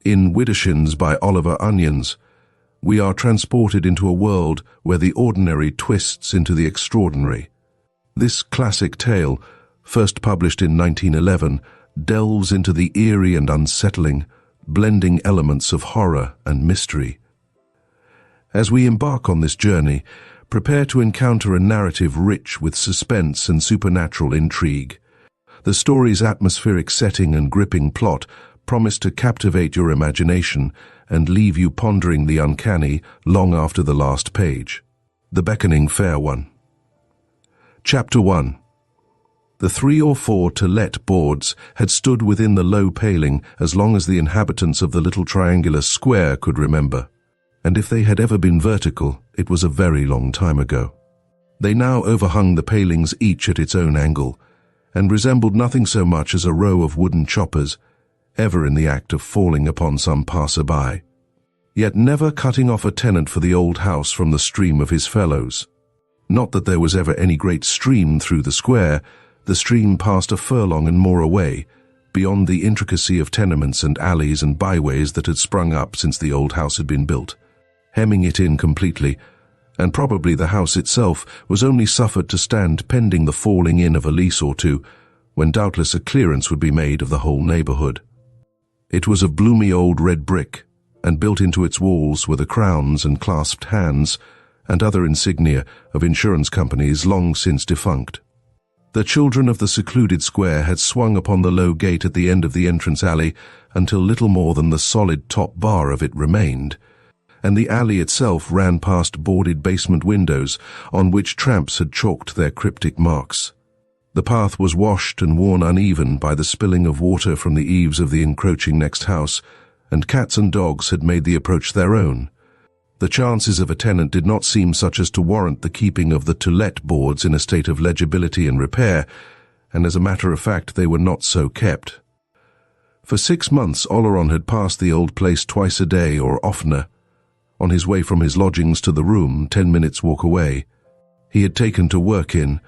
In Widdershins by Oliver Onions, we are transported into a world where the ordinary twists into the extraordinary. This classic tale, first published in 1911, delves into the eerie and unsettling, blending elements of horror and mystery. As we embark on this journey, prepare to encounter a narrative rich with suspense and supernatural intrigue. The story's atmospheric setting and gripping plot promise to captivate your imagination and leave you pondering the uncanny long after the last page. The Beckoning Fair One. Chapter 1. The 3 or 4 to let boards had stood within the low paling as long as the inhabitants of the little triangular square could remember, and if they had ever been vertical, it was a very long time ago. They now overhung the palings each at its own angle, and resembled nothing so much as a row of wooden choppers, ever in the act of falling upon some passer-by, yet never cutting off a tenant for the old house from the stream of his fellows. Not that there was ever any great stream through the square. The stream passed a furlong and more away, beyond the intricacy of tenements and alleys and byways that had sprung up since the old house had been built, hemming it in completely, and probably the house itself was only suffered to stand pending the falling in of a lease or two, when doubtless a clearance would be made of the whole neighborhood. It was of bloomy old red brick, and built into its walls were the crowns and clasped hands and other insignia of insurance companies long since defunct. The children of the secluded square had swung upon the low gate at the end of the entrance alley until little more than the solid top bar of it remained, and the alley itself ran past boarded basement windows on which tramps had chalked their cryptic marks. The path was washed and worn uneven by the spilling of water from the eaves of the encroaching next house, and cats and dogs had made the approach their own. The chances of a tenant did not seem such as to warrant the keeping of the to-let boards in a state of legibility and repair, and as a matter of fact they were not so kept. For 6 months Oleron had passed the old place twice a day or oftener. On his way from his lodgings to the room, 10 minutes' walk away, he had taken to work in,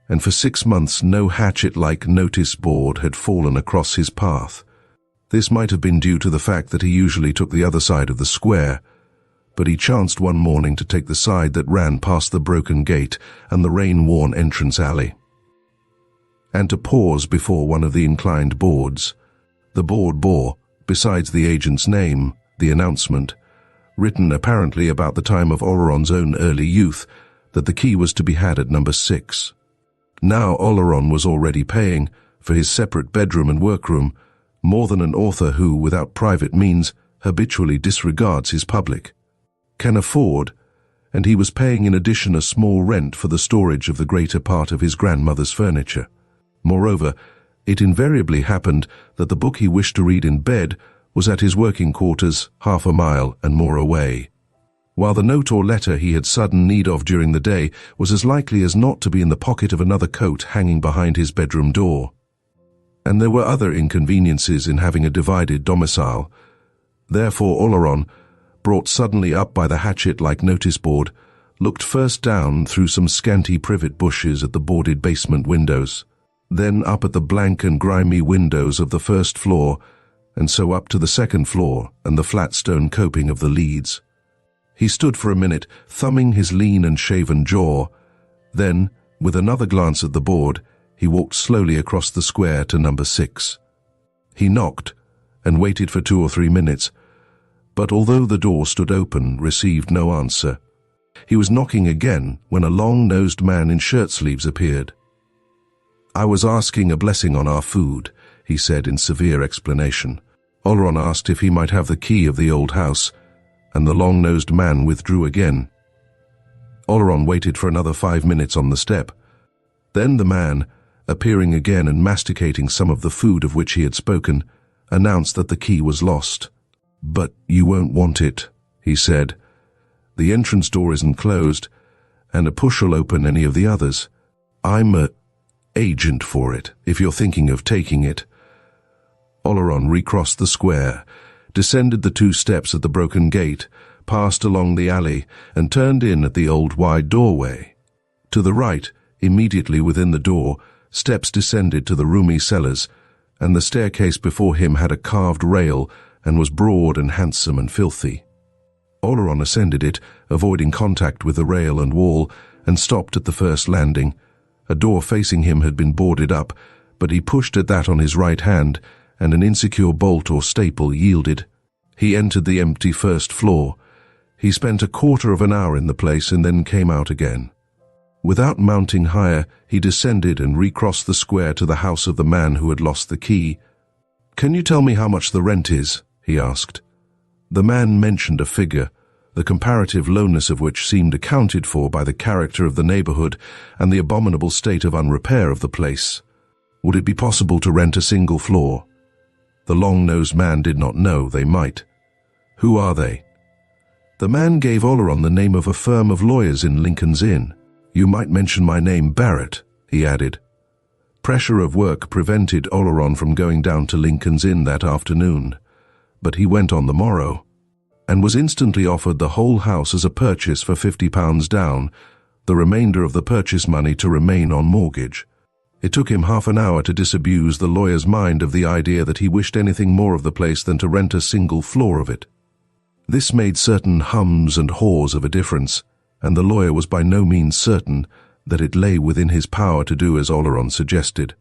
and for 6 months no hatchet-like notice board had fallen across his path. This might have been due to the fact that he usually took the other side of the square, but he chanced one morning to take the side that ran past the broken gate and the rain-worn entrance alley, and to pause before one of the inclined boards. The board bore, besides the agent's name, the announcement, written apparently about the time of Oleron's own early youth, that the key was to be had at number 6. Now Oleron was already paying, for his separate bedroom and workroom, more than an author who, without private means, habitually disregards his public can afford, and he was paying in addition a small rent for the storage of the greater part of his grandmother's furniture. Moreover, it invariably happened that the book he wished to read in bed was at his working quarters 1/2 mile and more away, while the note or letter he had sudden need of during the day was as likely as not to be in the pocket of another coat hanging behind his bedroom door. And there were other inconveniences in having a divided domicile. Therefore Oleron, brought suddenly up by the hatchet-like notice board, looked first down through some scanty privet bushes at the boarded basement windows, then up at the blank and grimy windows of the first floor, and so up to the second floor and the flat stone coping of the leads. He stood for a minute, thumbing his lean and shaven jaw. Then, with another glance at the board, he walked slowly across the square to number 6. He knocked, and waited for 2 or 3 minutes, but although the door stood open, received no answer. He was knocking again when a long-nosed man in shirt-sleeves appeared. "I was asking a blessing on our food," he said in severe explanation. Oleron asked if he might have the key of the old house, and the long-nosed man withdrew again. Oleron waited for another 5 minutes on the step. Then the man, appearing again and masticating some of the food of which he had spoken, announced that the key was lost. "But you won't want it," he said. "The entrance door isn't closed, and a push'll open any of the others. I'm a agent for it, if you're thinking of taking it." Oleron recrossed the square, descended the 2 steps at the broken gate, passed along the alley, and turned in at the old wide doorway. To the right, immediately within the door, steps descended to the roomy cellars, and the staircase before him had a carved rail and was broad and handsome and filthy. Oleron ascended it, avoiding contact with the rail and wall, and stopped at the first landing. A door facing him had been boarded up, but he pushed at that on his right hand, and an insecure bolt or staple yielded. He entered the empty first floor. He spent a quarter of an hour in the place and then came out again. Without mounting higher, he descended and recrossed the square to the house of the man who had lost the key. "Can you tell me how much the rent is?" he asked. The man mentioned a figure, the comparative lowness of which seemed accounted for by the character of the neighborhood and the abominable state of unrepair of the place. Would it be possible to rent a single floor? The long-nosed man did not know. They might. "Who are they?" The man gave Oleron the name of a firm of lawyers in Lincoln's Inn. "You might mention my name, Barrett," he added. Pressure of work prevented Oleron from going down to Lincoln's Inn that afternoon, but he went on the morrow, and was instantly offered the whole house as a purchase for £50 down, the remainder of the purchase money to remain on mortgage. It took him half an hour to disabuse the lawyer's mind of the idea that he wished anything more of the place than to rent a single floor of it. This made certain hums and haws of a difference, and the lawyer was by no means certain that it lay within his power to do as Oleron suggested.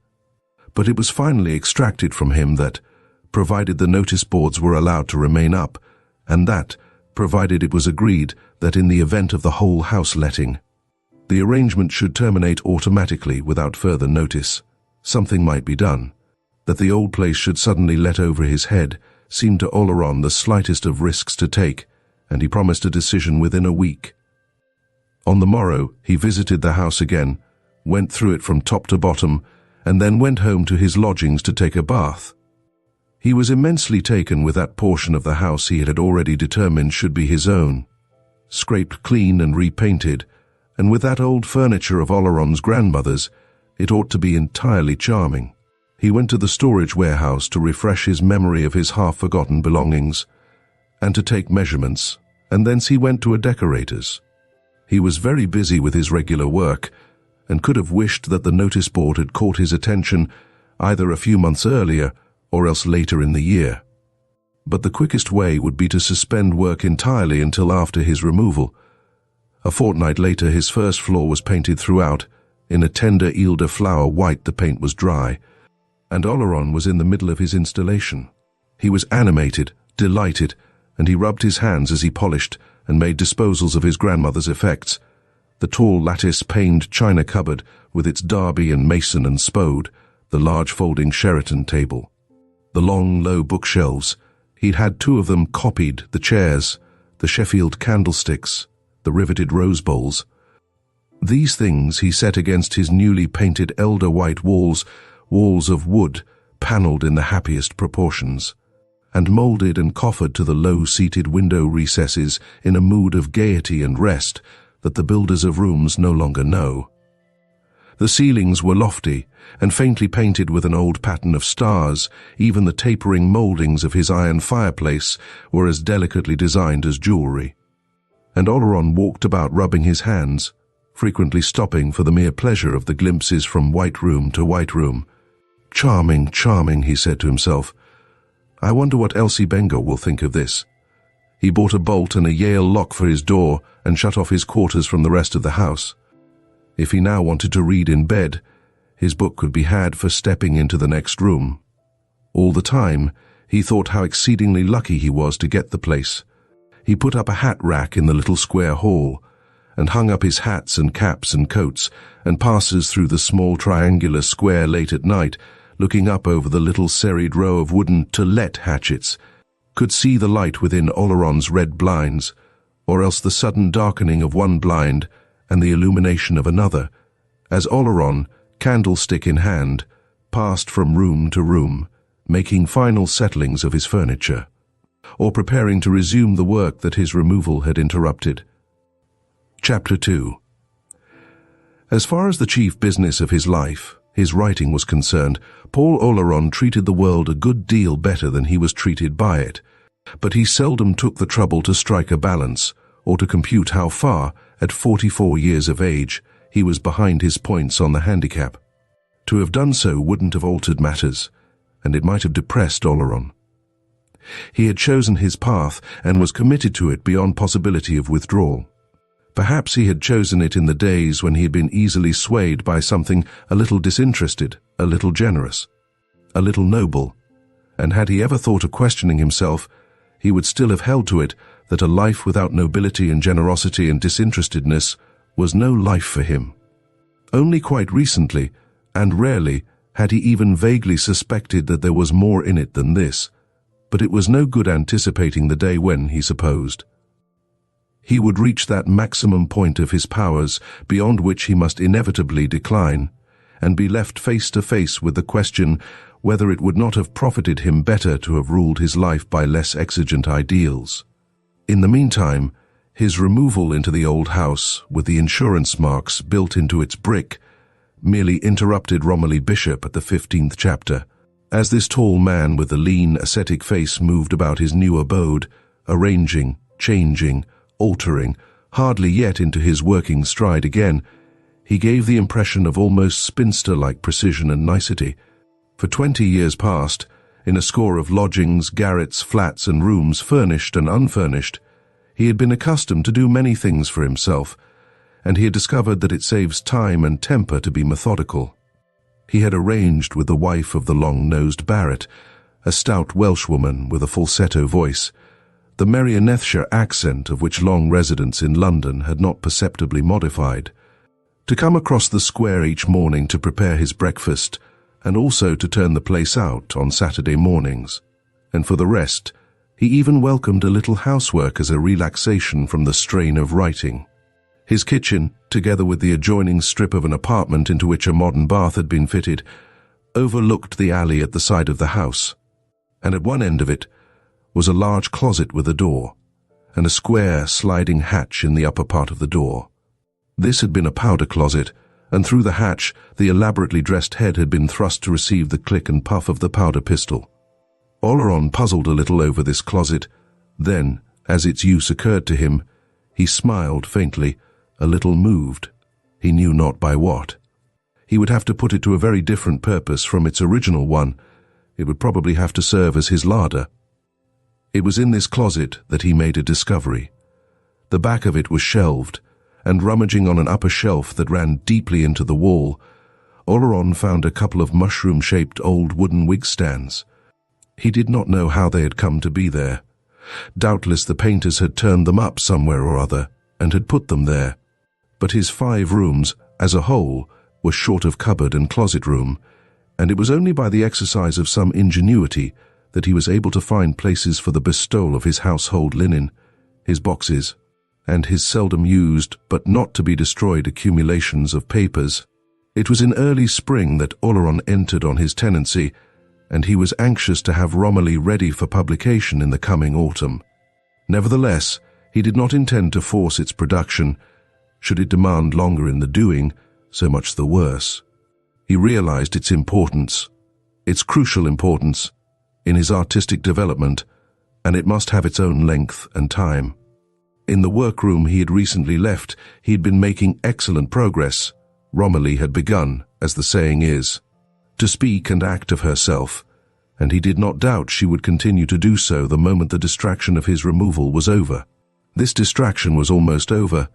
But it was finally extracted from him that, provided the notice boards were allowed to remain up, and that, provided it was agreed that in the event of the whole house letting, the arrangement should terminate automatically without further notice, something might be done. That the old place should suddenly let over his head seemed to Oleron the slightest of risks to take, and he promised a decision within a week. On the morrow, he visited the house again, went through it from top to bottom, and then went home to his lodgings to take a bath. He was immensely taken with that portion of the house he had already determined should be his own. Scraped clean and repainted, and with that old furniture of Oleron's grandmother's, it ought to be entirely charming. He went to the storage warehouse to refresh his memory of his half-forgotten belongings, and to take measurements, and thence he went to a decorator's. He was very busy with his regular work, and could have wished that the notice board had caught his attention either a few months earlier or else later in the year. But the quickest way would be to suspend work entirely until after his removal. A fortnight later his first floor was painted throughout. In a tender elder-flower white the paint was dry, and Oleron was in the middle of his installation. He was animated, delighted, and he rubbed his hands as he polished and made disposals of his grandmother's effects. The tall lattice-paned china cupboard with its Derby and Mason and Spode, the large folding Sheraton table, the long, low bookshelves. He'd had 2 of them copied, the chairs, the Sheffield candlesticks, the riveted rose bowls. These things he set against his newly painted elder white walls of wood, panelled in the happiest proportions, and moulded and coffered to the low-seated window recesses in a mood of gaiety and rest that the builders of rooms no longer know. The ceilings were lofty and faintly painted with an old pattern of stars. Even the tapering mouldings of his iron fireplace were as delicately designed as jewellery. And Oleron walked about rubbing his hands, frequently stopping for the mere pleasure of the glimpses from white room to white room. "Charming, charming," he said to himself. "I wonder what Elsie Benga will think of this." He bought a bolt and a Yale lock for his door and shut off his quarters from the rest of the house. If he now wanted to read in bed, his book could be had for stepping into the next room. All the time, he thought how exceedingly lucky he was to get the place. He put up a hat rack in the little square hall, and hung up his hats and caps and coats, and passes through the small triangular square late at night, looking up over the little serried row of wooden to-let hatchets, could see the light within Oleron's red blinds, or else the sudden darkening of one blind and the illumination of another, as Oleron, candlestick in hand, passed from room to room, making final settlings of his furniture, or preparing to resume the work that his removal had interrupted. Chapter 2. As far as the chief business of his life, his writing, was concerned, Paul Oleron treated the world a good deal better than he was treated by it, but he seldom took the trouble to strike a balance, or to compute how far, at 44 years of age, he was behind his points on the handicap. To have done so wouldn't have altered matters, and it might have depressed Oleron. He had chosen his path and was committed to it beyond possibility of withdrawal. Perhaps he had chosen it in the days when he had been easily swayed by something a little disinterested, a little generous, a little noble, and had he ever thought of questioning himself, he would still have held to it that a life without nobility and generosity and disinterestedness was no life for him. Only quite recently, and rarely, had he even vaguely suspected that there was more in it than this, but it was no good anticipating the day when, he supposed, he would reach that maximum point of his powers beyond which he must inevitably decline, and be left face to face with the question whether it would not have profited him better to have ruled his life by less exigent ideals. In the meantime, his removal into the old house, with the insurance marks built into its brick, merely interrupted Romilly Bishop at the 15th chapter, as this tall man with the lean, ascetic face moved about his new abode, arranging, changing, altering, hardly yet into his working stride again. He gave the impression of almost spinster-like precision and nicety. For 20 years past, in a score of lodgings, garrets, flats and rooms furnished and unfurnished, he had been accustomed to do many things for himself, and he had discovered that it saves time and temper to be methodical. He had arranged with the wife of the long-nosed Barrett, a stout Welshwoman with a falsetto voice, the Merionethshire accent of which long residence in London had not perceptibly modified, to come across the square each morning to prepare his breakfast, and also to turn the place out on Saturday mornings. And for the rest, he even welcomed a little housework as a relaxation from the strain of writing. His kitchen, together with the adjoining strip of an apartment into which a modern bath had been fitted, overlooked the alley at the side of the house, and at one end of it was a large closet with a door, and a square sliding hatch in the upper part of the door. This had been a powder closet, and through the hatch the elaborately dressed head had been thrust to receive the click and puff of the powder pistol. Oleron puzzled a little over this closet. Then, as its use occurred to him, he smiled faintly, a little moved, he knew not by what. He would have to put it to a very different purpose from its original one. It would probably have to serve as his larder. It was in this closet that he made a discovery. The back of it was shelved, and rummaging on an upper shelf that ran deeply into the wall, Oleron found a couple of mushroom-shaped old wooden wig stands. He did not know how they had come to be there. Doubtless the painters had turned them up somewhere or other, and had put them there. But his 5 rooms, as a whole, were short of cupboard and closet room, and it was only by the exercise of some ingenuity that he was able to find places for the bestowal of his household linen, his boxes, and his seldom used but not to be destroyed accumulations of papers. It was in early spring that Oleron entered on his tenancy, and he was anxious to have Romilly ready for publication in the coming autumn. Nevertheless, he did not intend to force its production. Should it demand longer in the doing, so much the worse. He realized its importance, its crucial importance, in his artistic development, and it must have its own length and time. In the workroom he had recently left, he had been making excellent progress. Romilly had begun, as the saying is, to speak and act of herself, and he did not doubt she would continue to do so the moment the distraction of his removal was over. This distraction was almost over.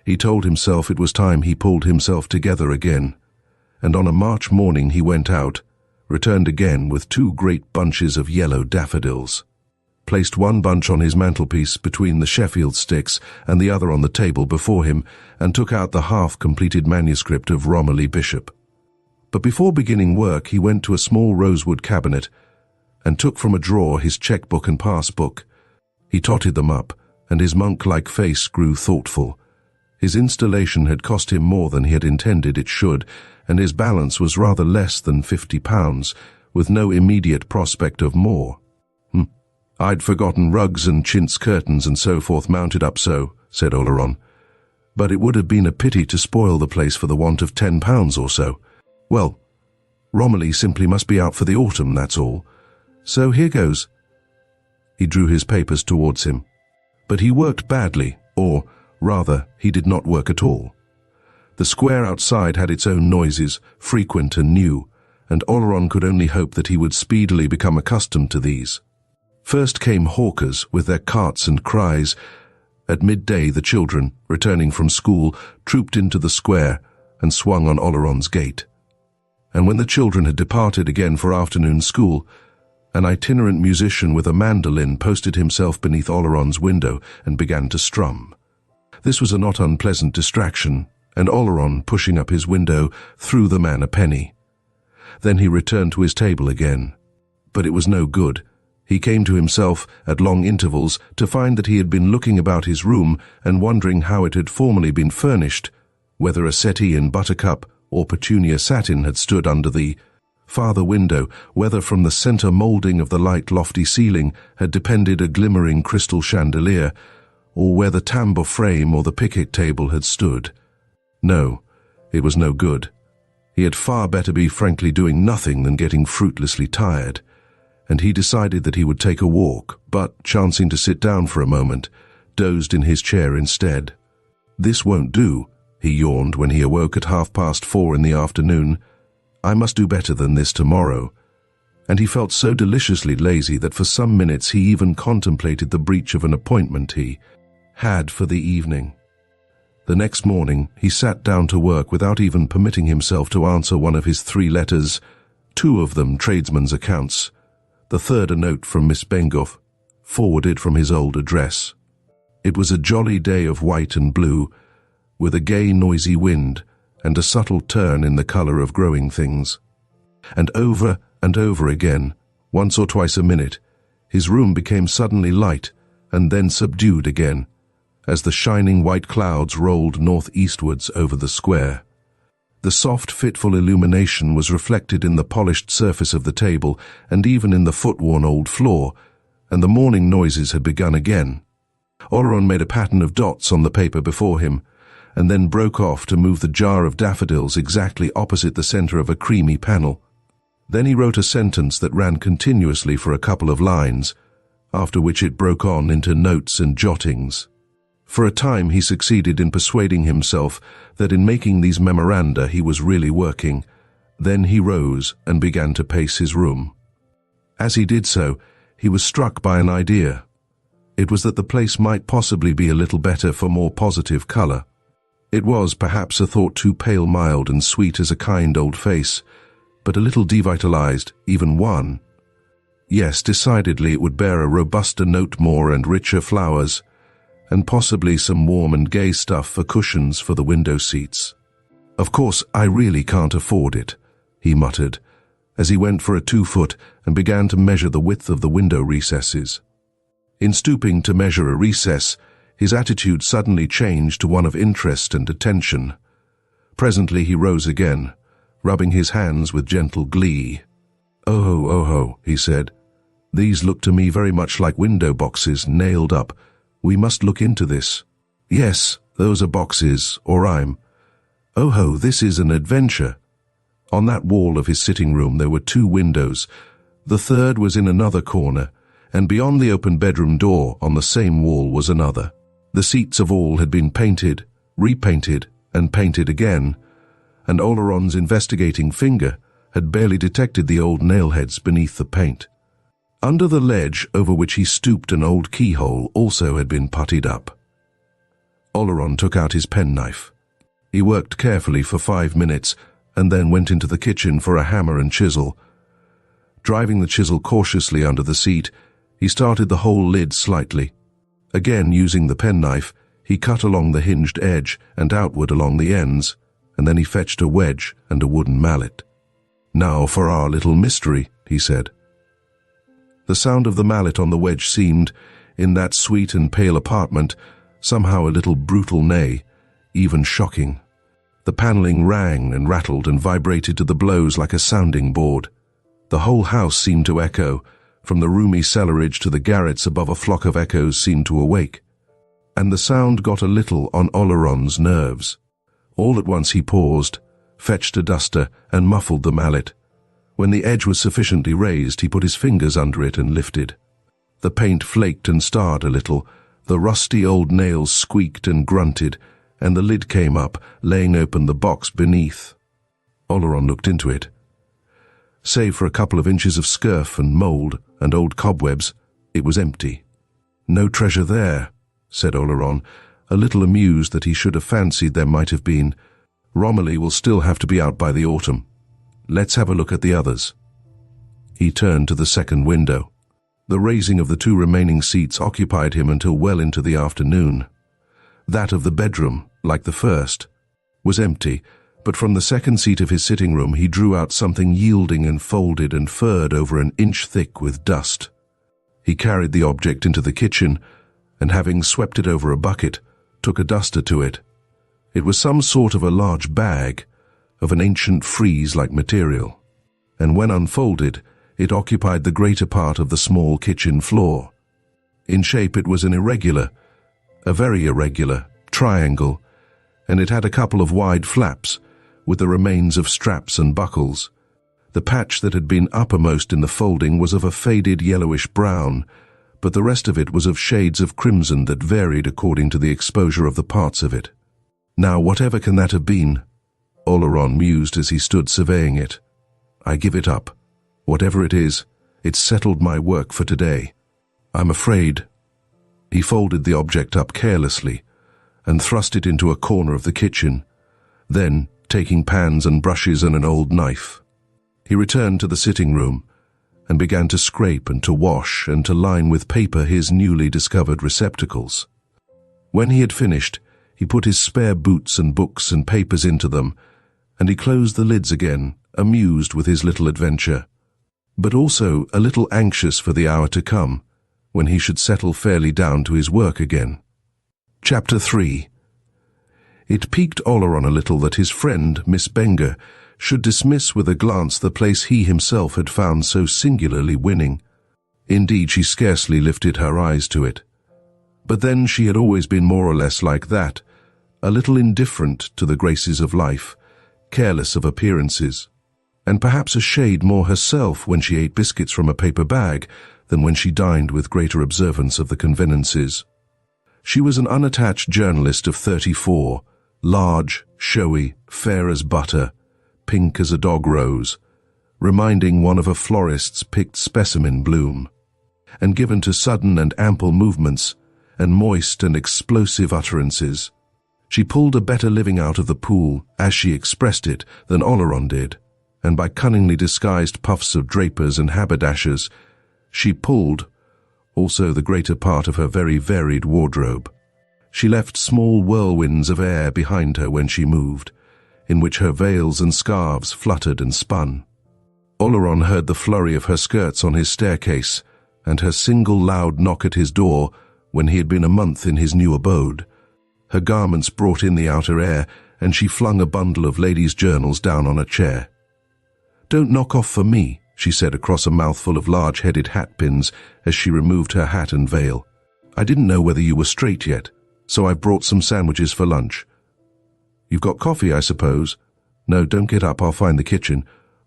He told himself it was time he pulled himself together again, and on a March morning he went out, returned again with 2 great bunches of yellow daffodils, placed one bunch on his mantelpiece between the Sheffield sticks and the other on the table before him, and took out the half-completed manuscript of Romilly Bishop. But before beginning work he went to a small rosewood cabinet and took from a drawer his checkbook and passbook. He totted them up, and his monk-like face grew thoughtful. His installation had cost him more than he had intended it should, and his balance was rather less than £50, with no immediate prospect of more. "I'd forgotten rugs and chintz curtains and so forth mounted up so," said Oleron. "But it would have been a pity to spoil the place for the want of £10 or so. Well, Romilly simply must be out for the autumn, that's all. So here goes." He drew his papers towards him. But he worked badly, or, rather, he did not work at all. The square outside had its own noises, frequent and new, and Oleron could only hope that he would speedily become accustomed to these. First came hawkers with their carts and cries. At midday the children, returning from school, trooped into the square and swung on Oleron's gate. And when the children had departed again for afternoon school, an itinerant musician with a mandolin posted himself beneath Oleron's window and began to strum. This was a not unpleasant distraction, and Oleron, pushing up his window, threw the man a penny. Then he returned to his table again. But it was no good. He came to himself at long intervals to find that he had been looking about his room and wondering how it had formerly been furnished, whether a settee in buttercup or petunia satin had stood under the farther window, whether from the center moulding of the light lofty ceiling had depended a glimmering crystal chandelier, or where the tambour frame or the picket table had stood. No, it was no good. He had far better be frankly doing nothing than getting fruitlessly tired, and he decided that he would take a walk, but, chancing to sit down for a moment, dozed in his chair instead. This won't do, he yawned when he awoke at 4:30 in the afternoon. I must do better than this tomorrow. And he felt so deliciously lazy that for some minutes he even contemplated the breach of an appointment he had for the evening. The next morning he sat down to work without even permitting himself to answer one of his 3 letters, 2 of them tradesmen's accounts, the third a note from Miss Bengough, forwarded from his old address. It was a jolly day of white and blue, with a gay noisy wind and a subtle turn in the color of growing things. And over again, once or twice a minute, his room became suddenly light and then subdued again, as the shining white clouds rolled northeastwards over the square. The soft, fitful illumination was reflected in the polished surface of the table and even in the foot-worn old floor, and the morning noises had begun again. Oleron made a pattern of dots on the paper before him, and then broke off to move the jar of daffodils exactly opposite the center of a creamy panel. Then he wrote a sentence that ran continuously for a couple of lines, after which it broke on into notes and jottings. For a time he succeeded in persuading himself that in making these memoranda he was really working. Then he rose and began to pace his room. As he did so, he was struck by an idea. It was that the place might possibly be a little better for more positive color. It was perhaps a thought too pale, mild, and sweet as a kind old face, but a little devitalized, even wan. Yes, decidedly it would bear a robuster note, more and richer flowers, and possibly some warm and gay stuff for cushions for the window seats. Of course, I really can't afford it, he muttered, as he went for a 2-foot and began to measure the width of the window recesses. In stooping to measure a recess, his attitude suddenly changed to one of interest and attention. Presently he rose again, rubbing his hands with gentle glee. Oh, he said. These look to me very much like window boxes nailed up. We must look into this. Yes, those are boxes, or I'm. Oh, this is an adventure. On that wall of his sitting room there were 2 windows. The third was in another corner, and beyond the open bedroom door on the same wall was another. The seats of all had been painted, repainted, and painted again, and Oleron's investigating finger had barely detected the old nailheads beneath the paint. Under the ledge over which he stooped an old keyhole also had been puttied up. Oleron took out his penknife. He worked carefully for 5 minutes and then went into the kitchen for a hammer and chisel. Driving the chisel cautiously under the seat, he started the whole lid slightly. Again, using the penknife, he cut along the hinged edge and outward along the ends, and then he fetched a wedge and a wooden mallet. Now for our little mystery, he said. The sound of the mallet on the wedge seemed, in that sweet and pale apartment, somehow a little brutal, nay, even shocking. The paneling rang and rattled and vibrated to the blows like a sounding board. The whole house seemed to echo. From the roomy cellarage to the garrets above, a flock of echoes seemed to awake. And the sound got a little on Oleron's nerves. All at once he paused, fetched a duster, and muffled the mallet. When the edge was sufficiently raised, he put his fingers under it and lifted. The paint flaked and starred a little, the rusty old nails squeaked and grunted, and the lid came up, laying open the box beneath. Oleron looked into it. Save for a couple of inches of scurf and mould and old cobwebs, It was empty. "No treasure there," said Oleron, a little amused that he should have fancied there might have been. "Romilly will still have to be out by the autumn. Let's have a look at the others." He turned to the second window. The raising of the two remaining seats occupied him until well into the afternoon. That of the bedroom, like the first, was empty, but from the second seat of his sitting room he drew out something yielding and folded and furred over an inch thick with dust. He carried the object into the kitchen, and having swept it over a bucket, took a duster to it. It was some sort of a large bag, of an ancient frieze-like material, and when unfolded, it occupied the greater part of the small kitchen floor. In shape it was a very irregular, triangle, and it had a couple of wide flaps, with the remains of straps and buckles. The patch that had been uppermost in the folding was of a faded yellowish brown, but the rest of it was of shades of crimson that varied according to the exposure of the parts of it. "Now, whatever can that have been?" Oleron mused as he stood surveying it. "I give it up. Whatever it is, it's settled my work for today. I'm afraid." He folded the object up carelessly and thrust it into a corner of the kitchen. Then, taking pans and brushes and an old knife, he returned to the sitting room and began to scrape and to wash and to line with paper his newly discovered receptacles. When he had finished, he put his spare boots and books and papers into them, and he closed the lids again, amused with his little adventure, but also a little anxious for the hour to come, when he should settle fairly down to his work again. Chapter 3. It piqued Oleron a little that his friend, Miss Benga, should dismiss with a glance the place he himself had found so singularly winning. Indeed, she scarcely lifted her eyes to it. But then she had always been more or less like that, a little indifferent to the graces of life, careless of appearances, and perhaps a shade more herself when she ate biscuits from a paper bag than when she dined with greater observance of the convenances. She was an unattached journalist of 34, large, showy, fair as butter, pink as a dog rose, reminding one of a florist's picked specimen bloom, and given to sudden and ample movements, and moist and explosive utterances. She pulled a better living out of the pool, as she expressed it, than Oleron did, and by cunningly disguised puffs of drapers and haberdashers, she pulled also the greater part of her very varied wardrobe. She left small whirlwinds of air behind her when she moved, in which her veils and scarves fluttered and spun. Oleron heard the flurry of her skirts on his staircase, and her single loud knock at his door when he had been a month in his new abode. Her garments brought in the outer air, and she flung a bundle of ladies' journals down on a chair. "Don't knock off for me," she said across a mouthful of large-headed hat-pins as she removed her hat and veil. "I didn't know whether you were straight yet, so I've brought some sandwiches for lunch. You've got coffee, I suppose? No, don't get up, I'll find the kitchen."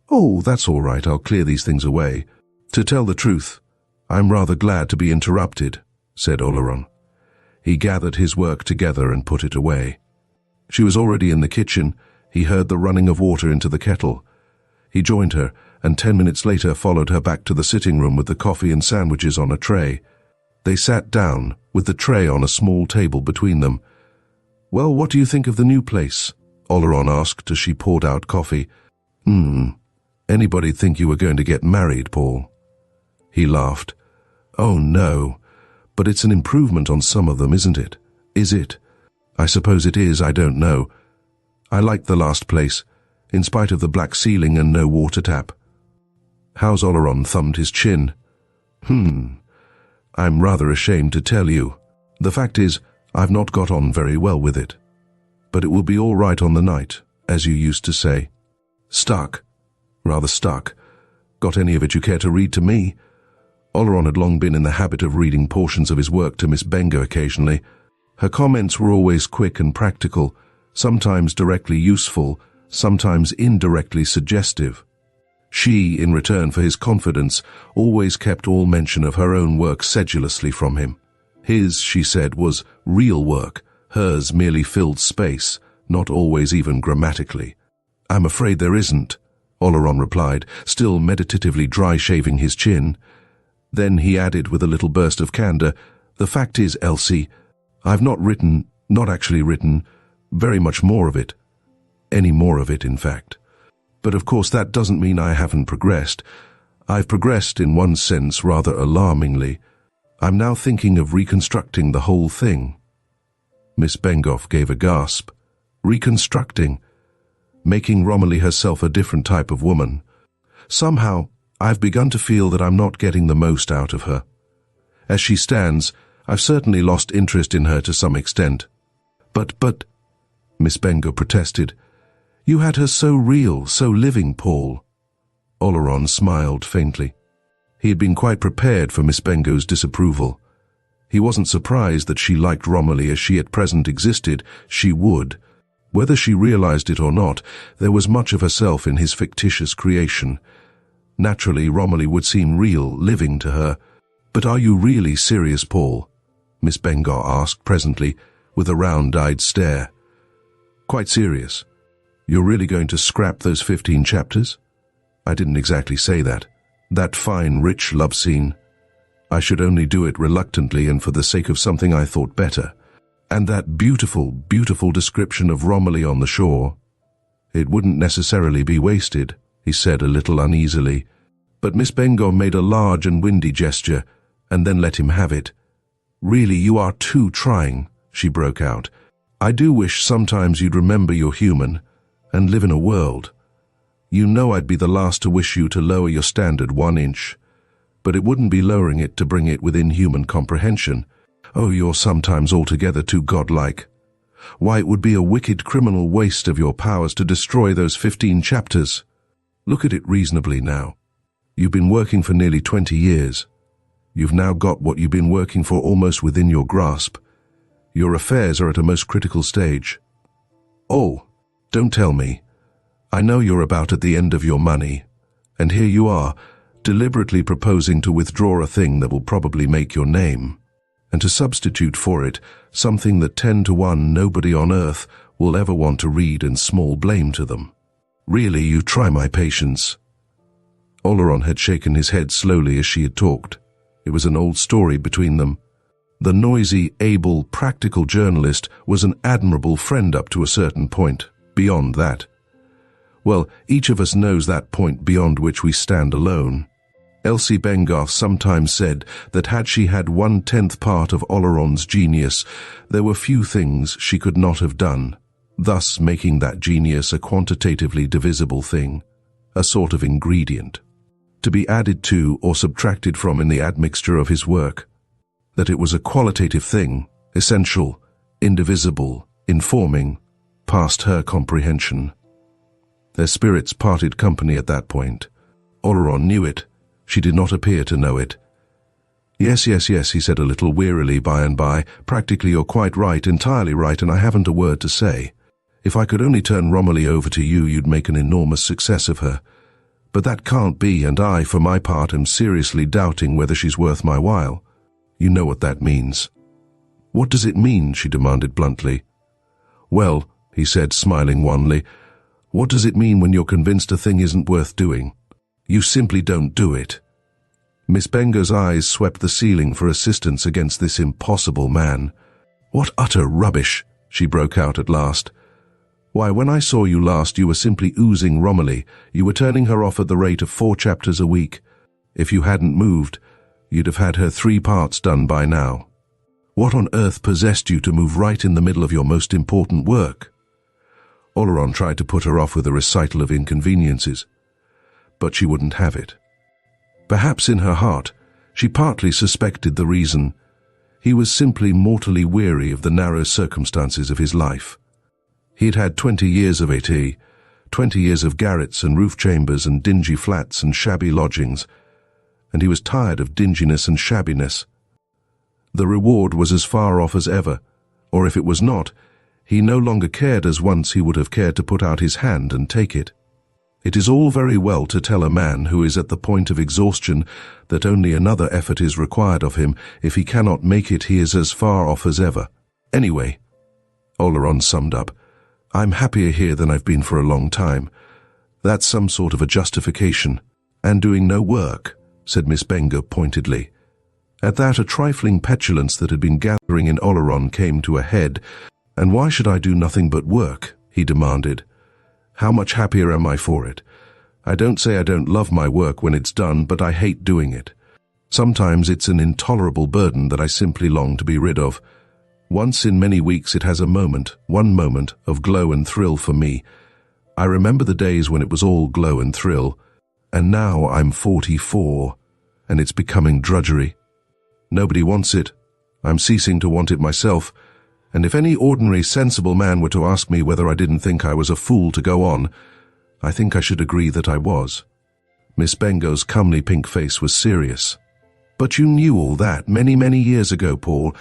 "Oh, that's all right, I'll clear these things away." "To tell the truth, I'm rather glad to be interrupted," said Oleron. He gathered his work together and put it away. She was already in the kitchen. He heard the running of water into the kettle. He joined her, and 10 minutes later followed her back to the sitting room with the coffee and sandwiches on a tray. They sat down, with the tray on a small table between them. "Well, what do you think of the new place?" Oleron asked as she poured out coffee. Anybody'd think you were going to get married, Paul." He laughed. "Oh, no. But it's an improvement on some of them, isn't it?" "Is it?" "I suppose it is, I don't know. I liked the last place, in spite of the black ceiling and no water tap." How's Oleron thumbed his chin. I'm rather ashamed to tell you. The fact is, I've not got on very well with it. But it will be all right on the night, as you used to say." "Stuck." "Rather stuck. Got any of it you care to read to me?" Oleron had long been in the habit of reading portions of his work to Miss Benga occasionally. Her comments were always quick and practical, sometimes directly useful, sometimes indirectly suggestive. She, in return for his confidence, always kept all mention of her own work sedulously from him. His, she said, was real work, hers merely filled space, not always even grammatically. "I'm afraid there isn't," Oleron replied, still meditatively dry-shaving his chin. Then he added with a little burst of candor, "The fact is, Elsie, I've not actually written, very much more of it. Any more of it, in fact. But of course that doesn't mean I haven't progressed. I've progressed in one sense rather alarmingly. I'm now thinking of reconstructing the whole thing." Miss Bengough gave a gasp. Reconstructing? Making Romilly herself a different type of woman? Somehow, I've begun to feel that I'm not getting the most out of her. As she stands, I've certainly lost interest in her to some extent. But, Miss Bengough protested, "You had her so real, so living, Paul." Oleron smiled faintly. He had been quite prepared for Miss Bengough's disapproval. He wasn't surprised that she liked Romilly as she at present existed. She would. Whether she realized it or not, there was much of herself in his fictitious creation. Naturally, Romilly would seem real, living to her. "But are you really serious, Paul?" Miss Bengough asked presently, with a round-eyed stare. "Quite serious. You're really going to scrap those 15 chapters? I didn't exactly say that. That fine, rich love scene. I should only do it reluctantly and for the sake of something I thought better. And that beautiful, beautiful description of Romilly on the shore. It wouldn't necessarily be wasted," he said a little uneasily. But Miss Bengough made a large and windy gesture, and then let him have it. "Really, you are too trying," she broke out. "I do wish sometimes you'd remember you're human, and live in a world. You know I'd be the last to wish you to lower your standard 1 inch. But it wouldn't be lowering it to bring it within human comprehension. Oh, you're sometimes altogether too godlike. Why, it would be a wicked criminal waste of your powers to destroy those 15 chapters. Look at it reasonably now. You've been working for nearly 20 years. You've now got what you've been working for almost within your grasp. Your affairs are at a most critical stage. Oh, don't tell me. I know you're about at the end of your money, and here you are, deliberately proposing to withdraw a thing that will probably make your name, and to substitute for it something that 10 to 1 nobody on earth will ever want to read, and small blame to them. Really, you try my patience." Oleron had shaken his head slowly as she had talked. It was an old story between them. The noisy, able, practical journalist was an admirable friend up to a certain point. Beyond that, well, each of us knows that point beyond which we stand alone. Elsie Bengough sometimes said that had she had 1/10 part of Oleron's genius, there were few things she could not have done, thus making that genius a quantitatively divisible thing, a sort of ingredient, to be added to or subtracted from in the admixture of his work. That it was a qualitative thing, essential, indivisible, informing, past her comprehension. Their spirits parted company at that point. Oleron knew it. She did not appear to know it. Yes, he said a little wearily by and by. "Practically you're quite right, entirely right, and I haven't a word to say. If I could only turn Romilly over to you, you'd make an enormous success of her. But that can't be, and I, for my part, am seriously doubting whether she's worth my while. You know what that means." "What does it mean?" she demanded bluntly. "Well," he said, smiling wanly, "what does it mean when you're convinced a thing isn't worth doing? You simply don't do it." Miss Bengough's eyes swept the ceiling for assistance against this impossible man. "What utter rubbish!" she broke out at last. "Why, when I saw you last, you were simply oozing Romilly. You were turning her off at the rate of 4 chapters a week. If you hadn't moved, you'd have had her 3 parts done by now. What on earth possessed you to move right in the middle of your most important work?" Oleron tried to put her off with a recital of inconveniences, but she wouldn't have it. Perhaps in her heart, she partly suspected the reason. He was simply mortally weary of the narrow circumstances of his life. He'd had 20 years of it, 20 years of garrets and roof chambers and dingy flats and shabby lodgings, and he was tired of dinginess and shabbiness. The reward was as far off as ever, or if it was not, he no longer cared as once he would have cared to put out his hand and take it. It is all very well to tell a man who is at the point of exhaustion that only another effort is required of him. If he cannot make it, he is as far off as ever. Anyway, Oleron summed up, "I'm happier here than I've been for a long time. That's some sort of a justification. And doing no work," said Miss Benga pointedly. At that, a trifling petulance that had been gathering in Oleron came to a head. "And why should I do nothing but work?" he demanded. "How much happier am I for it? I don't say I don't love my work when it's done, but I hate doing it. Sometimes it's an intolerable burden that I simply long to be rid of. Once in many weeks it has one moment of glow and thrill for me. I remember the days when it was all glow and thrill, and now I'm 44, and it's becoming drudgery. Nobody wants it. I'm ceasing to want it myself, and if any ordinary sensible man were to ask me whether I didn't think I was a fool to go on, I think I should agree that I was." Miss Bengo's comely pink face was serious. "But you knew all that many, many years ago, Paul,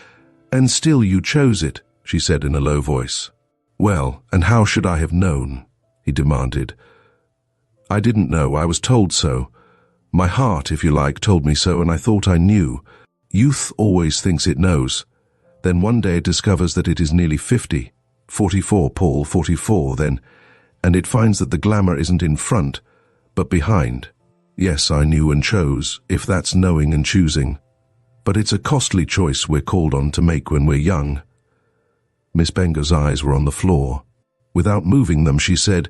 and still you chose it," she said in a low voice. "Well, and how should I have known?" he demanded. "I didn't know, I was told so. My heart, if you like, told me so, and I thought I knew. Youth always thinks it knows. Then one day it discovers that it is nearly 50. 44, Paul, 44 then. And it finds that the glamour isn't in front, but behind. Yes, I knew and chose, if that's knowing and choosing. But it's a costly choice we're called on to make when we're young." Miss Benga's eyes were on the floor. Without moving them, she said,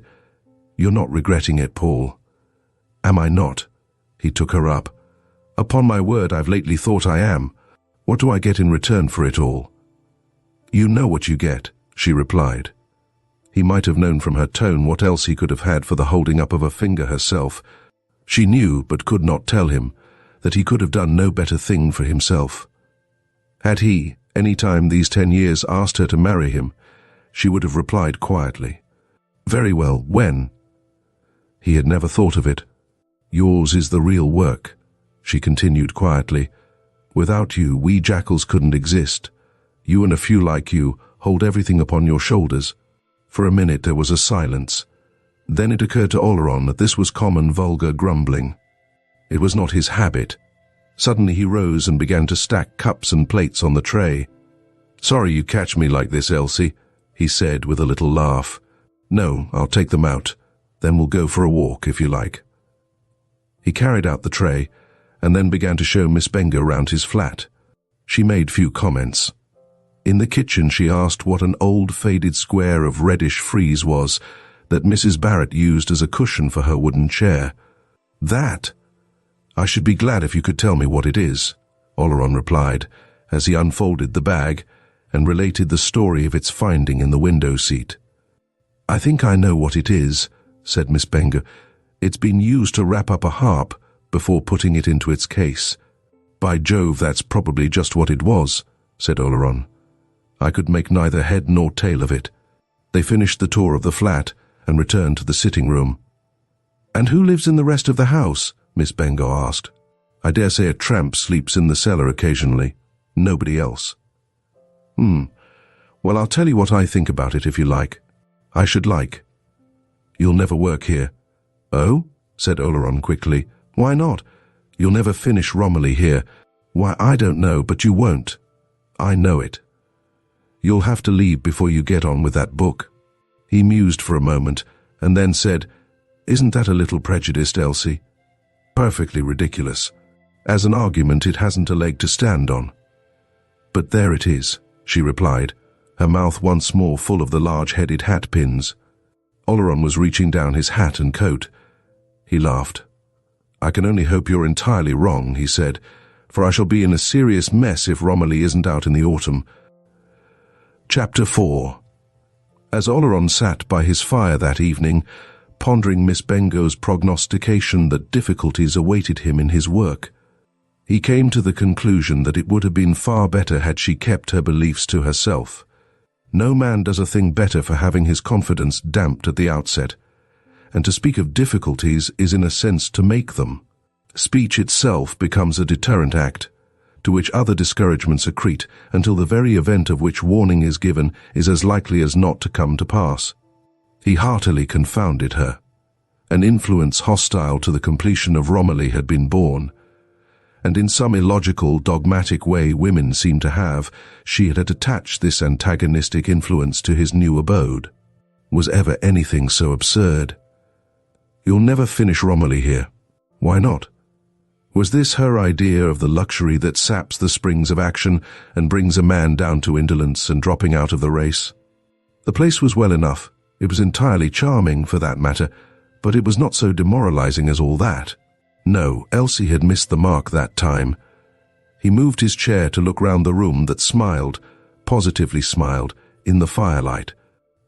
"You're not regretting it, Paul." "Am I not?" He took her up. "Upon my word, I've lately thought I am. What do I get in return for it all?" "You know what you get," she replied. He might have known from her tone what else he could have had for the holding up of a finger herself. She knew, but could not tell him, that he could have done no better thing for himself. Had he, any time these 10 years, asked her to marry him, she would have replied quietly, "Very well, when?" He had never thought of it. "Yours is the real work," she continued quietly. "Without you, we jackals couldn't exist. You and a few like you hold everything upon your shoulders." For a minute there was a silence. Then it occurred to Oleron that this was common vulgar grumbling. It was not his habit. Suddenly he rose and began to stack cups and plates on the tray. "Sorry you catch me like this, Elsie," he said with a little laugh. "No, I'll take them out. Then we'll go for a walk, if you like." He carried out the tray, and then began to show Miss Benga round his flat. She made few comments. In the kitchen she asked what an old faded square of reddish frieze was that Mrs. Barrett used as a cushion for her wooden chair. "That? I should be glad if you could tell me what it is," Oleron replied, as he unfolded the bag and related the story of its finding in the window seat. "I think I know what it is," said Miss Benga. "It's been used to wrap up a harp before putting it into its case." "By Jove, that's probably just what it was," said Oleron. I could make neither head nor tail of it. They finished the tour of the flat and returned to the sitting room. "And who lives in the rest of the house?" Miss Benga asked. "I dare say a tramp sleeps in the cellar occasionally. Nobody else." Well, I'll tell you what I think about it if you like." "I should like." "You'll never work here." "Oh?" said Oleron quickly. "Why not? You'll never finish Romilly here." "Why, I don't know, but you won't." "I know it." "You'll have to leave before you get on with that book." He mused for a moment, and then said, "Isn't that a little prejudiced, Elsie?" "Perfectly ridiculous. As an argument, it hasn't a leg to stand on." "But there it is," she replied, her mouth once more full of the large-headed hat pins. Oleron was reaching down his hat and coat. He laughed. "I can only hope you're entirely wrong," he said, "for I shall be in a serious mess if Romilly isn't out in the autumn." Chapter 4. As Oleron sat by his fire that evening, pondering Miss Bengo's prognostication that difficulties awaited him in his work, he came to the conclusion that it would have been far better had she kept her beliefs to herself. No man does a thing better for having his confidence damped at the outset, and to speak of difficulties is in a sense to make them. Speech itself becomes a deterrent act, to which other discouragements accrete until the very event of which warning is given is as likely as not to come to pass. He heartily confounded her. An influence hostile to the completion of Romilly had been born, and in some illogical, dogmatic way women seem to have, she had attached this antagonistic influence to his new abode. Was ever anything so absurd? "You'll never finish Romilly here." "Why not?" Was this her idea of the luxury that saps the springs of action and brings a man down to indolence and dropping out of the race? The place was well enough. It was entirely charming, for that matter, but it was not so demoralizing as all that. No, Elsie had missed the mark that time. He moved his chair to look round the room that smiled, positively smiled, in the firelight.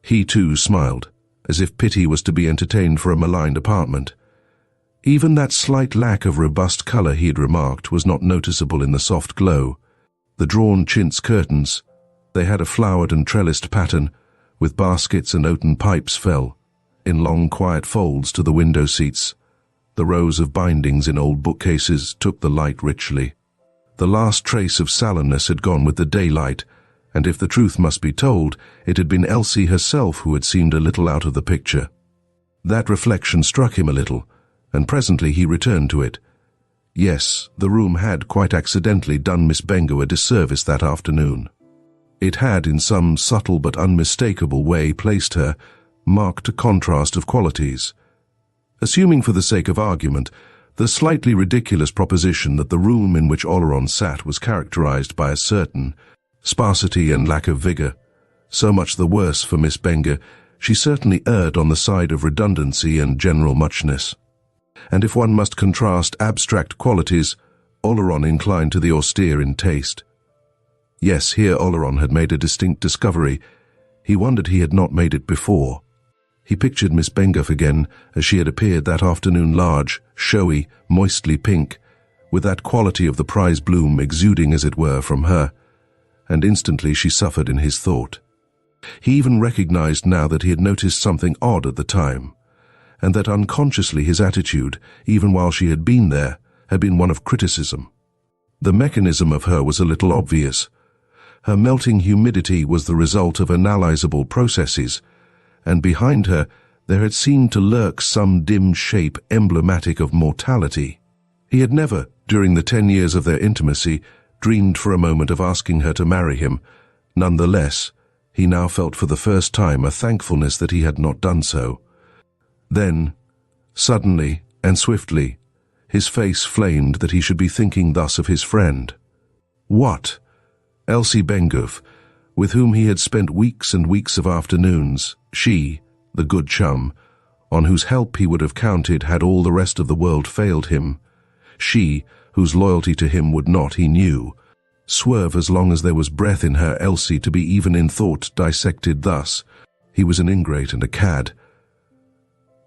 He too smiled, as if pity was to be entertained for a maligned apartment. Even that slight lack of robust colour he had remarked was not noticeable in the soft glow. The drawn chintz curtains, they had a flowered and trellised pattern, with baskets and oaten pipes fell, in long quiet folds to the window seats. The rows of bindings in old bookcases took the light richly. The last trace of sallenness had gone with the daylight, and if the truth must be told, it had been Elsie herself who had seemed a little out of the picture. That reflection struck him a little, and presently he returned to it. Yes, the room had quite accidentally done Miss Bengough a disservice that afternoon. It had, in some subtle but unmistakable way, placed her, marked a contrast of qualities. Assuming for the sake of argument, the slightly ridiculous proposition that the room in which Oleron sat was characterized by a certain sparsity and lack of vigor, so much the worse for Miss Bengough, she certainly erred on the side of redundancy and general muchness. And if one must contrast abstract qualities, Oleron inclined to the austere in taste. Yes, here Oleron had made a distinct discovery. He wondered he had not made it before. He pictured Miss Bengough again as she had appeared that afternoon, large, showy, moistly pink, with that quality of the prize bloom exuding, as it were, from her, and instantly she suffered in his thought. He even recognized now that he had noticed something odd at the time, and that unconsciously his attitude, even while she had been there, had been one of criticism. The mechanism of her was a little obvious. Her melting humidity was the result of analyzable processes, and behind her there had seemed to lurk some dim shape emblematic of mortality. He had never, during the 10 years of their intimacy, dreamed for a moment of asking her to marry him. Nonetheless, he now felt for the first time a thankfulness that he had not done so. Then, suddenly and swiftly, his face flamed that he should be thinking thus of his friend. What? Elsie Bengough, with whom he had spent weeks and weeks of afternoons, she, the good chum, on whose help he would have counted had all the rest of the world failed him, she, whose loyalty to him would not, he knew, swerve as long as there was breath in her. Elsie to be even in thought dissected thus. He was an ingrate and a cad.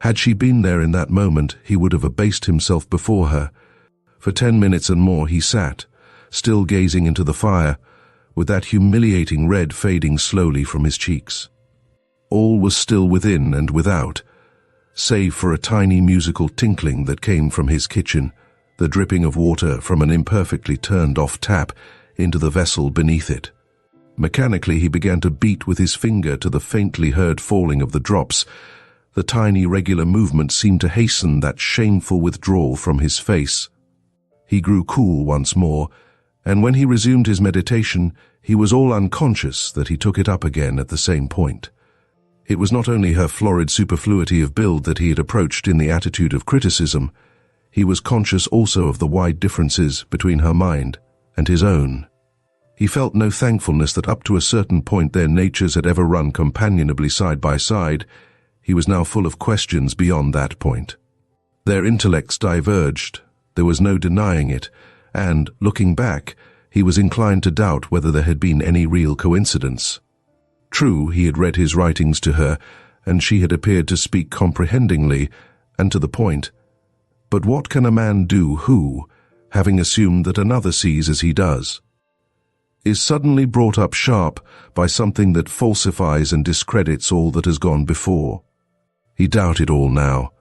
Had she been there in that moment, he would have abased himself before her. For 10 minutes and more he sat, still gazing into the fire, with that humiliating red fading slowly from his cheeks. All was still within and without, save for a tiny musical tinkling that came from his kitchen, the dripping of water from an imperfectly turned-off tap into the vessel beneath it. Mechanically he began to beat with his finger to the faintly heard falling of the drops. The tiny regular movement seemed to hasten that shameful withdrawal from his face. He grew cool once more, and when he resumed his meditation, he was all unconscious that he took it up again at the same point. It was not only her florid superfluity of build that he had approached in the attitude of criticism. He was conscious also of the wide differences between her mind and his own. He felt no thankfulness that up to a certain point their natures had ever run companionably side by side. He was now full of questions beyond that point. Their intellects diverged. There was no denying it, and, looking back, he was inclined to doubt whether there had been any real coincidence. True, he had read his writings to her, and she had appeared to speak comprehendingly and to the point. But what can a man do who, having assumed that another sees as he does, is suddenly brought up sharp by something that falsifies and discredits all that has gone before? He doubted all now.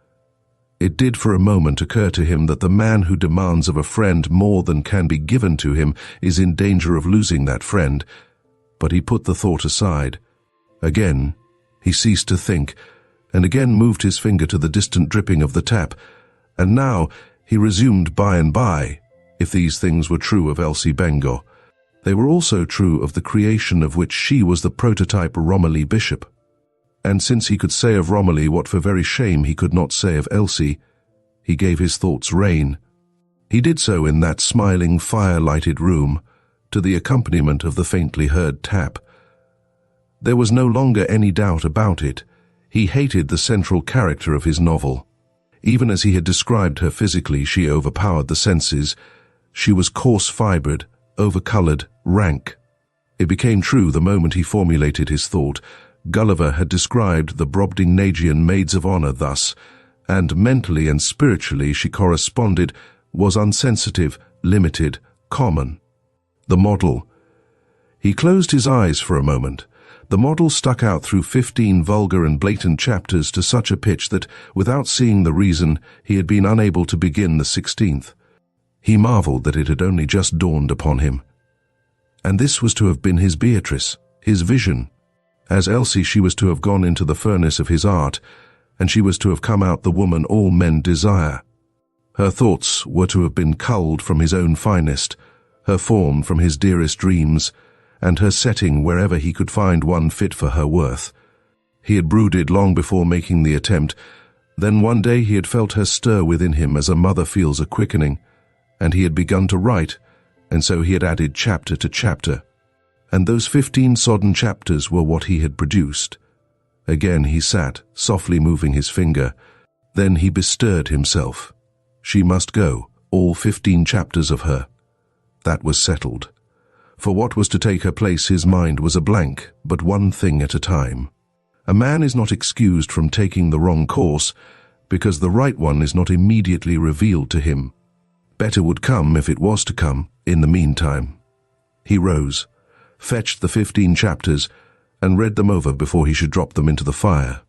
It did for a moment occur to him that the man who demands of a friend more than can be given to him is in danger of losing that friend, but he put the thought aside. Again, he ceased to think, and again moved his finger to the distant dripping of the tap, and now he resumed by and by. If these things were true of Elsie Bengough, they were also true of the creation of which she was the prototype Romilly Bishop. And since he could say of Romilly what for very shame he could not say of Elsie, he gave his thoughts rein. He did so in that smiling, fire-lighted room, to the accompaniment of the faintly heard tap. There was no longer any doubt about it. He hated the central character of his novel. Even as he had described her physically, she overpowered the senses. She was coarse-fibred, over-colored, rank. It became true the moment he formulated his thought. Gulliver had described the Brobdingnagian maids of honor thus, and mentally and spiritually she corresponded, was unsensitive, limited, common. The model. He closed his eyes for a moment. The model stuck out through 15 vulgar and blatant chapters to such a pitch that, without seeing the reason, he had been unable to begin the 16th. He marveled that it had only just dawned upon him. And this was to have been his Beatrice, his vision. As Elsie, she was to have gone into the furnace of his art, and she was to have come out the woman all men desire. Her thoughts were to have been culled from his own finest, her form from his dearest dreams, and her setting wherever he could find one fit for her worth. He had brooded long before making the attempt. Then one day he had felt her stir within him as a mother feels a quickening, and he had begun to write, and so he had added chapter to chapter. And those 15 sodden chapters were what he had produced. Again he sat, softly moving his finger. Then he bestirred himself. She must go, all 15 chapters of her. That was settled. For what was to take her place his mind was a blank, but one thing at a time. A man is not excused from taking the wrong course, because the right one is not immediately revealed to him. Better would come, if it was to come, in the meantime. He rose, fetched the 15 chapters, and read them over before he should drop them into the fire.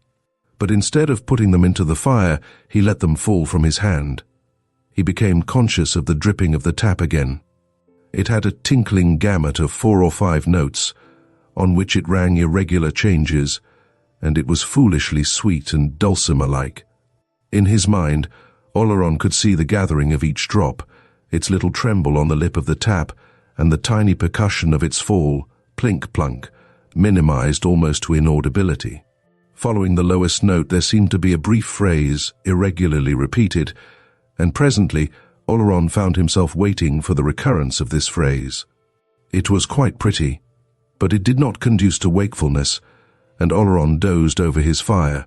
But instead of putting them into the fire, he let them fall from his hand. He became conscious of the dripping of the tap again. It had a tinkling gamut of 4 or 5 notes, on which it rang irregular changes, and it was foolishly sweet and dulcimer-like. In his mind, Oleron could see the gathering of each drop, its little tremble on the lip of the tap, and the tiny percussion of its fall, plink-plunk, minimized almost to inaudibility. Following the lowest note there seemed to be a brief phrase, irregularly repeated, and presently Oleron found himself waiting for the recurrence of this phrase. It was quite pretty, but it did not conduce to wakefulness, and Oleron dozed over his fire.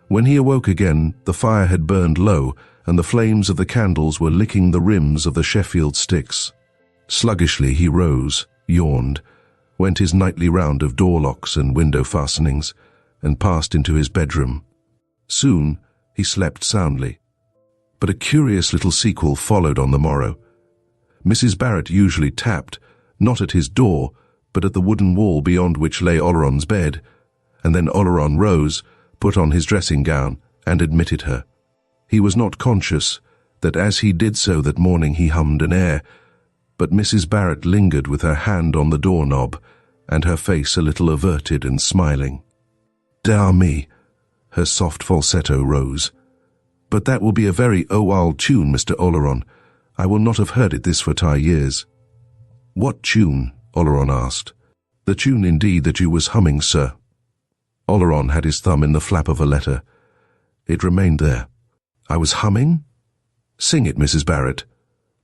When he awoke again, the fire had burned low, and the flames of the candles were licking the rims of the Sheffield sticks. Sluggishly he rose, yawned, went his nightly round of door locks and window fastenings, and passed into his bedroom. Soon he slept soundly. But a curious little sequel followed on the morrow. Mrs. Barrett usually tapped, not at his door, but at the wooden wall beyond which lay Oleron's bed, and then Oleron rose, put on his dressing gown, and admitted her. He was not conscious that as he did so that morning he hummed an air, but Mrs. Barrett lingered with her hand on the doorknob, and her face a little averted and smiling. "Dar me," her soft falsetto rose. "But that will be a very old tune, Mr. Oleron. I will not have heard it this for 2 years." "What tune?" Oleron asked. "The tune indeed that you was humming, sir." Oleron had his thumb in the flap of a letter. It remained there. "I was humming?" "Sing it, Mrs. Barrett."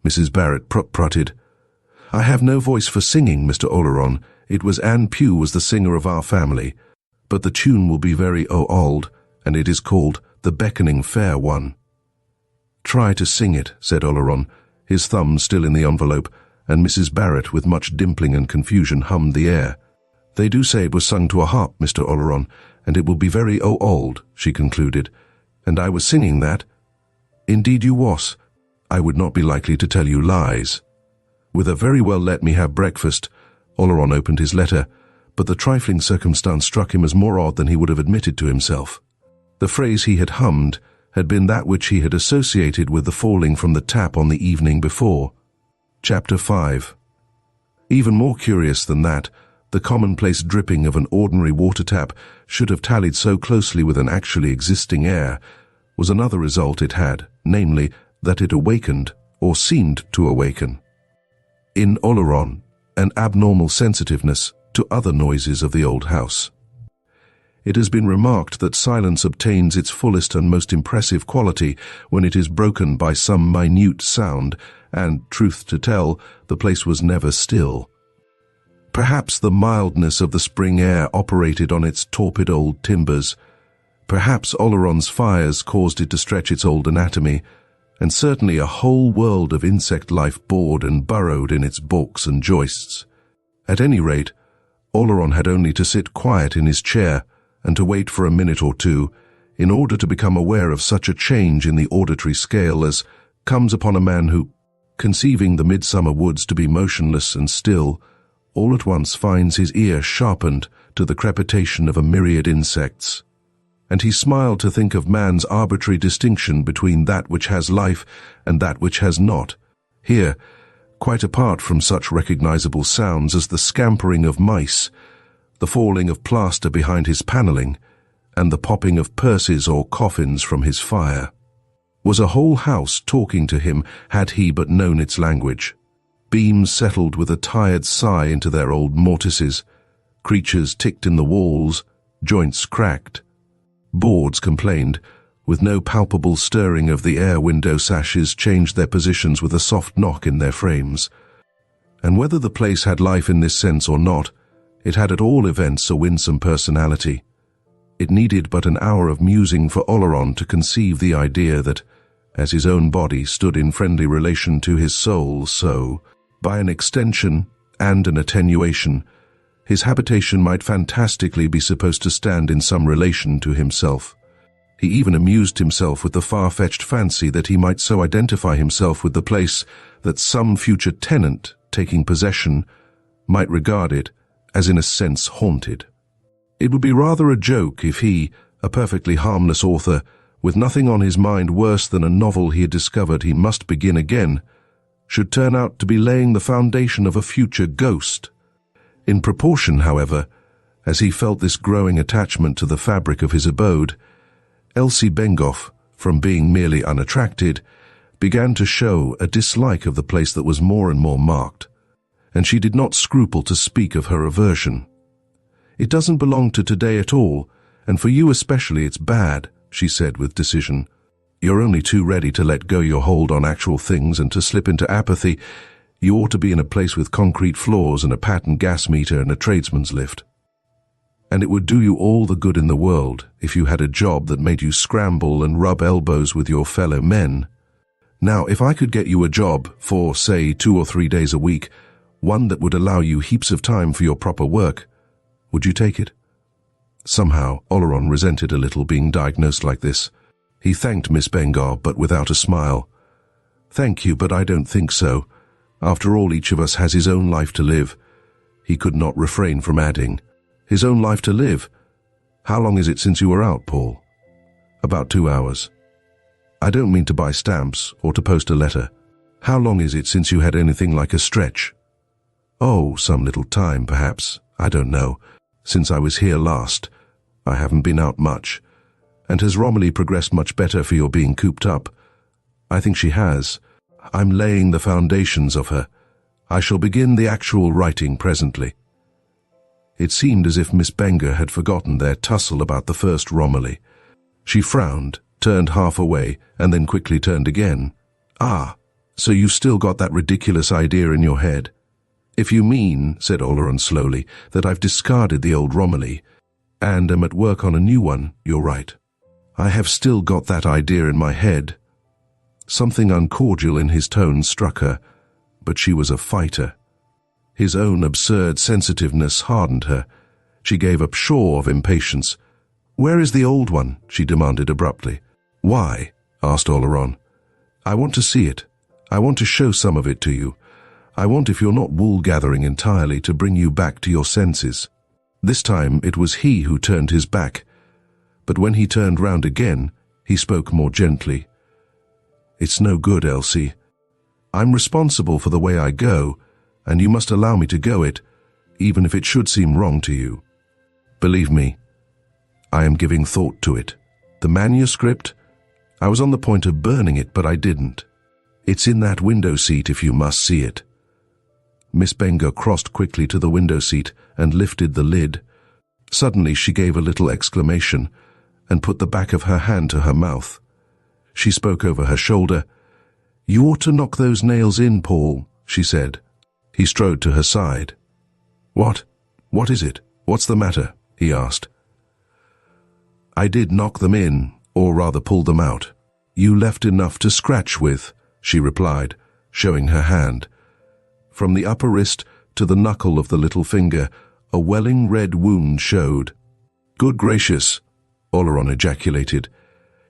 Mrs. Barrett prutted. "I have no voice for singing, Mr. Oleron. It was Anne Pugh was the singer of our family. But the tune will be very old, and it is called The Beckoning Fair One." "Try to sing it," said Oleron, his thumb still in the envelope, and Mrs. Barrett, with much dimpling and confusion, hummed the air. "They do say it was sung to a harp, Mr. Oleron, and it will be very old," she concluded. "And I was singing that." "Indeed you was. I would not be likely to tell you lies." With a "very well, let me have breakfast," Oleron opened his letter, but the trifling circumstance struck him as more odd than he would have admitted to himself. The phrase he had hummed had been that which he had associated with the falling from the tap on the evening before. Chapter 5. Even more curious than that, the commonplace dripping of an ordinary water tap should have tallied so closely with an actually existing air, was another result it had, namely, that it awakened, or seemed to awaken, in Oleron, an abnormal sensitiveness to other noises of the old house. It has been remarked that silence obtains its fullest and most impressive quality when it is broken by some minute sound, and, truth to tell, the place was never still. Perhaps the mildness of the spring air operated on its torpid old timbers. Perhaps Oleron's fires caused it to stretch its old anatomy, and certainly a whole world of insect life bored and burrowed in its balks and joists. At any rate, Oleron had only to sit quiet in his chair and to wait for a minute or two in order to become aware of such a change in the auditory scale as comes upon a man who, conceiving the midsummer woods to be motionless and still, all at once finds his ear sharpened to the crepitation of a myriad insects. And he smiled to think of man's arbitrary distinction between that which has life and that which has not. Here, quite apart from such recognizable sounds as the scampering of mice, the falling of plaster behind his paneling, and the popping of purses or coffins from his fire, was a whole house talking to him had he but known its language. Beams settled with a tired sigh into their old mortices, creatures ticked in the walls, joints cracked. Boards complained, with no palpable stirring of the air window sashes changed their positions with a soft knock in their frames. And whether the place had life in this sense or not, it had at all events a winsome personality. It needed but an hour of musing for Oleron to conceive the idea that, as his own body stood in friendly relation to his soul, so, by an extension and an attenuation, his habitation might fantastically be supposed to stand in some relation to himself. He even amused himself with the far-fetched fancy that he might so identify himself with the place that some future tenant, taking possession, might regard it as in a sense haunted. It would be rather a joke if he, a perfectly harmless author, with nothing on his mind worse than a novel he had discovered he must begin again, should turn out to be laying the foundation of a future ghost. In proportion, however, as he felt this growing attachment to the fabric of his abode, Elsie Bengough, from being merely unattracted, began to show a dislike of the place that was more and more marked, and she did not scruple to speak of her aversion. "It doesn't belong to today at all, and for you especially it's bad," she said with decision. "You're only too ready to let go your hold on actual things and to slip into apathy. You ought to be in a place with concrete floors and a patent gas meter and a tradesman's lift. And it would do you all the good in the world if you had a job that made you scramble and rub elbows with your fellow men. Now, if I could get you a job for, say, 2 or 3 days a week, one that would allow you heaps of time for your proper work, would you take it?" Somehow, Oleron resented a little being diagnosed like this. He thanked Miss Bengough, but without a smile. "Thank you, but I don't think so. After all, each of us has his own life to live." He could not refrain from adding, "His own life to live? How long is it since you were out, Paul?" "About 2 hours. I don't mean to buy stamps or to post a letter. How long is it since you had anything like a stretch?" "Oh, some little time, perhaps. I don't know. Since I was here last. I haven't been out much. And has Romilly progressed much better for your being cooped up?" "I think she has. I'm laying the foundations of her. I shall begin the actual writing presently." It seemed as if Miss Bengough had forgotten their tussle about the first Romilly. She frowned, turned half away, and then quickly turned again. "Ah, so you've still got that ridiculous idea in your head?" "If you mean," said Oleron slowly, "that I've discarded the old Romilly, and am at work on a new one, you're right. I have still got that idea in my head." Something uncordial in his tone struck her, but she was a fighter. His own absurd sensitiveness hardened her. She gave a pshaw of impatience. "Where is the old one?" she demanded abruptly. "Why?" asked Oleron. "I want to see it. I want to show some of it to you. I want, if you're not wool-gathering entirely, to bring you back to your senses." This time it was he who turned his back, but when he turned round again, he spoke more gently. "It's no good, Elsie. I'm responsible for the way I go, and you must allow me to go it, even if it should seem wrong to you. Believe me, I am giving thought to it. The manuscript? I was on the point of burning it, but I didn't. It's in that window seat if you must see it." Miss Bengough crossed quickly to the window seat and lifted the lid. Suddenly she gave a little exclamation and put the back of her hand to her mouth. She spoke over her shoulder. "You ought to knock those nails in, Paul," she said. He strode to her side. "What? What is it? What's the matter?" he asked. "I did knock them in, or rather pull them out. You left enough to scratch with," she replied, showing her hand. From the upper wrist to the knuckle of the little finger, a welling red wound showed. "Good gracious," Oleron ejaculated.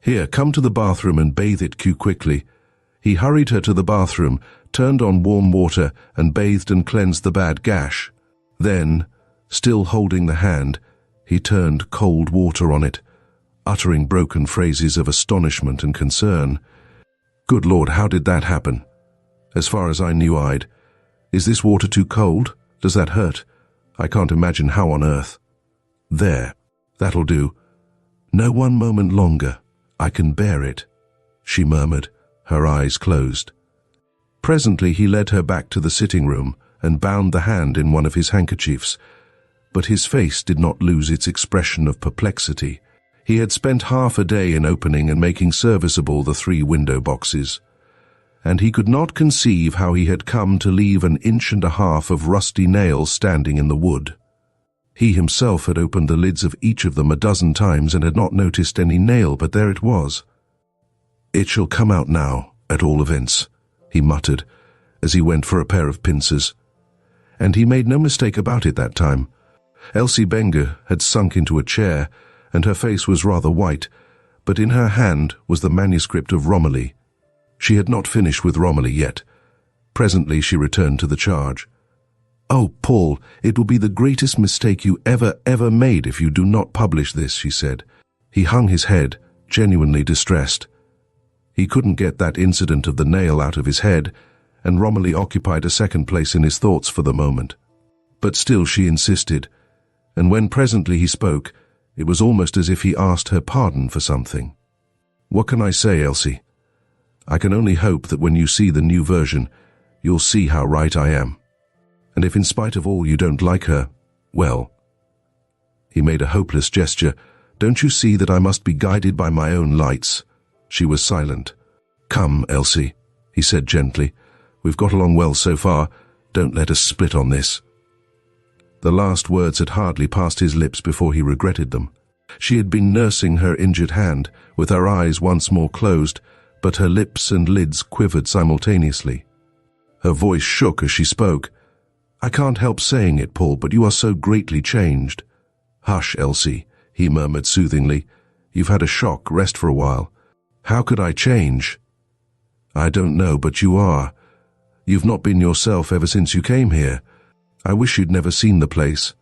"Here, come to the bathroom and bathe it quickly." He hurried her to the bathroom, turned on warm water, and bathed and cleansed the bad gash. Then, still holding the hand, he turned cold water on it, uttering broken phrases of astonishment and concern. "Good Lord, how did that happen?" "As far as I knew, I'd. Is this water too cold? Does that hurt? I can't imagine how on earth." "There, that'll do. No, one moment longer. I can bear it," she murmured, her eyes closed. Presently he led her back to the sitting room and bound the hand in one of his handkerchiefs, but his face did not lose its expression of perplexity. He had spent half a day in opening and making serviceable the 3 window boxes, and he could not conceive how he had come to leave an 1.5 inch of rusty nails standing in the wood. He himself had opened the lids of each of them a dozen times and had not noticed any nail, but there it was. "It shall come out now, at all events," he muttered, as he went for a pair of pincers. And he made no mistake about it that time. Elsie Benger had sunk into a chair, and her face was rather white, but in her hand was the manuscript of Romilly. She had not finished with Romilly yet. Presently she returned to the charge. "Oh, Paul, it will be the greatest mistake you ever made if you do not publish this," she said. He hung his head, genuinely distressed. He couldn't get that incident of the nail out of his head, and Romilly occupied a second place in his thoughts for the moment. But still she insisted, and when presently he spoke, it was almost as if he asked her pardon for something. "What can I say, Elsie? I can only hope that when you see the new version, you'll see how right I am. And if in spite of all you don't like her, well..." He made a hopeless gesture. "Don't you see that I must be guided by my own lights?" She was silent. "Come, Elsie," he said gently. "We've got along well so far. Don't let us split on this." The last words had hardly passed his lips before he regretted them. She had been nursing her injured hand, with her eyes once more closed, but her lips and lids quivered simultaneously. Her voice shook as she spoke. "I can't help saying it, Paul, but you are so greatly changed." "Hush, Elsie," he murmured soothingly. "You've had a shock. Rest for a while." "How could I change?" "I don't know, but you are. You've not been yourself ever since you came here. I wish you'd never seen the place.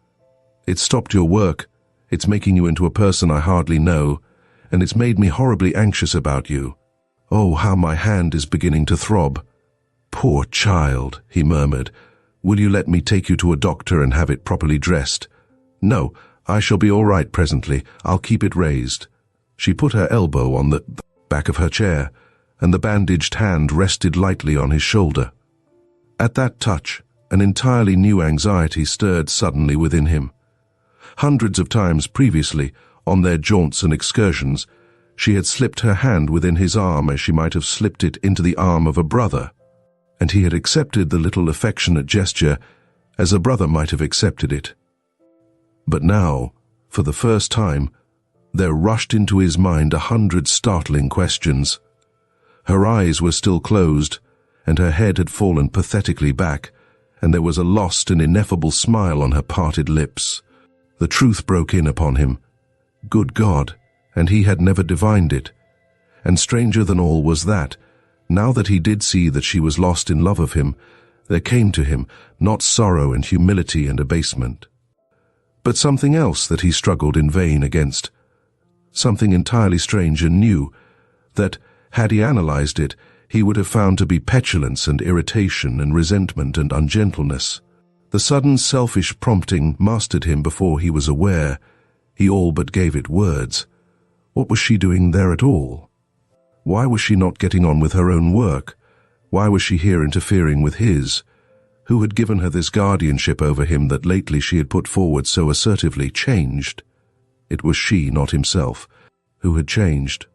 It's stopped your work. It's making you into a person I hardly know, and it's made me horribly anxious about you. Oh, how my hand is beginning to throb." "Poor child," he murmured. "Will you let me take you to a doctor and have it properly dressed?" "No, I shall be all right presently. I'll keep it raised." She put her elbow on the back of her chair, and the bandaged hand rested lightly on his shoulder. At that touch, an entirely new anxiety stirred suddenly within him. Hundreds of times previously, on their jaunts and excursions, she had slipped her hand within his arm as she might have slipped it into the arm of a brother, and he had accepted the little affectionate gesture as a brother might have accepted it. But now, for the first time, there rushed into his mind 100 startling questions. Her eyes were still closed, and her head had fallen pathetically back, and there was a lost and ineffable smile on her parted lips. The truth broke in upon him. Good God, and he had never divined it. And stranger than all was that, now that he did see that she was lost in love of him, there came to him not sorrow and humility and abasement, but something else that he struggled in vain against, something entirely strange and new, that, had he analyzed it, he would have found to be petulance and irritation and resentment and ungentleness. The sudden selfish prompting mastered him before he was aware. He all but gave it words. What was she doing there at all? Why was she not getting on with her own work? Why was she here interfering with his? Who had given her this guardianship over him that lately she had put forward so assertively, changed? It was she, not himself, who had changed.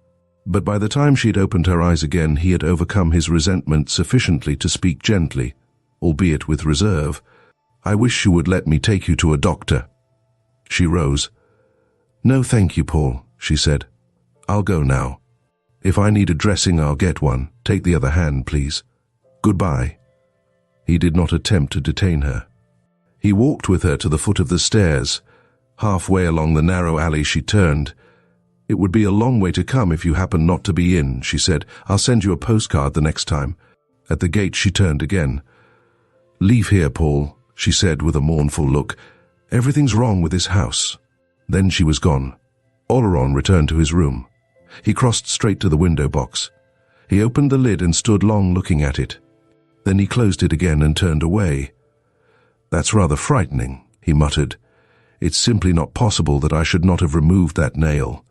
But by the time she had opened her eyes again, he had overcome his resentment sufficiently to speak gently, albeit with reserve. "I wish you would let me take you to a doctor." She rose. "No, thank you, Paul," she said. "I'll go now. If I need a dressing, I'll get one. Take the other hand, please. Goodbye." He did not attempt to detain her. He walked with her to the foot of the stairs. Halfway along the narrow alley she turned. "It would be a long way to come if you happen not to be in," she said. "I'll send you a postcard the next time." At the gate she turned again. "Leave here, Paul," she said with a mournful look. "Everything's wrong with this house." Then she was gone. Oleron returned to his room. He crossed straight to the window box. He opened the lid and stood long looking at it. Then he closed it again and turned away. "That's rather frightening," he muttered. "It's simply not possible that I should not have removed that nail."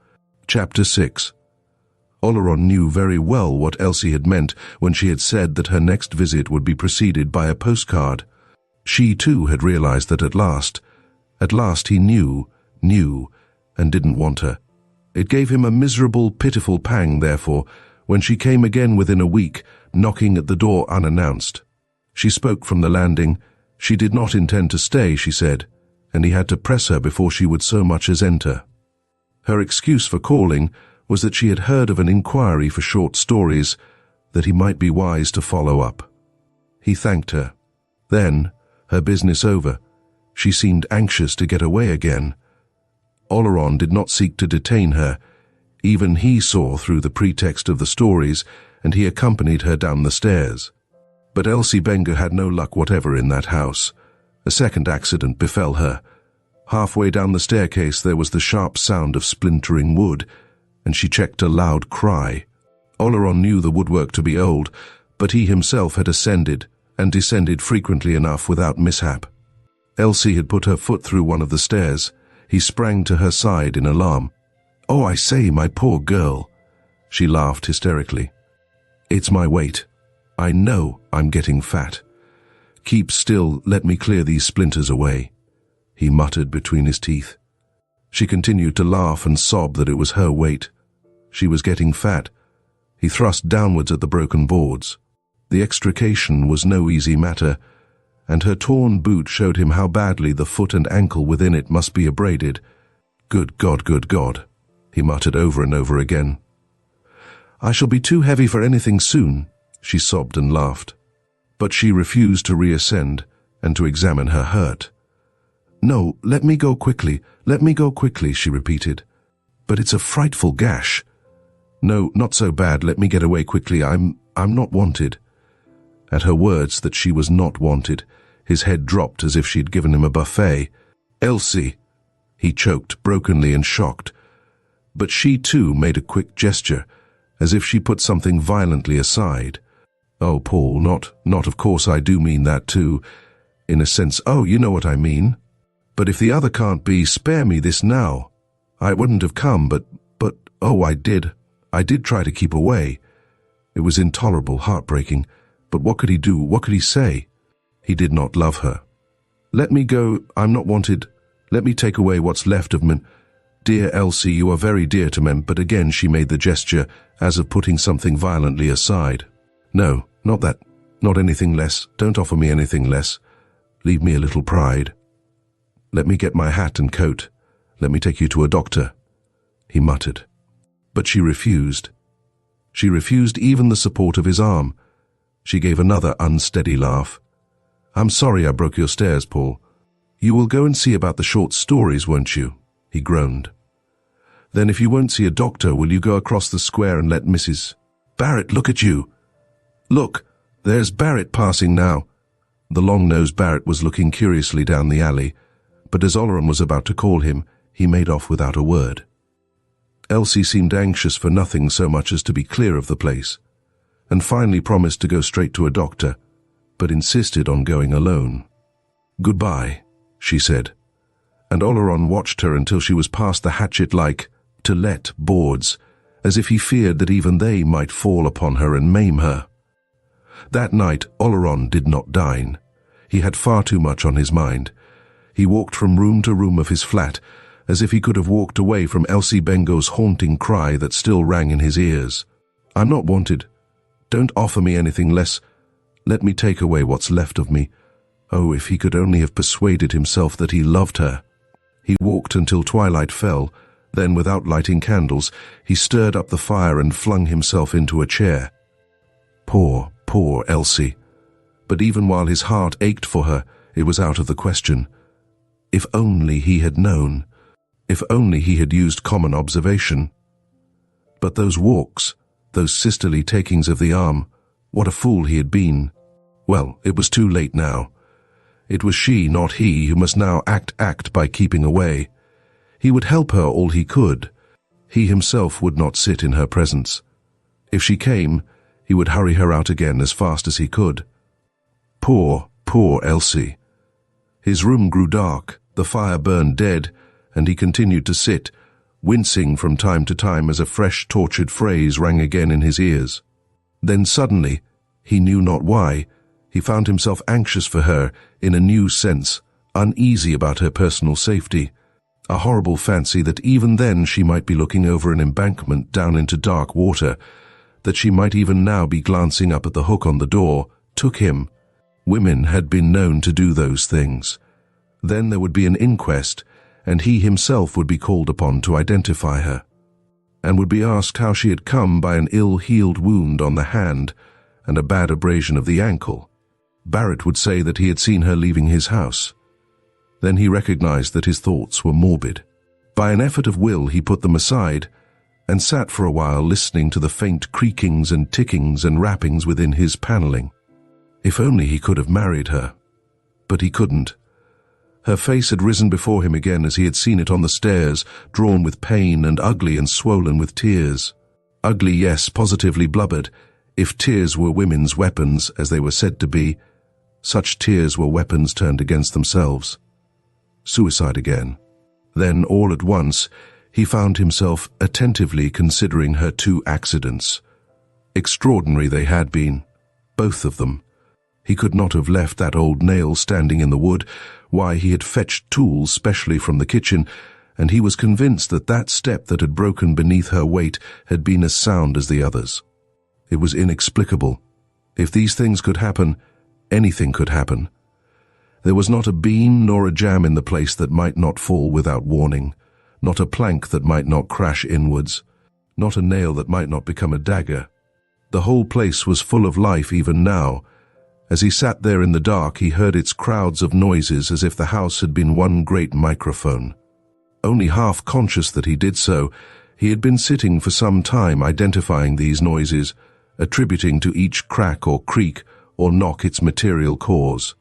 Chapter 6. Oleron knew very well what Elsie had meant when she had said that her next visit would be preceded by a postcard. She too had realized that at last he knew, and didn't want her. It gave him a miserable, pitiful pang, therefore, when she came again within a week, knocking at the door unannounced. She spoke from the landing. She did not intend to stay, she said, and he had to press her before she would so much as enter. Her excuse for calling was that she had heard of an inquiry for short stories, that he might be wise to follow up. He thanked her. Then, her business over, she seemed anxious to get away again. Oleron did not seek to detain her. Even he saw through the pretext of the stories, and he accompanied her down the stairs. But Elsie Benger had no luck whatever in that house. A second accident befell her. Halfway down the staircase there was the sharp sound of splintering wood, and she checked a loud cry. Oleron knew the woodwork to be old, but he himself had ascended and descended frequently enough without mishap. Elsie had put her foot through one of the stairs. He sprang to her side in alarm. "Oh, I say, my poor girl." She laughed hysterically. "It's my weight. I know I'm getting fat. Keep still, let me clear these splinters away," he muttered between his teeth. She continued to laugh and sob that it was her weight. She was getting fat. He thrust downwards at the broken boards. The extrication was no easy matter, and her torn boot showed him how badly the foot and ankle within it must be abraded. Good God," he muttered over and over again. "I shall be too heavy for anything soon," she sobbed and laughed. But she refused to reascend and to examine her hurt. "No, let me go quickly, she repeated. "But it's a frightful gash." "No, not so bad, let me get away quickly, I'm not wanted." At her words that she was not wanted, his head dropped as if she'd given him a buffet. "Elsie," he choked brokenly and shocked. But she too made a quick gesture, as if she put something violently aside. "Oh, Paul, not of course I do mean that too. In a sense, oh, you know what I mean. But if the other can't be, spare me this now. I wouldn't have come, but, oh, I did try to keep away. It was intolerable, heartbreaking. But what could he do? What could he say? He did not love her. Let me go, I'm not wanted. Let me take away what's left of me. Dear Elsie, you are very dear to me, but again she made the gesture as of putting something violently aside. No, not that, not anything less. Don't offer me anything less. Leave me a little pride. Let me get my hat and coat. Let me take you to a doctor, he muttered. But she refused. She refused even the support of his arm. She gave another unsteady laugh. I'm sorry I broke your stairs, Paul. You will go and see about the short stories, won't you? He groaned. Then if you won't see a doctor, will you go across the square and let Mrs. Barrett look at you? Look, there's Barrett passing now. The long-nosed Barrett was looking curiously down the alley, but as Oleron was about to call him, he made off without a word. Elsie seemed anxious for nothing so much as to be clear of the place, and finally promised to go straight to a doctor, but insisted on going alone. Goodbye, she said, and Oleron watched her until she was past the hatchet-like to-let boards, as if he feared that even they might fall upon her and maim her. That night Oleron did not dine. He had far too much on his mind. He walked from room to room of his flat, as if he could have walked away from Elsie Bengo's haunting cry that still rang in his ears. "I'm not wanted. Don't offer me anything less. Let me take away what's left of me." Oh, if he could only have persuaded himself that he loved her. He walked until twilight fell, then without lighting candles, he stirred up the fire and flung himself into a chair. Poor, poor Elsie. But even while his heart ached for her, it was out of the question. If only he had known. If only he had used common observation. But those walks, those sisterly takings of the arm, what a fool he had been. Well, it was too late now. It was she, not he, who must now act by keeping away. He would help her all he could. He himself would not sit in her presence. If she came, he would hurry her out again as fast as he could. Poor, poor Elsie. His room grew dark, the fire burned dead, and he continued to sit, wincing from time to time as a fresh tortured phrase rang again in his ears. Then suddenly, he knew not why, he found himself anxious for her in a new sense, uneasy about her personal safety, a horrible fancy that even then she might be looking over an embankment down into dark water, that she might even now be glancing up at the hook on the door, took him. Women had been known to do those things. Then there would be an inquest, and he himself would be called upon to identify her, and would be asked how she had come by an ill-healed wound on the hand and a bad abrasion of the ankle. Barrett would say that he had seen her leaving his house. Then he recognized that his thoughts were morbid. By an effort of will he put them aside, and sat for a while listening to the faint creakings and tickings and rappings within his paneling. If only he could have married her. But he couldn't. Her face had risen before him again as he had seen it on the stairs, drawn with pain and ugly and swollen with tears. Ugly, yes, positively blubbered. If tears were women's weapons, as they were said to be, such tears were weapons turned against themselves. Suicide again. Then, all at once, he found himself attentively considering her two accidents. Extraordinary they had been, both of them. He could not have left that old nail standing in the wood. Why, he had fetched tools specially from the kitchen, and he was convinced that that step that had broken beneath her weight had been as sound as the others. It was inexplicable. If these things could happen, anything could happen. There was not a beam nor a jam in the place that might not fall without warning, not a plank that might not crash inwards, not a nail that might not become a dagger. The whole place was full of life even now. As he sat there in the dark, he heard its crowds of noises as if the house had been one great microphone. Only half conscious that he did so, he had been sitting for some time identifying these noises, attributing to each crack or creak or knock its material cause.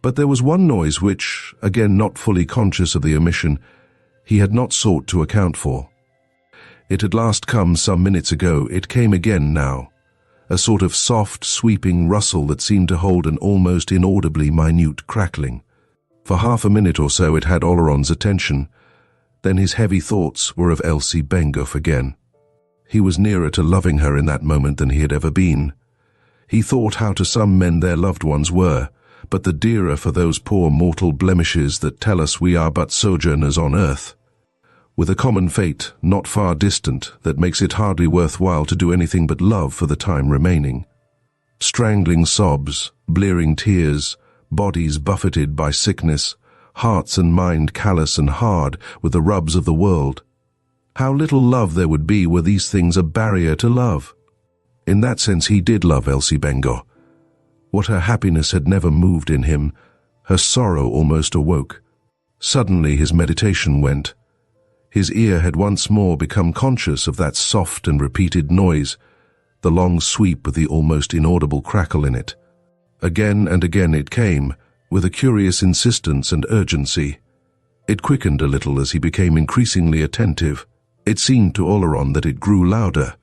But there was one noise which, again not fully conscious of the omission, he had not sought to account for. It had last come some minutes ago. It came again now. A sort of soft, sweeping rustle that seemed to hold an almost inaudibly minute crackling. For half a minute or so it had Oleron's attention. Then his heavy thoughts were of Elsie Bengo again. He was nearer to loving her in that moment than he had ever been. He thought how to some men their loved ones were, but the dearer for those poor mortal blemishes that tell us we are but sojourners on earth, with a common fate not far distant that makes it hardly worthwhile to do anything but love for the time remaining. Strangling sobs, blearing tears, bodies buffeted by sickness, hearts and mind callous and hard with the rubs of the world. How little love there would be were these things a barrier to love. In that sense he did love Elsie Bengo. What her happiness had never moved in him, her sorrow almost awoke. Suddenly his meditation went. His ear had once more become conscious of that soft and repeated noise, the long sweep with the almost inaudible crackle in it. Again and again it came, with a curious insistence and urgency. It quickened a little as he became increasingly attentive. It seemed to Oleron that it grew louder.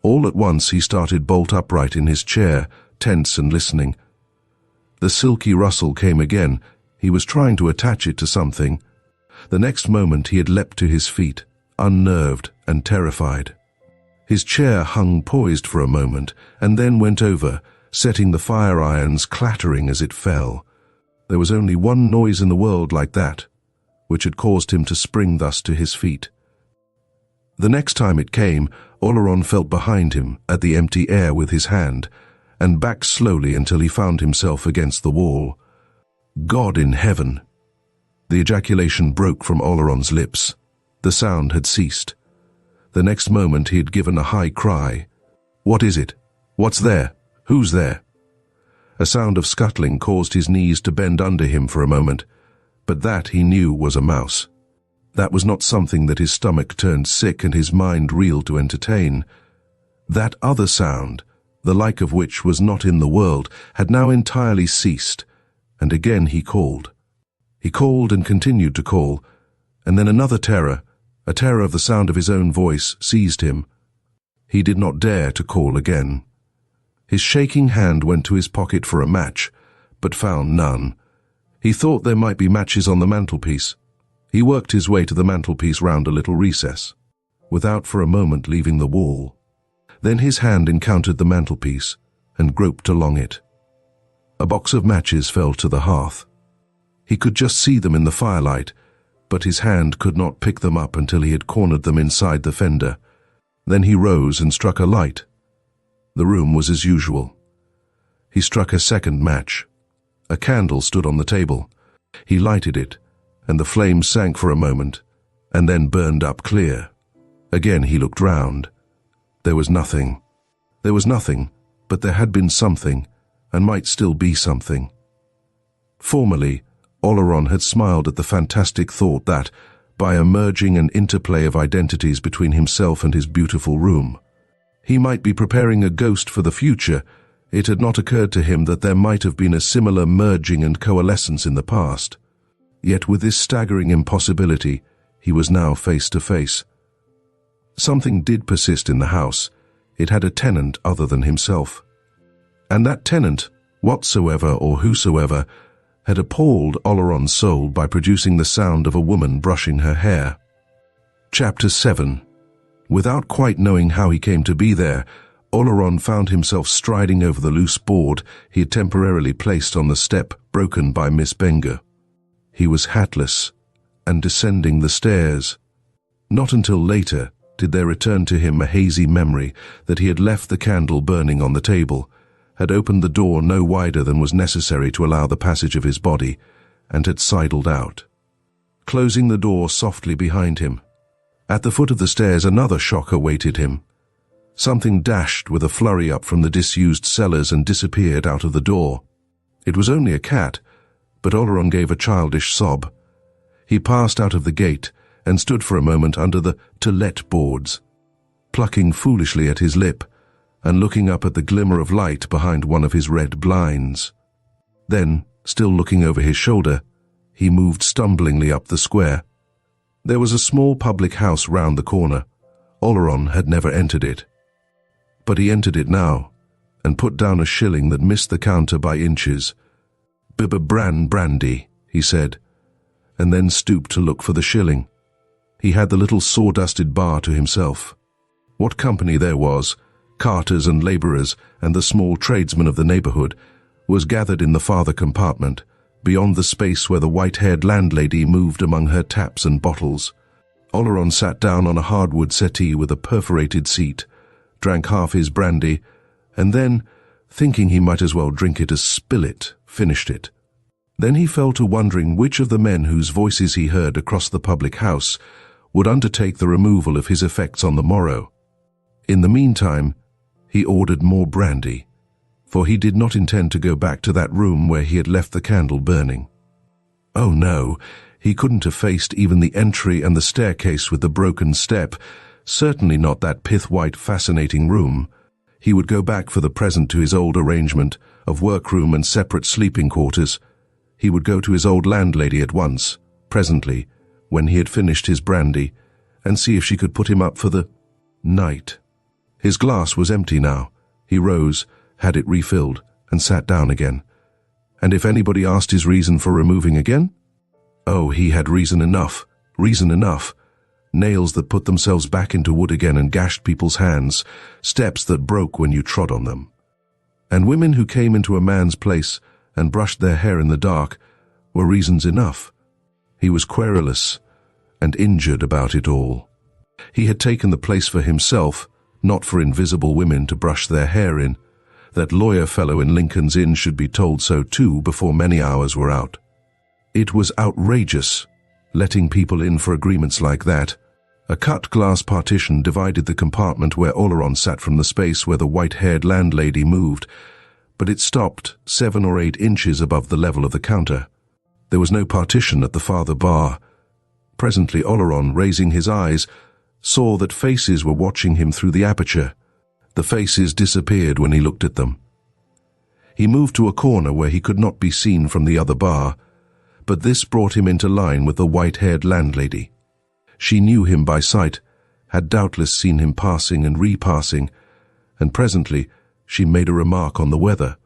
All at once he started bolt upright in his chair, tense and listening. The silky rustle came again. He was trying to attach it to something. The next moment he had leapt to his feet, unnerved and terrified. His chair hung poised for a moment, and then went over, setting the fire irons clattering as it fell. There was only one noise in the world like that, which had caused him to spring thus to his feet. The next time it came, Oleron felt behind him at the empty air with his hand, and backed slowly until he found himself against the wall. God in heaven! The ejaculation broke from Oleron's lips. The sound had ceased. The next moment he had given a high cry. What is it? What's there? Who's there? A sound of scuttling caused his knees to bend under him for a moment, but that he knew was a mouse. That was not something that his stomach turned sick and his mind reeled to entertain. That other sound, the like of which was not in the world, had now entirely ceased, and again he called. He called and continued to call, and then another terror, a terror of the sound of his own voice, seized him. He did not dare to call again. His shaking hand went to his pocket for a match, but found none. He thought there might be matches on the mantelpiece. He worked his way to the mantelpiece round a little recess, without for a moment leaving the wall. Then his hand encountered the mantelpiece and groped along it. A box of matches fell to the hearth. He could just see them in the firelight, but his hand could not pick them up until he had cornered them inside the fender. Then he rose and struck a light. The room was as usual. He struck a second match. A candle stood on the table. He lighted it, and the flame sank for a moment, and then burned up clear. Again he looked round. There was nothing. There was nothing, but there had been something, and might still be something. Formerly, Oleron had smiled at the fantastic thought that, by a merging and interplay of identities between himself and his beautiful room, he might be preparing a ghost for the future. It had not occurred to him that there might have been a similar merging and coalescence in the past. Yet with this staggering impossibility, he was now face to face. Something did persist in the house. It had a tenant other than himself. And that tenant, whatsoever or whosoever, had appalled Oleron's soul by producing the sound of a woman brushing her hair. Chapter 7. Without quite knowing how he came to be there, Oleron found himself striding over the loose board he had temporarily placed on the step broken by Miss Benger. He was hatless and descending the stairs. Not until later did there return to him a hazy memory that he had left the candle burning on the table, had opened the door no wider than was necessary to allow the passage of his body, and had sidled out, closing the door softly behind him. At the foot of the stairs another shock awaited him. Something dashed with a flurry up from the disused cellars and disappeared out of the door. It was only a cat, but Oleron gave a childish sob. He passed out of the gate and stood for a moment under the "to let" boards, plucking foolishly at his lip and looking up at the glimmer of light behind one of his red blinds. Then, still looking over his shoulder, he moved stumblingly up the square. There was a small public house round the corner. Oleron had never entered it. But he entered it now, and put down a shilling that missed the counter by inches. "Brandy," he said, and then stooped to look for the shilling. He had the little sawdusted bar to himself. What company there was, carters and labourers and the small tradesmen of the neighbourhood, was gathered in the farther compartment, beyond the space where the white-haired landlady moved among her taps and bottles. Oleron sat down on a hardwood settee with a perforated seat, drank half his brandy, and then, thinking he might as well drink it as spill it, finished it. Then he fell to wondering which of the men whose voices he heard across the public house would undertake the removal of his effects on the morrow. In the meantime, he ordered more brandy, for he did not intend to go back to that room where he had left the candle burning. Oh no, he couldn't have faced even the entry and the staircase with the broken step, certainly not that pith-white fascinating room. He would go back for the present to his old arrangement of workroom and separate sleeping quarters. He would go to his old landlady at once, presently, when he had finished his brandy, and see if she could put him up for the night. His glass was empty now. He rose, had it refilled, and sat down again. And if anybody asked his reason for removing again? Oh, he had reason enough, reason enough. Nails that put themselves back into wood again and gashed people's hands, steps that broke when you trod on them. And women who came into a man's place and brushed their hair in the dark were reasons enough. He was querulous and injured about it all. He had taken the place for himself, not for invisible women to brush their hair in. That lawyer fellow in Lincoln's Inn should be told so too before many hours were out. It was outrageous, letting people in for agreements like that. A cut glass partition divided the compartment where Oleron sat from the space where the white-haired landlady moved, but it stopped 7 or 8 inches above the level of the counter. There was no partition at the farther bar. Presently Oleron, raising his eyes, saw that faces were watching him through the aperture. The faces disappeared when he looked at them. He moved to a corner where he could not be seen from the other bar, but this brought him into line with the white-haired landlady. She knew him by sight, had doubtless seen him passing and repassing, and presently she made a remark on the weather.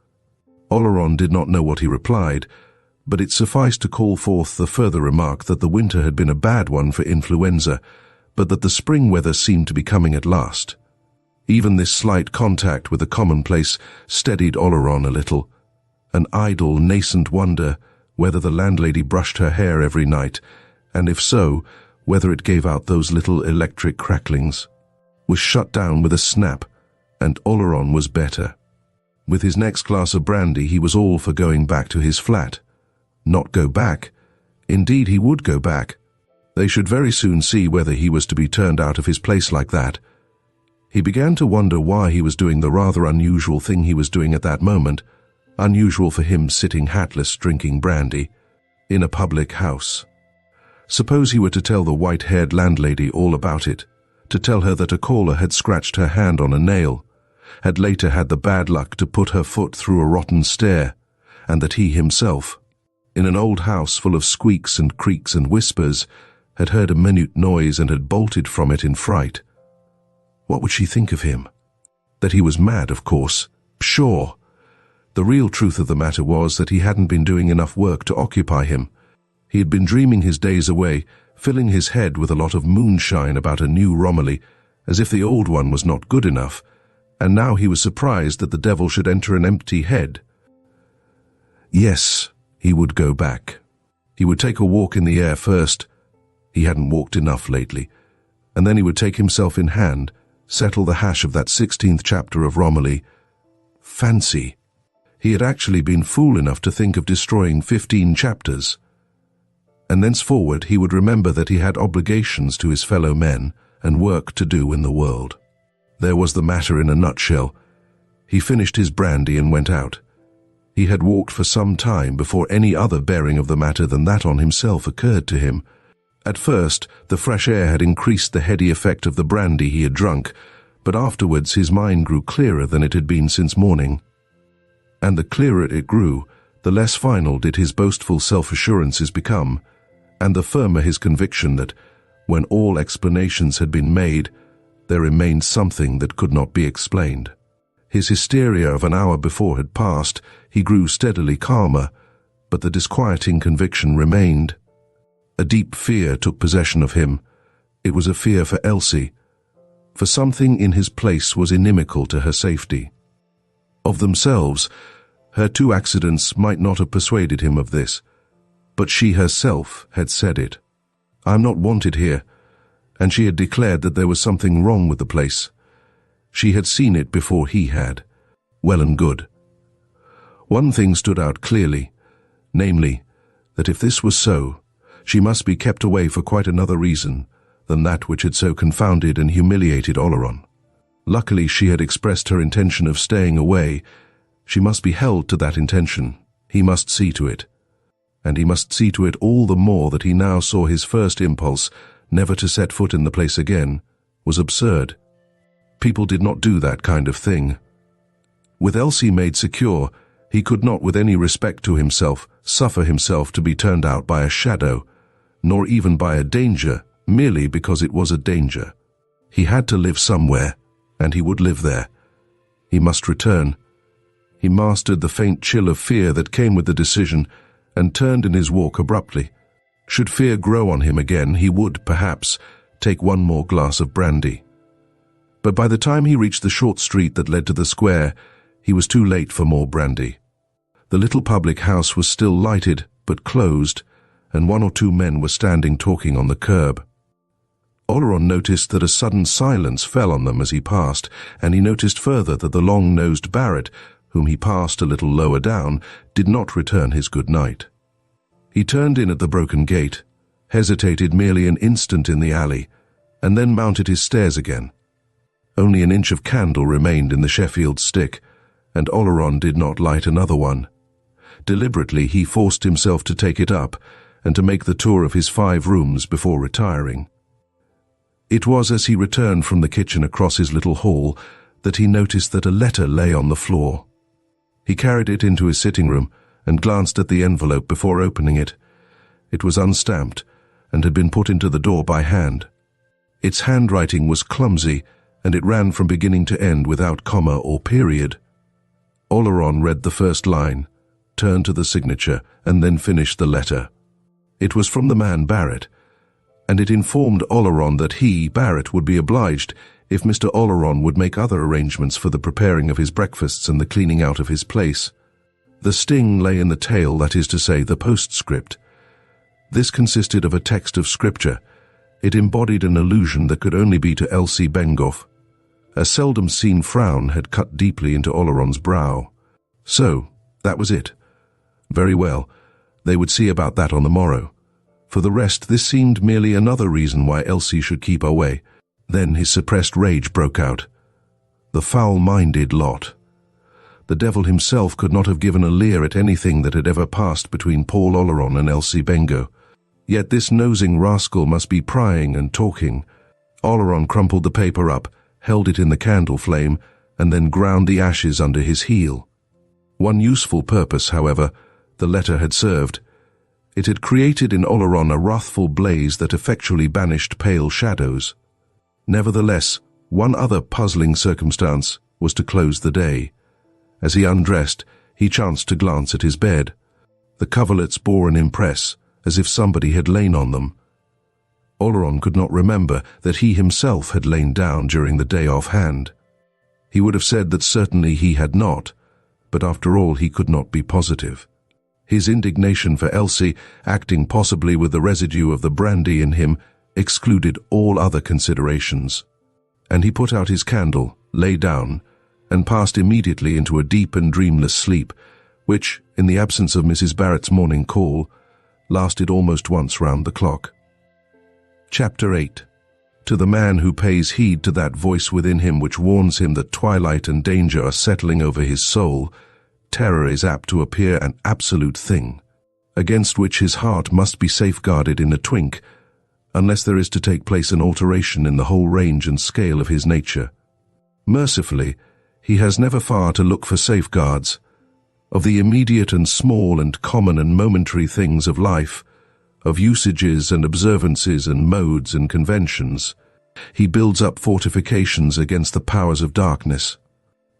Oleron did not know what he replied, but it sufficed to call forth the further remark that the winter had been a bad one for influenza, but that the spring weather seemed to be coming at last. Even this slight contact with the commonplace steadied Oleron a little, an idle, nascent wonder whether the landlady brushed her hair every night, and if so, whether it gave out those little electric cracklings, was shut down with a snap, and Oleron was better. With his next glass of brandy he was all for going back to his flat. Not go back? Indeed he would go back. They should very soon see whether he was to be turned out of his place like that. He began to wonder why he was doing the rather unusual thing he was doing at that moment, unusual for him sitting hatless drinking brandy, in a public house. Suppose he were to tell the white-haired landlady all about it, to tell her that a caller had scratched her hand on a nail, had later had the bad luck to put her foot through a rotten stair, and that he himself, in an old house full of squeaks and creaks and whispers, had heard a minute noise and had bolted from it in fright. What would she think of him? That he was mad, of course. Sure. The real truth of the matter was that he hadn't been doing enough work to occupy him. He had been dreaming his days away, filling his head with a lot of moonshine about a new Romilly, as if the old one was not good enough, and now he was surprised that the devil should enter an empty head. Yes, he would go back. He would take a walk in the air first. He hadn't walked enough lately. And then he would take himself in hand, settle the hash of that 16th chapter of Romilly. Fancy! He had actually been fool enough to think of destroying 15 chapters. And thenceforward he would remember that he had obligations to his fellow men and work to do in the world. There was the matter in a nutshell. He finished his brandy and went out. He had walked for some time before any other bearing of the matter than that on himself occurred to him. At first, the fresh air had increased the heady effect of the brandy he had drunk, but afterwards his mind grew clearer than it had been since morning. And the clearer it grew, the less final did his boastful self-assurances become, and the firmer his conviction that, when all explanations had been made, there remained something that could not be explained. His hysteria of an hour before had passed, he grew steadily calmer, but the disquieting conviction remained. A deep fear took possession of him. It was a fear for Elsie, for something in his place was inimical to her safety. Of themselves, her 2 accidents might not have persuaded him of this, but she herself had said it. "I'm not wanted here," and she had declared that there was something wrong with the place. She had seen it before he had. Well and good. One thing stood out clearly, namely, that if this was so, she must be kept away for quite another reason than that which had so confounded and humiliated Oleron. Luckily she had expressed her intention of staying away. She must be held to that intention. He must see to it. And he must see to it all the more that he now saw his first impulse, never to set foot in the place again, was absurd. People did not do that kind of thing. With Elsie made secure, he could not with any respect to himself suffer himself to be turned out by a shadow, nor even by a danger, merely because it was a danger. He had to live somewhere, and he would live there. He must return. He mastered the faint chill of fear that came with the decision, and turned in his walk abruptly. Should fear grow on him again, he would, perhaps, take one more glass of brandy. But by the time he reached the short street that led to the square, He was too late for more brandy. The little public house was still lighted, but closed, and 1 or 2 men were standing talking on the curb. Oleron noticed that a sudden silence fell on them as he passed, and he noticed further that the long-nosed Barrett, whom he passed a little lower down, did not return his good night. He turned in at the broken gate, hesitated merely an instant in the alley, and then mounted his stairs again. Only an inch of candle remained in the Sheffield stick, and Oleron did not light another one. Deliberately he forced himself to take it up, and to make the tour of his 5 rooms before retiring. It was as he returned from the kitchen across his little hall that he noticed that a letter lay on the floor. He carried it into his sitting room and glanced at the envelope before opening it. It was unstamped and had been put into the door by hand. Its handwriting was clumsy, and it ran from beginning to end without comma or period. Oleron read the first line, turned to the signature, and then finished the letter. It was from the man Barrett, and it informed Oleron that he, Barrett, would be obliged if Mr. Oleron would make other arrangements for the preparing of his breakfasts and the cleaning out of his place. The sting lay in the tail, that is to say, the postscript. This consisted of a text of scripture. It embodied an allusion that could only be to Elsie Bengough. A seldom-seen frown had cut deeply into Oleron's brow. So, that was it. Very well, they would see about that on the morrow. For the rest, this seemed merely another reason why Elsie should keep away. Then his suppressed rage broke out. The foul-minded lot. The devil himself could not have given a leer at anything that had ever passed between Paul Oleron and Elsie Bengough. Yet this nosing rascal must be prying and talking. Oleron crumpled the paper up, held it in the candle flame, and then ground the ashes under his heel. One useful purpose, however, the letter had served. It had created in Oleron a wrathful blaze that effectually banished pale shadows. Nevertheless, one other puzzling circumstance was to close the day. As he undressed, he chanced to glance at his bed. The coverlets bore an impress, as if somebody had lain on them. Oleron could not remember that he himself had lain down during the day offhand. He would have said that certainly he had not, but after all he could not be positive. His indignation for Elsie, acting possibly with the residue of the brandy in him, excluded all other considerations. And he put out his candle, lay down, and passed immediately into a deep and dreamless sleep, which, in the absence of Mrs. Barrett's morning call, lasted almost once round the clock. Chapter 8. To the man who pays heed to that voice within him which warns him that twilight and danger are settling over his soul, terror is apt to appear an absolute thing, against which his heart must be safeguarded in a twink, unless there is to take place an alteration in the whole range and scale of his nature. Mercifully, he has never far to look for safeguards. Of the immediate and small and common and momentary things of life, of usages and observances and modes and conventions, he builds up fortifications against the powers of darkness.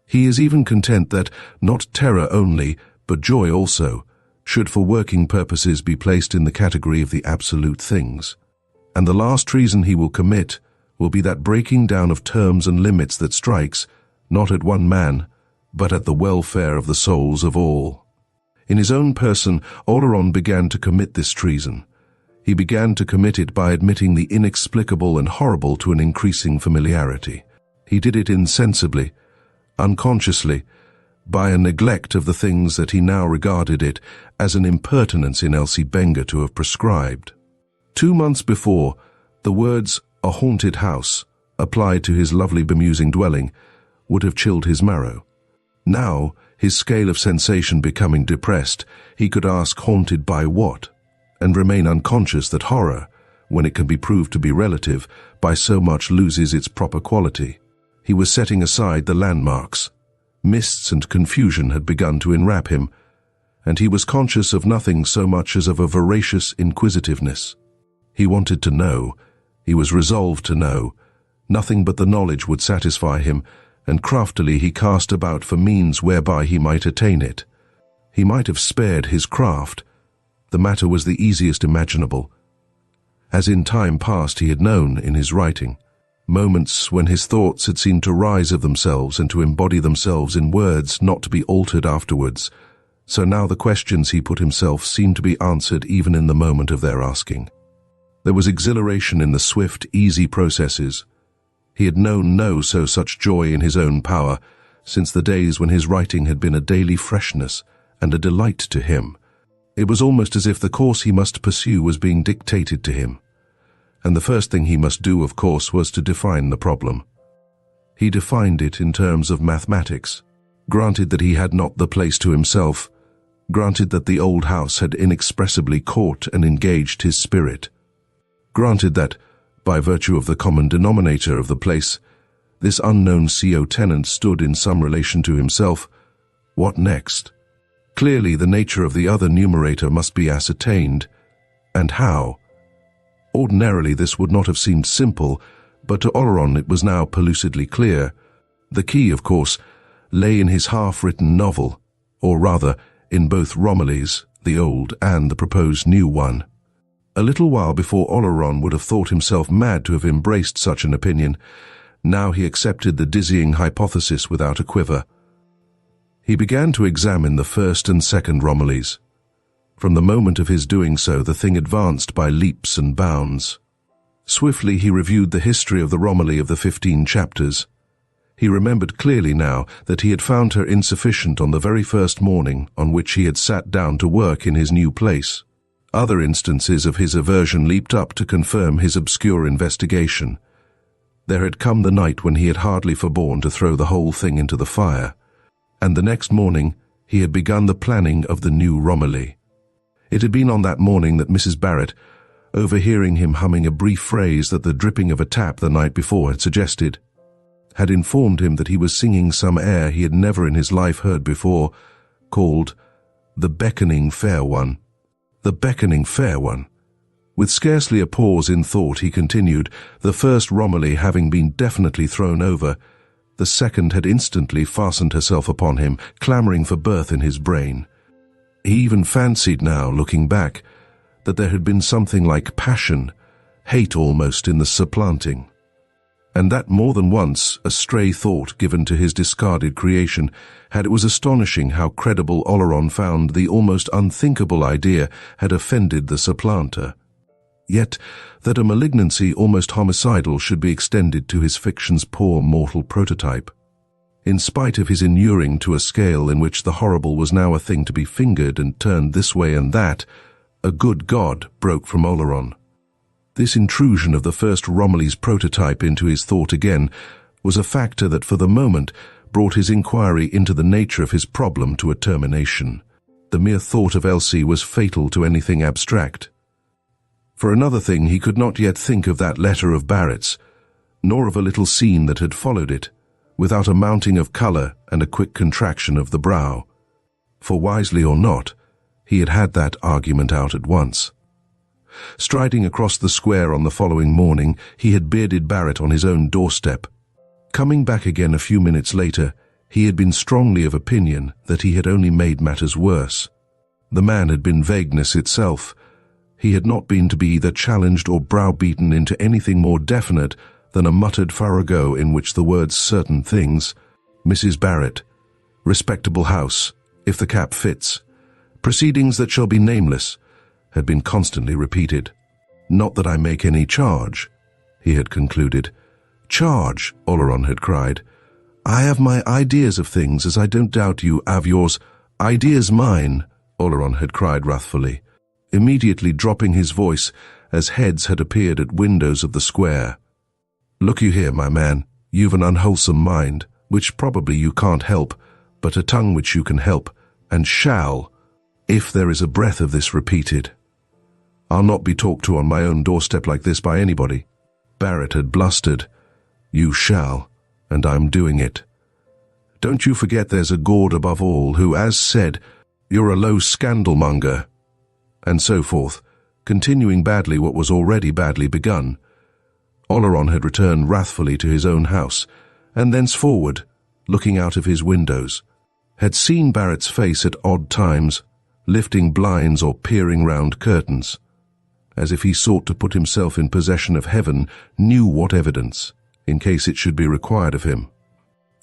He is even content that not terror only, but joy also, should for working purposes be placed in the category of the absolute things. And the last treason he will commit will be that breaking down of terms and limits that strikes, not at one man, but at the welfare of the souls of all. In his own person, Oleron began to commit this treason. He began to commit it by admitting the inexplicable and horrible to an increasing familiarity. He did it insensibly, unconsciously, by a neglect of the things that he now regarded it as an impertinence in Elsie Bengough to have prescribed. 2 months before, the words "a haunted house," applied to his lovely bemusing dwelling, would have chilled his marrow. Now, his scale of sensation becoming depressed, he could ask haunted by what, and remain unconscious that horror, when it can be proved to be relative, by so much loses its proper quality. He was setting aside the landmarks. Mists and confusion had begun to enwrap him, and he was conscious of nothing so much as of a voracious inquisitiveness. He wanted to know, he was resolved to know. Nothing but the knowledge would satisfy him, and craftily he cast about for means whereby he might attain it. He might have spared his craft. The matter was the easiest imaginable, as in time past he had known in his writing. moments when his thoughts had seemed to rise of themselves and to embody themselves in words not to be altered afterwards. So now the questions he put himself seemed to be answered even in the moment of their asking. There was exhilaration in the swift, easy processes. He had known no such joy in his own power since the days when his writing had been a daily freshness and a delight to him. It was almost as if the course he must pursue was being dictated to him. And the first thing he must do, of course, was to define the problem. He defined it in terms of mathematics. Granted that he had not the place to himself, granted that the old house had inexpressibly caught and engaged his spirit, granted that, by virtue of the common denominator of the place, this unknown CO tenant stood in some relation to himself, what next? Clearly the nature of the other numerator must be ascertained. And how? Ordinarily this would not have seemed simple, but to Oleron it was now pellucidly clear. The key, of course, lay in his half-written novel, or rather, in both Romilly's, the old, and the proposed new one. A little while before Oleron would have thought himself mad to have embraced such an opinion. Now he accepted the dizzying hypothesis without a quiver. He began to examine the first and second Romillys. From the moment of his doing so, the thing advanced by leaps and bounds. Swiftly he reviewed the history of the Romilly of the 15 chapters. He remembered clearly now that he had found her insufficient on the very first morning on which he had sat down to work in his new place. Other instances of his aversion leaped up to confirm his obscure investigation. There had come the night when he had hardly forborne to throw the whole thing into the fire, and the next morning he had begun the planning of the new Romilly. It had been on that morning that Mrs. Barrett, overhearing him humming a brief phrase that the dripping of a tap the night before had suggested, had informed him that he was singing some air he had never in his life heard before, called The Beckoning Fair One. The Beckoning Fair One. With scarcely a pause in thought he continued, the first Romilly having been definitely thrown over, the second had instantly fastened herself upon him, clamouring for birth in his brain. He even fancied now, looking back, that there had been something like passion, hate almost, in the supplanting. And that more than once a stray thought given to his discarded creation, it was astonishing how credible Oleron found the almost unthinkable idea had offended the supplanter. Yet that a malignancy almost homicidal should be extended to his fiction's poor mortal prototype. In spite of his inuring to a scale in which the horrible was now a thing to be fingered and turned this way and that, a good God broke from Oleron. This intrusion of the first Romilly's prototype into his thought again was a factor that for the moment brought his inquiry into the nature of his problem to a termination. The mere thought of Elsie was fatal to anything abstract. For another thing, he could not yet think of that letter of Barrett's, nor of a little scene that had followed it, without a mounting of colour and a quick contraction of the brow. For wisely or not, he had had that argument out at once. Striding across the square on the following morning, he had bearded Barrett on his own doorstep. Coming back again a few minutes later, he had been strongly of opinion that he had only made matters worse. The man had been vagueness itself. He had not been to be either challenged or browbeaten into anything more definite than a muttered farrago in which the words certain things, Mrs. Barrett, respectable house, if the cap fits, proceedings that shall be nameless, had been constantly repeated. Not that I make any charge, he had concluded. Charge, Oleron had cried. I have my ideas of things, as I don't doubt you have yours. Ideas mine, Oleron had cried wrathfully, immediately dropping his voice as heads had appeared at windows of the square. Look you here, my man, you've an unwholesome mind, which probably you can't help, but a tongue which you can help, and shall, if there is a breath of this repeated. I'll not be talked to on my own doorstep like this by anybody. Barrett had blustered. You shall, and I'm doing it. Don't you forget there's a God above all who, as said, you're a low scandalmonger, and so forth, continuing badly what was already badly begun. Oleron had returned wrathfully to his own house, and thenceforward, looking out of his windows, had seen Barrett's face at odd times, lifting blinds or peering round curtains, as if he sought to put himself in possession of heaven, knew what evidence, in case it should be required of him.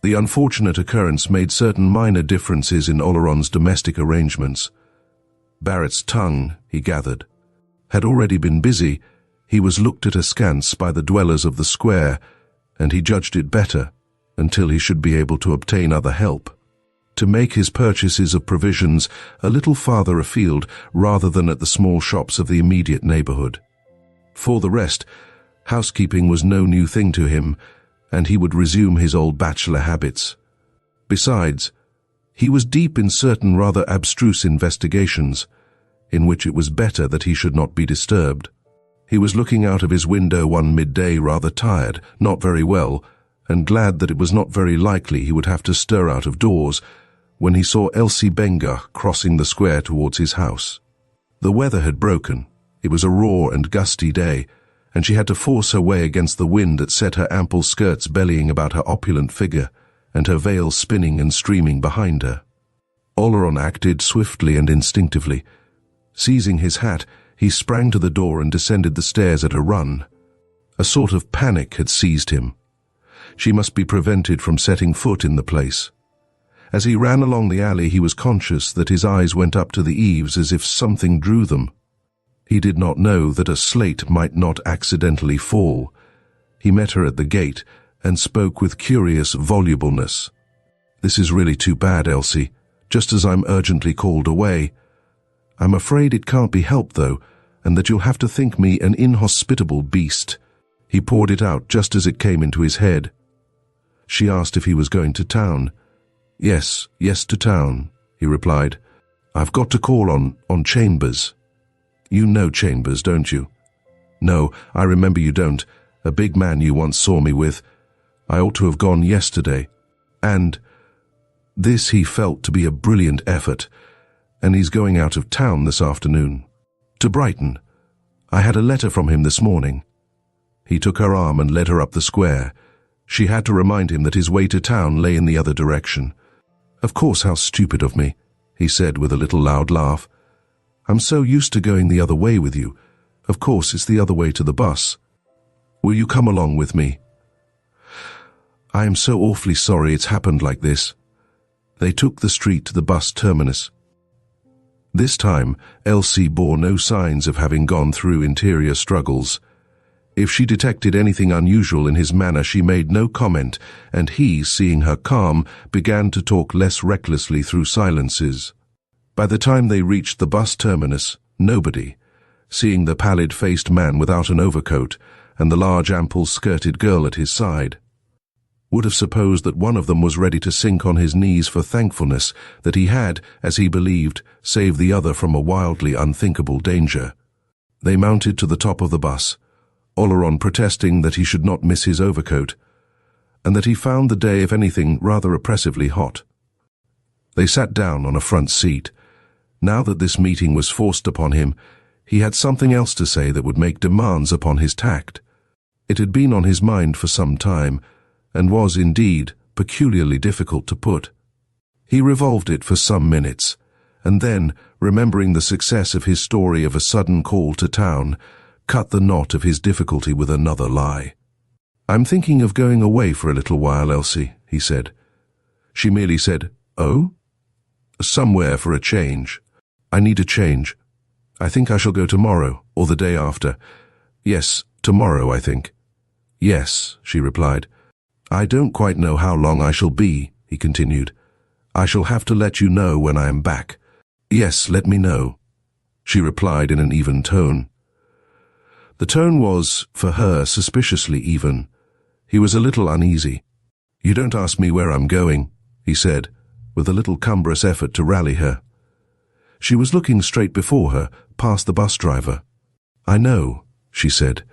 The unfortunate occurrence made certain minor differences in Oleron's domestic arrangements. Barrett's tongue, he gathered, had already been busy. He was looked at askance by the dwellers of the square, and he judged it better, until he should be able to obtain other help, to make his purchases of provisions a little farther afield rather than at the small shops of the immediate neighborhood. For the rest, housekeeping was no new thing to him, and he would resume his old bachelor habits. Besides, he was deep in certain rather abstruse investigations, in which it was better that he should not be disturbed. He was looking out of his window one midday rather tired, not very well, and glad that it was not very likely he would have to stir out of doors, when he saw Elsie Benga crossing the square towards his house. The weather had broken. It was a raw and gusty day, and she had to force her way against the wind that set her ample skirts bellying about her opulent figure, and her veil spinning and streaming behind her. Oleron acted swiftly and instinctively. Seizing his hat, he sprang to the door and descended the stairs at a run. A sort of panic had seized him. She must be prevented from setting foot in the place. As he ran along the alley, he was conscious that his eyes went up to the eaves as if something drew them. He did not know that a slate might not accidentally fall. He met her at the gate and spoke with curious volubleness. "This is really too bad, Elsie, just as I'm urgently called away. I'm afraid it can't be helped, though, and that you'll have to think me an inhospitable beast." He poured it out just as it came into his head. She asked if he was going to town. Yes, to town," he replied. "I've got to call on Chambers. You know Chambers, don't you?" "No, I remember you don't. A big man you once saw me with. I ought to have gone yesterday. And this he felt to be a brilliant effort, and he's going out of town this afternoon. To Brighton. I had a letter from him this morning." He took her arm and led her up the square. She had to remind him that his way to town lay in the other direction. "Of course, how stupid of me," he said with a little loud laugh. "I'm so used to going the other way with you. Of course, it's the other way to the bus. Will you come along with me?" "I am so awfully sorry it's happened like this." They took the street to the bus terminus. This time, Elsie bore no signs of having gone through interior struggles. If she detected anything unusual in his manner, she made no comment, and he, seeing her calm, began to talk less recklessly through silences. By the time they reached the bus terminus, nobody, seeing the pallid-faced man without an overcoat and the large ample-skirted girl at his side, would have supposed that one of them was ready to sink on his knees for thankfulness that he had, as he believed, saved the other from a wildly unthinkable danger. They mounted to the top of the bus, Oleron protesting that he should not miss his overcoat, and that he found the day, if anything, rather oppressively hot. They sat down on a front seat. Now that this meeting was forced upon him, he had something else to say that would make demands upon his tact. It had been on his mind for some time, and was, indeed, peculiarly difficult to put. He revolved it for some minutes, and then, remembering the success of his story of a sudden call to town, cut the knot of his difficulty with another lie. "I'm thinking of going away for a little while, Elsie," he said. She merely said, "Oh?" "Somewhere for a change. I need a change. I think I shall go tomorrow, or the day after. Yes, tomorrow, I think." "Yes," she replied. "I don't quite know how long I shall be," he continued. "I shall have to let you know when I am back." "Yes, let me know," she replied in an even tone. The tone was, for her, suspiciously even. He was a little uneasy. "You don't ask me where I'm going," he said, with a little cumbrous effort to rally her. She was looking straight before her, past the bus driver. "I know," she said.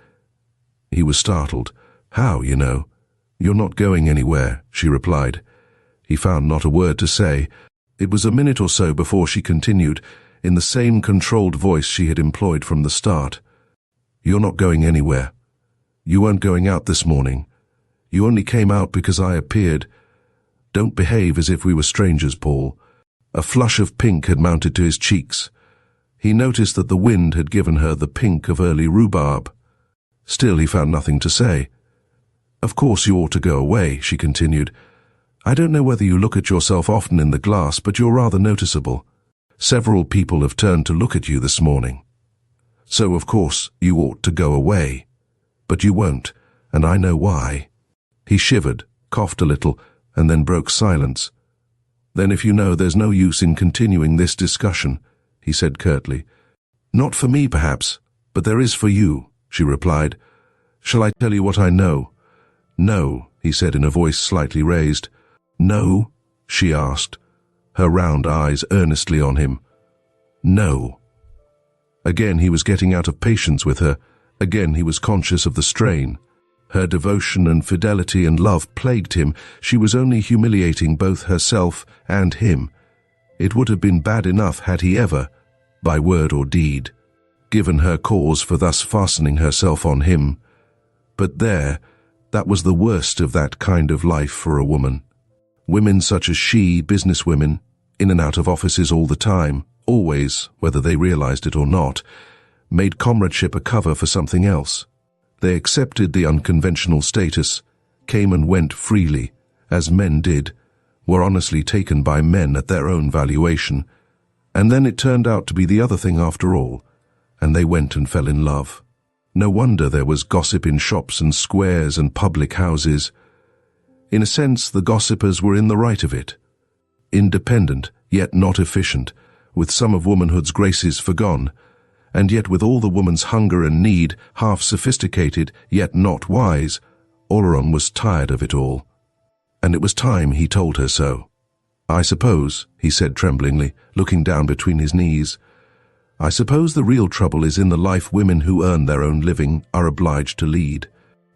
He was startled. "How, you know?" "You're not going anywhere," she replied. He found not a word to say. It was a minute or so before she continued, in the same controlled voice she had employed from the start. "You're not going anywhere. You weren't going out this morning. You only came out because I appeared. Don't behave as if we were strangers, Paul." A flush of pink had mounted to his cheeks. He noticed that the wind had given her the pink of early rhubarb. Still he found nothing to say. Of course you ought to go away, she continued. I don't know whether you look at yourself often in the glass, but you're rather noticeable. Several people have turned to look at you this morning. So, of course, you ought to go away. But you won't, and I know why. He shivered, coughed a little, and then broke silence. Then if you know there's no use in continuing this discussion, he said curtly. Not for me, perhaps, but there is for you, she replied. Shall I tell you what I know? No, he said in a voice slightly raised. No, she asked, her round eyes earnestly on him. No. Again he was getting out of patience with her. Again he was conscious of the strain. Her devotion and fidelity and love plagued him. She was only humiliating both herself and him. It would have been bad enough had he ever, by word or deed, given her cause for thus fastening herself on him. But that was the worst of that kind of life for a woman. Women such as she, businesswomen, in and out of offices all the time, always, whether they realized it or not, made comradeship a cover for something else. They accepted the unconventional status, came and went freely, as men did, were honestly taken by men at their own valuation, and then it turned out to be the other thing after all, and they went and fell in love. No wonder there was gossip in shops and squares and public houses. In a sense, the gossipers were in the right of it. Independent, yet not efficient, with some of womanhood's graces forgone, and yet with all the woman's hunger and need, half sophisticated, yet not wise, Oleron was tired of it all. And it was time he told her so. I suppose, he said tremblingly, looking down between his knees, I suppose the real trouble is in the life women who earn their own living are obliged to lead.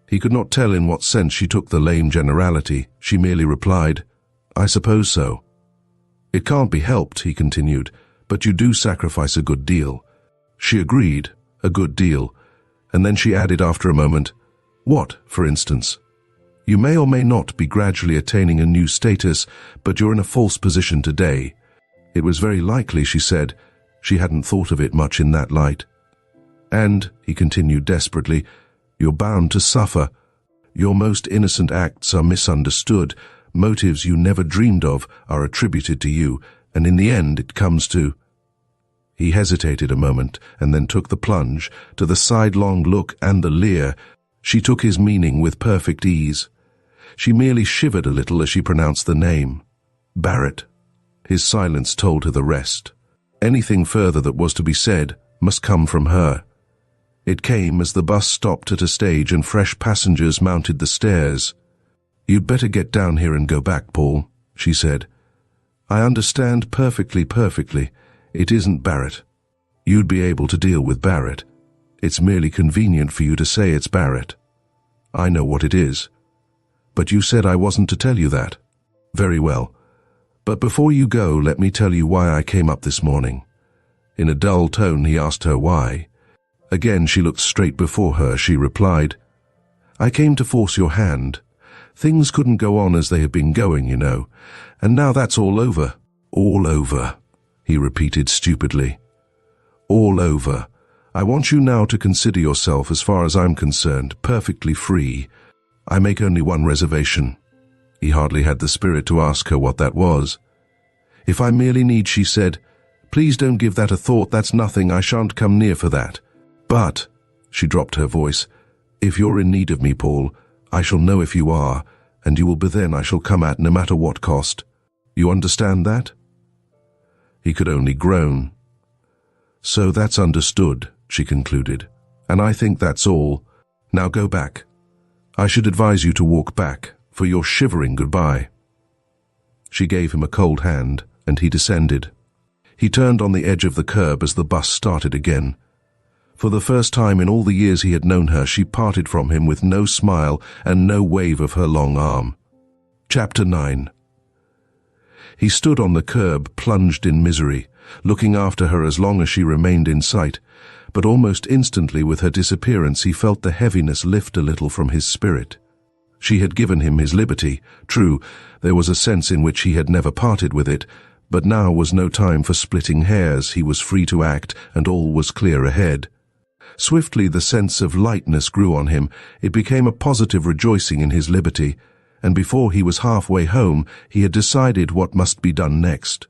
He could not tell in what sense she took the lame generality. She merely replied, I suppose so. It can't be helped, he continued, but you do sacrifice a good deal. She agreed, a good deal, and then she added after a moment, what, for instance? You may or may not be gradually attaining a new status, but you're in a false position today. It was very likely, she said. She hadn't thought of it much in that light. And, he continued desperately, you're bound to suffer. Your most innocent acts are misunderstood. Motives you never dreamed of are attributed to you, and in the end it comes to... He hesitated a moment, and then took the plunge, to the sidelong look and the leer. She took his meaning with perfect ease. She merely shivered a little as she pronounced the name. Barrett. His silence told her the rest. Anything further that was to be said must come from her. It came as the bus stopped at a stage and fresh passengers mounted the stairs. You'd better get down here and go back, Paul, she said. I understand perfectly. It isn't Barrett. You'd be able to deal with Barrett. It's merely convenient for you to say it's Barrett. I know what it is. But you said I wasn't to tell you that. Very well. But before you go, let me tell you why I came up this morning. In a dull tone, he asked her why. Again, she looked straight before her. She replied, I came to force your hand. Things couldn't go on as they have been going, you know. And now that's all over. All over, he repeated stupidly. All over. I want you now to consider yourself, as far as I'm concerned, perfectly free. I make only one reservation. He hardly had the spirit to ask her what that was. If I merely need, she said, please don't give that a thought, that's nothing, I shan't come near for that. But, she dropped her voice, if you're in need of me, Paul, I shall know if you are, and you will be then I shall come at no matter what cost. You understand that? He could only groan. So that's understood, she concluded, and I think that's all. Now go back. I should advise you to walk back, for you're shivering goodbye. She gave him a cold hand, and he descended. He turned on the edge of the curb as the bus started again. For the first time in all the years he had known her, she parted from him with no smile and no wave of her long arm. Chapter 9. He stood on the curb, plunged in misery, looking after her as long as she remained in sight, but almost instantly with her disappearance he felt the heaviness lift a little from his spirit. She had given him his liberty. True, there was a sense in which he had never parted with it, but now was no time for splitting hairs. He was free to act, and all was clear ahead. Swiftly the sense of lightness grew on him. It became a positive rejoicing in his liberty, and before he was halfway home, he had decided what must be done next.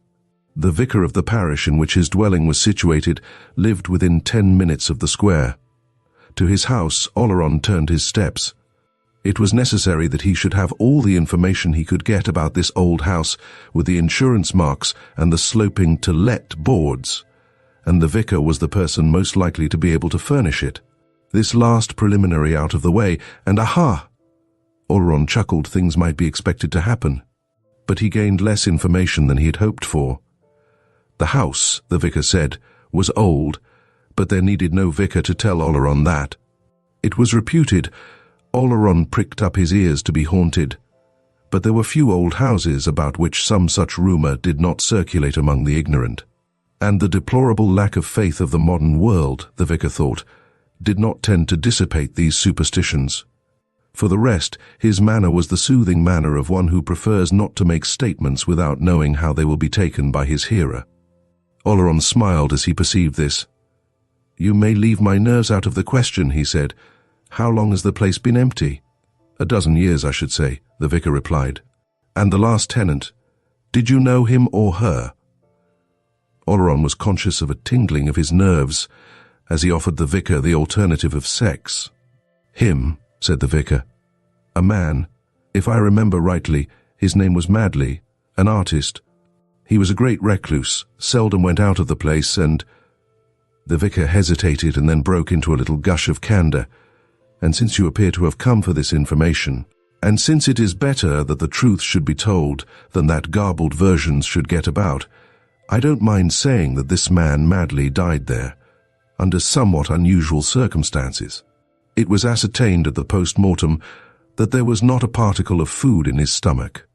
The vicar of the parish in which his dwelling was situated lived within 10 minutes of the square. To his house, Oleron turned his steps. It was necessary that he should have all the information he could get about this old house, with the insurance marks and the sloping "to let" boards, and the vicar was the person most likely to be able to furnish it. This last preliminary out of the way, and aha! Oleron chuckled. Things might be expected to happen. But he gained less information than he had hoped for. The house, the vicar said, was old, but there needed no vicar to tell Oleron that. It was reputed. Oleron pricked up his ears to be haunted, but there were few old houses about which some such rumor did not circulate among the ignorant. And the deplorable lack of faith of the modern world, the vicar thought, did not tend to dissipate these superstitions. For the rest, his manner was the soothing manner of one who prefers not to make statements without knowing how they will be taken by his hearer. Oleron smiled as he perceived this. "You may leave my nerves out of the question," he said. "How long has the place been empty?" "A dozen years, I should say," the vicar replied. "And the last tenant, did you know him or her?" Oleron was conscious of a tingling of his nerves as he offered the vicar the alternative of sex. "Him," said the vicar. "A man. If I remember rightly, his name was Madley, an artist. He was a great recluse, seldom went out of the place, and—" The vicar hesitated and then broke into a little gush of candor. "And since you appear to have come for this information, and since it is better that the truth should be told than that garbled versions should get about, I don't mind saying that this man Madley died there, under somewhat unusual circumstances. It was ascertained at the post-mortem that there was not a particle of food in his stomach,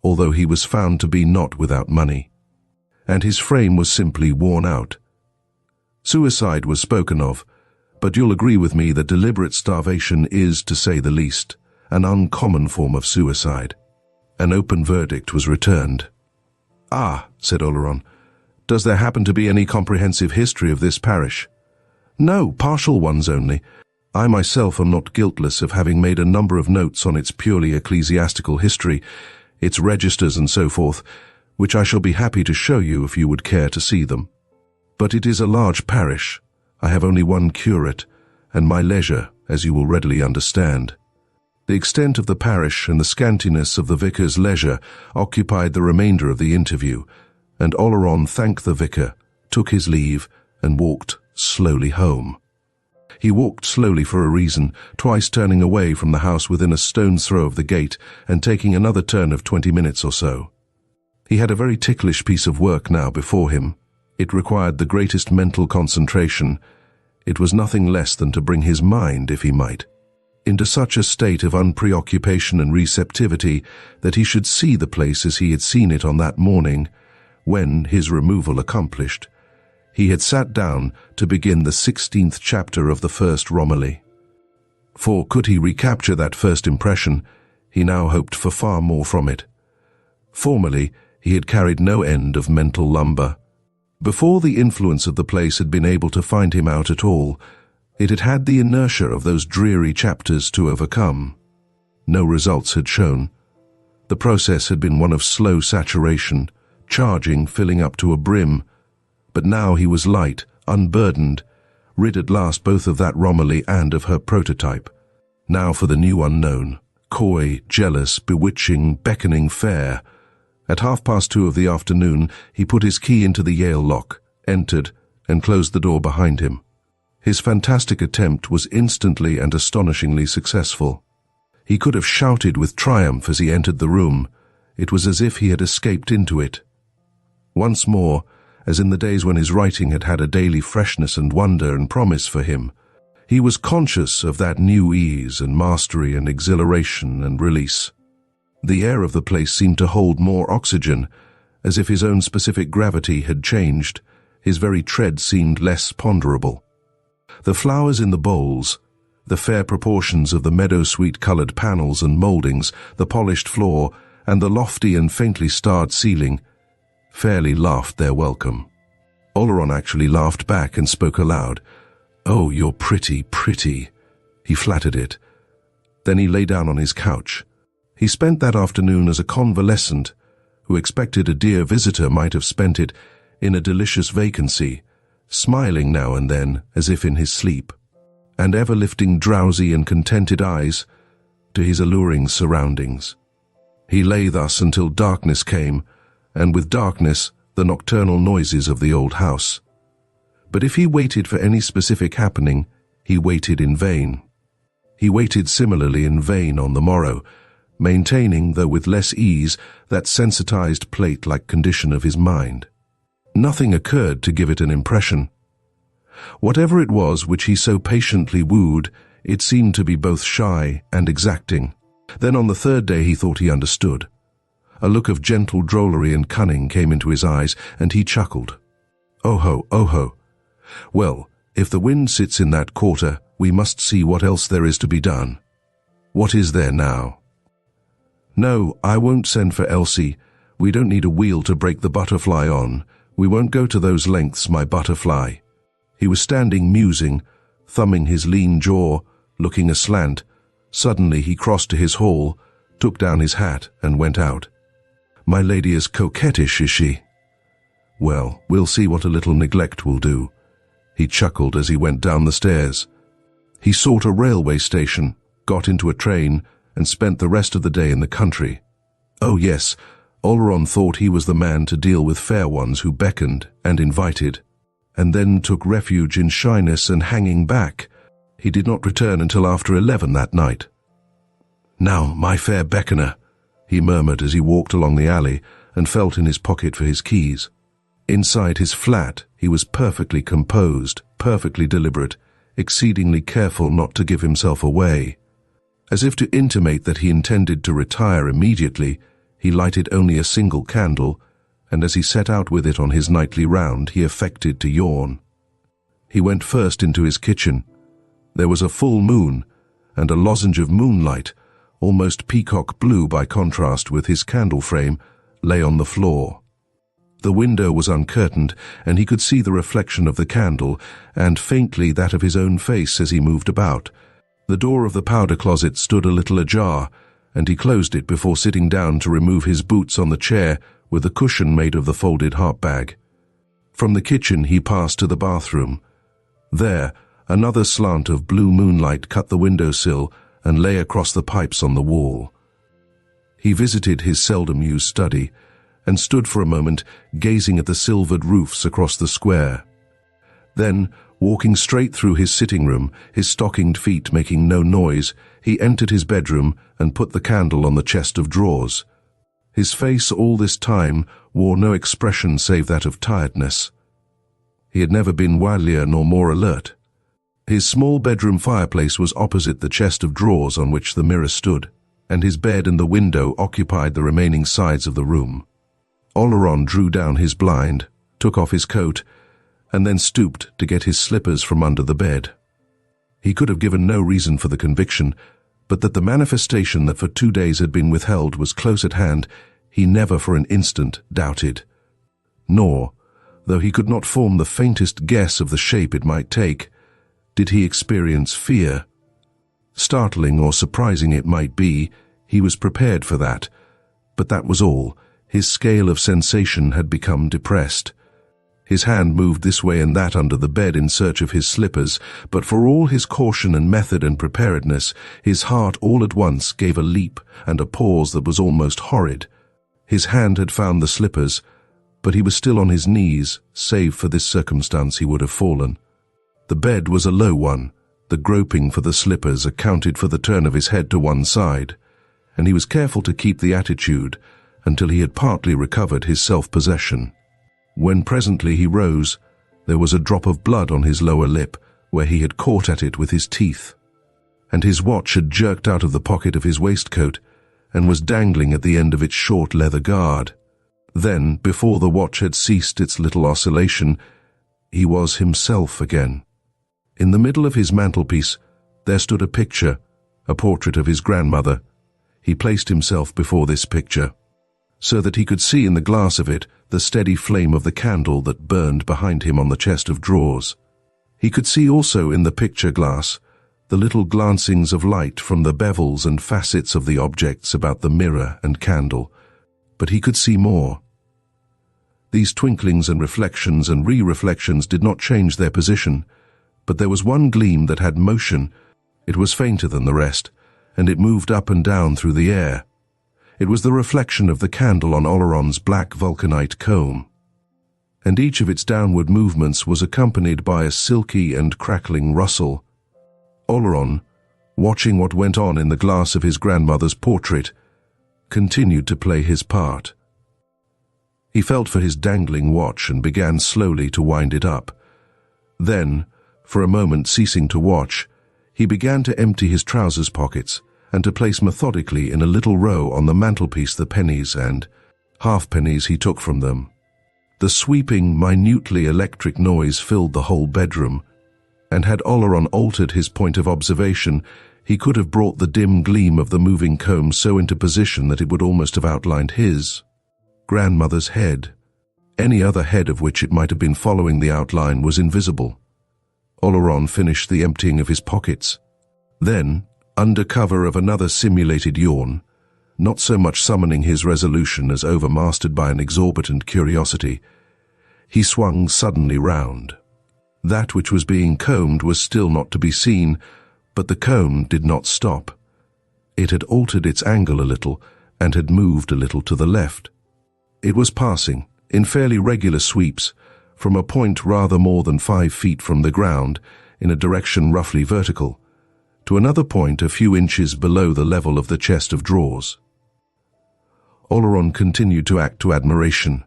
although he was found to be not without money, and his frame was simply worn out. Suicide was spoken of, but you'll agree with me that deliberate starvation is, to say the least, an uncommon form of suicide." An open verdict was returned. "Ah," said Oleron, "does there happen to be any comprehensive history of this parish?" "No, partial ones only. I myself am not guiltless of having made a number of notes on its purely ecclesiastical history, its registers and so forth, which I shall be happy to show you if you would care to see them. But it is a large parish. I have only one curate, and my leisure, as you will readily understand." The extent of the parish and the scantiness of the vicar's leisure occupied the remainder of the interview, and Oleron thanked the vicar, took his leave, and walked slowly home. He walked slowly for a reason, twice turning away from the house within a stone's throw of the gate and taking another turn of 20 minutes or so. He had a very ticklish piece of work now before him. It required the greatest mental concentration. It was nothing less than to bring his mind, if he might, into such a state of unpreoccupation and receptivity that he should see the place as he had seen it on that morning, when, his removal accomplished, he had sat down to begin the 16th chapter of the first Romilly. For could he recapture that first impression, he now hoped for far more from it. Formerly, he had carried no end of mental lumber. Before the influence of the place had been able to find him out at all, it had had the inertia of those dreary chapters to overcome. No results had shown. The process had been one of slow saturation, charging, filling up to a brim. But now he was light, unburdened, rid at last both of that Romilly and of her prototype. Now for the new unknown, coy, jealous, bewitching, beckoning fair. At 2:30 of the afternoon, he put his key into the Yale lock, entered, and closed the door behind him. His fantastic attempt was instantly and astonishingly successful. He could have shouted with triumph as he entered the room. It was as if he had escaped into it. Once more, as in the days when his writing had had a daily freshness and wonder and promise for him, he was conscious of that new ease and mastery and exhilaration and release. The air of the place seemed to hold more oxygen, as if his own specific gravity had changed. His very tread seemed less ponderable. The flowers in the bowls, the fair proportions of the meadow-sweet-colored panels and mouldings, the polished floor, and the lofty and faintly starred ceiling, fairly laughed their welcome. Oleron actually laughed back and spoke aloud. "Oh, you're pretty, pretty." He flattered it. Then he lay down on his couch. He spent that afternoon as a convalescent who expected a dear visitor might have spent it in a delicious vacancy, smiling now and then as if in his sleep, and ever lifting drowsy and contented eyes to his alluring surroundings. He lay thus until darkness came, and with darkness the nocturnal noises of the old house. But if he waited for any specific happening, he waited in vain. He waited similarly in vain on the morrow, maintaining, though with less ease, that sensitized plate-like condition of his mind. Nothing occurred to give it an impression. Whatever it was which he so patiently wooed, it seemed to be both shy and exacting. Then on the third day he thought he understood. A look of gentle drollery and cunning came into his eyes, and he chuckled. "Oh-ho, oh-ho. Well, if the wind sits in that quarter, we must see what else there is to be done. What is there now? No, I won't send for Elsie. We don't need a wheel to break the butterfly on. We won't go to those lengths, my butterfly." He was standing musing, thumbing his lean jaw, looking aslant. Suddenly he crossed to his hall, took down his hat, and went out. "My lady is coquettish, is she? Well, we'll see what a little neglect will do." He chuckled as he went down the stairs. He sought a railway station, got into a train, and spent the rest of the day in the country. Oh yes, Oleron thought he was the man to deal with fair ones who beckoned and invited, and then took refuge in shyness and hanging back. He did not return until after 11 that night. "Now, my fair beckoner," he murmured as he walked along the alley and felt in his pocket for his keys. Inside his flat, he was perfectly composed, perfectly deliberate, exceedingly careful not to give himself away. As if to intimate that he intended to retire immediately, he lighted only a single candle, and as he set out with it on his nightly round, he affected to yawn. He went first into his kitchen. There was a full moon, and a lozenge of moonlight, almost peacock blue by contrast with his candle frame, lay on the floor. The window was uncurtained, and he could see the reflection of the candle, and faintly that of his own face as he moved about. The door of the powder closet stood a little ajar, and he closed it before sitting down to remove his boots on the chair with a cushion made of the folded harp-bag. From the kitchen he passed to the bathroom. There, another slant of blue moonlight cut the windowsill and lay across the pipes on the wall. He visited his seldom-used study, and stood for a moment gazing at the silvered roofs across the square. Then, walking straight through his sitting room, his stockinged feet making no noise, he entered his bedroom and put the candle on the chest of drawers. His face all this time wore no expression save that of tiredness. He had never been wilier nor more alert. His small bedroom fireplace was opposite the chest of drawers on which the mirror stood, and his bed and the window occupied the remaining sides of the room. Oleron drew down his blind, took off his coat, and then stooped to get his slippers from under the bed. He could have given no reason for the conviction, but that the manifestation that for 2 days had been withheld was close at hand, he never for an instant doubted. Nor, though he could not form the faintest guess of the shape it might take, did he experience fear. Startling or surprising it might be, he was prepared for that, but that was all. His scale of sensation had become depressed. His hand moved this way and that under the bed in search of his slippers, but for all his caution and method and preparedness, his heart all at once gave a leap and a pause that was almost horrid. His hand had found the slippers, but he was still on his knees, save for this circumstance he would have fallen. The bed was a low one. The groping for the slippers accounted for the turn of his head to one side, and he was careful to keep the attitude until he had partly recovered his self-possession. When presently he rose, there was a drop of blood on his lower lip, where he had caught at it with his teeth, and his watch had jerked out of the pocket of his waistcoat and was dangling at the end of its short leather guard. Then, before the watch had ceased its little oscillation, he was himself again. In the middle of his mantelpiece there stood a picture, a portrait of his grandmother. He placed himself before this picture, so that he could see in the glass of it the steady flame of the candle that burned behind him on the chest of drawers. He could see also in the picture glass the little glancings of light from the bevels and facets of the objects about the mirror and candle, but he could see more. These twinklings and reflections and re-reflections did not change their position, but there was one gleam that had motion. It was fainter than the rest, and it moved up and down through the air. It was the reflection of the candle on Oleron's black vulcanite comb, and each of its downward movements was accompanied by a silky and crackling rustle. Oleron, watching what went on in the glass of his grandmother's portrait, continued to play his part. He felt for his dangling watch and began slowly to wind it up. Then, for a moment ceasing to watch, he began to empty his trousers pockets and to place methodically in a little row on the mantelpiece the pennies and halfpennies he took from them. The sweeping, minutely electric noise filled the whole bedroom, and had Oleron altered his point of observation, he could have brought the dim gleam of the moving comb so into position that it would almost have outlined his grandmother's head. Any other head of which it might have been following the outline was invisible. Oleron finished the emptying of his pockets. Then, under cover of another simulated yawn, not so much summoning his resolution as overmastered by an exorbitant curiosity, he swung suddenly round. That which was being combed was still not to be seen, but the comb did not stop. It had altered its angle a little and had moved a little to the left. It was passing, in fairly regular sweeps, from a point rather more than 5 feet from the ground, in a direction roughly vertical, to another point a few inches below the level of the chest of drawers. Oleron continued to act to admiration.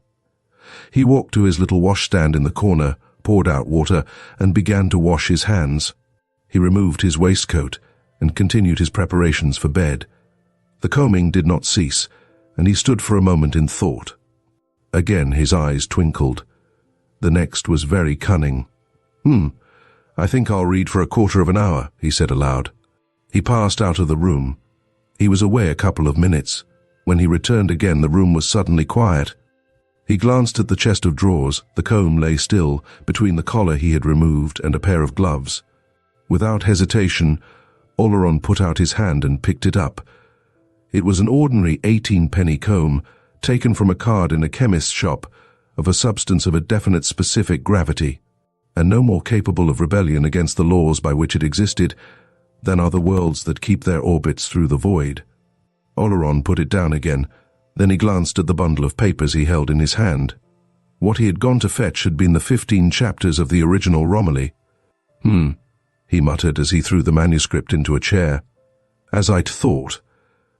He walked to his little washstand in the corner, poured out water, and began to wash his hands. He removed his waistcoat and continued his preparations for bed. The combing did not cease, and he stood for a moment in thought. Again his eyes twinkled. The next was very cunning. I think I'll read for a quarter of an hour," he said aloud. He passed out of the room. He was away a couple of minutes. When he returned again, the room was suddenly quiet. He glanced at the chest of drawers. The comb lay still, between the collar he had removed and a pair of gloves. Without hesitation, Oleron put out his hand and picked it up. It was an ordinary 18-penny comb, taken from a card in a chemist's shop, of a substance of a definite specific gravity, and no more capable of rebellion against the laws by which it existed than are the worlds that keep their orbits through the void. Oleron put it down again. Then he glanced at the bundle of papers he held in his hand. What he had gone to fetch had been the 15 chapters of the original Romilly. He muttered as he threw the manuscript into a chair. As I'd thought.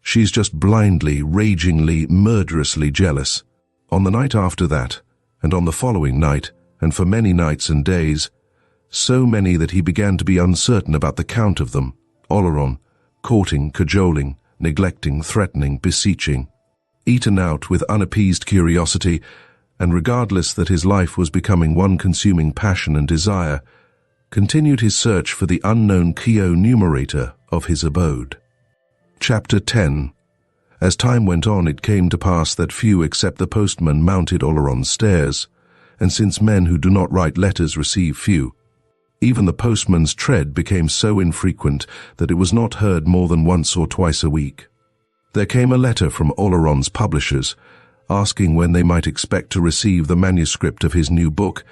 She's just blindly, ragingly, murderously jealous. On the night after that, and on the following night, and for many nights and days, so many that he began to be uncertain about the count of them. Oleron, courting, cajoling, neglecting, threatening, beseeching, eaten out with unappeased curiosity, and regardless that his life was becoming one consuming passion and desire, continued his search for the unknown Keo-numerator of his abode. Chapter 10. As time went on, it came to pass that few except the postman mounted Oleron's stairs, and since men who do not write letters receive few, even the postman's tread became so infrequent that it was not heard more than once or twice a week. There came a letter from Oleron's publishers, asking when they might expect to receive the manuscript of his new book.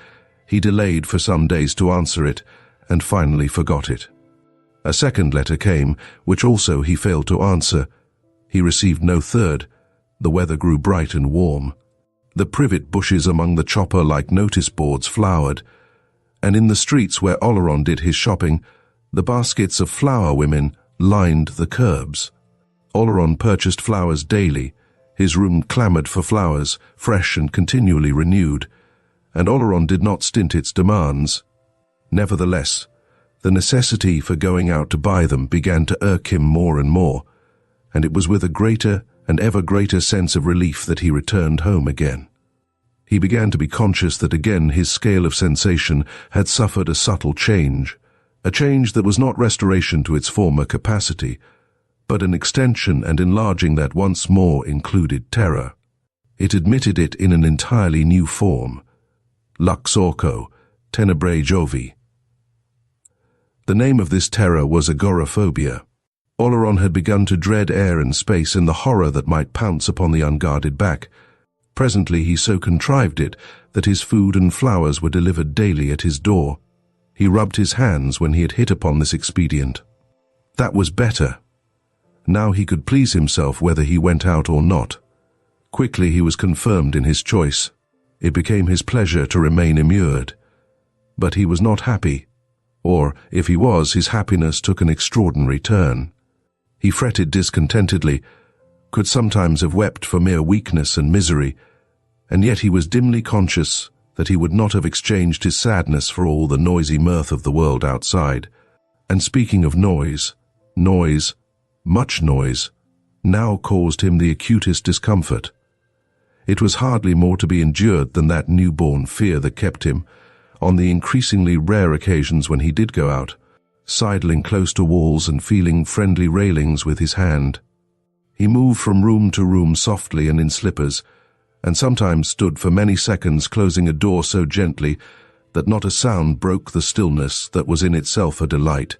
He delayed for some days to answer it, and finally forgot it. A second letter came, which also he failed to answer. He received no third. The weather grew bright and warm. The privet bushes among the chopper-like notice boards flowered, and in the streets where Oleron did his shopping, the baskets of flower women lined the curbs. Oleron purchased flowers daily. His room clamored for flowers, fresh and continually renewed, and Oleron did not stint its demands. Nevertheless, the necessity for going out to buy them began to irk him more and more, and it was with a greater and ever greater sense of relief that he returned home again. He began to be conscious that again his scale of sensation had suffered a subtle change, a change that was not restoration to its former capacity, but an extension and enlarging that once more included terror. It admitted it in an entirely new form. Lux orco, tenebrae Jovi. The name of this terror was agoraphobia. Oleron had begun to dread air and space and the horror that might pounce upon the unguarded back. Presently he so contrived it that his food and flowers were delivered daily at his door. He rubbed his hands when he had hit upon this expedient. That was better. Now he could please himself whether he went out or not. Quickly he was confirmed in his choice. It became his pleasure to remain immured. But he was not happy, or, if he was, his happiness took an extraordinary turn. He fretted discontentedly, could sometimes have wept for mere weakness and misery, and yet he was dimly conscious that he would not have exchanged his sadness for all the noisy mirth of the world outside. And speaking of noise, much noise, now caused him the acutest discomfort. It was hardly more to be endured than that newborn fear that kept him, on the increasingly rare occasions when he did go out, sidling close to walls and feeling friendly railings with his hand. He moved from room to room softly and in slippers, and sometimes stood for many seconds closing a door so gently that not a sound broke the stillness that was in itself a delight.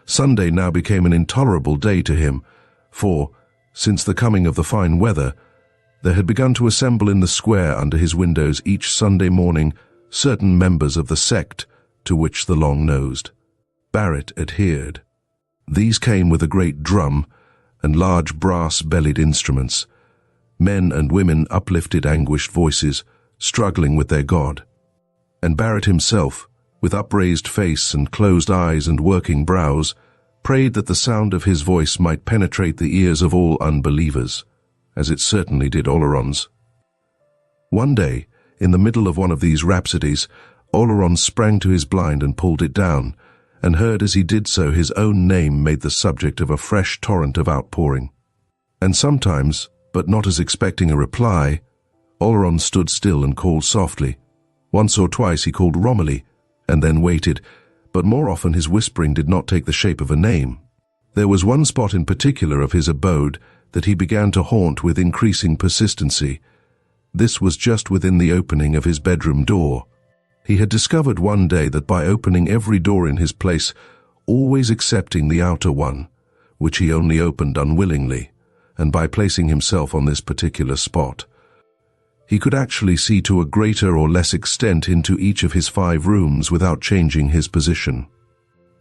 Sunday now became an intolerable day to him, for, since the coming of the fine weather, there had begun to assemble in the square under his windows each Sunday morning certain members of the sect to which the long-nosed Barrett adhered. These came with a great drum and large brass-bellied instruments. Men and women uplifted anguished voices, struggling with their God. And Barrett himself, with upraised face and closed eyes and working brows, prayed that the sound of his voice might penetrate the ears of all unbelievers, as it certainly did Oleron's. One day, in the middle of one of these rhapsodies, Oleron sprang to his blind and pulled it down, and heard as he did so his own name made the subject of a fresh torrent of outpouring. And sometimes, but not as expecting a reply, Oleron stood still and called softly. Once or twice he called Romilly, and then waited, but more often his whispering did not take the shape of a name. There was one spot in particular of his abode that he began to haunt with increasing persistency. This was just within the opening of his bedroom door. He had discovered one day that by opening every door in his place, always excepting the outer one, which he only opened unwillingly, and by placing himself on this particular spot, he could actually see to a greater or less extent into each of his 5 rooms without changing his position.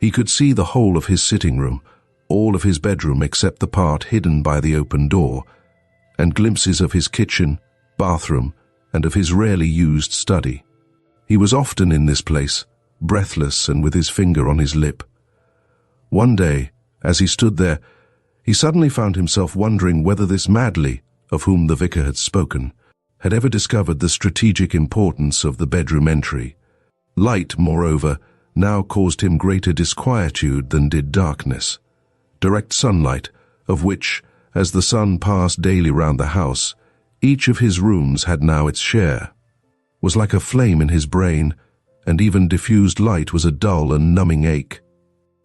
He could see the whole of his sitting room, all of his bedroom except the part hidden by the open door, and glimpses of his kitchen, bathroom, and of his rarely used study. He was often in this place, breathless and with his finger on his lip. One day, as he stood there, he suddenly found himself wondering whether this Madley, of whom the vicar had spoken, had ever discovered the strategic importance of the bedroom entry. Light, moreover, now caused him greater disquietude than did darkness. Direct sunlight, of which, as the sun passed daily round the house, each of his rooms had now its share, was like a flame in his brain, and even diffused light was a dull and numbing ache.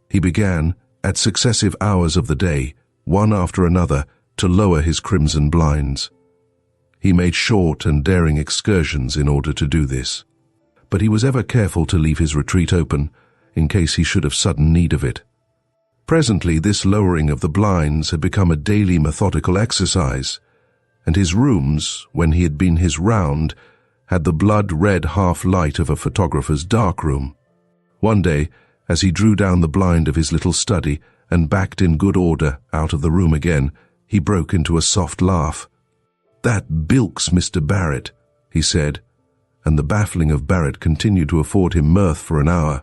He began, at successive hours of the day, one after another, to lower his crimson blinds. He made short and daring excursions in order to do this, but he was ever careful to leave his retreat open, in case he should have sudden need of it. Presently this lowering of the blinds had become a daily methodical exercise, and his rooms, when he had been his round, had the blood-red half-light of a photographer's darkroom. One day, as he drew down the blind of his little study and backed in good order out of the room again, he broke into a soft laugh. "That bilks Mr. Barrett," he said, and the baffling of Barrett continued to afford him mirth for an hour.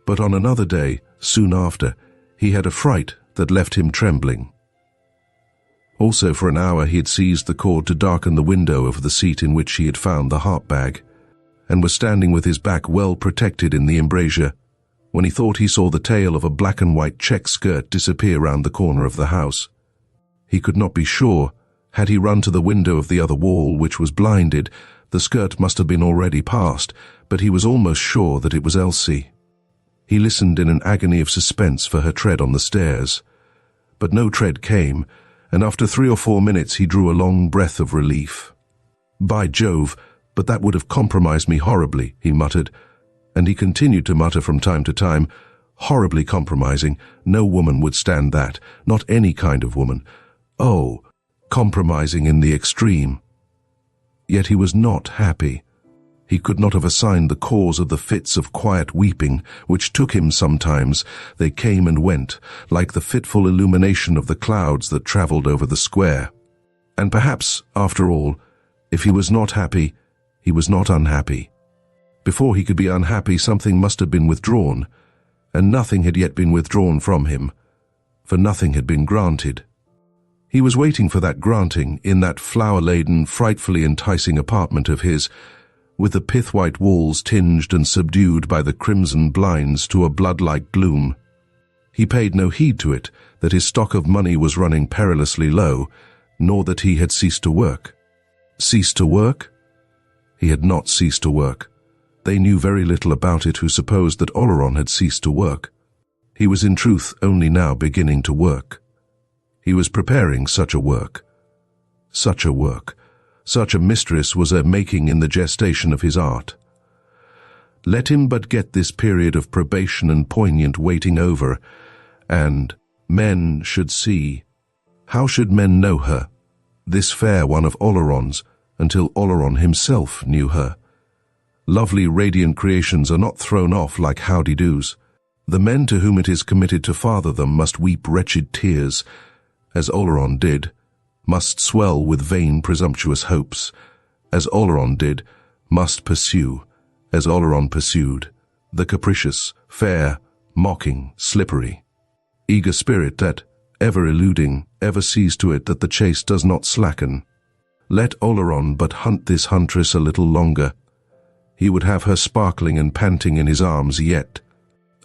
But on another day, soon after, he had a fright that left him trembling. Also for an hour he had seized the cord to darken the window of the seat in which he had found the harp-bag, and was standing with his back well protected in the embrasure, when he thought he saw the tail of a black and white check skirt disappear round the corner of the house. He could not be sure. Had he run to the window of the other wall, which was blinded, the skirt must have been already past, but he was almost sure that it was Elsie. He listened in an agony of suspense for her tread on the stairs. But no tread came, and after 3 or 4 minutes he drew a long breath of relief. "By Jove, but that would have compromised me horribly," he muttered, and he continued to mutter from time to time, horribly compromising. No woman would stand that, not any kind of woman. Oh, compromising in the extreme. Yet he was not happy. He could not have assigned the cause of the fits of quiet weeping which took him sometimes. They came and went, like the fitful illumination of the clouds that travelled over the square. And perhaps, after all, if he was not happy, he was not unhappy. Before he could be unhappy, something must have been withdrawn, and nothing had yet been withdrawn from him, for nothing had been granted. He was waiting for that granting in that flower-laden, frightfully enticing apartment of his, with the pith-white walls tinged and subdued by the crimson blinds to a blood-like gloom. He paid no heed to it, that his stock of money was running perilously low, nor that he had ceased to work. Ceased to work? He had not ceased to work. They knew very little about it who supposed that Oleron had ceased to work. He was in truth only now beginning to work. He was preparing such a work. Such a work. Such a mistress was a making in the gestation of his art. Let him but get this period of probation and poignant waiting over, and men should see. How should men know her, this fair one of Oleron's, until Oleron himself knew her? Lovely, radiant creations are not thrown off like howdy-doos. The men to whom it is committed to father them must weep wretched tears, as Oleron did, must swell with vain, presumptuous hopes, as Oleron did, must pursue, as Oleron pursued, the capricious, fair, mocking, slippery, eager spirit that, ever eluding, ever sees to it that the chase does not slacken. Let Oleron but hunt this huntress a little longer. He would have her sparkling and panting in his arms yet.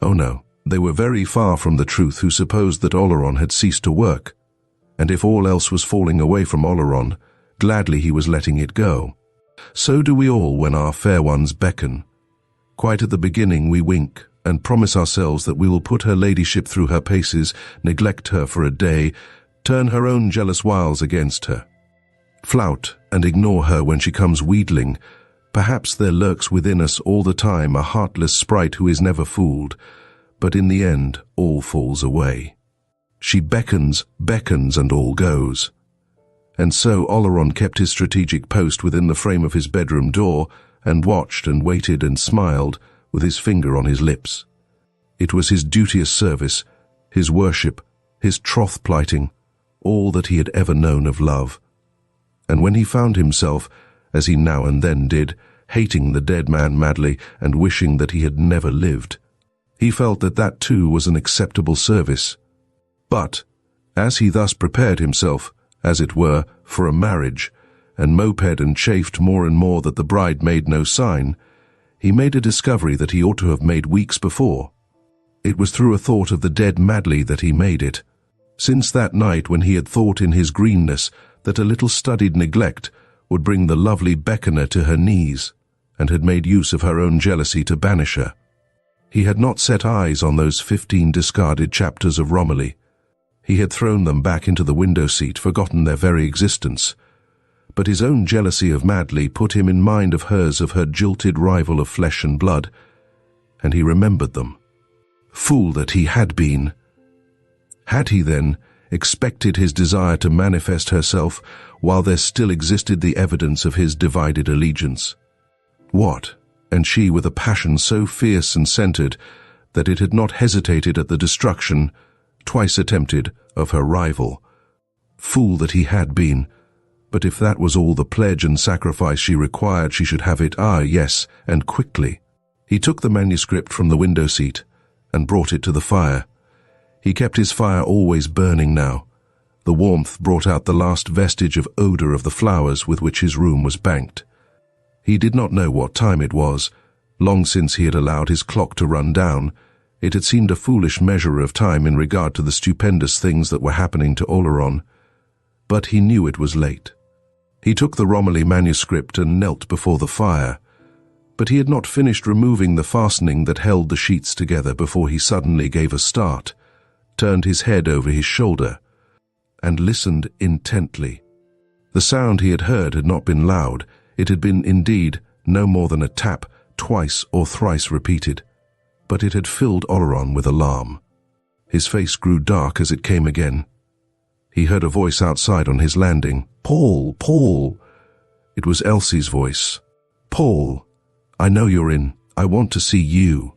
Oh no, they were very far from the truth who supposed that Oleron had ceased to work, and if all else was falling away from Oleron, gladly he was letting it go. So do we all when our fair ones beckon. Quite at the beginning we wink, and promise ourselves that we will put her ladyship through her paces, neglect her for a day, turn her own jealous wiles against her, flout and ignore her when she comes wheedling. Perhaps there lurks within us all the time a heartless sprite who is never fooled, but in the end all falls away. She beckons, and all goes. And so Oleron kept his strategic post within the frame of his bedroom door, and watched and waited and smiled, with his finger on his lips. It was his duteous service, his worship, his troth-plighting, all that he had ever known of love. And when he found himself, as he now and then did, hating the dead man madly and wishing that he had never lived, he felt that that too was an acceptable service. But, as he thus prepared himself, as it were, for a marriage, and moped and chafed more and more that the bride made no sign, he made a discovery that he ought to have made weeks before. It was through a thought of the dead madly that he made it. Since that night when he had thought in his greenness that a little studied neglect would bring the lovely beckoner to her knees, and had made use of her own jealousy to banish her. He had not set eyes on those 15 discarded chapters of Romilly. He had thrown them back into the window-seat, forgotten their very existence. But his own jealousy of Madly put him in mind of hers, of her jilted rival of flesh and blood, and he remembered them. Fool that he had been! Had he, then, expected his desire to manifest herself while there still existed the evidence of his divided allegiance? What, and she with a passion so fierce and centred that it had not hesitated at the destruction, twice attempted, of her rival. Fool that he had been! But if that was all the pledge and sacrifice she required, she should have it, yes, and quickly. He took the manuscript from the window-seat and brought it to the fire. He kept his fire always burning now. The warmth brought out the last vestige of odour of the flowers with which his room was banked. He did not know what time it was. Long since he had allowed his clock to run down. It had seemed a foolish measure of time in regard to the stupendous things that were happening to Oleron. But he knew it was late. He took the Romilly manuscript and knelt before the fire. But he had not finished removing the fastening that held the sheets together before he suddenly gave a start, turned his head over his shoulder, and listened intently. The sound he had heard had not been loud. It had been, indeed, no more than a tap, twice or thrice repeated. but it had filled Oleron with alarm. His face grew dark as it came again. He heard a voice outside on his landing. "Paul, Paul!" It was Elsie's voice. "Paul, I know you're in. I want to see you."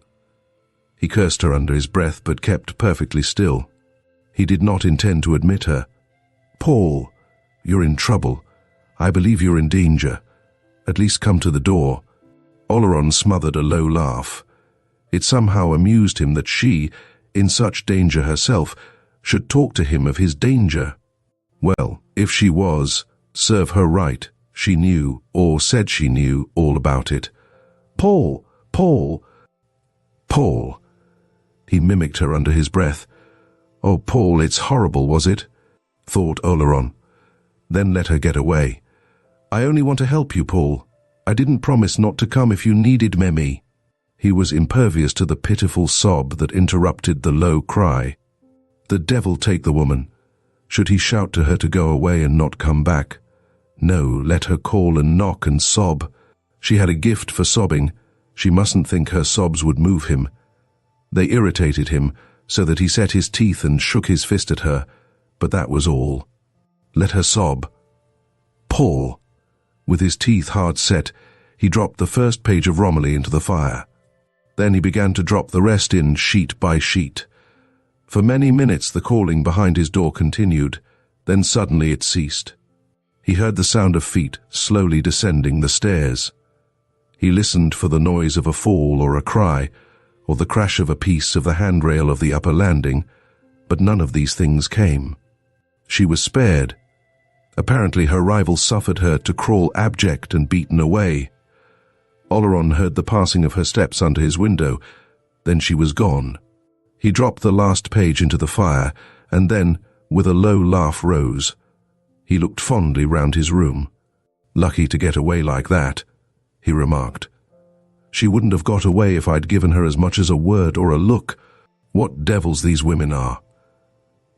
He cursed her under his breath but kept perfectly still. He did not intend to admit her. "Paul, you're in trouble. I believe you're in danger. At least come to the door." Oleron smothered a low laugh. It somehow amused him that she, in such danger herself, should talk to him of his danger. Well, if she was, serve her right. She knew, or said she knew, all about it. "Paul, Paul, Paul." He mimicked her under his breath. "Oh, Paul, it's horrible, was it?" thought Oleron. Then let her get away. "I only want to help you, Paul. I didn't promise not to come if you needed me." He was impervious to the pitiful sob that interrupted the low cry. The devil take the woman. Should he shout to her to go away and not come back? No, let her call and knock and sob. She had a gift for sobbing. She mustn't think her sobs would move him. They irritated him, so that he set his teeth and shook his fist at her, but that was all. Let her sob. Paul. With his teeth hard set, he dropped the first page of Romilly into the fire. Then he began to drop the rest in sheet by sheet. For many minutes the calling behind his door continued, then suddenly it ceased. He heard the sound of feet slowly descending the stairs. He listened for the noise of a fall or a cry, or the crash of a piece of the handrail of the upper landing, but none of these things came. She was spared. Apparently her rival suffered her to crawl abject and beaten away. Oleron heard the passing of her steps under his window. Then she was gone. He dropped the last page into the fire, and then, with a low laugh, rose. He looked fondly round his room. "Lucky to get away like that," he remarked. "She wouldn't have got away if I'd given her as much as a word or a look. What devils these women are.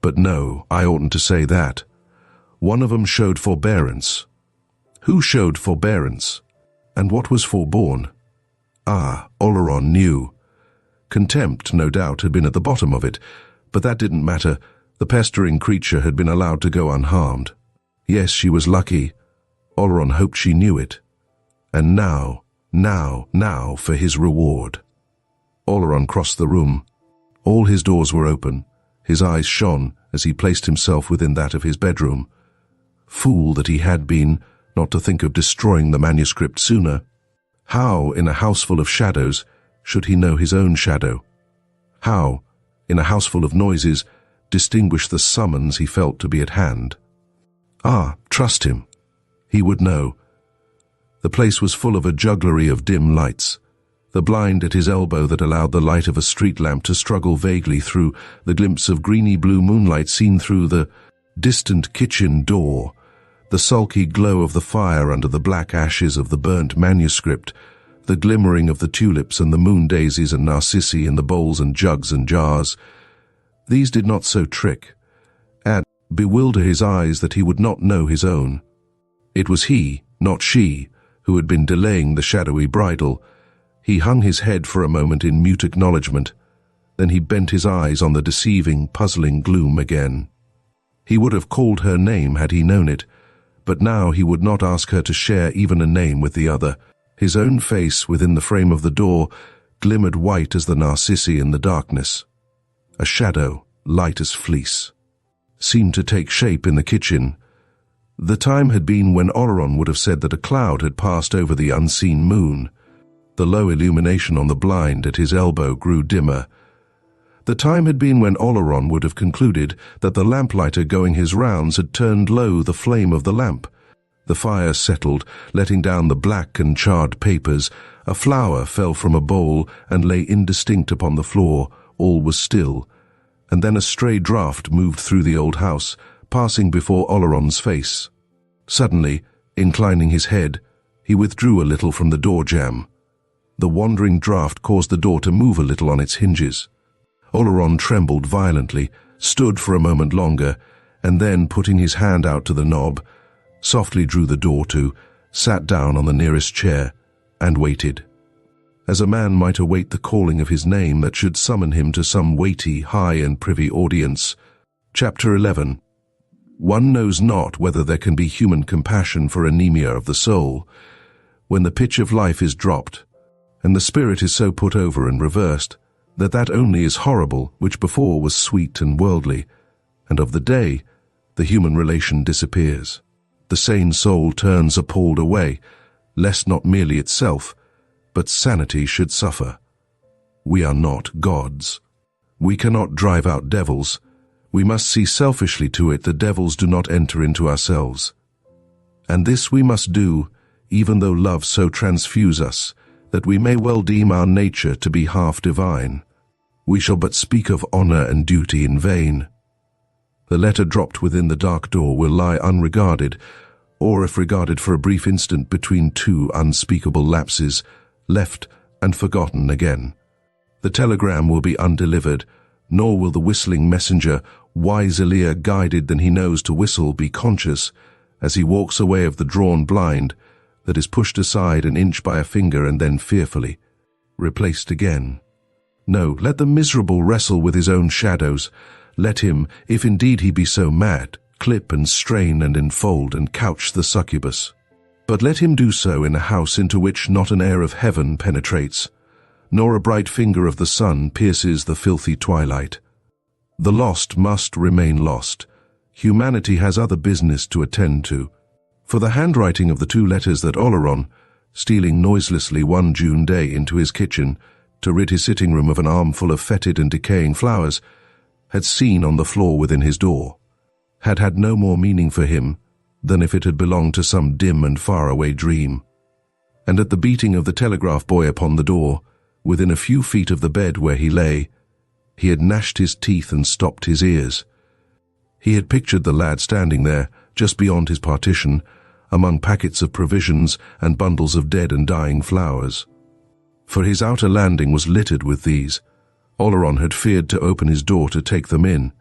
But no, I oughtn't to say that. One of 'em showed forbearance." Who showed forbearance? And what was forborne? Ah, Oleron knew. Contempt, no doubt, had been at the bottom of it, but that didn't matter. The pestering creature had been allowed to go unharmed. Yes, she was lucky. Oleron hoped she knew it. And now for his reward. Oleron crossed the room. All his doors were open. His eyes shone as he placed himself within that of his bedroom. Fool that he had been, not to think of destroying the manuscript sooner. How, in a house full of shadows, should he know his own shadow? How, in a house full of noises, distinguish the summons he felt to be at hand? Ah, trust him. He would know. The place was full of a jugglery of dim lights. The blind at his elbow that allowed the light of a street lamp to struggle vaguely through, the glimpse of greeny-blue moonlight seen through the distant kitchen door, the sulky glow of the fire under the black ashes of the burnt manuscript, the glimmering of the tulips and the moon daisies and narcissi in the bowls and jugs and jars. These did not so trick, and bewilder his eyes that he would not know his own. It was he, not she, who had been delaying the shadowy bridal. He hung his head for a moment in mute acknowledgement. Then he bent his eyes on the deceiving, puzzling gloom again. He would have called her name had he known it, but now he would not ask her to share even a name with the other. His own face within the frame of the door glimmered white as the narcissi in the darkness. A shadow, light as fleece, seemed to take shape in the kitchen. The time had been when Oleron would have said that a cloud had passed over the unseen moon. The low illumination on the blind at his elbow grew dimmer. The time had been when Oleron would have concluded that the lamplighter going his rounds had turned low the flame of the lamp. The fire settled, letting down the black and charred papers. A flower fell from a bowl and lay indistinct upon the floor. All was still. And then a stray draught moved through the old house, passing before Oleron's face. Suddenly, inclining his head, he withdrew a little from the door jamb. The wandering draught caused the door to move a little on its hinges. Oleron trembled violently, stood for a moment longer, and then, putting his hand out to the knob, softly drew the door to, sat down on the nearest chair, and waited. as a man might await the calling of his name that should summon him to some weighty, high and privy audience. Chapter 11. One knows not whether there can be human compassion for anemia of the soul, when the pitch of life is dropped, and the spirit is so put over and reversed, that only is horrible which before was sweet and worldly, and of the day the human relation disappears. The sane soul turns appalled away, lest not merely itself, but sanity should suffer. We are not gods. We cannot drive out devils. We must see selfishly to it that devils do not enter into ourselves. And this we must do, even though love so transfuse us, that we may well deem our nature to be half divine. We shall but speak of honor and duty in vain. The letter dropped within the dark door will lie unregarded, or if regarded for a brief instant between two unspeakable lapses, left and forgotten again. The telegram will be undelivered, nor will the whistling messenger, wiselier guided than he knows to whistle, be conscious, as he walks away of the drawn blind, that is pushed aside an inch by a finger and then fearfully replaced again. No, let the miserable wrestle with his own shadows. Let him, if indeed he be so mad, clip and strain and enfold and couch the succubus. But let him do so in a house into which not an air of heaven penetrates, nor a bright finger of the sun pierces the filthy twilight. The lost must remain lost. Humanity has other business to attend to. For the handwriting of the two letters that Oleron, stealing noiselessly one June day into his kitchen to rid his sitting room of an armful of fetid and decaying flowers, had seen on the floor within his door, had had no more meaning for him than if it had belonged to some dim and faraway dream. And at the beating of the telegraph boy upon the door, within a few feet of the bed where he lay, he had gnashed his teeth and stopped his ears. He had pictured the lad standing there, just beyond his partition, among packets of provisions and bundles of dead and dying flowers. For his outer landing was littered with these. Oleron had feared to open his door to take them in.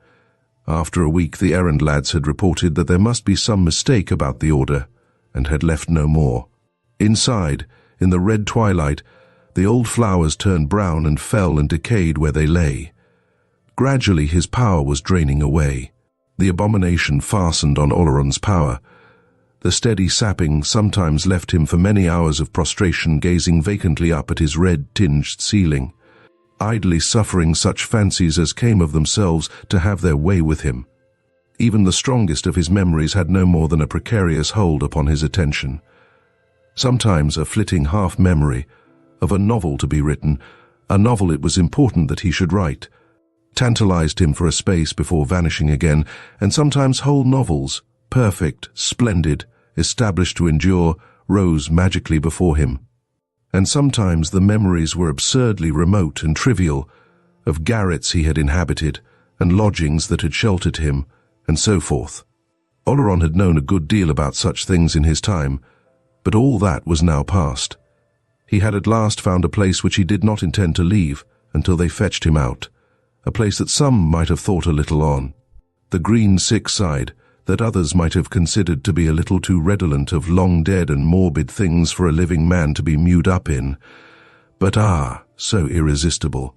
After a week the errand lads had reported that there must be some mistake about the order, and had left no more. Inside, in the red twilight, the old flowers turned brown and fell and decayed where they lay. Gradually his power was draining away. The abomination fastened on Oleron's power. The steady sapping sometimes left him for many hours of prostration gazing vacantly up at his red-tinged ceiling, idly suffering such fancies as came of themselves to have their way with him. Even the strongest of his memories had no more than a precarious hold upon his attention. Sometimes a flitting half-memory of a novel to be written, a novel it was important that he should write, tantalized him for a space before vanishing again, and sometimes whole novels, perfect, splendid, established to endure, rose magically before him. And sometimes the memories were absurdly remote and trivial, of garrets he had inhabited, and lodgings that had sheltered him, and so forth. Oleron had known a good deal about such things in his time, but all that was now past. He had at last found a place which he did not intend to leave until they fetched him out, a place that some might have thought a little on, the green sick side, that others might have considered to be a little too redolent of long-dead and morbid things for a living man to be mewed up in, but so irresistible,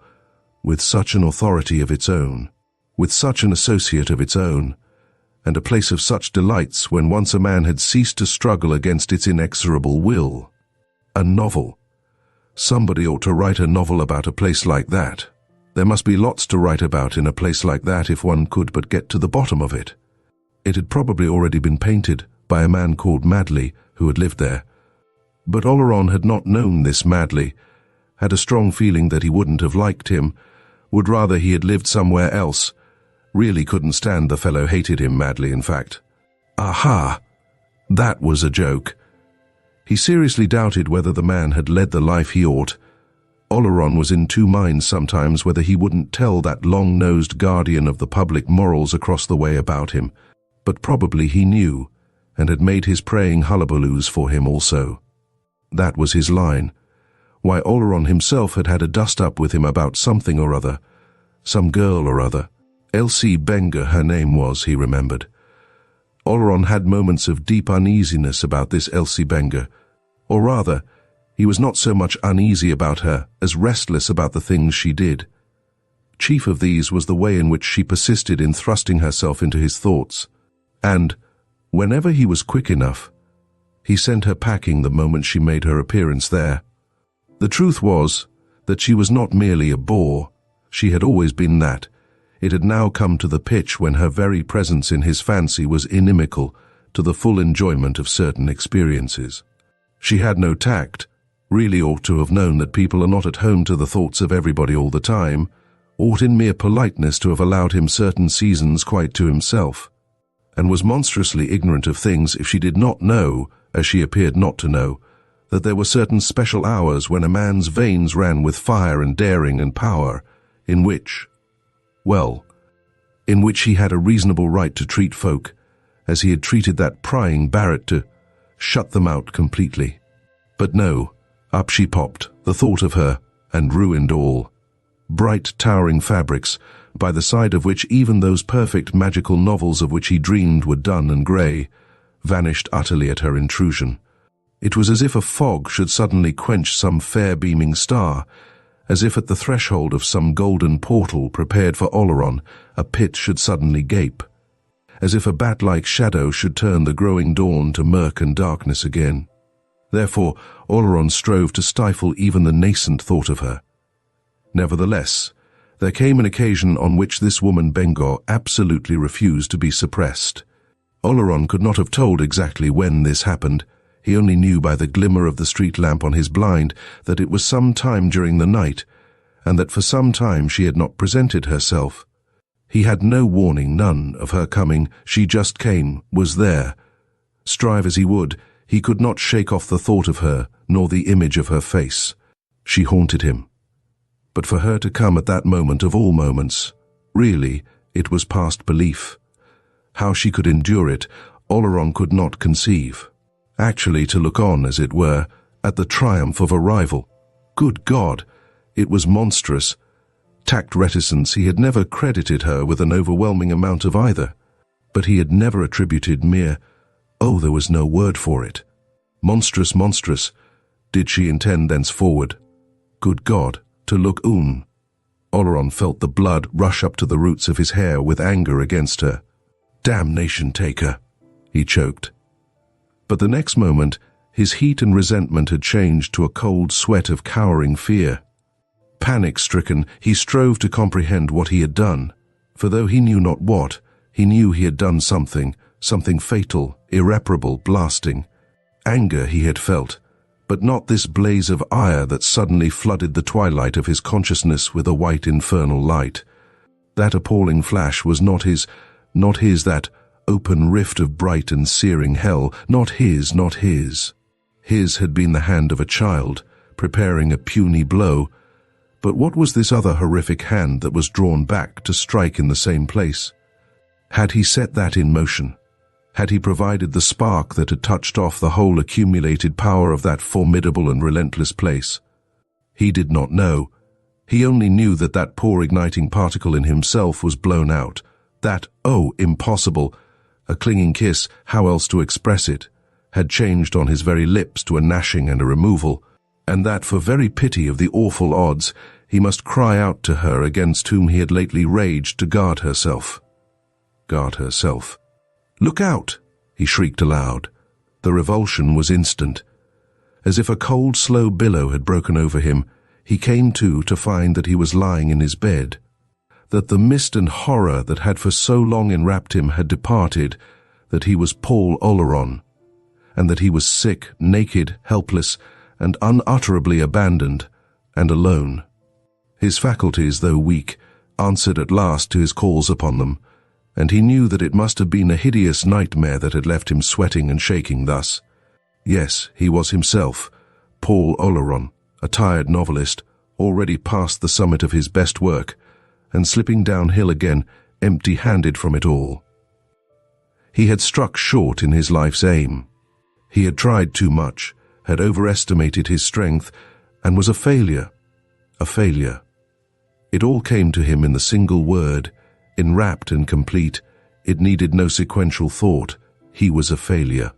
with such an authority of its own, with such an associate of its own, and a place of such delights when once a man had ceased to struggle against its inexorable will. A novel. Somebody ought to write a novel about a place like that. There must be lots to write about in a place like that if one could but get to the bottom of it. It had probably already been painted by a man called Madley who had lived there. But Oleron had not known this Madley, had a strong feeling that he wouldn't have liked him, would rather he had lived somewhere else, really couldn't stand the fellow, hated him madly in fact. Aha! That was a joke. He seriously doubted whether the man had led the life he ought. Oleron was in two minds sometimes whether he wouldn't tell that long-nosed guardian of the public morals across the way about him, but probably he knew, and had made his praying hullabaloos for him also. That was his line. Why, Oleron himself had had a dust-up with him about something or other, some girl or other. Elsie Benger her name was, he remembered. Oleron had moments of deep uneasiness about this Elsie Benger, or rather, He was not so much uneasy about her as restless about the things she did. Chief of these was the way in which she persisted in thrusting herself into his thoughts, and, whenever he was quick enough, he sent her packing the moment she made her appearance there. The truth was that she was not merely a bore. She had always been that. It had now come to the pitch when her very presence in his fancy was inimical to the full enjoyment of certain experiences. She had no tact, really ought to have known that people are not at home to the thoughts of everybody all the time, ought in mere politeness to have allowed him certain seasons quite to himself, and was monstrously ignorant of things if she did not know, as she appeared not to know, that there were certain special hours when a man's veins ran with fire and daring and power, in which he had a reasonable right to treat folk as he had treated that prying Barrett, to shut them out completely. But no, up she popped, the thought of her, and ruined all. Bright, towering fabrics, by the side of which even those perfect magical novels of which he dreamed were dun and grey, vanished utterly at her intrusion. It was as if a fog should suddenly quench some fair beaming star, as if at the threshold of some golden portal prepared for Oleron a pit should suddenly gape, as if a bat-like shadow should turn the growing dawn to murk and darkness again. Therefore, Oleron strove to stifle even the nascent thought of her. Nevertheless, there came an occasion on which this woman Bengor absolutely refused to be suppressed. Oleron could not have told exactly when this happened. He only knew by the glimmer of the street lamp on his blind that it was some time during the night, and that for some time she had not presented herself. He had no warning, none, of her coming. She just came, was there. Strive as he would, he could not shake off the thought of her, nor the image of her face. She haunted him. But for her to come at that moment of all moments, really, it was past belief. How she could endure it, Oleron could not conceive. Actually to look on, as it were, at the triumph of a rival. Good God! It was monstrous. Tact reticence, he had never credited her with an overwhelming amount of either. But he had never attributed mere, there was no word for it. Monstrous, monstrous. Did she intend thenceforward? Good God, to look on. Oleron felt the blood rush up to the roots of his hair with anger against her. Damnation take her, he choked. But the next moment, his heat and resentment had changed to a cold sweat of cowering fear. Panic-stricken, he strove to comprehend what he had done, for though he knew not what, he knew he had done something fatal, irreparable, blasting. Anger he had felt, but not this blaze of ire that suddenly flooded the twilight of his consciousness with a white infernal light. That appalling flash was not his, that open rift of bright and searing hell, not his. His had been the hand of a child, preparing a puny blow. But what was this other horrific hand that was drawn back to strike in the same place? Had he set that in motion? Had he provided the spark that had touched off the whole accumulated power of that formidable and relentless place? He did not know. He only knew that that poor igniting particle in himself was blown out. That, impossible, a clinging kiss, how else to express it, had changed on his very lips to a gnashing and a removal, and that for very pity of the awful odds, he must cry out to her against whom he had lately raged to guard herself. Guard herself. Look out! He shrieked aloud. The revulsion was instant. As if a cold, slow billow had broken over him, he came to find that he was lying in his bed, that the mist and horror that had for so long enwrapped him had departed, that he was Paul Oleron, and that he was sick, naked, helpless, and unutterably abandoned, and alone. His faculties, though weak, answered at last to his calls upon them, and he knew that it must have been a hideous nightmare that had left him sweating and shaking thus. Yes, he was himself, Paul Oleron, a tired novelist, already past the summit of his best work, and slipping downhill again, empty-handed from it all. He had struck short in his life's aim. He had tried too much, had overestimated his strength, and was a failure. A failure. It all came to him in the single word, enwrapped and complete. It needed no sequential thought. He was a failure.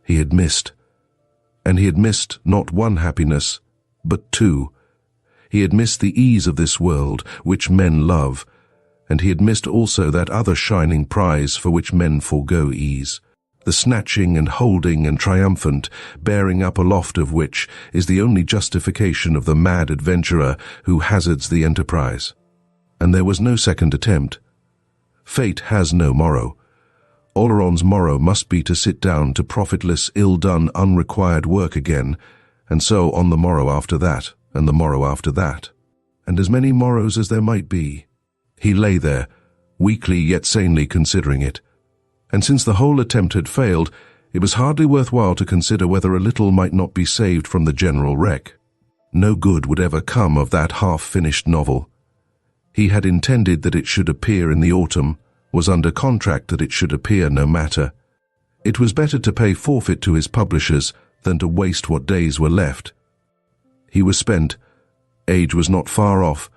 He had missed. And he had missed not one happiness, but two. He had missed the ease of this world, which men love, and he had missed also that other shining prize for which men forego ease, the snatching and holding and triumphant, bearing up aloft of which is the only justification of the mad adventurer who hazards the enterprise. And there was no second attempt. Fate has no morrow. Oleron's morrow must be to sit down to profitless, ill-done, unrequired work again, and so on the morrow after that, and the morrow after that, and as many morrows as there might be. He lay there, weakly yet sanely considering it. And since the whole attempt had failed, it was hardly worthwhile to consider whether a little might not be saved from the general wreck. No good would ever come of that half-finished novel. He had intended that it should appear in the autumn, was under contract that it should appear no matter. It was better to pay forfeit to his publishers than to waste what days were left. He was spent, age was not far off,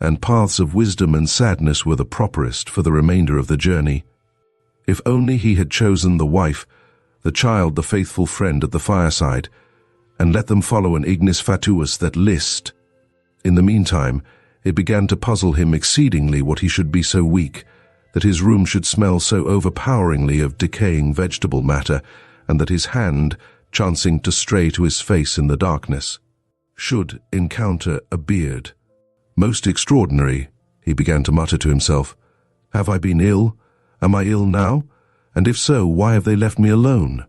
and paths of wisdom and sadness were the properest for the remainder of the journey. If only he had chosen the wife, the child, the faithful friend at the fireside, and let them follow an ignis fatuus that list. In the meantime, it began to puzzle him exceedingly what he should be so weak, that his room should smell so overpoweringly of decaying vegetable matter, and that his hand, chancing to stray to his face in the darkness, should encounter a beard. Most extraordinary, he began to mutter to himself. Have I been ill? Am I ill now? And if so, why have they left me alone?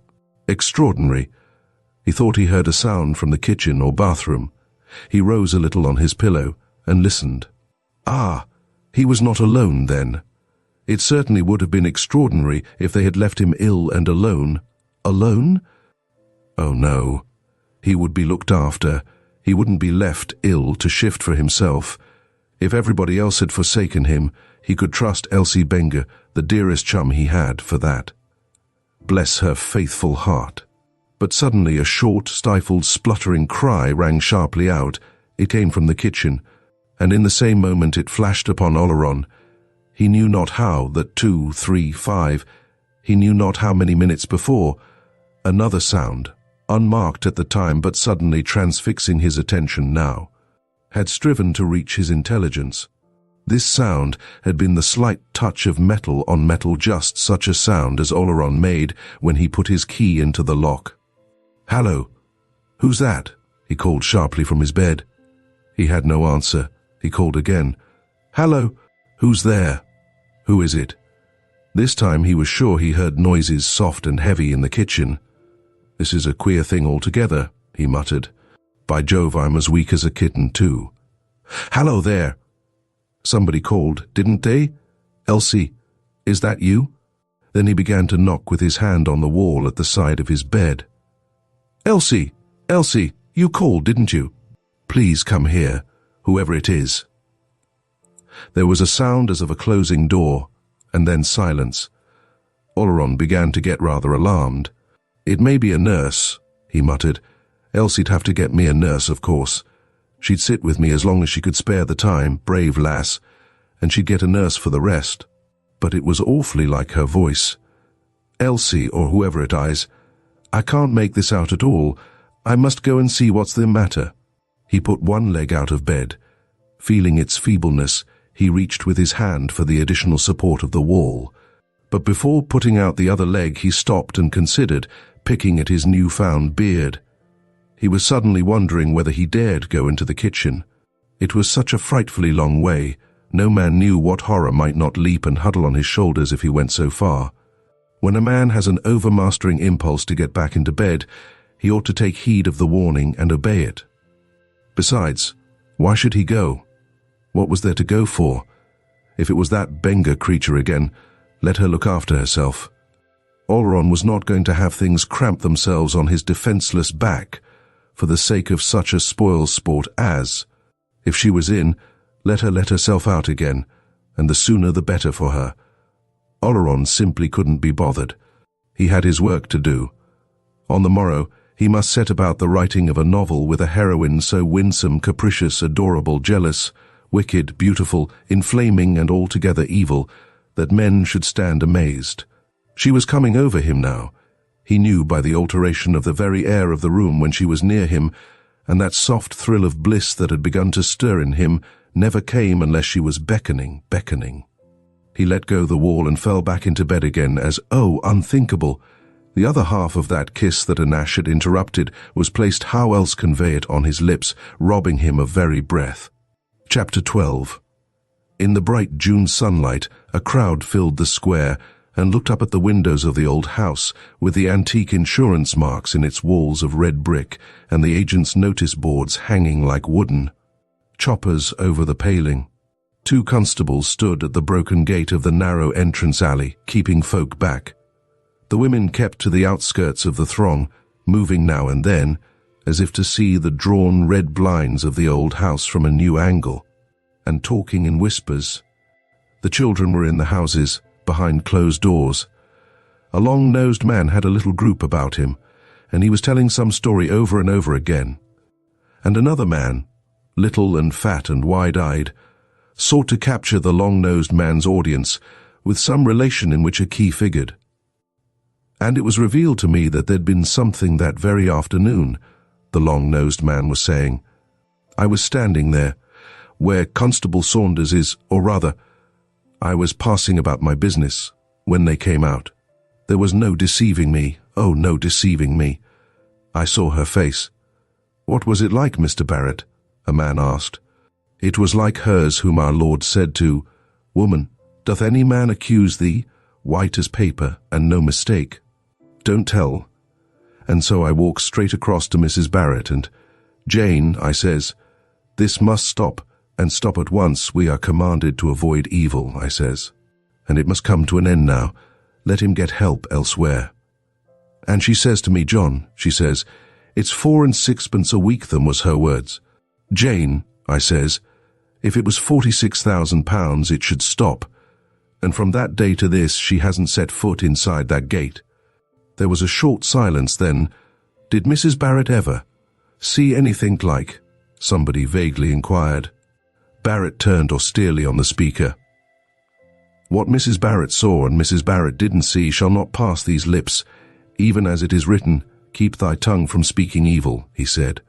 Extraordinary. He thought he heard a sound from the kitchen or bathroom. He rose a little on his pillow and listened. Ah, he was not alone then. It certainly would have been extraordinary if they had left him ill and alone. Alone? Oh no. He would be looked after. He wouldn't be left ill to shift for himself. If everybody else had forsaken him, he could trust Elsie Benger, the dearest chum he had, for that. Bless her faithful heart. But suddenly a short, stifled, spluttering cry rang sharply out. It came from the kitchen, and in the same moment it flashed upon Oleron. He knew not how that 2, 3, 5, he knew not how many minutes before, another sound, unmarked at the time but suddenly transfixing his attention now, had striven to reach his intelligence. This sound had been the slight touch of metal on metal, just such a sound as Oleron made when he put his key into the lock. "Hallo! Who's that?" he called sharply from his bed. He had no answer. He called again. "Hallo! Who's there? Who is it?" This time he was sure he heard noises soft and heavy in the kitchen. "This is a queer thing altogether," he muttered. "By Jove, I'm as weak as a kitten too. Hallo there! Somebody called, didn't they? Elsie, is that you?" Then he began to knock with his hand on the wall at the side of his bed. "Elsie, Elsie, you called, didn't you? Please come here, whoever it is." There was a sound as of a closing door, and then silence. Oleron began to get rather alarmed. "It may be a nurse," he muttered. "Elsie'd have to get me a nurse, of course. She'd sit with me as long as she could spare the time, brave lass, and she'd get a nurse for the rest." But it was awfully like her voice. "Elsie, or whoever it is, I can't make this out at all. I must go and see what's the matter." He put one leg out of bed. Feeling its feebleness, he reached with his hand for the additional support of the wall. But before putting out the other leg, he stopped and considered, picking at his newfound beard. He was suddenly wondering whether he dared go into the kitchen. It was such a frightfully long way. No man knew what horror might not leap and huddle on his shoulders if he went so far. When a man has an overmastering impulse to get back into bed, he ought to take heed of the warning and obey it. Besides, why should he go? What was there to go for? If it was that Benger creature again, let her look after herself. Oleron was not going to have things cramp themselves on his defenseless back for the sake of such a spoil sport as, if she was in, let her let herself out again, and the sooner the better for her. Oleron simply couldn't be bothered. He had his work to do. On the morrow, he must set about the writing of a novel with a heroine so winsome, capricious, adorable, jealous, wicked, beautiful, inflaming, and altogether evil, that men should stand amazed. She was coming over him now. He knew by the alteration of the very air of the room when she was near him, and that soft thrill of bliss that had begun to stir in him never came unless she was beckoning. He let go the wall and fell back into bed again as, oh, unthinkable! The other half of that kiss that Anash had interrupted was placed, how else convey it, on his lips, robbing him of very breath. Chapter 12. In the bright June sunlight, a crowd filled the square and looked up at the windows of the old house, with the antique insurance marks in its walls of red brick and the agent's notice boards hanging like wooden choppers over the paling. 2 constables stood at the broken gate of the narrow entrance alley, keeping folk back. The women kept to the outskirts of the throng, moving now and then, as if to see the drawn red blinds of the old house from a new angle, and talking in whispers. The children were in the houses, behind closed doors. A long-nosed man had a little group about him, and he was telling some story over and over again. And another man, little and fat and wide-eyed, sought to capture the long-nosed man's audience with some relation in which a key figured. And it was revealed to me that there'd been something that very afternoon, the long-nosed man was saying. I was standing there, where Constable Saunders is, or rather, I was passing about my business, when they came out. There was no deceiving me, oh, no deceiving me. I saw her face. What was it like, Mr. Barrett? A man asked. It was like hers whom our Lord said to, Woman, doth any man accuse thee, white as paper, and no mistake? Don't tell. And so I walks straight across to Mrs. Barrett, and, Jane, I says, this must stop, and stop at once. We are commanded to avoid evil, I says. And it must come to an end now. Let him get help elsewhere. And she says to me, John, she says, it's 4 and 6pence a week, them was her words. Jane, I says, if it was £46,000, it should stop. And from that day to this, she hasn't set foot inside that gate. There was a short silence then. Did Mrs. Barrett ever see anything like? Somebody vaguely inquired. Barrett turned austerely on the speaker. What Mrs. Barrett saw and Mrs. Barrett didn't see shall not pass these lips, even as it is written, keep thy tongue from speaking evil, he said.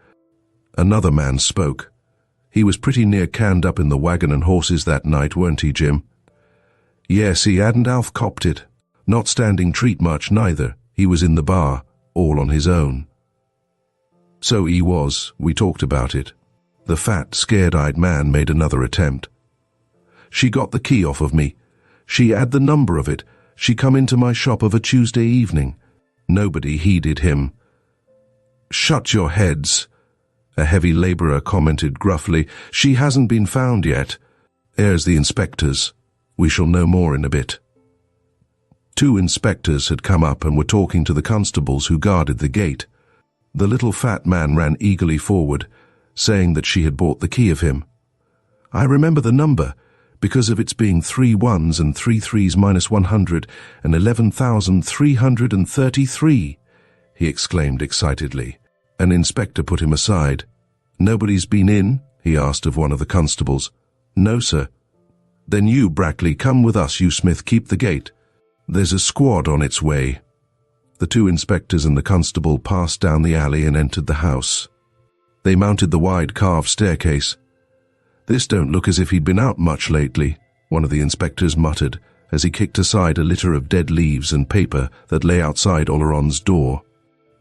Another man spoke. He was pretty near canned up in the wagon and horses that night, weren't he, Jim? Yes, he hadn't Alf copped it. Not standing treat much, neither. He was in the bar, all on his own. So he was. We talked about it. The fat, scared-eyed man made another attempt. She got the key off of me. She had the number of it. She come into my shop of a Tuesday evening. Nobody heeded him. Shut your heads, a heavy labourer commented gruffly. She hasn't been found yet. Here's the inspectors. We shall know more in a bit. 2 inspectors had come up and were talking to the constables who guarded the gate. The little fat man ran eagerly forward, saying that she had bought the key of him. I remember the number, because of its being 3 1s and 3 3s minus 100 and 11,333, he exclaimed excitedly. An inspector put him aside. Nobody's been in? He asked of one of the constables. No, sir. Then you, Brackley, come with us, you Smith, keep the gate. There's a squad on its way. The 2 inspectors and the constable passed down the alley and entered the house. They mounted the wide carved staircase. This don't look as if he'd been out much lately, one of the inspectors muttered, as he kicked aside a litter of dead leaves and paper that lay outside Oleron's door.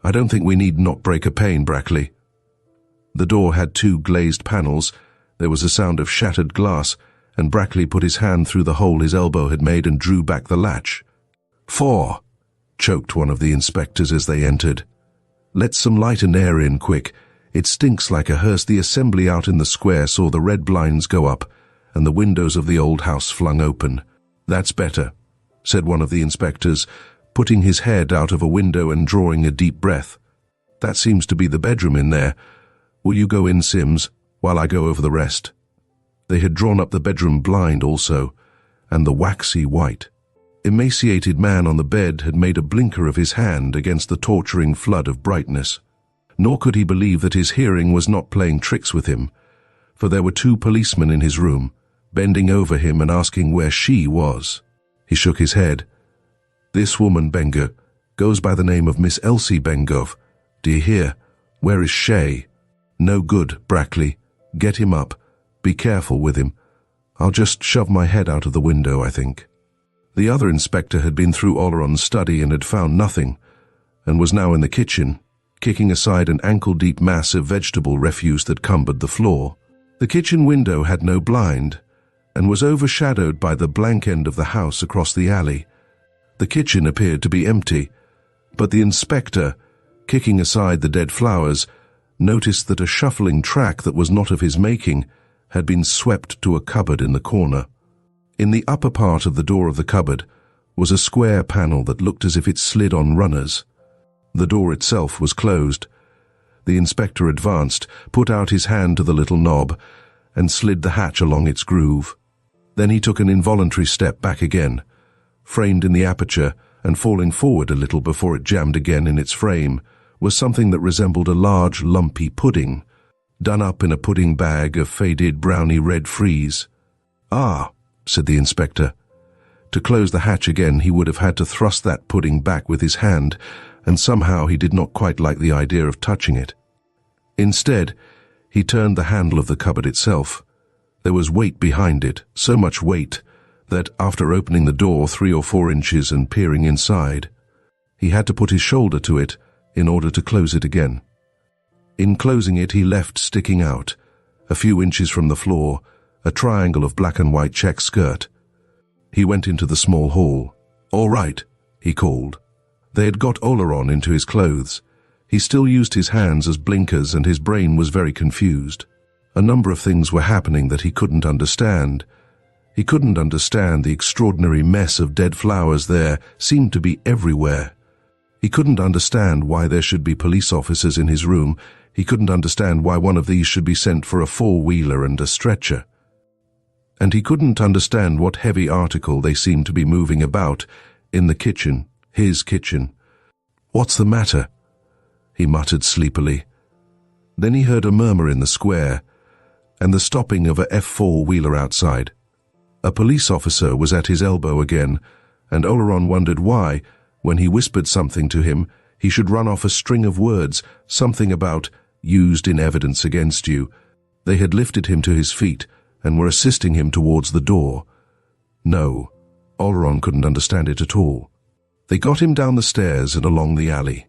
I don't think we need not break a pane, Brackley. The door had 2 glazed panels. There was a sound of shattered glass, and Brackley put his hand through the hole his elbow had made and drew back the latch. 4, choked one of the inspectors as they entered. Let some light and air in, quick. It stinks like a hearse. The assembly out in the square saw the red blinds go up, and the windows of the old house flung open. That's better, said one of the inspectors, putting his head out of a window and drawing a deep breath. That seems to be the bedroom in there. Will you go in, Sims, while I go over the rest? They had drawn up the bedroom blind also, and the waxy white, emaciated man on the bed had made a blinker of his hand against the torturing flood of brightness. Nor could he believe that his hearing was not playing tricks with him, for there were 2 policemen in his room, bending over him and asking where she was. He shook his head. This woman, Benger, Goes by the name of Miss Elsie Bengov. Do you hear? Where is Shay? No good, Brackley. Get him up. Be careful with him. I'll just shove my head out of the window, I think." The other inspector had been through Oleron's study and had found nothing, and was now in the kitchen, kicking aside an ankle-deep mass of vegetable refuse that cumbered the floor. The kitchen window had no blind, and was overshadowed by the blank end of the house across the alley. The kitchen appeared to be empty, but the inspector, kicking aside the dead flowers, noticed that a shuffling track that was not of his making had been swept to a cupboard in the corner. In the upper part of the door of the cupboard was a square panel that looked as if it slid on runners. The door itself was closed. The inspector advanced, put out his hand to the little knob, and slid the hatch along its groove. Then he took an involuntary step back again, framed in the aperture and falling forward a little before it jammed again in its frame, was something that resembled a large, lumpy pudding, done up in a pudding bag of faded browny red frieze. "Ah," said the inspector. To close the hatch again, he would have had to thrust that pudding back with his hand, and somehow he did not quite like the idea of touching it. Instead, he turned the handle of the cupboard itself. There was weight behind it, so much weight that, after opening the door 3 or 4 inches and peering inside, he had to put his shoulder to it in order to close it again. In closing it, he left sticking out, a few inches from the floor, a triangle of black and white check skirt. He went into the small hall. "All right," he called. They had got Oleron into his clothes. He still used his hands as blinkers, and his brain was very confused. A number of things were happening that he couldn't understand. He couldn't understand the extraordinary mess of dead flowers there seemed to be everywhere. He couldn't understand why there should be police officers in his room. He couldn't understand why one of these should be sent for a 4-wheeler and a stretcher. And he couldn't understand what heavy article they seemed to be moving about in the kitchen, his kitchen. "What's the matter?" he muttered sleepily. Then he heard a murmur in the square, and the stopping of a F4-wheeler outside. A police officer was at his elbow again, and Oleron wondered why, when he whispered something to him, he should run off a string of words, something about "used in evidence against you." They had lifted him to his feet and were assisting him towards the door. No, Oleron couldn't understand it at all. They got him down the stairs and along the alley.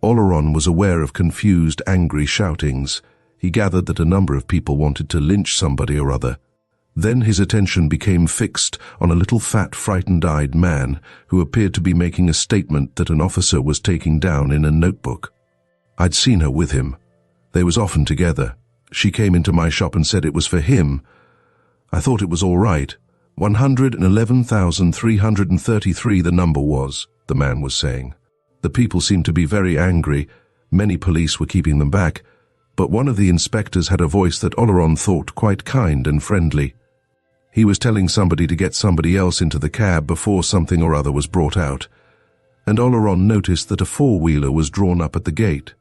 Oleron was aware of confused, angry shoutings. He gathered that a number of people wanted to lynch somebody or other. Then his attention became fixed on a little fat, frightened-eyed man who appeared to be making a statement that an officer was taking down in a notebook. I'd seen her with him. They was often together. She came into my shop and said it was for him. I thought it was all right. 111,333 the number was, the man was saying. The people seemed to be very angry. Many police were keeping them back, but one of the inspectors had a voice that Oleron thought quite kind and friendly. He was telling somebody to get somebody else into the cab before something or other was brought out, and Oleron noticed that a 4-wheeler was drawn up at the gate.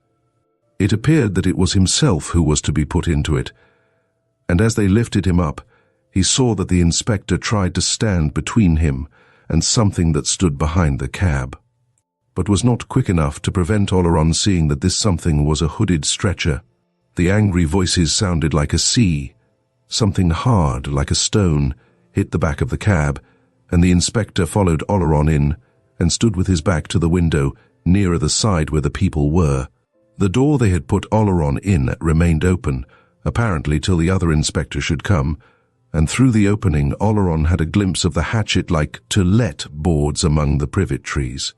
It appeared that it was himself who was to be put into it, and as they lifted him up, he saw that the inspector tried to stand between him and something that stood behind the cab, but was not quick enough to prevent Oleron seeing that this something was a hooded stretcher. The angry voices sounded like a sea. Something hard, like a stone, hit the back of the cab, and the inspector followed Oleron in and stood with his back to the window, nearer the side where the people were. The door they had put Oleron in remained open, apparently till the other inspector should come, and through the opening Oleron had a glimpse of the hatchet-like "To Let" boards among the privet trees.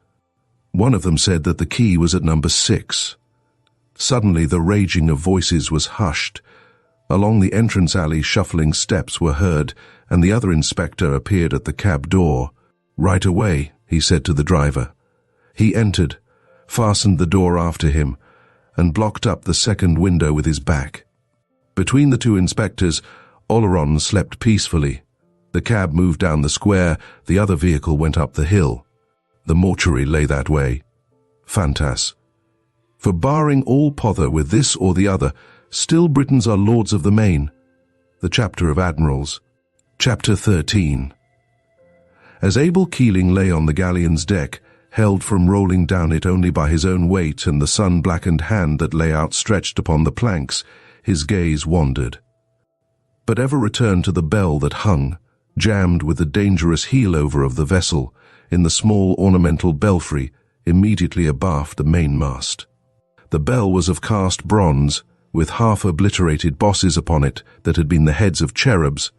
One of them said that the key was at number 6. Suddenly the raging of voices was hushed. Along the entrance alley shuffling steps were heard, and the other inspector appeared at the cab door. "Right away," he said to the driver. He entered, fastened the door after him, and blocked up the second window with his back. Between the two inspectors, Oleron slept peacefully. The cab moved down the square, the other vehicle went up the hill. The mortuary lay that way. PHANTAS. For barring all pother with this or the other, still Britons are lords of the main. The Chapter of Admirals. Chapter 13. As Abel Keeling lay on the galleon's deck, held from rolling down it only by his own weight and the sun-blackened hand that lay outstretched upon the planks, his gaze wandered. But ever returned to the bell that hung, jammed with the dangerous heel-over of the vessel, in the small ornamental belfry immediately abaft the mainmast. The bell was of cast bronze, with half-obliterated bosses upon it that had been the heads of cherubs,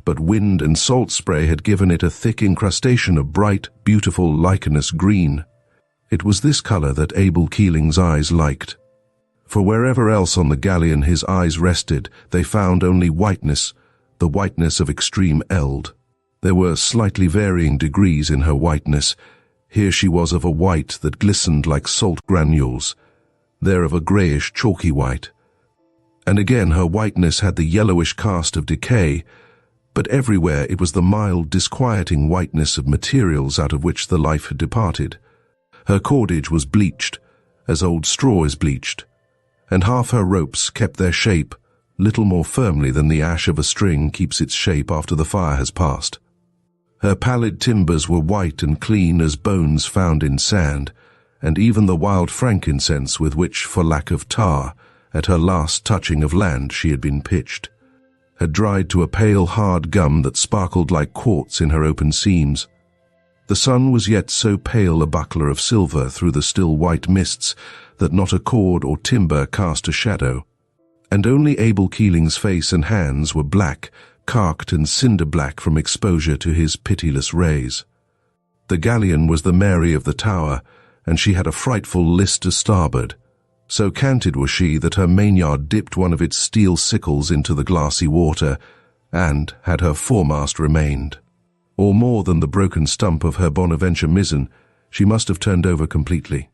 but wind and salt spray had given it a thick incrustation of bright, beautiful lichenous green. It was this color that Abel Keeling's eyes liked. For wherever else on the galleon his eyes rested, they found only whiteness, the whiteness of extreme eld. There were slightly varying degrees in her whiteness. Here she was of a white that glistened like salt granules, there of a greyish chalky white. And again her whiteness had the yellowish cast of decay, but everywhere it was the mild, disquieting whiteness of materials out of which the life had departed. Her cordage was bleached, as old straw is bleached, and half her ropes kept their shape little more firmly than the ash of a string keeps its shape after the fire has passed. Her pallid timbers were white and clean as bones found in sand, and even the wild frankincense with which, for lack of tar, at her last touching of land she had been pitched, had dried to a pale hard gum that sparkled like quartz in her open seams. The sun was yet so pale a buckler of silver through the still white mists that not a cord or timber cast a shadow, and only Abel Keeling's face and hands were black, carked and cinder-black from exposure to his pitiless rays. The galleon was the Mary of the Tower, and she had a frightful list to starboard. So canted was she that her mainyard dipped one of its steel sickles into the glassy water, and, had her foremast remained, or more than the broken stump of her Bonaventure mizzen, she must have turned over completely.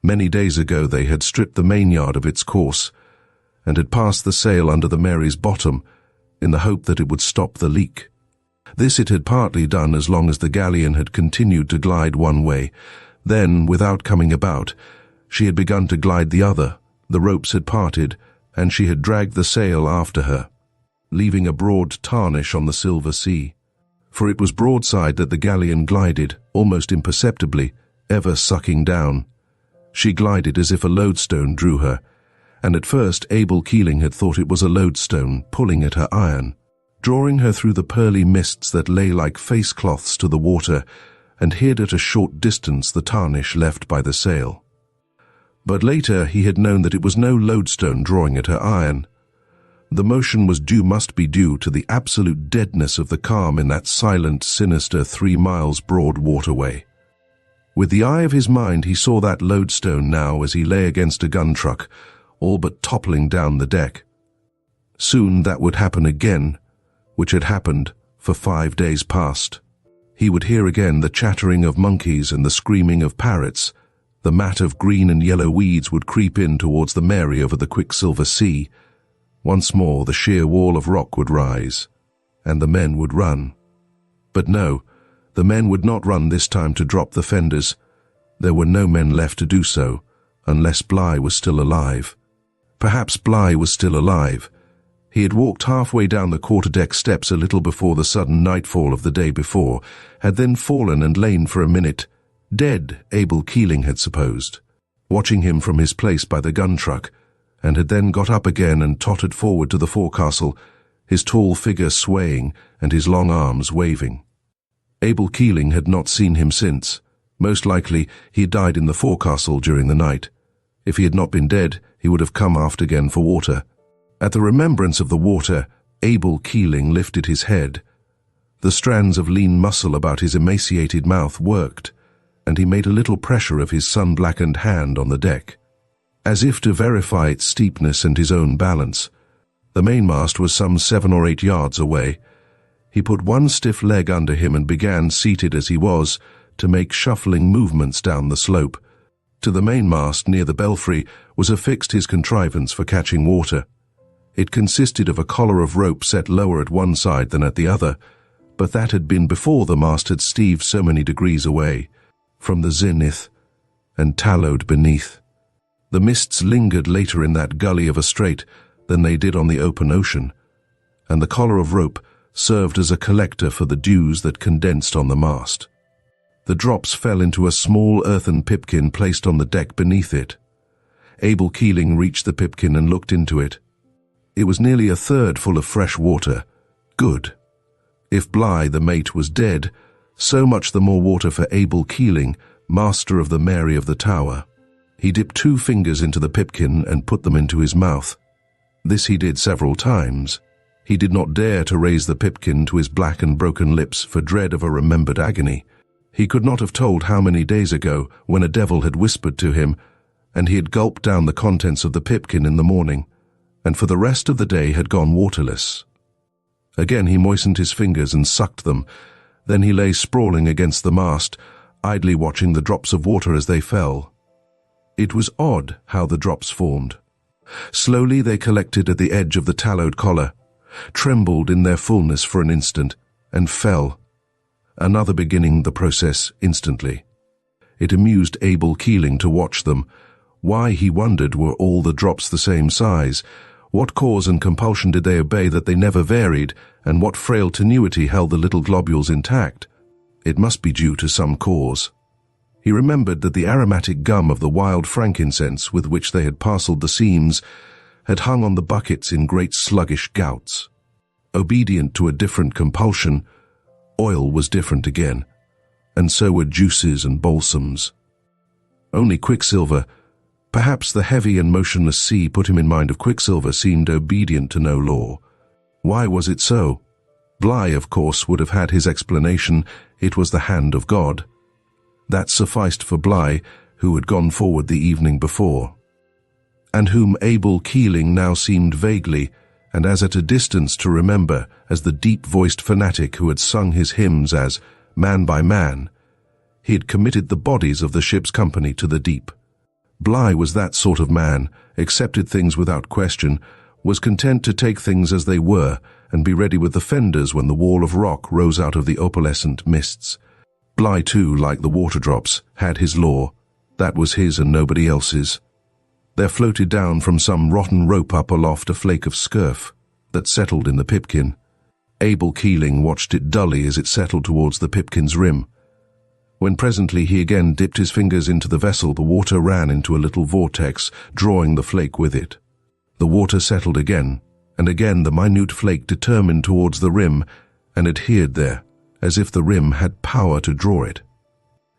Many days ago they had stripped the mainyard of its course, and had passed the sail under the Mary's bottom, in the hope that it would stop the leak. This it had partly done as long as the galleon had continued to glide one way. Then, without coming about, she had begun to glide the other. The ropes had parted, and she had dragged the sail after her, leaving a broad tarnish on the silver sea. For it was broadside that the galleon glided, almost imperceptibly, ever sucking down. She glided as if a lodestone drew her, and at first Abel Keeling had thought it was a lodestone pulling at her iron, drawing her through the pearly mists that lay like face-cloths to the water and hid at a short distance the tarnish left by the sail. But later he had known that it was no lodestone drawing at her iron. The motion must be due to the absolute deadness of the calm in that silent, sinister 3 miles broad waterway. With the eye of his mind he saw that lodestone now as he lay against a gun truck, all but toppling down the deck. Soon that would happen again, which had happened for 5 days past. He would hear again the chattering of monkeys and the screaming of parrots. The mat of green and yellow weeds would creep in towards the Mary over the quicksilver sea. Once more the sheer wall of rock would rise, and the men would run. But no, the men would not run this time to drop the fenders. There were no men left to do so, unless Bligh was still alive. Perhaps Bligh was still alive. He had walked halfway down the quarterdeck steps a little before the sudden nightfall of the day before, had then fallen and lain for a minute, dead, Abel Keeling had supposed, watching him from his place by the gun truck, and had then got up again and tottered forward to the forecastle, his tall figure swaying and his long arms waving. Abel Keeling had not seen him since. Most likely he had died in the forecastle during the night. If he had not been dead, he would have come aft again for water. At the remembrance of the water, Abel Keeling lifted his head. The strands of lean muscle about his emaciated mouth worked, and he made a little pressure of his sun-blackened hand on the deck, as if to verify its steepness and his own balance. The mainmast was some 7 or 8 yards away. He put one stiff leg under him and began, seated as he was, to make shuffling movements down the slope. To the mainmast near the belfry was affixed his contrivance for catching water. It consisted of a collar of rope set lower at one side than at the other, but that had been before the mast had steeved so many degrees away from the zenith and tallowed beneath. The mists lingered later in that gully of a strait than they did on the open ocean, and the collar of rope served as a collector for the dews that condensed on the mast. The drops fell into a small earthen pipkin placed on the deck beneath it. Abel Keeling reached the pipkin and looked into it. It was nearly a third full of fresh water. Good. If Bligh, the mate, was dead, so much the more water for Abel Keeling, master of the Mary of the Tower. He dipped 2 fingers into the pipkin and put them into his mouth. This he did several times. He did not dare to raise the pipkin to his black and broken lips for dread of a remembered agony. He could not have told how many days ago when a devil had whispered to him, and he had gulped down the contents of the pipkin in the morning, and for the rest of the day had gone waterless. Again he moistened his fingers and sucked them. Then he lay sprawling against the mast, idly watching the drops of water as they fell. It was odd how the drops formed. Slowly they collected at the edge of the tallowed collar, trembled in their fullness for an instant, and fell. Another beginning the process instantly. It amused Abel Keeling to watch them. Why, he wondered, were all the drops the same size? What cause and compulsion did they obey that they never varied, and what frail tenuity held the little globules intact? It must be due to some cause. He remembered that the aromatic gum of the wild frankincense with which they had parcelled the seams had hung on the buckets in great sluggish gouts. Obedient to a different compulsion, oil was different again, and so were juices and balsams. Only Quicksilver, perhaps the heavy and motionless sea put him in mind of Quicksilver, seemed obedient to no law. Why was it so? Bligh, of course, would have had his explanation. It was the hand of God. That sufficed for Bligh, who had gone forward the evening before, and whom Abel Keeling now seemed vaguely, and as at a distance to remember, as the deep-voiced fanatic who had sung his hymns as man by man. He had committed the bodies of the ship's company to the deep. Bligh was that sort of man, accepted things without question, was content to take things as they were, and be ready with the fenders when the wall of rock rose out of the opalescent mists. Bligh, too, like the water drops, had his law. That was his and nobody else's. There floated down from some rotten rope up aloft a flake of scurf that settled in the pipkin. Abel Keeling watched it dully as it settled towards the pipkin's rim. When presently he again dipped his fingers into the vessel, the water ran into a little vortex, drawing the flake with it. The water settled again, and again the minute flake determined towards the rim and adhered there, as if the rim had power to draw it.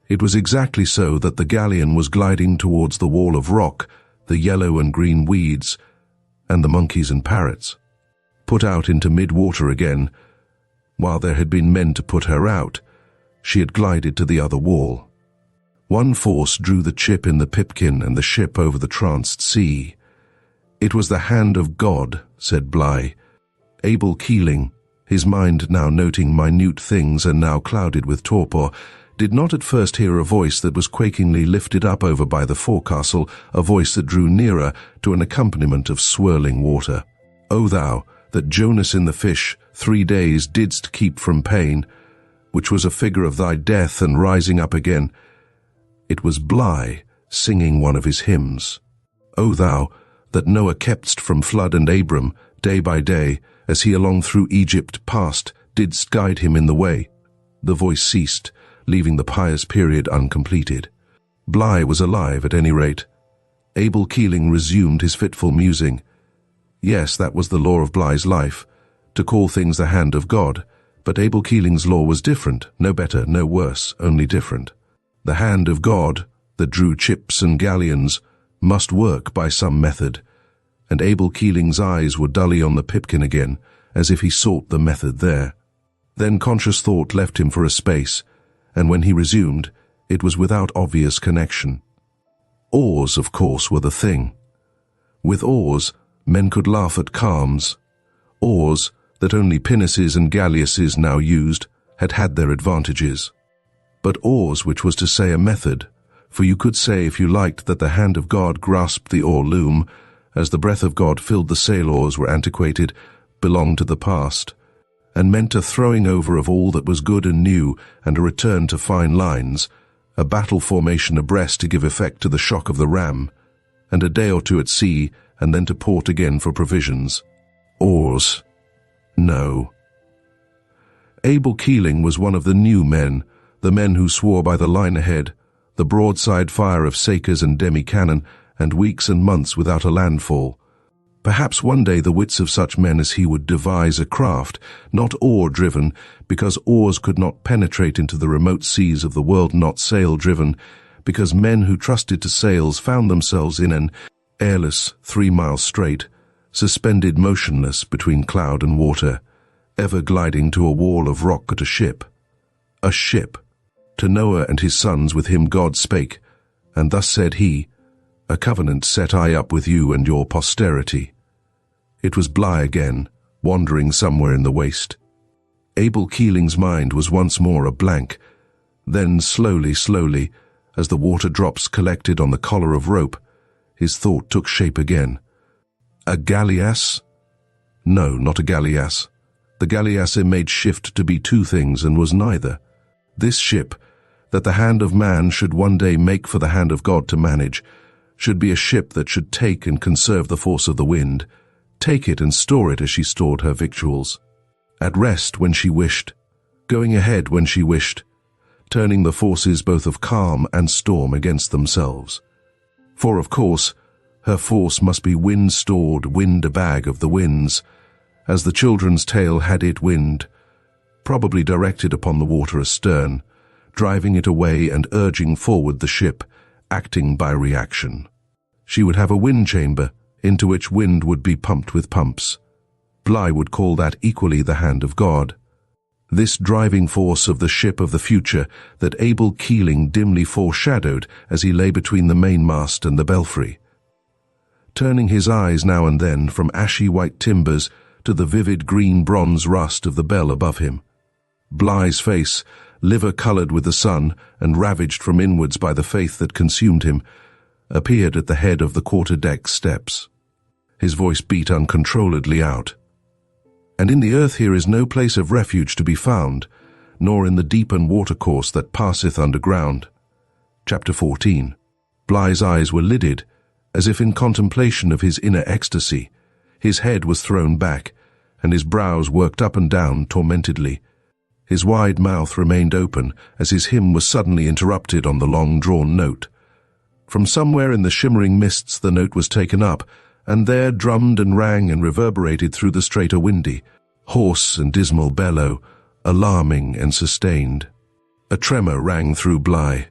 It was exactly so that the galleon was gliding towards the wall of rock, the yellow and green weeds, and the monkeys and parrots. Put out into mid-water again, while there had been men to put her out, she had glided to the other wall. One force drew the chip in the pipkin and the ship over the tranced sea. It was the hand of God, said Bligh. Abel Keeling, his mind now noting minute things and now clouded with torpor, did not at first hear a voice that was quakingly lifted up over by the forecastle, a voice that drew nearer to an accompaniment of swirling water. O thou, that Jonas in the fish 3 days didst keep from pain, which was a figure of thy death and rising up again. It was Bligh singing one of his hymns. O thou, that Noah keptst from flood and Abram, day by day, as he along through Egypt passed, didst guide him in the way. The voice ceased, leaving the pious period uncompleted. Bligh was alive at any rate. Abel Keeling resumed his fitful musing. Yes, that was the law of Bligh's life, to call things the hand of God, but Abel Keeling's law was different, no better, no worse, only different. The hand of God, that drew chips and galleons, must work by some method, and Abel Keeling's eyes were dully on the pipkin again, as if he sought the method there. Then conscious thought left him for a space, and when he resumed, it was without obvious connection. Oars, of course, were the thing. With oars, men could laugh at calms. Oars, that only pinnaces and galleasses now used, had had their advantages. But oars, which was to say a method, for you could say if you liked that the hand of God grasped the oar loom, as the breath of God filled the sail-oars were antiquated, belonged to the past, and meant a throwing over of all that was good and new and a return to fine lines, a battle formation abreast to give effect to the shock of the ram, and a day or two at sea and then to port again for provisions. Oars. No. Abel Keeling was one of the new men, the men who swore by the line ahead, the broadside fire of sakers and demi-cannon, and weeks and months without a landfall. Perhaps one day the wits of such men as he would devise a craft, not oar-driven, because oars could not penetrate into the remote seas of the world, not sail-driven, because men who trusted to sails found themselves in an airless 3-mile strait, suspended motionless between cloud and water, ever gliding to a wall of rock at a ship. A ship. To Noah and his sons with him God spake, and thus said he, A covenant set I up with you and your posterity. It was Bligh again, wandering somewhere in the waste. Abel Keeling's mind was once more a blank. Then slowly, as the water drops collected on the collar of rope, his thought took shape again. A galleass? No, not a galleass. The galleasse made shift to be two things and was neither. This ship, that the hand of man should one day make for the hand of God to manage, should be a ship that should take and conserve the force of the wind, take it and store it as she stored her victuals, at rest when she wished, going ahead when she wished, turning the forces both of calm and storm against themselves. For, of course, her force must be wind-stored, wind-a-bag of the winds, as the children's tale had it wind, probably directed upon the water astern, driving it away and urging forward the ship, acting by reaction. She would have a wind chamber, into which wind would be pumped with pumps. Bligh would call that equally the hand of God. This driving force of the ship of the future that Abel Keeling dimly foreshadowed as he lay between the mainmast and the belfry. Turning his eyes now and then from ashy white timbers to the vivid green bronze rust of the bell above him. Bligh's face, liver-coloured with the sun and ravaged from inwards by the faith that consumed him, appeared at the head of the quarter-deck steps. His voice beat uncontrolledly out. And in the earth here is no place of refuge to be found, nor in the deep and watercourse that passeth underground. Chapter 14. Bligh's eyes were lidded, as if in contemplation of his inner ecstasy. His head was thrown back, and his brows worked up and down tormentedly. His wide mouth remained open as his hymn was suddenly interrupted on the long-drawn note. From somewhere in the shimmering mists the note was taken up, and there drummed and rang and reverberated through the strait a windy, hoarse and dismal bellow, alarming and sustained. A tremor rang through Bligh.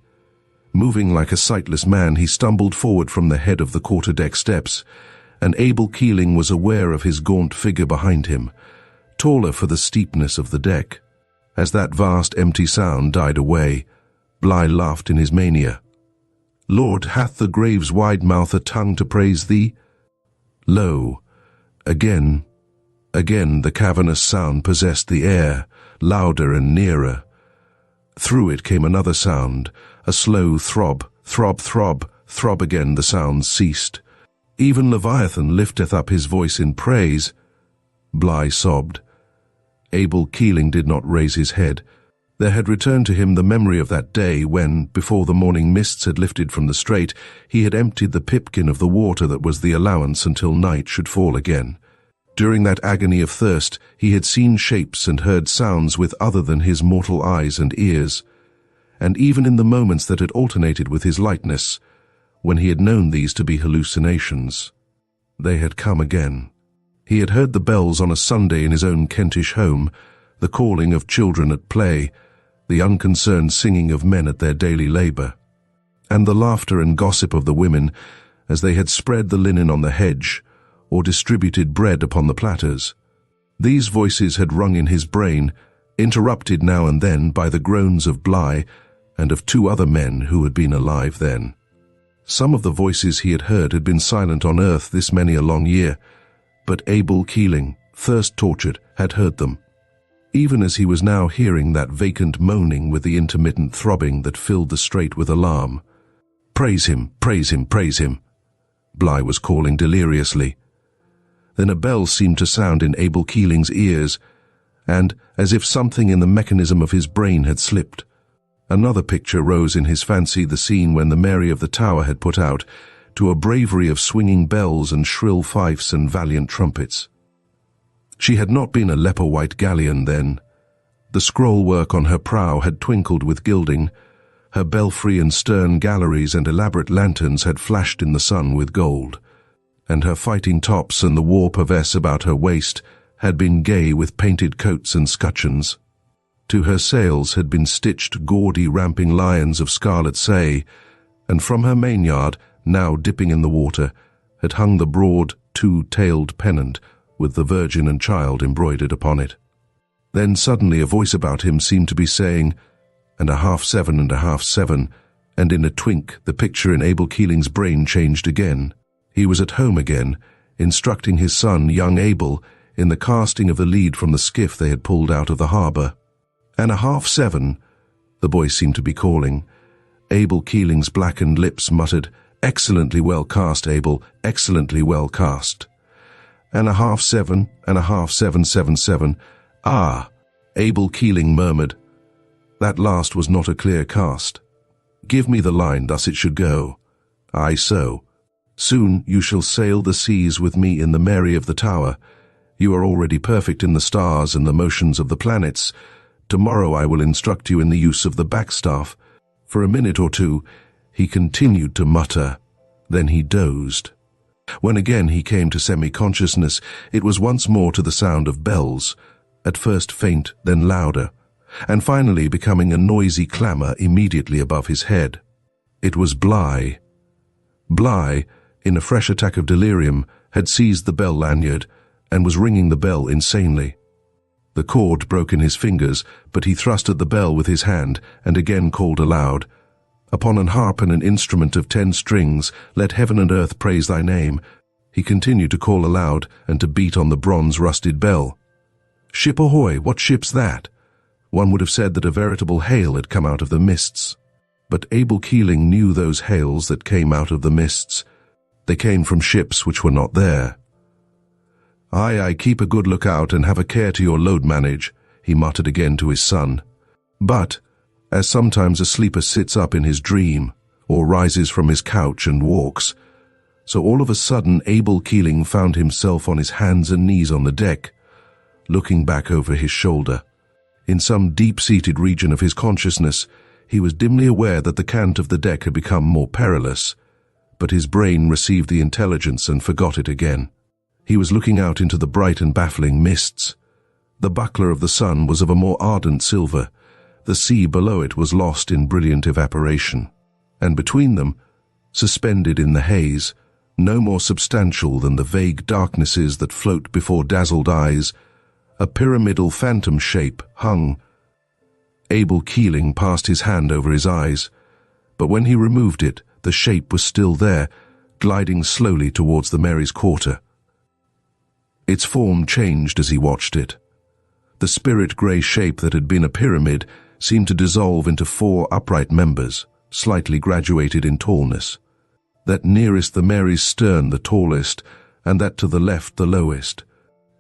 Moving like a sightless man, he stumbled forward from the head of the quarter-deck steps, and Abel Keeling was aware of his gaunt figure behind him, taller for the steepness of the deck. As that vast empty sound died away, Bligh laughed in his mania. Lord, hath the grave's wide mouth a tongue to praise thee? Lo, again the cavernous sound possessed the air, louder and nearer. Through it came another sound, a slow throb, throb, throb, throb again the sound ceased. Even Leviathan lifteth up his voice in praise. Bligh sobbed. Abel Keeling did not raise his head. There had returned to him the memory of that day when, before the morning mists had lifted from the strait, he had emptied the pipkin of the water that was the allowance until night should fall again. During that agony of thirst, he had seen shapes and heard sounds with other than his mortal eyes and ears. And even in the moments that had alternated with his lightness, when he had known these to be hallucinations, they had come again. He had heard the bells on a Sunday in his own Kentish home, the calling of children at play, the unconcerned singing of men at their daily labour, and the laughter and gossip of the women as they had spread the linen on the hedge or distributed bread upon the platters. These voices had rung in his brain, interrupted now and then by the groans of Bligh and of two other men who had been alive then. Some of the voices he had heard had been silent on earth this many a long year, but Abel Keeling, thirst-tortured, had heard them, even as he was now hearing that vacant moaning with the intermittent throbbing that filled the strait with alarm. Praise him, praise him, praise him, Bligh was calling deliriously. Then a bell seemed to sound in Abel Keeling's ears, and, as if something in the mechanism of his brain had slipped, another picture rose in his fancy, the scene when the Mary of the Tower had put out, to a bravery of swinging bells and shrill fifes and valiant trumpets. She had not been a leper-white galleon then. The scrollwork on her prow had twinkled with gilding. Her belfry and stern galleries and elaborate lanterns had flashed in the sun with gold, and her fighting tops and the war purvese about her waist had been gay with painted coats and scutcheons. To her sails had been stitched gaudy ramping lions of scarlet say, and from her mainyard, now dipping in the water, had hung the broad two-tailed pennant with the Virgin and Child embroidered upon it. Then suddenly a voice about him seemed to be saying, "And a half seven and a half seven," and in a twink the picture in Abel Keeling's brain changed again. He was at home again, instructing his son, young Abel, in the casting of the lead from the skiff they had pulled out of the harbour. "And a half seven," the boy seemed to be calling. Abel Keeling's blackened lips muttered, "Excellently well cast, Abel, excellently well cast." "And a half seven, and a half 777. "Ah," Abel Keeling murmured. That last was not a clear cast. "Give me the line, thus it should go." "Aye so. Soon you shall sail the seas with me in the Mary of the Tower. You are already perfect in the stars and the motions of the planets. Tomorrow I will instruct you in the use of the backstaff." For a minute or two he continued to mutter. Then he dozed. When again he came to semi-consciousness, it was once more to the sound of bells, at first faint, then louder, and finally becoming a noisy clamour immediately above his head. It was Bligh. Bligh, in a fresh attack of delirium, had seized the bell lanyard and was ringing the bell insanely. The cord broke in his fingers, but he thrust at the bell with his hand and again called aloud. "Upon an harp and an instrument of 10 strings, let heaven and earth praise thy name." He continued to call aloud and to beat on the bronze-rusted bell. "Ship ahoy, what ship's that?" One would have said that a veritable hail had come out of the mists. But Abel Keeling knew those hails that came out of the mists. They came from ships which were not there. "Aye, aye, keep a good lookout and have a care to your load manage," he muttered again to his son. But, as sometimes a sleeper sits up in his dream, or rises from his couch and walks, so all of a sudden Abel Keeling found himself on his hands and knees on the deck, looking back over his shoulder. In some deep-seated region of his consciousness, he was dimly aware that the cant of the deck had become more perilous, but his brain received the intelligence and forgot it again. He was looking out into the bright and baffling mists. The buckler of the sun was of a more ardent silver. The sea below it was lost in brilliant evaporation. And between them, suspended in the haze, no more substantial than the vague darknesses that float before dazzled eyes, a pyramidal phantom shape hung. Abel Keeling passed his hand over his eyes, but when he removed it, the shape was still there, gliding slowly towards the Mary's quarter. Its form changed as he watched it. The spirit-grey shape that had been a pyramid seemed to dissolve into 4 upright members, slightly graduated in tallness. That nearest the Mary's stern the tallest, and that to the left the lowest.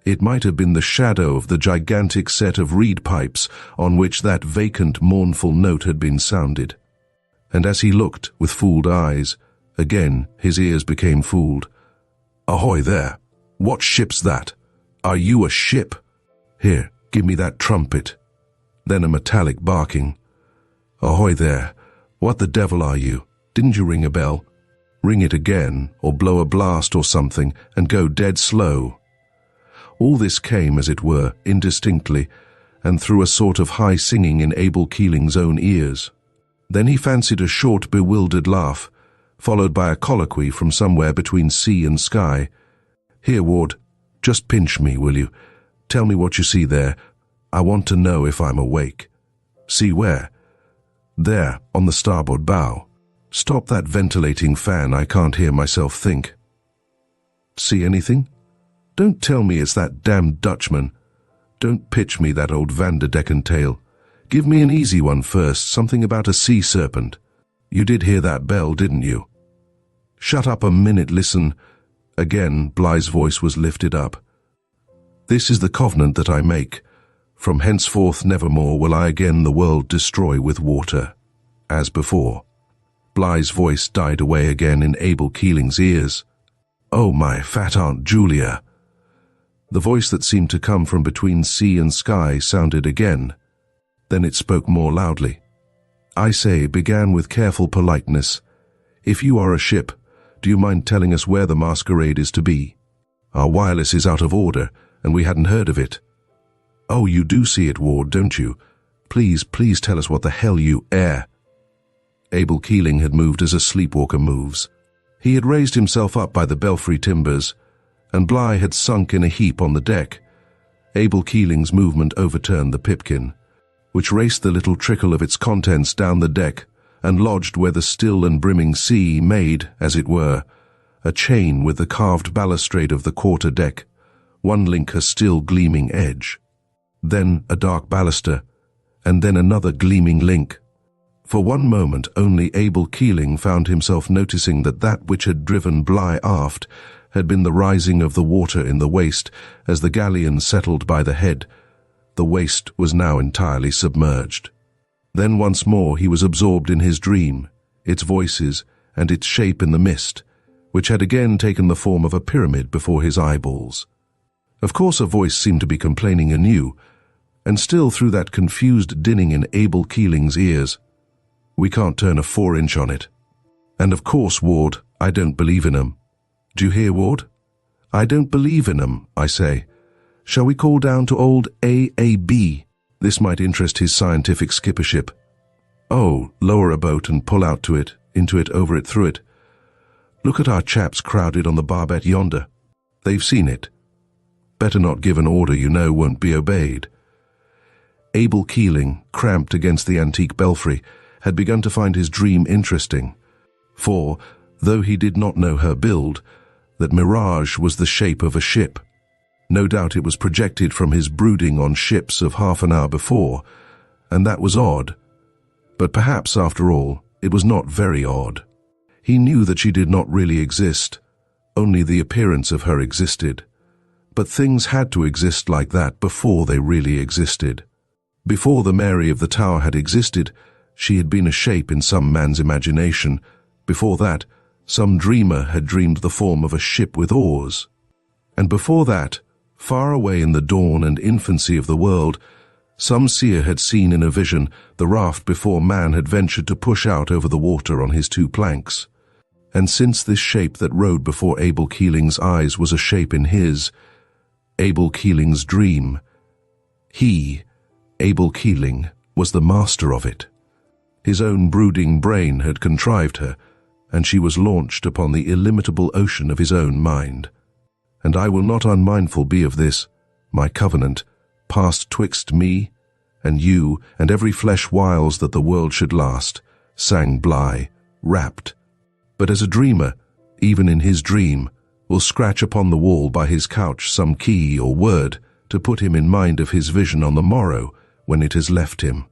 It might have been the shadow of the gigantic set of reed pipes on which that vacant, mournful note had been sounded. And as he looked with fooled eyes, again his ears became fooled. "Ahoy there! What ship's that? Are you a ship? Here, give me that trumpet." Then a metallic barking. "Ahoy there! What the devil are you? Didn't you ring a bell? Ring it again, or blow a blast or something, and go dead slow." All this came, as it were, indistinctly, and through a sort of high singing in Abel Keeling's own ears. Then he fancied a short, bewildered laugh, followed by a colloquy from somewhere between sea and sky. "Here, Ward, just pinch me, will you? Tell me what you see there. I want to know if I'm awake." "See where?" "There, on the starboard bow. Stop that ventilating fan, I can't hear myself think." "See anything?" "Don't tell me it's that damned Dutchman. Don't pitch me that old Vanderdecken tale. Give me an easy one first, something about a sea serpent. You did hear that bell, didn't you?" "Shut up a minute, listen." Again, Bligh's voice was lifted up. "This is the covenant that I make. From henceforth nevermore will I again the world destroy with water, as before." Bligh's voice died away again in Abel Keeling's ears. "Oh, my fat Aunt Julia!" The voice that seemed to come from between sea and sky sounded again. Then it spoke more loudly. "I say," began with careful politeness, "if you are a ship, do you mind telling us where the masquerade is to be? Our wireless is out of order, and we hadn't heard of it." "Oh, you do see it, Ward, don't you? Please tell us what the hell you air." Abel Keeling had moved as a sleepwalker moves. He had raised himself up by the belfry timbers, and Bligh had sunk in a heap on the deck. Abel Keeling's movement overturned the pipkin, which raced the little trickle of its contents down the deck and lodged where the still and brimming sea made, as it were, a chain with the carved balustrade of the quarter deck, one link a still gleaming edge. Then a dark baluster, and then another gleaming link. For one moment only Abel Keeling found himself noticing that which had driven Bligh aft had been the rising of the water in the waist as the galleon settled by the head. The waist was now entirely submerged. Then once more he was absorbed in his dream, its voices and its shape in the mist, which had again taken the form of a pyramid before his eyeballs. Of course a voice seemed to be complaining anew, and still through that confused dinning in Abel Keeling's ears, "We can't turn a 4-inch on it. And of course, Ward, I don't believe in 'em. Do you hear, Ward? I don't believe in 'em, I say. Shall we call down to old AAB? This might interest his scientific skippership. Oh, lower a boat and pull out to it, into it, over it, through it. Look at our chaps crowded on the barbette yonder. They've seen it. Better not give an order you know won't be obeyed." Abel Keeling, cramped against the antique belfry, had begun to find his dream interesting, for, though he did not know her build, that mirage was the shape of a ship. No doubt it was projected from his brooding on ships of half an hour before, and that was odd. But perhaps, after all, it was not very odd. He knew that she did not really exist, only the appearance of her existed. But things had to exist like that before they really existed. Before the Mary of the Tower had existed, she had been a shape in some man's imagination. Before that, some dreamer had dreamed the form of a ship with oars. And before that, far away in the dawn and infancy of the world, some seer had seen in a vision the raft before man had ventured to push out over the water on his 2 planks. And since this shape that rode before Abel Keeling's eyes was a shape in his, Abel Keeling's dream, he, Abel Keeling, was the master of it. His own brooding brain had contrived her, and she was launched upon the illimitable ocean of his own mind. "And I will not unmindful be of this, my covenant, passed twixt me and you and every flesh whiles that the world should last," sang Bligh, rapt. But as a dreamer, even in his dream, will scratch upon the wall by his couch some key or word to put him in mind of his vision on the morrow when it has left him.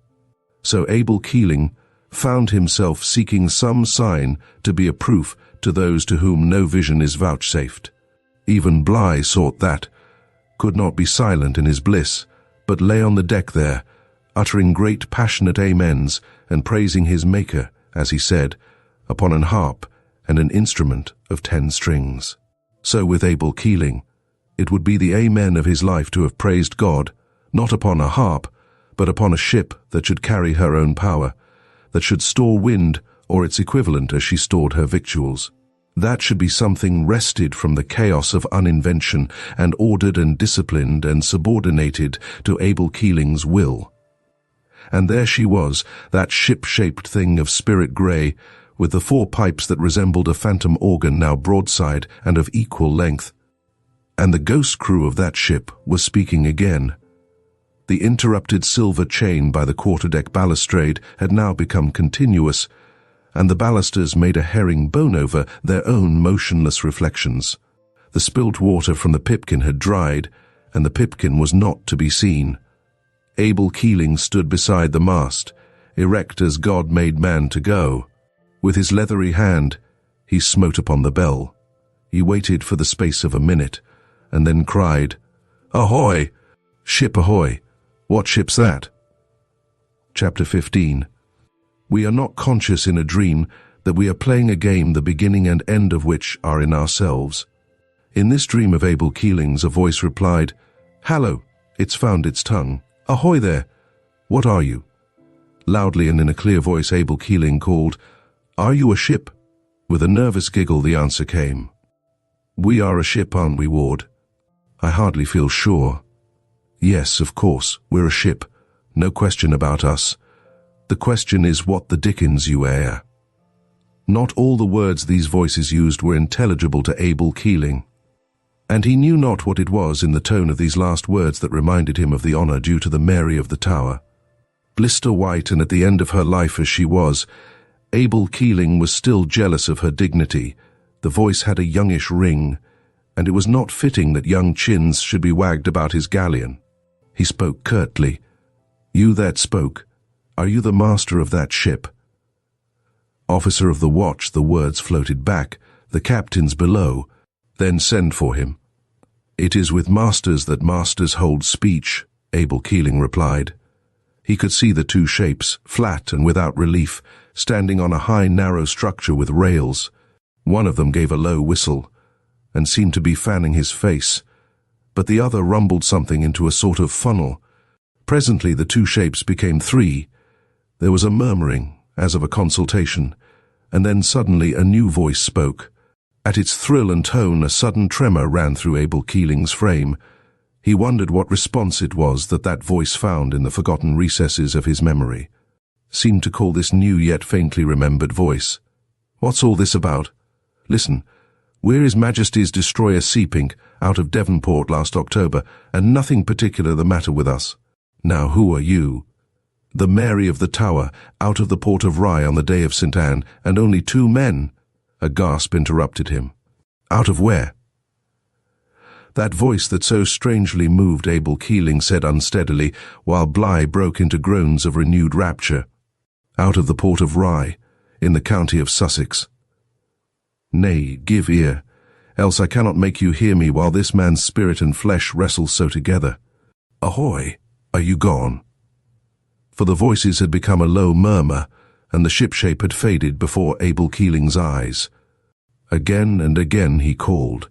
So Abel Keeling found himself seeking some sign to be a proof to those to whom no vision is vouchsafed. Even Bligh sought that, could not be silent in his bliss, but lay on the deck there, uttering great passionate amens and praising his Maker, as he said, upon an harp and an instrument of 10 strings. So with Abel Keeling, it would be the amen of his life to have praised God, not upon a harp, but upon a ship that should carry her own power, that should store wind or its equivalent as she stored her victuals. That should be something wrested from the chaos of uninvention and ordered and disciplined and subordinated to Abel Keeling's will. And there she was, that ship-shaped thing of spirit grey, with the 4 pipes that resembled a phantom organ now broadside and of equal length. And the ghost crew of that ship was speaking again. The interrupted silver chain by the quarterdeck balustrade had now become continuous, and the balusters made a herringbone over their own motionless reflections. The spilt water from the pipkin had dried, and the pipkin was not to be seen. Abel Keeling stood beside the mast, erect as God made man to go. With his leathery hand, he smote upon the bell. He waited for the space of a minute, and then cried, "Ahoy! Ship ahoy! What ship's that?" Chapter 15. We are not conscious in a dream that we are playing a game the beginning and end of which are in ourselves. In this dream of Abel Keeling's, a voice replied, "Hallo, it's found its tongue. Ahoy there! What are you? Loudly and in a clear voice, Abel Keeling called, "Are you a ship?" With a nervous giggle, the answer came. "We are a ship, aren't we, Ward?" "I hardly feel sure." "Yes, of course, we're a ship. No question about us. The question is what the dickens you are." Not all the words these voices used were intelligible to Abel Keeling, and he knew not what it was in the tone of these last words that reminded him of the honor due to the Mary of the Tower. Blister white and at the end of her life as she was, Abel Keeling was still jealous of her dignity. The voice had a youngish ring, and it was not fitting that young chins should be wagged about his galleon. He spoke curtly. "You that spoke, are you the master of that ship?" "Officer of the watch," the words floated back. "The captain's below. Then send for him." "It is with masters that masters hold speech," Abel Keeling replied. He could see the two shapes, flat and without relief, standing on a high, narrow structure with rails. One of them gave a low whistle, and seemed to be fanning his face, but the other rumbled something into a sort of funnel. Presently the two shapes became three. There was a murmuring, as of a consultation, and then suddenly a new voice spoke. At its thrill and tone, a sudden tremor ran through Abel Keeling's frame. He wondered what response it was that voice found in the forgotten recesses of his memory. Seemed to call this new yet faintly remembered voice. "What's all this about? Listen, we're His Majesty's destroyer Seapink, out of Devonport last October, and nothing particular the matter with us. Now who are you?" "The Mary of the Tower, out of the port of Rye on the day of St. Anne, and only 2 men." A gasp interrupted him. "Out of where?" That voice that so strangely moved Abel Keeling said unsteadily, while Bligh broke into groans of renewed rapture. "Out of the port of Rye, in the county of Sussex." "Nay, give ear, else I cannot make you hear me while this man's spirit and flesh wrestle so together. Ahoy, are you gone?" For the voices had become a low murmur, and the ship-shape had faded before Abel Keeling's eyes. Again and again he called.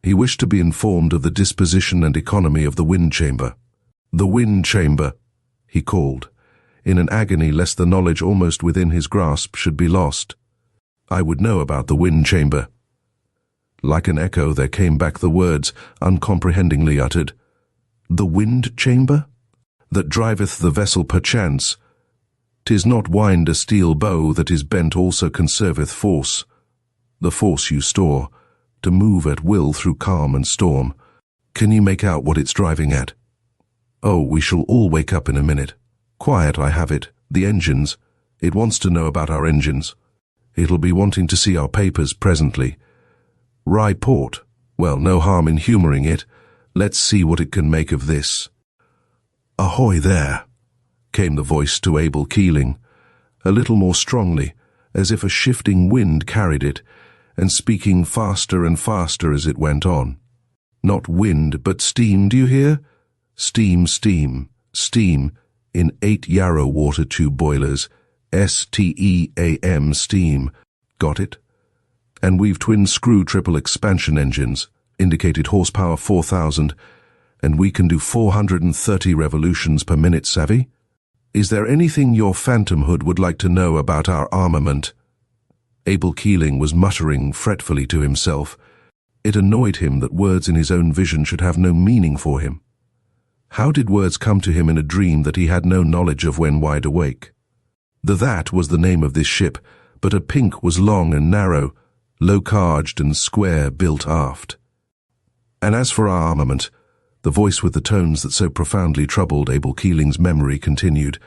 He wished to be informed of the disposition and economy of the wind chamber. "The wind chamber," he called, in an agony lest the knowledge almost within his grasp should be lost. "I would know about the wind chamber." Like an echo there came back the words, uncomprehendingly uttered. "The wind chamber? That driveth the vessel perchance. 'Tis not wind a steel bow that is bent also conserveth force. The force you store, to move at will through calm and storm. Can you make out what it's driving at?" "Oh, we shall all wake up in a minute. Quiet, I have it. The engines. It wants to know about our engines. It'll be wanting to see our papers presently. Rye Port. Well, no harm in humouring it. Let's see what it can make of this." "Ahoy there," came the voice to Abel Keeling, a little more strongly, as if a shifting wind carried it, and speaking faster and faster as it went on. "Not wind, but steam, do you hear? Steam, steam, steam, in 8 Yarrow water tube boilers, STEAM steam. Got it? And we've twin screw triple expansion engines, indicated horsepower 4,000, and we can do 430 revolutions per minute, savvy? Is there anything your phantomhood would like to know about our armament?" Abel Keeling was muttering fretfully to himself. It annoyed him that words in his own vision should have no meaning for him. How did words come to him in a dream that he had no knowledge of when wide awake? The That was the name of this ship, but a pink was long and narrow, low-carged and square-built aft. And as for our armament, the voice with the tones that so profoundly troubled Abel Keeling's memory continued.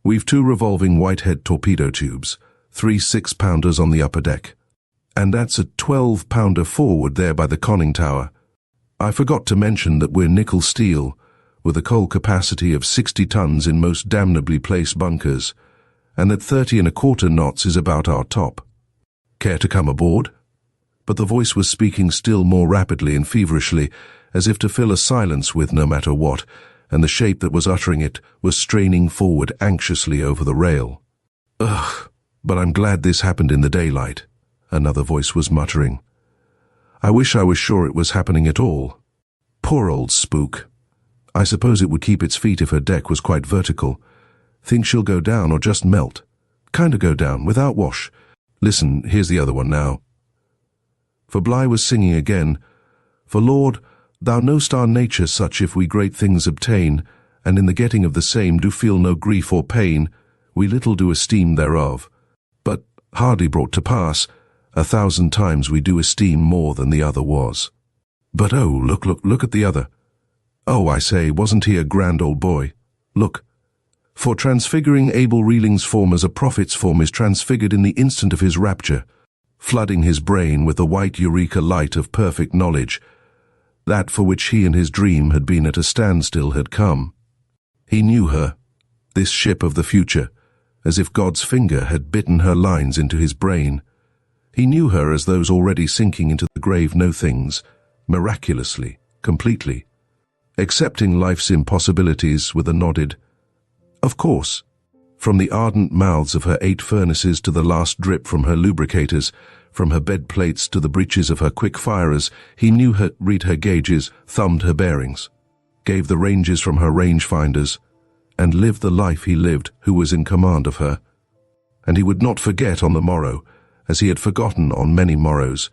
"We've 2 revolving Whitehead torpedo tubes, 3 6-pounders on the upper deck. And that's a 12-pounder forward there by the conning tower. I forgot to mention that we're nickel steel, with a coal capacity of 60 tons in most damnably placed bunkers, and that 30 1/4 knots is about our top. Care to come aboard?" But the voice was speaking still more rapidly and feverishly, as if to fill a silence with no matter what, and the shape that was uttering it was straining forward anxiously over the rail. "Ugh, but I'm glad this happened in the daylight," another voice was muttering. "I wish I was sure it was happening at all. Poor old spook. I suppose it would keep its feet if her deck was quite vertical. Think she'll go down or just melt? Kinda go down, without wash. Listen, here's the other one now. For Bly was singing again, For Lord, thou know'st our nature such if we great things obtain, and in the getting of the same do feel no grief or pain, we little do esteem thereof. But, hardly brought to pass, 1,000 times we do esteem more than the other was. But oh, look at the other. Oh, I say, wasn't he a grand old boy? Look. For transfiguring Abel Reeling's form as a prophet's form is transfigured in the instant of his rapture, flooding his brain with the white eureka light of perfect knowledge. That for which he in his dream had been at a standstill had come. He knew her, this ship of the future, as if God's finger had bitten her lines into his brain. He knew her as those already sinking into the grave know things, miraculously, completely, accepting life's impossibilities with a nodded, of course. From the ardent mouths of her 8 furnaces to the last drip from her lubricators, from her bed plates to the breeches of her quick-firers, he knew her, read her gauges, thumbed her bearings, gave the ranges from her range-finders, and lived the life he lived who was in command of her. And he would not forget on the morrow, as he had forgotten on many morrows,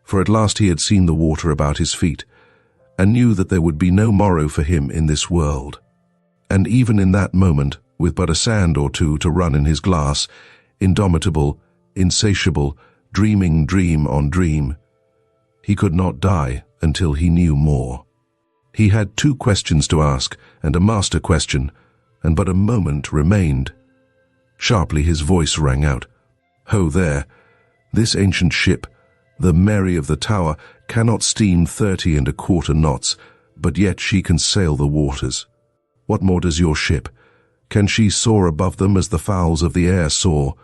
for at last he had seen the water about his feet, and knew that there would be no morrow for him in this world. And even in that moment, with but a sand or two to run in his glass, indomitable, insatiable, dreaming dream on dream, he could not die until he knew more. He had 2 questions to ask, and a master question, and but a moment remained. Sharply his voice rang out, Ho there! This ancient ship, the Mary of the Tower, cannot steam 30 1/4 knots, but yet she can sail the waters. What more does your ship? Can she soar above them as the fowls of the air soar?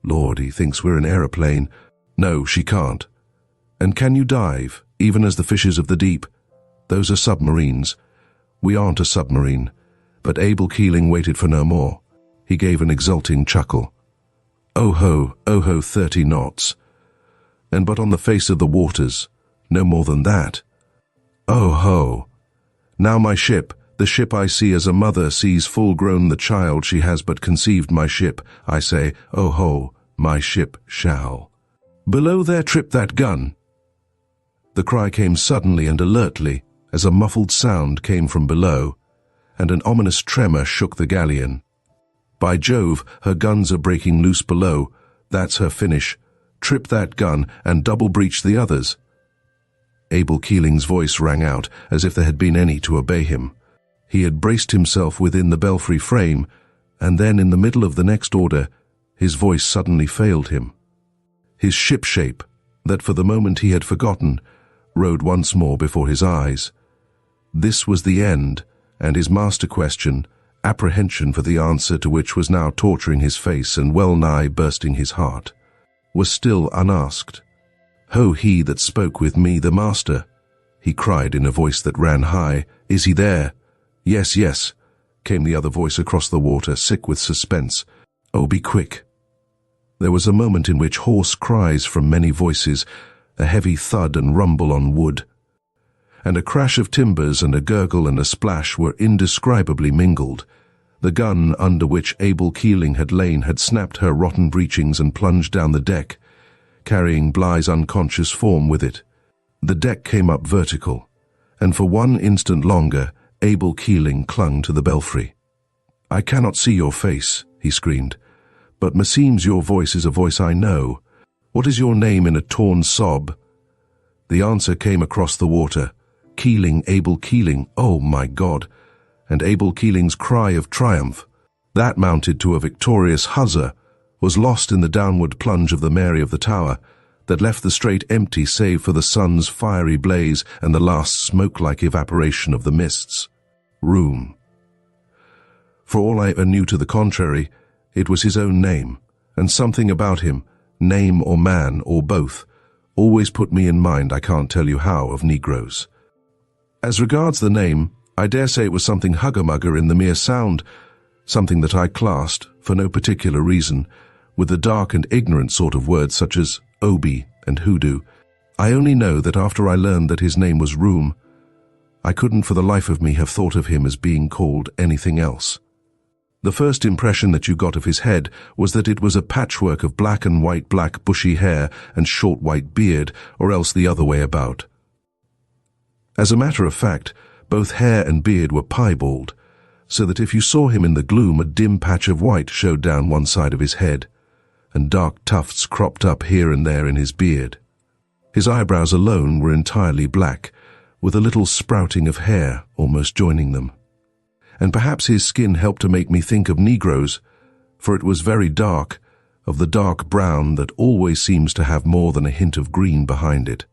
Lord, he thinks we're an aeroplane. No, she can't. And can you dive, even as the fishes of the deep? Those are submarines. We aren't a submarine. But Abel Keeling waited for no more. He gave an exulting chuckle. Oh ho, 30 knots. And but on the face of the waters, no more than that. Oh ho! Now my ship, the ship I see as a mother sees full-grown the child she has but conceived, my ship, I say, oh ho, my ship shall. Below there trip that gun. The cry came suddenly and alertly, as a muffled sound came from below, and an ominous tremor shook the galleon. By Jove, her guns are breaking loose below. That's her finish. Trip that gun and double-breach the others. Abel Keeling's voice rang out, as if there had been any to obey him. He had braced himself within the belfry frame, and then in the middle of the next order, his voice suddenly failed him. His ship-shape, that for the moment he had forgotten, rode once more before his eyes. This was the end, and his master question, apprehension for the answer to which was now torturing his face and well-nigh bursting his heart, was still unasked. Ho, he that spoke with me, the master, he cried in a voice that ran high. Is he there? Yes, yes, came the other voice across the water, sick with suspense. Oh, be quick. There was a moment in which hoarse cries from many voices, a heavy thud and rumble on wood, and a crash of timbers and a gurgle and a splash were indescribably mingled. The gun under which Abel Keeling had lain had snapped her rotten breechings and plunged down the deck, carrying Bly's unconscious form with it. The deck came up vertical, and for one instant longer Abel Keeling clung to the belfry. I cannot see your face, he screamed, but meseems your voice is a voice I know. What is your name in a torn sob? The answer came across the water. Keeling, Abel Keeling, oh my God! And Abel Keeling's cry of triumph, that mounted to a victorious huzzah, was lost in the downward plunge of the Mary of the Tower, that left the strait empty save for the sun's fiery blaze and the last smoke-like evaporation of the mists. Room. For all I ever knew to the contrary, it was his own name, and something about him, name or man or both, always put me in mind, I can't tell you how, of Negroes. As regards the name, I dare say it was something hugger-mugger in the mere sound, something that I classed, for no particular reason, with the dark and ignorant sort of words such as Obi and hoodoo. I only know that after I learned that his name was Room, I couldn't for the life of me have thought of him as being called anything else. The first impression that you got of his head was that it was a patchwork of black and white, black bushy hair and short white beard, or else the other way about. As a matter of fact, both hair and beard were piebald, so that if you saw him in the gloom, a dim patch of white showed down one side of his head, and dark tufts cropped up here and there in his beard. His eyebrows alone were entirely black, with a little sprouting of hair almost joining them. And perhaps his skin helped to make me think of Negroes, for it was very dark, of the dark brown that always seems to have more than a hint of green behind it.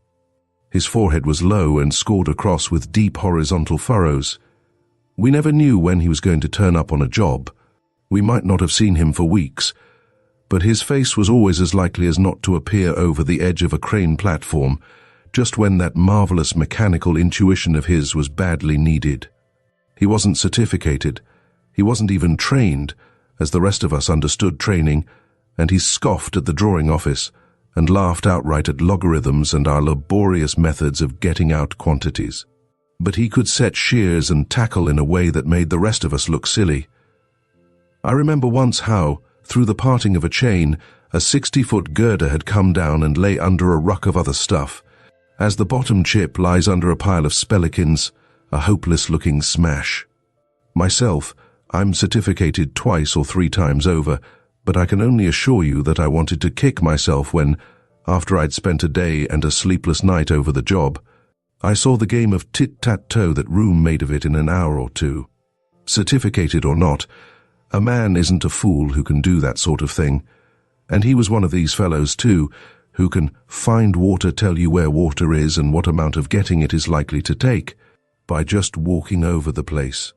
His forehead was low and scored across with deep horizontal furrows. We never knew when he was going to turn up on a job. We might not have seen him for weeks, but his face was always as likely as not to appear over the edge of a crane platform, just when that marvelous mechanical intuition of his was badly needed. He wasn't certificated, he wasn't even trained, as the rest of us understood training, and he scoffed at the drawing office and laughed outright at logarithms and our laborious methods of getting out quantities. But he could set shears and tackle in a way that made the rest of us look silly. I remember once how, through the parting of a chain, a 60-foot girder had come down and lay under a ruck of other stuff, as the bottom chip lies under a pile of spellikins, a hopeless-looking smash. Myself, I'm certificated 2 or 3 times over, but I can only assure you that I wanted to kick myself when, after I'd spent a day and a sleepless night over the job, I saw the game of tit-tat-toe that Room made of it in an hour or two. Certificated or not, a man isn't a fool who can do that sort of thing, and he was one of these fellows too, who can find water, tell you where water is and what amount of getting it is likely to take, by just walking over the place.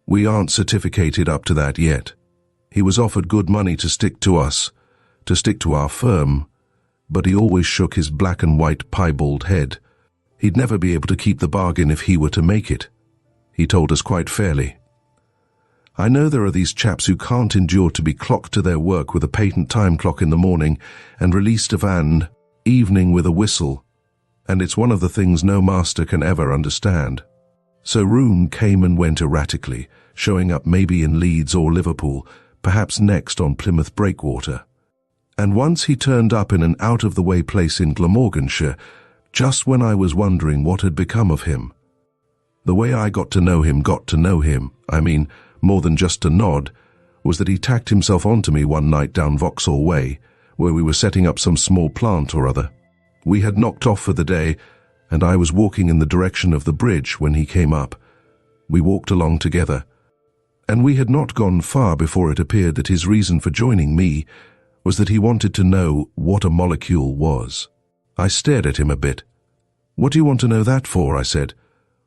We aren't certificated up to that yet. He was offered good money to stick to us, to stick to our firm, but he always shook his black and white piebald head. He'd never be able to keep the bargain if he were to make it. He told us quite fairly. I know there are these chaps who can't endure to be clocked to their work with a patent time clock in the morning and released of an evening with a whistle, and it's one of the things no master can ever understand. So Room came and went erratically, showing up maybe in Leeds or Liverpool, perhaps next on Plymouth Breakwater. And once he turned up in an out-of-the-way place in Glamorganshire, just when I was wondering what had become of him. The way I got to know him, I mean, more than just a nod, was that he tacked himself onto me one night down Vauxhall Way, where we were setting up some small plant or other. We had knocked off for the day, and I was walking in the direction of the bridge when he came up. We walked along together, and we had not gone far before it appeared that his reason for joining me was that he wanted to know what a molecule was. I stared at him a bit. "What do you want to know that for?" I said.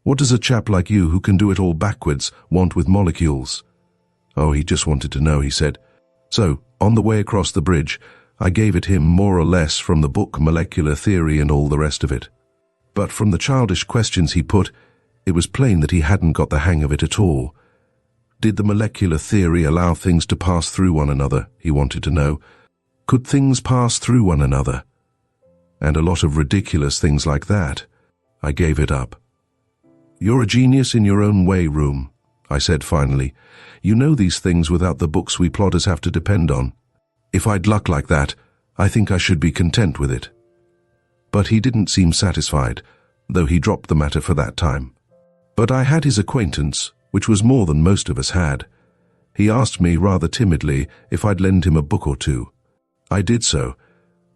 "What does a chap like you, who can do it all backwards, want with molecules?" "Oh, he just wanted to know," he said. So, on the way across the bridge, I gave it him more or less from the book Molecular Theory and all the rest of it. But from the childish questions he put, it was plain that he hadn't got the hang of it at all. Did the molecular theory allow things to pass through one another, he wanted to know. Could things pass through one another? And a lot of ridiculous things like that. I gave it up. "You're a genius in your own way, Room," I said finally. "You know these things without the books we plodders have to depend on. If I'd luck like that, I think I should be content with it." But he didn't seem satisfied, though he dropped the matter for that time. But I had his acquaintance, which was more than most of us had. He asked me rather timidly if I'd lend him a book or two. I did so,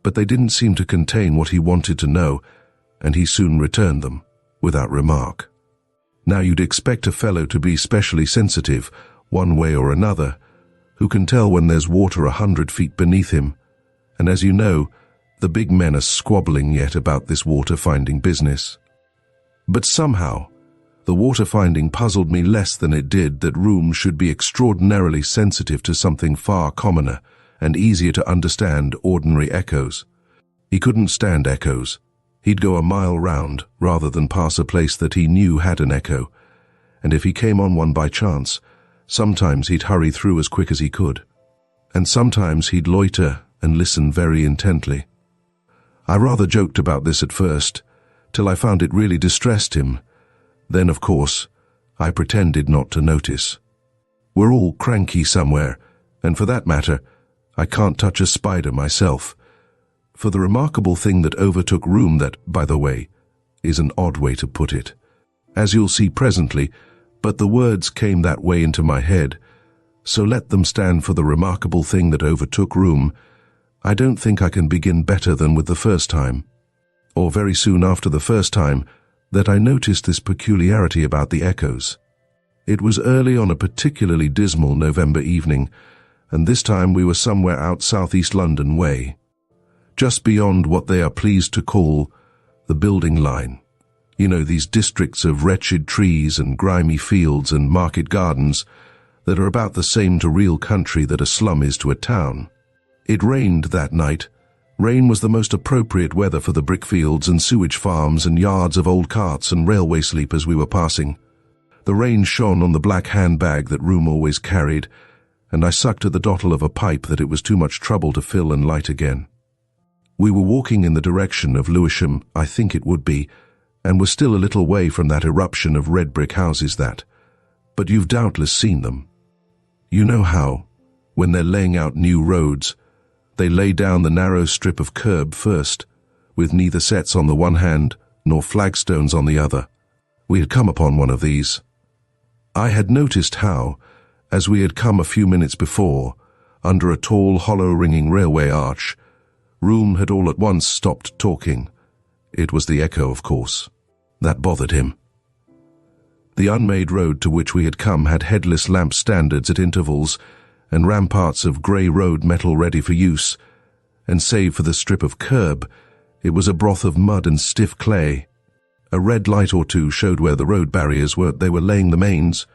but they didn't seem to contain what he wanted to know, and he soon returned them, without remark. Now you'd expect a fellow to be specially sensitive, one way or another, who can tell when there's water 100 feet beneath him, and as you know, the big men are squabbling yet about this water-finding business. But somehow, the water-finding puzzled me less than it did that Room should be extraordinarily sensitive to something far commoner and easier to understand, ordinary echoes. He couldn't stand echoes. He'd go a mile round rather than pass a place that he knew had an echo, and if he came on one by chance, sometimes he'd hurry through as quick as he could, and sometimes he'd loiter and listen very intently. I rather joked about this at first, till I found it really distressed him, Then, of course, I pretended not to notice. We're all cranky somewhere, and for that matter, I can't touch a spider myself. For the remarkable thing that overtook room, that, by the way, is an odd way to put it, as you'll see presently, but the words came that way into my head, so let them stand for the remarkable thing that overtook room. I don't think I can begin better than with the first time, or very soon after the first time, that I noticed this peculiarity about the echoes. It was early on a particularly dismal November evening, and this time we were somewhere out southeast London way, just beyond what they are pleased to call the building line. You know, these districts of wretched trees and grimy fields and market gardens that are about the same to real country that a slum is to a town. It rained that night. Rain was the most appropriate weather for the brickfields and sewage farms and yards of old carts and railway sleepers we were passing. The rain shone on the black handbag that Room always carried, and I sucked at the dottle of a pipe that it was too much trouble to fill and light again. We were walking in the direction of Lewisham, I think it would be, and were still a little way from that eruption of red brick houses but you've doubtless seen them. You know how, when they're laying out new roads, they lay down the narrow strip of curb first, with neither sets on the one hand nor flagstones on the other. We had come upon one of these. I had noticed how, as we had come a few minutes before, under a tall, hollow-ringing railway arch, Room had all at once stopped talking. It was the echo, of course. That bothered him. The unmade road to which we had come had headless lamp standards at intervals and ramparts of grey road metal ready for use, and save for the strip of curb, it was a broth of mud and stiff clay. A red light or two showed where the road barriers were. They were laying the mains.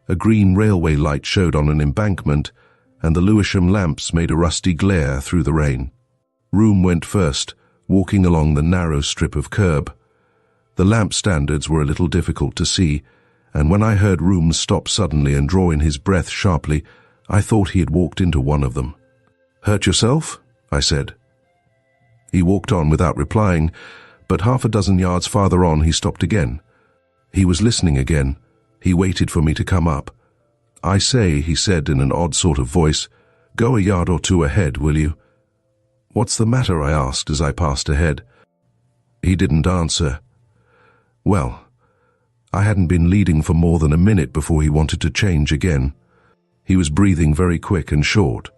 A green railway light showed on an embankment, and the Lewisham lamps made a rusty glare through the rain. Room went first, walking along the narrow strip of curb. The lamp standards were a little difficult to see, and when I heard Room stop suddenly and draw in his breath sharply, I thought he had walked into one of them. "Hurt yourself?" I said. He walked on without replying, but half a dozen yards farther on he stopped again. He was listening again. He waited for me to come up. "I say," he said in an odd sort of voice, "go a yard or two ahead, will you?" "What's the matter?" I asked as I passed ahead. He didn't answer. Well, I hadn't been leading for more than a minute before he wanted to change again. He was breathing very quick and short.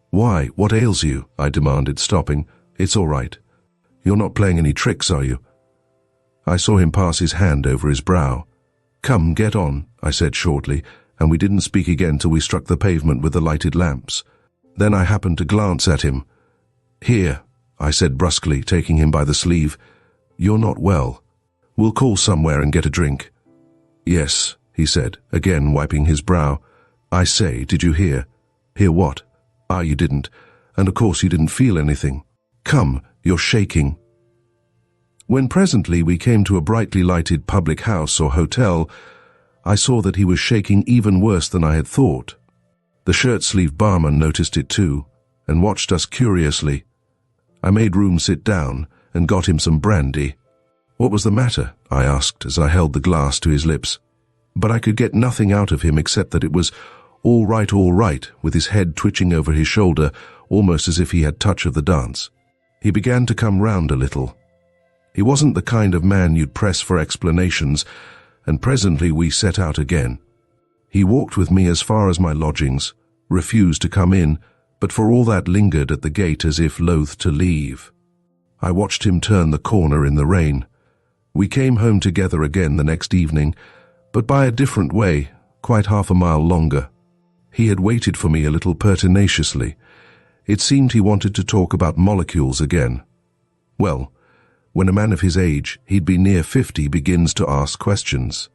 "Why, what ails you?" I demanded, stopping. "It's all right. You're not playing any tricks, are you?" I saw him pass his hand over his brow. "Come, get on," I said shortly, and we didn't speak again till we struck the pavement with the lighted lamps. Then I happened to glance at him. "Here," I said brusquely, taking him by the sleeve. "You're not well. We'll call somewhere and get a drink." "Yes," he said, again wiping his brow. "I say, did you hear?" "Hear what?" "Ah, you didn't. And of course you didn't feel anything. Come, you're shaking." When presently we came to a brightly lighted public house or hotel, I saw that he was shaking even worse than I had thought. The shirt-sleeved barman noticed it too, and watched us curiously. I made Room sit down and got him some brandy. "What was the matter?" I asked as I held the glass to his lips. But I could get nothing out of him except that it was all right, with his head twitching over his shoulder, almost as if he had touch of the dance. He began to come round a little. He wasn't the kind of man you'd press for explanations, and presently we set out again. He walked with me as far as my lodgings, refused to come in, but for all that lingered at the gate as if loath to leave. I watched him turn the corner in the rain. We came home together again the next evening, but by a different way, quite half a mile longer. He had waited for me a little pertinaciously. It seemed he wanted to talk about molecules again. Well, when a man of his age, he'd be near 50, begins to ask questions.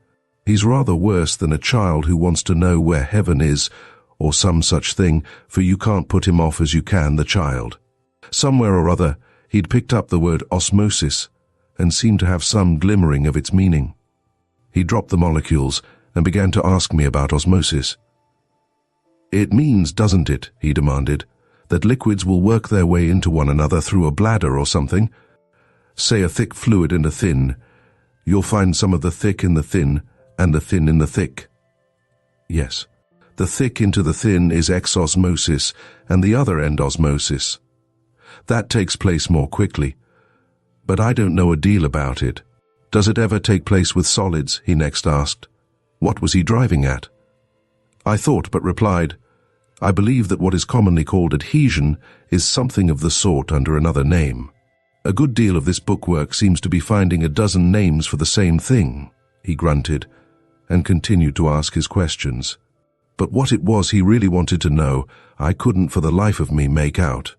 He's rather worse than a child who wants to know where heaven is, or some such thing, for you can't put him off as you can the child. Somewhere or other, he'd picked up the word osmosis, and seemed to have some glimmering of its meaning. He dropped the molecules and began to ask me about osmosis. "It means, doesn't it," he demanded, "that liquids will work their way into one another through a bladder or something? Say a thick fluid and a thin, You'll find some of the thick in the thin, and the thin in the thick. Yes. The thick into the thin is exosmosis, and the other endosmosis. That takes place more quickly. But I don't know a deal about it. Does it ever take place with solids? He next asked. What was he driving at? I thought but replied, I believe that what is commonly called adhesion is something of the sort under another name. A good deal of this bookwork seems to be finding a dozen names for the same thing, he grunted, and continued to ask his questions. But what it was he really wanted to know, I couldn't for the life of me make out.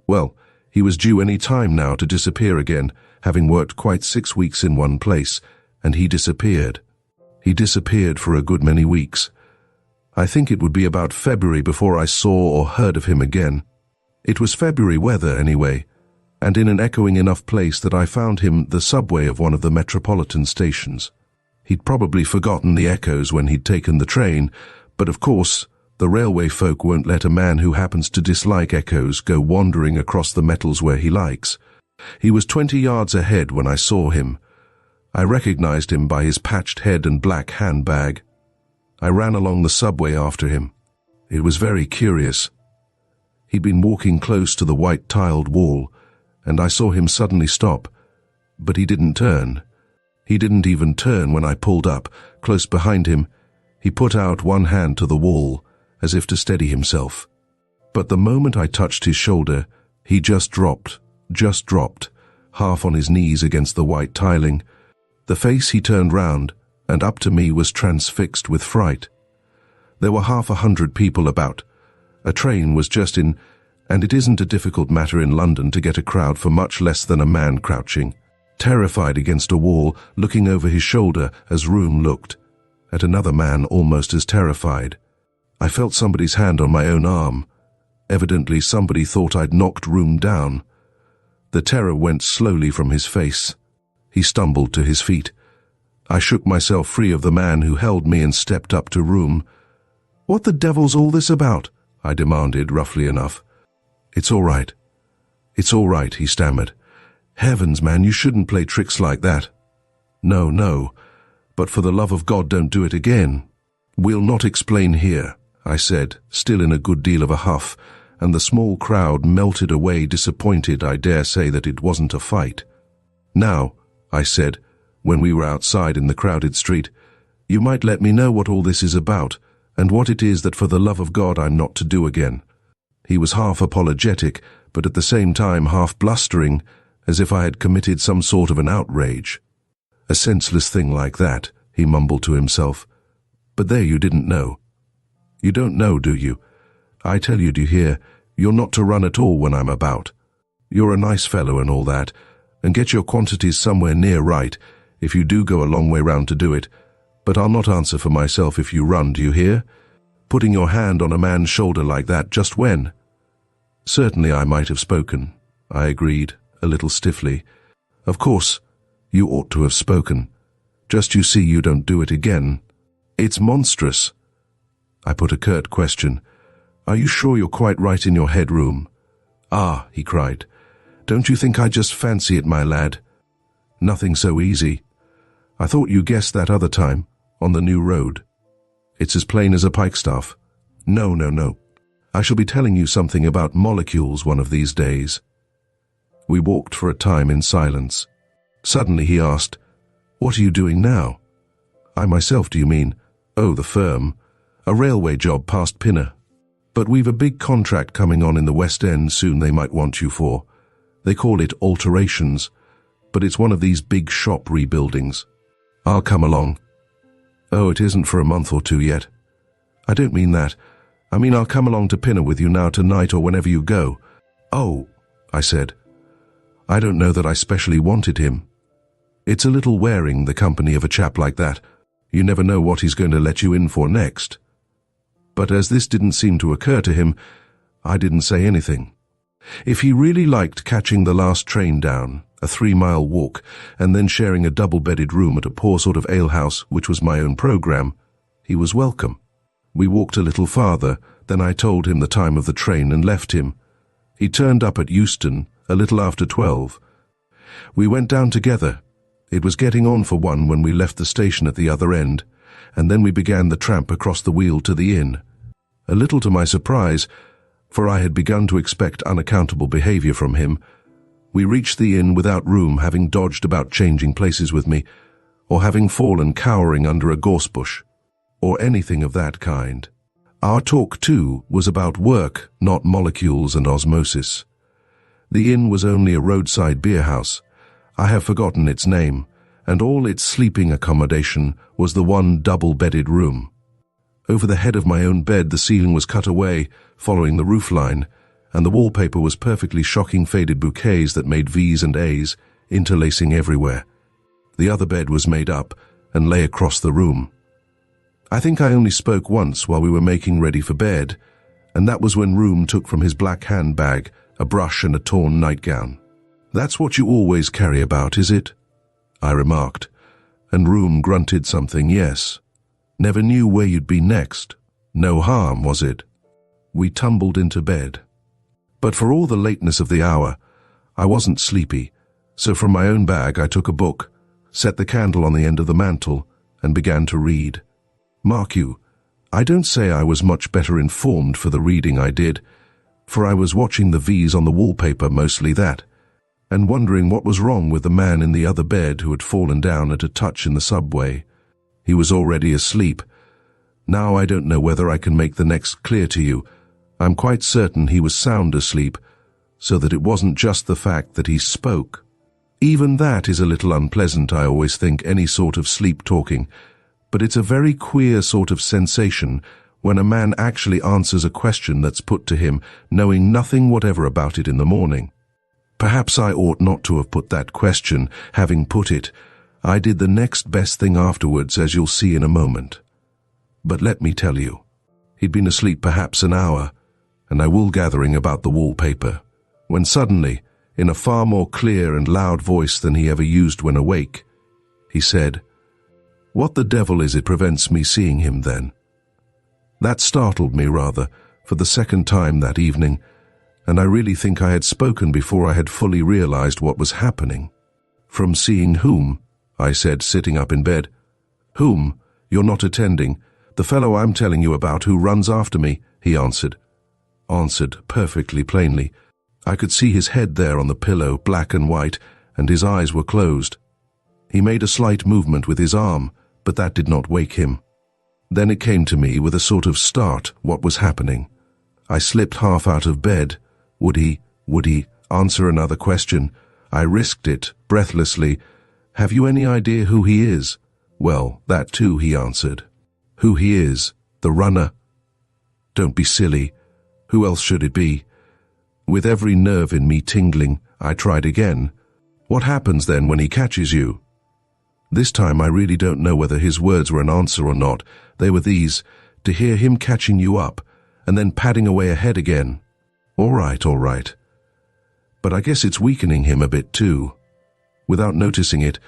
Well, he was due any time now to disappear again, having worked quite 6 weeks in one place, and he disappeared. He disappeared for a good many weeks. I think it would be about February before I saw or heard of him again. It was February weather anyway, and in an echoing enough place that I found him the subway of one of the metropolitan stations. He'd probably forgotten the echoes when he'd taken the train, but of course, the railway folk won't let a man who happens to dislike echoes go wandering across the metals where he likes. He was 20 yards ahead when I saw him. I recognized him by his patched head and black handbag. I ran along the subway after him. It was very curious. He'd been walking close to the white tiled wall, and I saw him suddenly stop, but he didn't turn. He didn't even turn when I pulled up. Close behind him, he put out one hand to the wall, as if to steady himself. But the moment I touched his shoulder, he just dropped, half on his knees against the white tiling. The face he turned round, and up to me, was transfixed with fright. There were 100 people about. A train was just in, and it isn't a difficult matter in London to get a crowd for much less than a man crouching, terrified against a wall, looking over his shoulder as Room looked, at another man almost as terrified. I felt somebody's hand on my own arm. Evidently somebody thought I'd knocked Room down. The terror went slowly from his face. He stumbled to his feet. I shook myself free of the man who held me and stepped up to Room. "What the devil's all this about?" I demanded, roughly enough. It's all right, he stammered. "Heavens, man, you shouldn't play tricks like that." No, but for the love of God, don't do it again." "We'll not explain here," I said, still in a good deal of a huff, and the small crowd melted away, disappointed, I dare say, that it wasn't a fight. "Now," I said, when we were outside in the crowded street, "you might let me know what all this is about, and what it is that for the love of God I'm not to do again." He was half apologetic, but at the same time half blustering, as if I had committed some sort of an outrage. "A senseless thing like that," he mumbled to himself. "But there, you didn't know. You don't know, do you? I tell you, do you hear, you're not to run at all when I'm about. You're a nice fellow and all that, and get your quantities somewhere near right, if you do go a long way round to do it, but I'll not answer for myself if you run, do you hear? Putting your hand on a man's shoulder like that, just when?" "Certainly I might have spoken," I agreed, a little stiffly. "Of course, you ought to have spoken. Just you see you don't do it again. It's monstrous." I put a curt question. "Are you sure you're quite right in your head, Room?" "Ah," he cried. "Don't you think I just fancy it, my lad? Nothing so easy. I thought you guessed that other time, on the new road. It's as plain as a pikestaff. No. I shall be telling you something about molecules one of these days." We walked for a time in silence. Suddenly he asked, "What are you doing now?" "I myself, do you mean?" "Oh, the firm. A railway job past Pinner. But we've a big contract coming on in the West End soon they might want you for. They call it alterations, but it's one of these big shop rebuildings. I'll come along." "Oh, it isn't for a month or two yet." "I don't mean that. I mean I'll come along to Pinner with you now tonight or whenever you go." "Oh," I said. I don't know that I specially wanted him. It's a little wearing, the company of a chap like that. You never know what he's going to let you in for next. But as this didn't seem to occur to him, I didn't say anything. If he really liked catching the last train down, a 3-mile walk, and then sharing a double-bedded room at a poor sort of alehouse, which was my own programme, he was welcome. We walked a little farther, then I told him the time of the train and left him. He turned up at Euston a little after 12. We went down together, It was getting on for 1 when we left the station at the other end, and then we began the tramp across the weald to the inn. A little to my surprise, for I had begun to expect unaccountable behavior from him, we reached the inn without Room having dodged about changing places with me, or having fallen cowering under a gorse bush, or anything of that kind. Our talk, too, was about work, not molecules and osmosis. The inn was only a roadside beerhouse. I have forgotten its name, and all its sleeping accommodation was the one double-bedded room. Over the head of my own bed the ceiling was cut away, following the roofline, and the wallpaper was perfectly shocking faded bouquets that made V's and A's, interlacing everywhere. The other bed was made up and lay across the room. I think I only spoke once while we were making ready for bed, and that was when Room took from his black handbag a brush and a torn nightgown. "That's what you always carry about, is it?" I remarked, and Room grunted something, "Yes. Never knew where you'd be next. No harm, was it?" We tumbled into bed. But for all the lateness of the hour, I wasn't sleepy, so from my own bag I took a book, set the candle on the end of the mantel, and began to read. Mark you, I don't say I was much better informed for the reading I did, for I was watching the V's on the wallpaper, mostly that, and wondering what was wrong with the man in the other bed who had fallen down at a touch in the subway. He was already asleep. Now I don't know whether I can make the next clear to you. I'm quite certain he was sound asleep, so that it wasn't just the fact that he spoke. Even that is a little unpleasant, I always think, any sort of sleep talking, but it's a very queer sort of sensation when a man actually answers a question that's put to him, knowing nothing whatever about it in the morning. Perhaps I ought not to have put that question. Having put it, I did the next best thing afterwards, as you'll see in a moment. But let me tell you, he'd been asleep perhaps an hour, and I wool gathering about the wallpaper, when suddenly, in a far more clear and loud voice than he ever used when awake, he said, "What the devil is it prevents me seeing him then?" That startled me rather, for the second time that evening, and I really think I had spoken before I had fully realized what was happening. "From seeing whom?" I said, sitting up in bed. "Whom? You're not attending. The fellow I'm telling you about who runs after me," he answered perfectly plainly. I could see his head there on the pillow, black and white, and his eyes were closed. He made a slight movement with his arm, but that did not wake him. Then it came to me with a sort of start what was happening. I slipped half out of bed. Would he answer another question? I risked it, breathlessly. "Have you any idea who he is?" "Well, that too," he answered. "Who he is? The runner?" "Don't be silly. Who else should it be?" With every nerve in me tingling, I tried again. "What happens then when he catches you?" This time I really don't know whether his words were an answer or not. They were these: "To hear him catching you up, and then padding away ahead again." All right. But I guess it's weakening him a bit too. Without noticing it,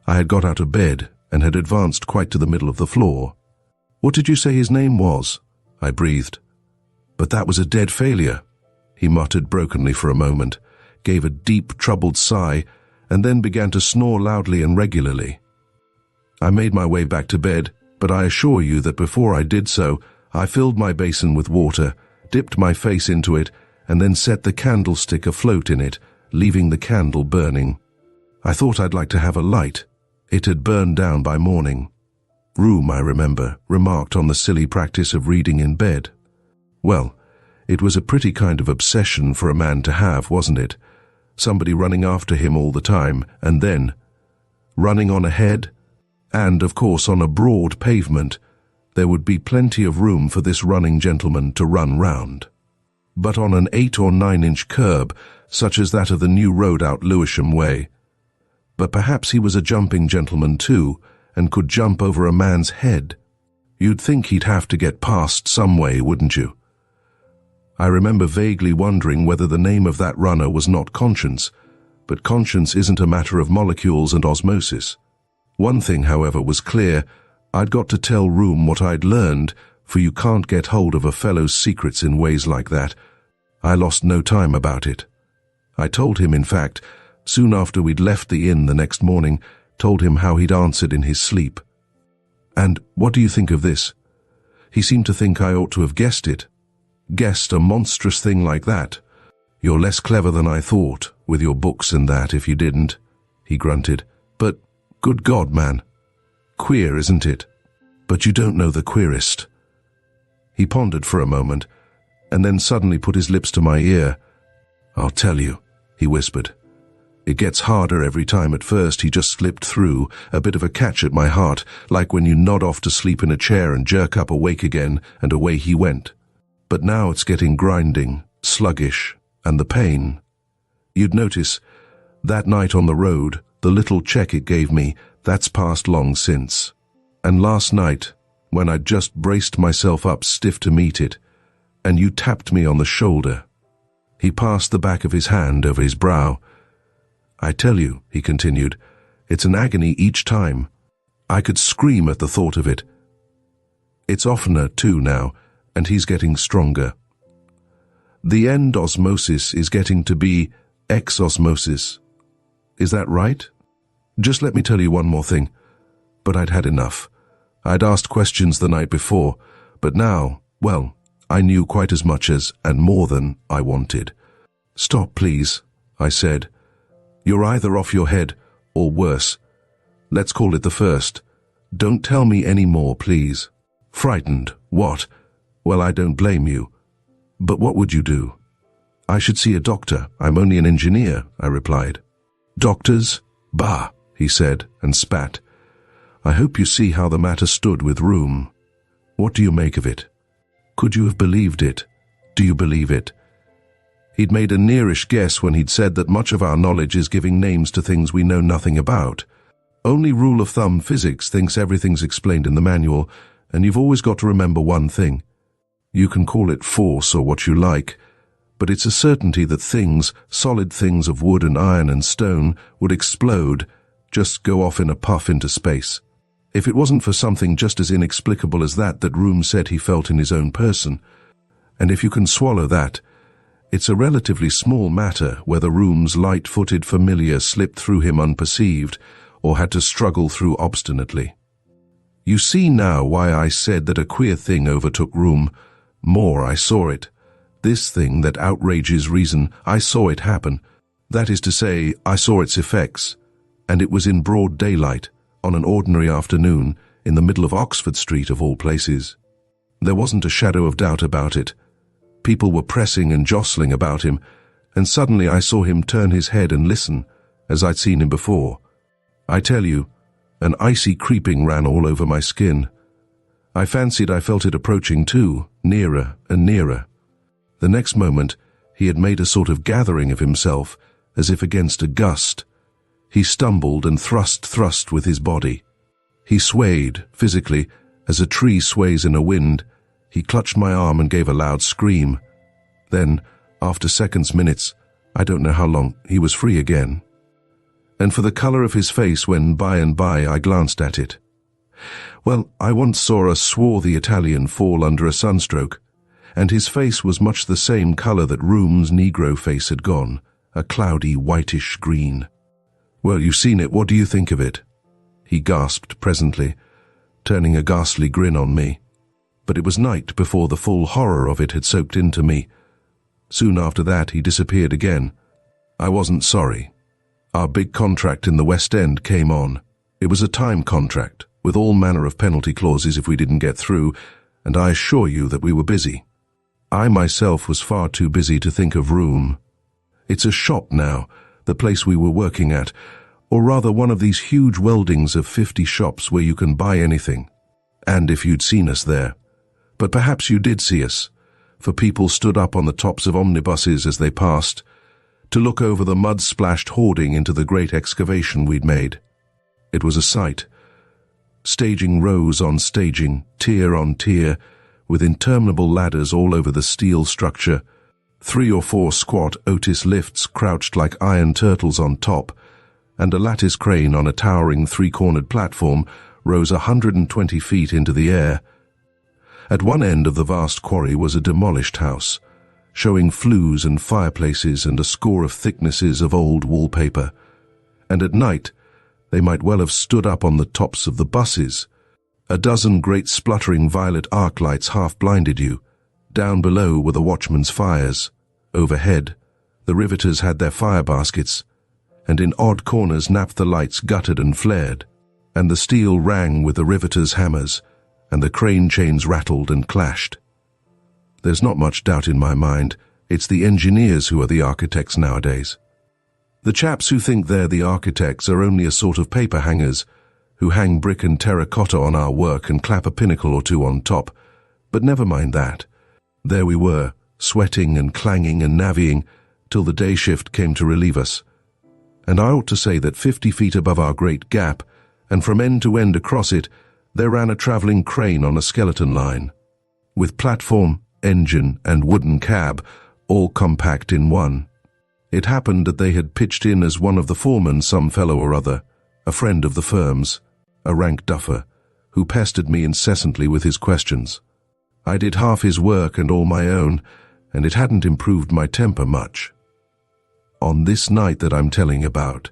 I had got out of bed and had advanced quite to the middle of the floor. "What did you say his name was?" I breathed. "But that was a dead failure." He muttered brokenly for a moment, gave a deep, troubled sigh, and then began to snore loudly and regularly. I made my way back to bed, but I assure you that before I did so, I filled my basin with water, dipped my face into it, and then set the candlestick afloat in it, leaving the candle burning. I thought I'd like to have a light. It had burned down by morning. Room, I remember, remarked on the silly practice of reading in bed. Well, it was a pretty kind of obsession for a man to have, wasn't it? Somebody running after him all the time, and then running on ahead, and, of course, on a broad pavement. There would be plenty of room for this running gentleman to run round. But on an 8 or 9-inch curb, such as that of the new road out Lewisham Way. But perhaps he was a jumping gentleman too, and could jump over a man's head. You'd think he'd have to get past some way, wouldn't you? I remember vaguely wondering whether the name of that runner was not Conscience, but conscience isn't a matter of molecules and osmosis. One thing, however, was clear: I'd got to tell Room what I'd learned, for you can't get hold of a fellow's secrets in ways like that. I lost no time about it. I told him, in fact, soon after we'd left the inn the next morning, told him how he'd answered in his sleep. And what do you think of this? He seemed to think I ought to have guessed it. Guessed a monstrous thing like that. You're less clever than I thought, with your books and that, if you didn't, he grunted. But, good God, man. Queer, isn't it? But you don't know the queerest. He pondered for a moment, and then suddenly put his lips to my ear. I'll tell you, he whispered. It gets harder every time. At first he just slipped through, a bit of a catch at my heart, like when you nod off to sleep in a chair and jerk up awake again, and away he went. But now it's getting grinding, sluggish, and the pain. You'd notice, that night on the road, the little check it gave me, that's passed long since. And last night, when I'd just braced myself up stiff to meet it, and you tapped me on the shoulder. He passed the back of his hand over his brow. I tell you, he continued, it's an agony each time. I could scream at the thought of it. It's oftener, too, now, and he's getting stronger. The end osmosis is getting to be exosmosis. Is that right? Just let me tell you one more thing. But I'd had enough. I'd asked questions the night before, but now, well, I knew quite as much as, and more than, I wanted. Stop, please, I said. You're either off your head, or worse. Let's call it the first. Don't tell me any more, please. Frightened, what? Well, I don't blame you. But what would you do? I should see a doctor. I'm only an engineer, I replied. Doctors? Bah, he said, and spat. I hope you see how the matter stood with Room. What do you make of it? Could you have believed it? Do you believe it? He'd made a nearish guess when he'd said that much of our knowledge is giving names to things we know nothing about. Only rule of thumb physics thinks everything's explained in the manual, and you've always got to remember one thing. You can call it force or what you like, but it's a certainty that things, solid things of wood and iron and stone, would explode, just go off in a puff into space. If it wasn't for something just as inexplicable as that Room said he felt in his own person, and if you can swallow that, it's a relatively small matter whether Room's light-footed familiar slipped through him unperceived or had to struggle through obstinately. You see now why I said that a queer thing overtook Room. More, I saw it. This thing that outrages reason, I saw it happen. That is to say, I saw its effects. And it was in broad daylight, on an ordinary afternoon, in the middle of Oxford Street of all places. There wasn't a shadow of doubt about it. People were pressing and jostling about him, and suddenly I saw him turn his head and listen, as I'd seen him before. I tell you, an icy creeping ran all over my skin. I fancied I felt it approaching too, nearer and nearer. The next moment, he had made a sort of gathering of himself, as if against a gust. He stumbled and thrust with his body. He swayed, physically, as a tree sways in a wind. He clutched my arm and gave a loud scream. Then, after seconds, minutes, I don't know how long, he was free again. And for the color of his face when by and by I glanced at it. Well, I once saw a swarthy Italian fall under a sunstroke, and his face was much the same color that Room's Negro face had gone, a cloudy whitish green. Well, you've seen it, what do you think of it? He gasped presently, turning a ghastly grin on me. But it was night before the full horror of it had soaked into me. Soon after that he disappeared again. I wasn't sorry. Our big contract in the West End came on. It was a time contract, with all manner of penalty clauses if we didn't get through, and I assure you that we were busy. I myself was far too busy to think of Room. It's a shop now, the place we were working at, or rather one of these huge weldings of 50 shops where you can buy anything. And if you'd seen us there. But perhaps you did see us, for people stood up on the tops of omnibuses as they passed, to look over the mud-splashed hoarding into the great excavation we'd made. It was a sight. Staging rows on staging, tier on tier, with interminable ladders all over the steel structure, 3 or 4 squat Otis lifts crouched like iron turtles on top, and a lattice crane on a towering 3-cornered platform rose 120 feet into the air. At one end of the vast quarry was a demolished house, showing flues and fireplaces and a score of thicknesses of old wallpaper. And at night, They might well have stood up on the tops of the buses. A dozen great spluttering violet arc lights half blinded you. Down below were the watchmen's fires. Overhead, the riveters had their fire baskets, and in odd corners naphtha lights guttered and flared, and the steel rang with the riveters' hammers, and the crane chains rattled and clashed. There's not much doubt in my mind, it's the engineers who are the architects nowadays. The chaps who think they're the architects are only a sort of paper hangers, who hang brick and terracotta on our work and clap a pinnacle or two on top. But never mind that. There we were, sweating and clanging and navvying, till the day shift came to relieve us. And I ought to say that 50 feet above our great gap, and from end to end across it, there ran a travelling crane on a skeleton line, with platform, engine, and wooden cab, all compact in one. It happened that they had pitched in as one of the foremen, some fellow or other, a friend of the firm's, a rank duffer, who pestered me incessantly with his questions. I did half his work and all my own, and it hadn't improved my temper much. On this night that I'm telling about,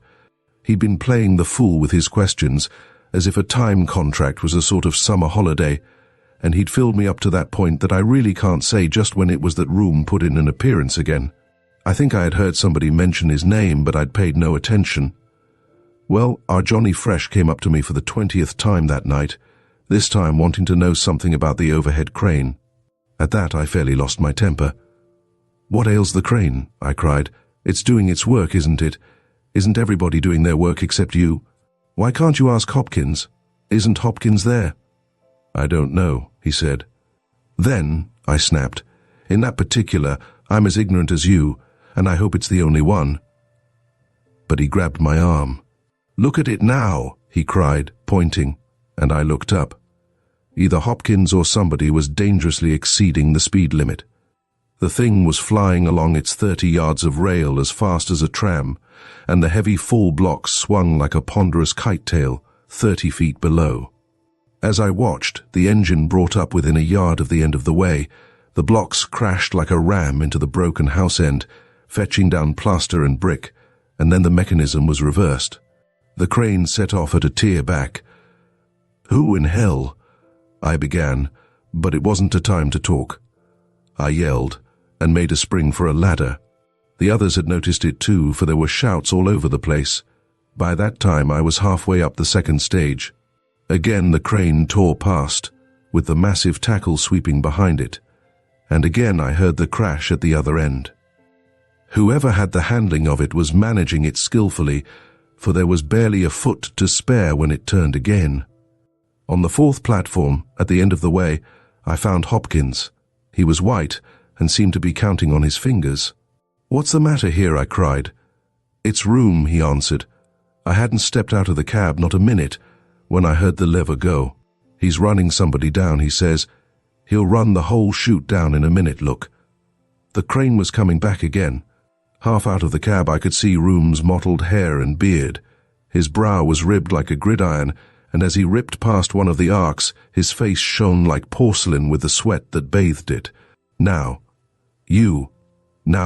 he'd been playing the fool with his questions, as if a time contract was a sort of summer holiday, and he'd filled me up to that point that I really can't say just when it was that Room put in an appearance again. I think I had heard somebody mention his name, but I'd paid no attention. Well, our Johnny Fresh came up to me for the 20th time that night, this time wanting to know something about the overhead crane. At that I fairly lost my temper. "What ails the crane?" I cried. "It's doing its work, isn't it? Isn't everybody doing their work except you? Why can't you ask Hopkins? Isn't Hopkins there?" "I don't know," he said. "Then," I snapped, "in that particular, I'm as ignorant as you, and I hope it's the only one." But he grabbed my arm. "Look at it now," he cried, pointing, and I looked up. Either Hopkins or somebody was dangerously exceeding the speed limit. The thing was flying along its 30 yards of rail as fast as a tram, and the heavy full blocks swung like a ponderous kite tail 30 feet below. As I watched, the engine brought up within a yard of the end of the way. The blocks crashed like a ram into the broken house end, fetching down plaster and brick, and then the mechanism was reversed. The crane set off at a tear back. "Who in hell?" I began, but it wasn't a time to talk. I yelled, and made a spring for a ladder. The others had noticed it too, for there were shouts all over the place. By that time I was halfway up the second stage. Again the crane tore past, with the massive tackle sweeping behind it, and again I heard the crash at the other end. Whoever had the handling of it was managing it skillfully, for there was barely a foot to spare when it turned again. On the fourth platform, at the end of the way, I found Hopkins. He was white and seemed to be counting on his fingers. "What's the matter here?" I cried. "It's Room," he answered. "I hadn't stepped out of the cab, not a minute, when I heard the lever go. He's running somebody down, he says. He'll run the whole chute down in a minute, look." The crane was coming back again. Half out of the cab I could see Room's mottled hair and beard. His brow was ribbed like a gridiron, and as he ripped past one of the arcs, his face shone like porcelain with the sweat that bathed it. "Now,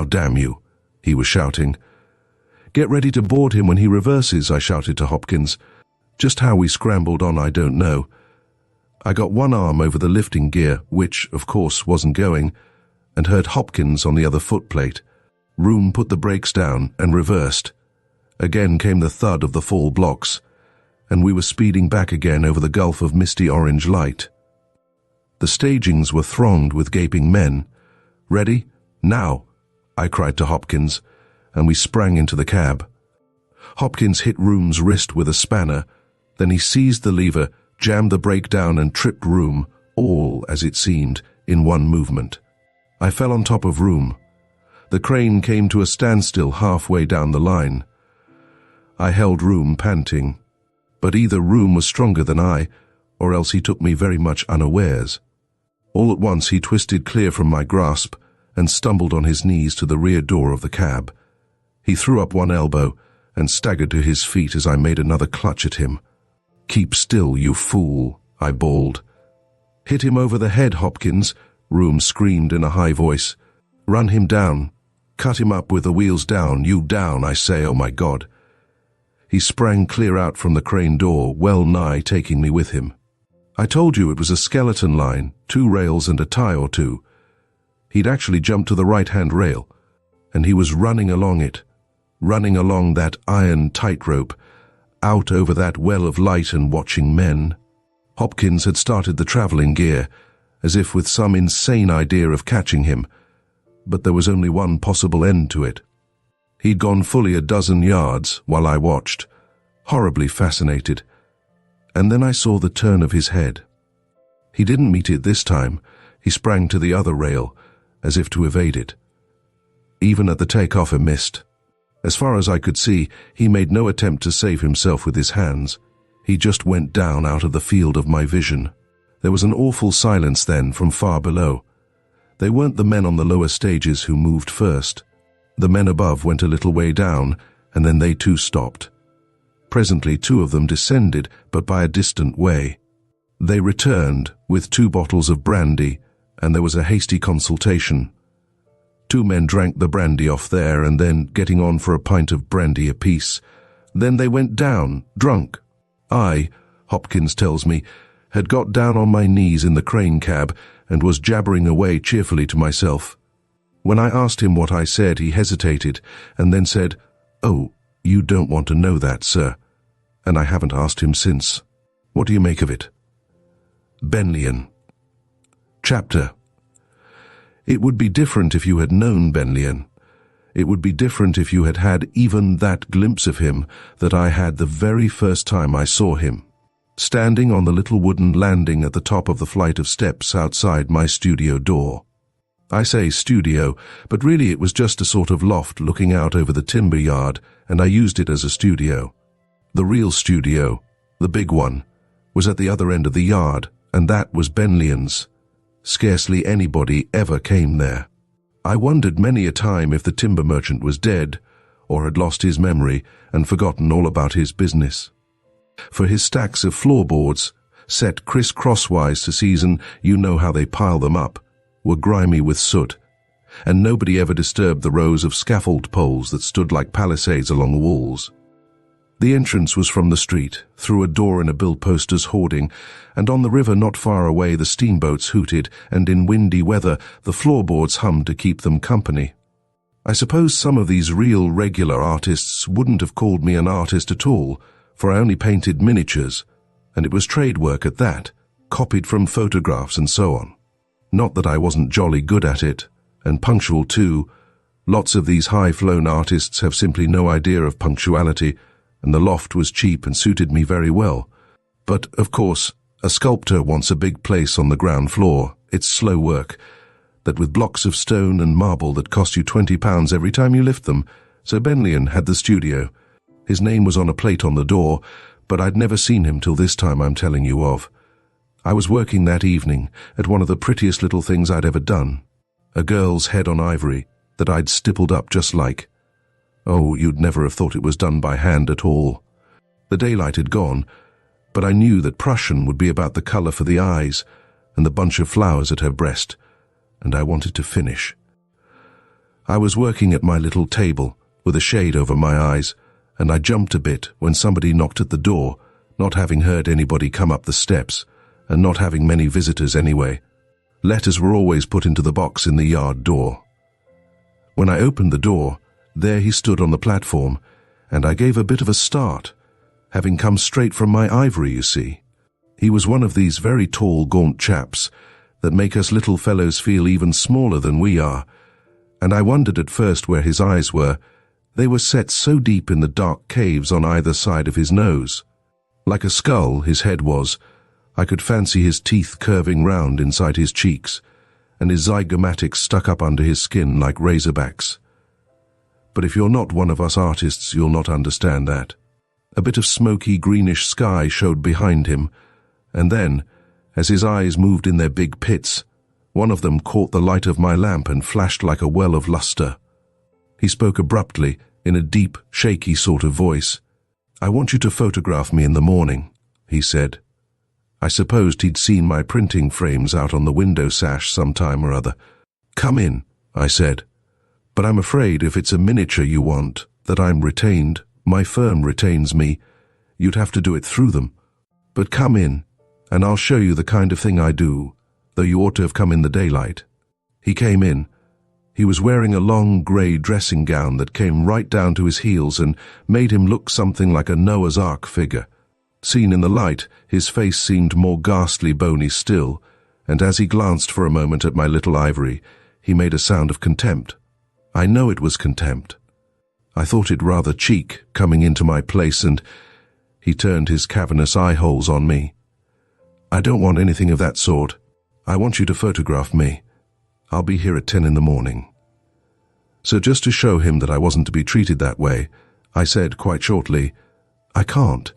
damn you," he was shouting. "Get ready to board him when he reverses," I shouted to Hopkins. Just how we scrambled on I don't know. I got one arm over the lifting gear, which, of course, wasn't going, and heard Hopkins on the other footplate. Room put the brakes down and reversed. Again came the thud of the fall blocks, and we were speeding back again over the gulf of misty orange light. The stagings were thronged with gaping men. "Ready? Now!" I cried to Hopkins, and we sprang into the cab. Hopkins hit Room's wrist with a spanner, then he seized the lever, jammed the brake down and tripped Room, all, as it seemed, in one movement. I fell on top of Room. The crane came to a standstill halfway down the line. I held Room, panting, but either Room was stronger than I, or else he took me very much unawares. All at once he twisted clear from my grasp and stumbled on his knees to the rear door of the cab. He threw up one elbow and staggered to his feet as I made another clutch at him. "Keep still, you fool," I bawled. "Hit him over the head, Hopkins," Room screamed in a high voice. "Run him down. Cut him up with the wheels down. You down, I say, oh my God." He sprang clear out from the crane door, well nigh taking me with him. I told you it was a skeleton line, 2 rails and a tie or two. He'd actually jumped to the right-hand rail, and he was running along it, running along that iron tightrope, out over that well of light and watching men. Hopkins had started the traveling gear, as if with some insane idea of catching him, but there was only one possible end to it. He'd gone fully a dozen yards while I watched, horribly fascinated, and then I saw the turn of his head. He didn't meet it this time. He sprang to the other rail, as if to evade it. Even at the takeoff he missed. As far as I could see, he made no attempt to save himself with his hands. He just went down out of the field of my vision. There was an awful silence then from far below. They weren't the men on the lower stages who moved first. The men above went a little way down, and then they too stopped. Presently 2 of them descended, but by a distant way. They returned with 2 bottles of brandy, and there was a hasty consultation. 2 men drank the brandy off there, and then, getting on for a pint of brandy apiece. Then they went down, drunk. I, Hopkins tells me, had got down on my knees in the crane cab and was jabbering away cheerfully to myself. When I asked him what I said, he hesitated, and then said, "Oh, you don't want to know that, sir." And I haven't asked him since. What do you make of it? Benlyon. Chapter. It would be different if you had known Benlyon. It would be different if you had had even that glimpse of him that I had the very first time I saw him, standing on the little wooden landing at the top of the flight of steps outside my studio door. I say studio, but really it was just a sort of loft looking out over the timber yard, and I used it as a studio. The real studio, the big one, was at the other end of the yard, and that was Benlyon's. Scarcely anybody ever came there. I wondered many a time if the timber merchant was dead, or had lost his memory and forgotten all about his business. For his stacks of floorboards, set criss-crosswise to season, you know how they pile them up, were grimy with soot, and nobody ever disturbed the rows of scaffold poles that stood like palisades along the walls. The entrance was from the street, through a door in a bill-poster's hoarding, and on the river not far away the steamboats hooted, and in windy weather the floorboards hummed to keep them company. I suppose some of these real, regular artists wouldn't have called me an artist at all, for I only painted miniatures, and it was trade work at that, copied from photographs and so on. Not that I wasn't jolly good at it, and punctual too. Lots of these high-flown artists have simply no idea of punctuality, and the loft was cheap and suited me very well. But, of course, a sculptor wants a big place on the ground floor. It's slow work, that with blocks of stone and marble that cost you £20 every time you lift them. So Benlyon had the studio. His name was on a plate on the door, but I'd never seen him till this time I'm telling you of. I was working that evening at one of the prettiest little things I'd ever done. A girl's head on ivory that I'd stippled up just like. Oh, you'd never have thought it was done by hand at all. The daylight had gone, but I knew that Prussian would be about the colour for the eyes and the bunch of flowers at her breast, and I wanted to finish. I was working at my little table with a shade over my eyes, and I jumped a bit when somebody knocked at the door, not having heard anybody come up the steps, and not having many visitors anyway. Letters were always put into the box in the yard door. When I opened the door, there he stood on the platform, and I gave a bit of a start, having come straight from my ivory, you see. He was one of these very tall, gaunt chaps that make us little fellows feel even smaller than we are, and I wondered at first where his eyes were. They were set so deep in the dark caves on either side of his nose. Like a skull, his head was. I could fancy his teeth curving round inside his cheeks, and his zygomatics stuck up under his skin like razorbacks. But if you're not one of us artists, you'll not understand that. A bit of smoky greenish sky showed behind him, and then, as his eyes moved in their big pits, one of them caught the light of my lamp and flashed like a well of lustre. He spoke abruptly, in a deep, shaky sort of voice. "I want you to photograph me in the morning," he said. I supposed he'd seen my printing frames out on the window sash some time or other. "Come in," I said. "But I'm afraid if it's a miniature you want, that I'm retained, My firm retains me. You'd have to do it through them. But come in, and I'll show you the kind of thing I do, though you ought to have come in the daylight." He came in. He was wearing a long grey dressing gown that came right down to his heels and made him look something like a Noah's Ark figure. Seen in the light, his face seemed more ghastly bony still, and as he glanced for a moment at my little ivory, he made a sound of contempt. I know it was contempt. I thought it rather cheek, coming into my place, and he turned his cavernous eye holes on me. "I don't want anything of that sort. I want you to photograph me. I'll be here at 10 in the morning." So just to show him that I wasn't to be treated that way, I said quite shortly, "I can't.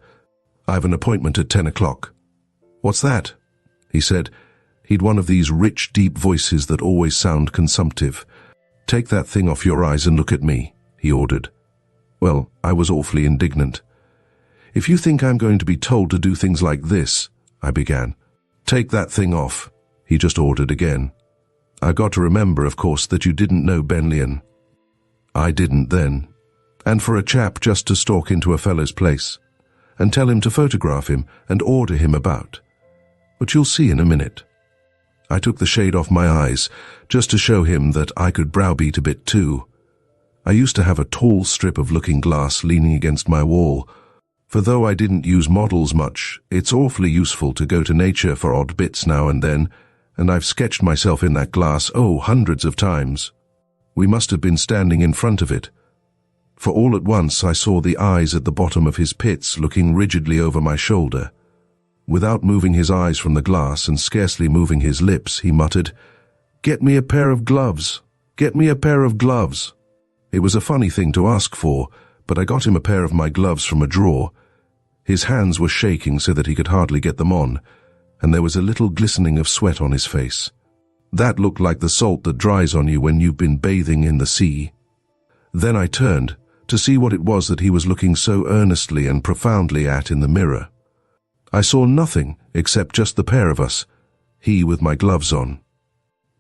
I've an appointment at 10 o'clock. "What's that?" he said. He'd one of these rich, deep voices that always sound consumptive. "Take that thing off your eyes and look at me," he ordered. Well, I was awfully indignant. "If you think I'm going to be told to do things like this," I began. "Take that thing off," he just ordered again. I got to remember, of course, that you didn't know Benlian. I didn't then. And for a chap just to stalk into a fellow's place and tell him to photograph him and order him about. But you'll see in a minute. I took the shade off my eyes just to show him that I could browbeat a bit too. I used to have a tall strip of looking glass leaning against my wall, for though I didn't use models much, it's awfully useful to go to nature for odd bits now and then, and I've sketched myself in that glass, hundreds of times. We must have been standing in front of it, for all at once I saw the eyes at the bottom of his pits looking rigidly over my shoulder. Without moving his eyes from the glass and scarcely moving his lips, he muttered, "Get me a pair of gloves. Get me a pair of gloves." It was a funny thing to ask for, but I got him a pair of my gloves from a drawer. His hands were shaking so that he could hardly get them on, and there was a little glistening of sweat on his face. That looked like the salt that dries on you when you've been bathing in the sea. Then I turned to see what it was that he was looking so earnestly and profoundly at in the mirror. I saw nothing except just the pair of us, he with my gloves on.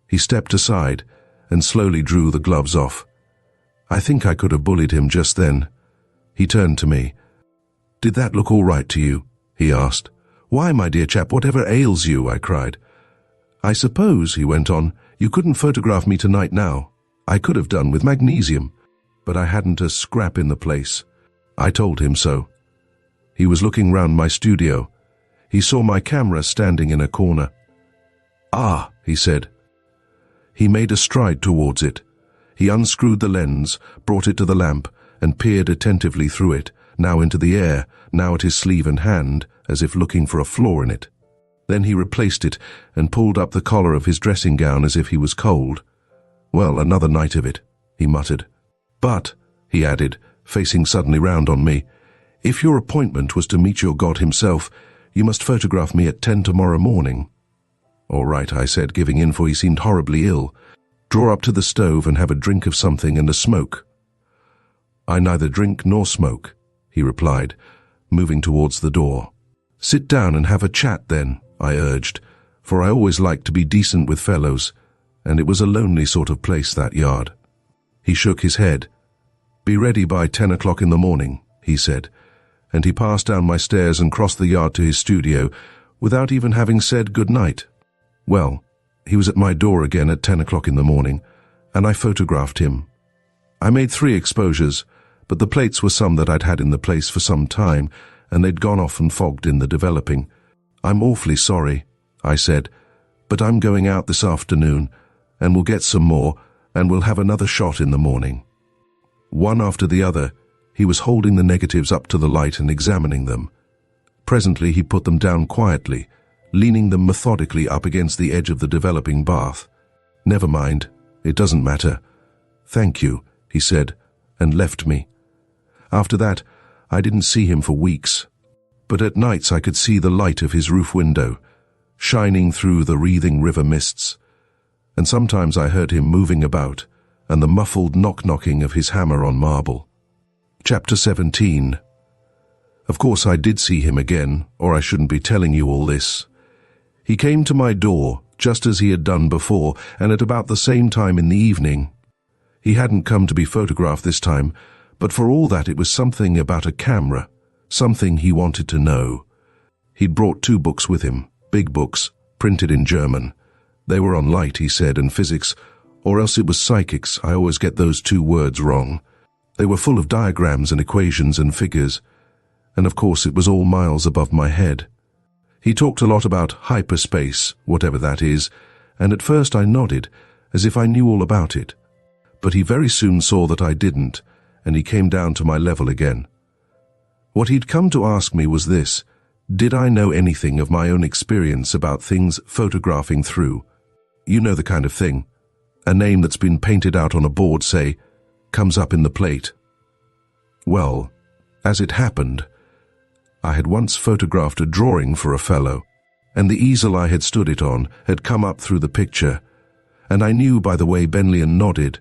He stepped aside and slowly drew the gloves off. I think I could have bullied him just then. He turned to me. "Did that look all right to you?" he asked. "Why, my dear chap, whatever ails you?" I cried. "I suppose," he went on, "you couldn't photograph me tonight now. I could have done with magnesium, but I hadn't a scrap in the place." I told him so. He was looking round my studio. He saw my camera standing in a corner. "Ah," he said. He made a stride towards it. He unscrewed the lens, brought it to the lamp, and peered attentively through it, now into the air, now at his sleeve and hand, as if looking for a flaw in it. Then he replaced it and pulled up the collar of his dressing gown as if he was cold. "Well, another night of it," he muttered. "But," he added, facing suddenly round on me, "if your appointment was to meet your God himself, you must photograph me at 10 tomorrow morning." "All right," I said, giving in, for he seemed horribly ill. "Draw up to the stove and have a drink of something and a smoke." "I neither drink nor smoke," he replied, moving towards the door. "Sit down and have a chat then," I urged, for I always liked to be decent with fellows, and it was a lonely sort of place, that yard. He shook his head. "Be ready by 10 o'clock in the morning," he said, and he passed down my stairs and crossed the yard to his studio, without even having said good night. Well, he was at my door again at 10 o'clock in the morning, and I photographed him. I made 3 exposures, but the plates were some that I'd had in the place for some time, and they'd gone off and fogged in the developing. "I'm awfully sorry," I said, "but I'm going out this afternoon, and we'll get some more, and we'll have another shot in the morning." One after the other, he was holding the negatives up to the light and examining them. Presently he put them down quietly, leaning them methodically up against the edge of the developing bath. "Never mind, it doesn't matter." "Thank you," he said, and left me. After that, I didn't see him for weeks, but at nights I could see the light of his roof window, shining through the wreathing river mists, and sometimes I heard him moving about, and the muffled knock-knocking of his hammer on marble. Chapter 17. Of course I did see him again, or I shouldn't be telling you all this. He came to my door, just as he had done before, and at about the same time in the evening. He hadn't come to be photographed this time, But for all that, it was something about a camera, something he wanted to know. He'd brought 2 books with him, big books, printed in German. They were on light, he said, and physics, or else it was psychics. I always get those 2 words wrong. They were full of diagrams and equations and figures, and of course it was all miles above my head. He talked a lot about hyperspace, whatever that is, and at first I nodded, as if I knew all about it. But he very soon saw that I didn't, and he came down to my level again. What he'd come to ask me was this: did I know anything of my own experience about things photographing through? You know the kind of thing. A name that's been painted out on a board, say, comes up in the plate. Well, as it happened, I had once photographed a drawing for a fellow, and the easel I had stood it on had come up through the picture, and I knew by the way Benlian nodded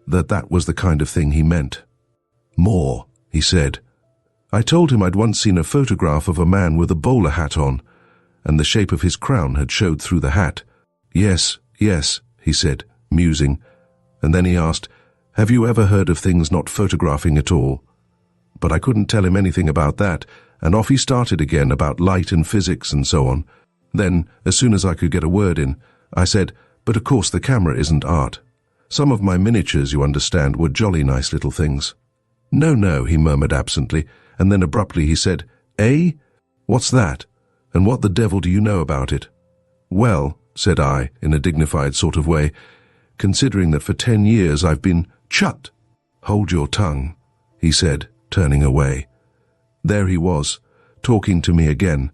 that that was the kind of thing he meant. More, he said. I told him I'd once seen a photograph of a man with a bowler hat on, and the shape of his crown had showed through the hat. Yes, he said, musing, and then he asked, have you ever heard of things not photographing at all? But I couldn't tell him anything about that, and off he started again about light and physics and so on. Then, as soon as I could get a word in, I said, but of course the camera isn't art. Some of my miniatures, you understand, were jolly nice little things. No, he murmured absently, and then abruptly he said, Eh? What's that? And what the devil do you know about it? Well, said I, in a dignified sort of way, considering that for 10 years I've been— Chut! Hold your tongue, he said, turning away. There he was, talking to me again,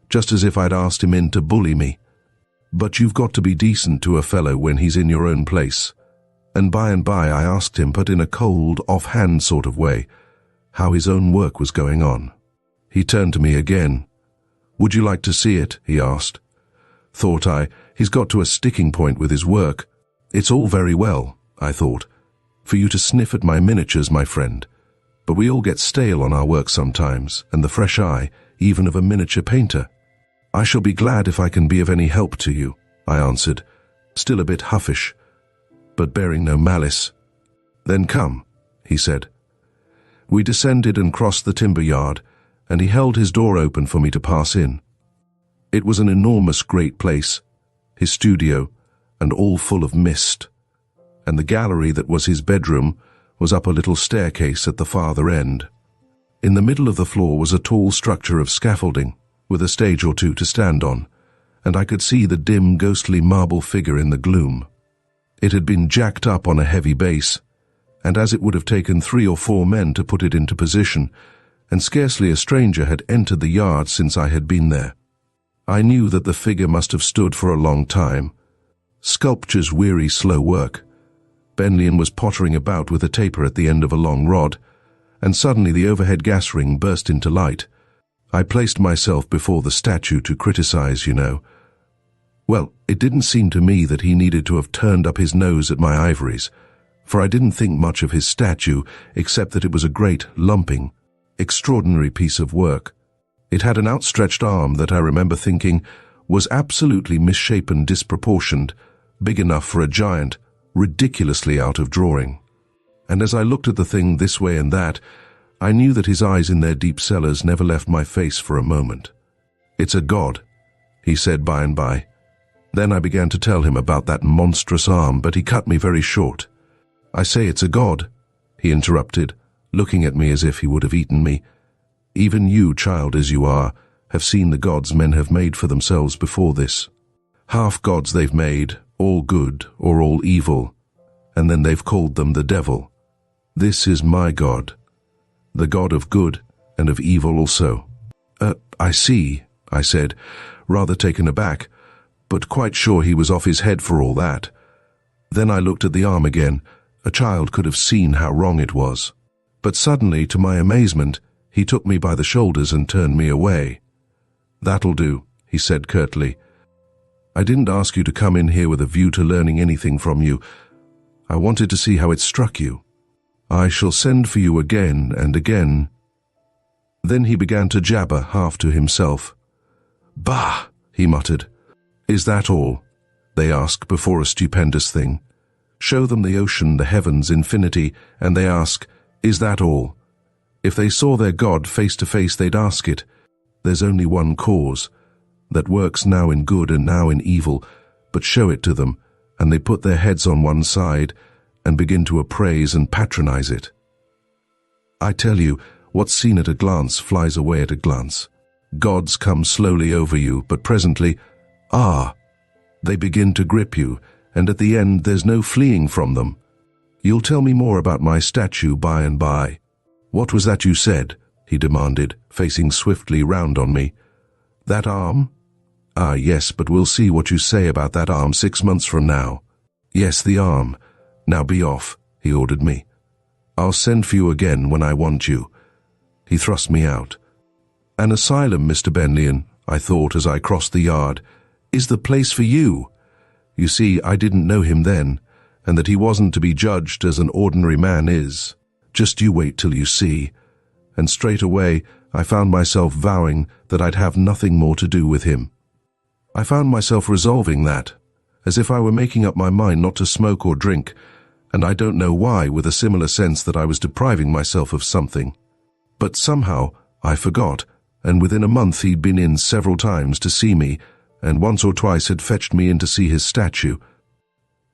just as if I'd asked him in to bully me. But you've got to be decent to a fellow when he's in your own place. And by I asked him, but in a cold, off-hand sort of way, how his own work was going on. He turned to me again. Would you like to see it? He asked. Thought I, he's got to a sticking point with his work. It's all very well, I thought, for you to sniff at my miniatures, my friend. But we all get stale on our work sometimes, and the fresh eye, even of a miniature painter. I shall be glad if I can be of any help to you, I answered, still a bit huffish, but bearing no malice. Then come, he said. We descended and crossed the timber yard, and he held his door open for me to pass in. It was an enormous great place, his studio, and all full of mist, and the gallery that was his bedroom was up a little staircase at the farther end. In the middle of the floor was a tall structure of scaffolding, with a stage or 2 to stand on, and I could see the dim, ghostly marble figure in the gloom. It had been jacked up on a heavy base, and as it would have taken 3 or 4 men to put it into position, and scarcely a stranger had entered the yard since I had been there. I knew that the figure must have stood for a long time. Sculpture's weary, slow work. Benlian was pottering about with a taper at the end of a long rod, and suddenly the overhead gas ring burst into light. I placed myself before the statue to criticize, you know. Well, it didn't seem to me that he needed to have turned up his nose at my ivories, for I didn't think much of his statue except that it was a great, lumping, extraordinary piece of work. It had an outstretched arm that I remember thinking was absolutely misshapen, disproportioned, big enough for a giant, ridiculously out of drawing. And as I looked at the thing this way and that, I knew that his eyes in their deep cellars never left my face for a moment. It's a god, he said by and by. Then I began to tell him about that monstrous arm, but he cut me very short. I say it's a god, he interrupted, looking at me as if he would have eaten me. Even you, child as you are, have seen the gods men have made for themselves before this. Half gods they've made, all good or all evil, and then they've called them the devil. This is my God, the God of good and of evil also. I see, I said, rather taken aback, but quite sure he was off his head for all that. Then I looked at the arm again. A child could have seen how wrong it was. But suddenly, to my amazement, he took me by the shoulders and turned me away. That'll do, he said curtly. I didn't ask you to come in here with a view to learning anything from you. I wanted to see how it struck you. I shall send for you again and again. Then he began to jabber, half to himself. Bah, he muttered. Is that all? They ask before a stupendous thing. Show them the ocean, the heavens, infinity, and they ask, Is that all? If they saw their God face to face, they'd ask it. There's only one cause that works now in good and now in evil, but show it to them, and they put their heads on one side and begin to appraise and patronize it. I tell you, what's seen at a glance flies away at a glance. Gods come slowly over you, but presently, they begin to grip you, and at the end there's no fleeing from them. You'll tell me more about my statue by and by. What was that you said? He demanded, facing swiftly round on me. That arm? Ah, yes, but we'll see what you say about that arm 6 months from now. Yes, the arm. Now be off, he ordered me. I'll send for you again when I want you. He thrust me out. An asylum, Mr. Benlian, I thought as I crossed the yard, is the place for you. You see, I didn't know him then, and that he wasn't to be judged as an ordinary man is. Just you wait till you see. And straight away I found myself vowing that I'd have nothing more to do with him. I found myself resolving that, as if I were making up my mind not to smoke or drink, and I don't know why, with a similar sense that I was depriving myself of something. But somehow I forgot, and within a month he'd been in several times to see me, and once or twice had fetched me in to see his statue.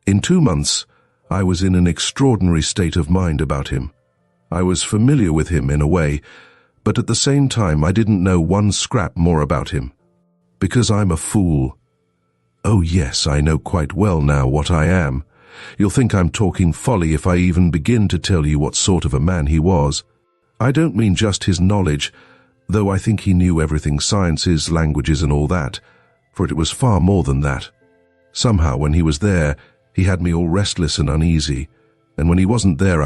In 2 months, I was in an extraordinary state of mind about him. I was familiar with him in a way, but at the same time I didn't know one scrap more about him. Because I'm a fool. Oh yes, I know quite well now what I am. You'll think I'm talking folly if I even begin to tell you what sort of a man he was. I don't mean just his knowledge, though I think he knew everything, sciences, languages and all that, for it was far more than that. Somehow when he was there, he had me all restless and uneasy, and when he wasn't there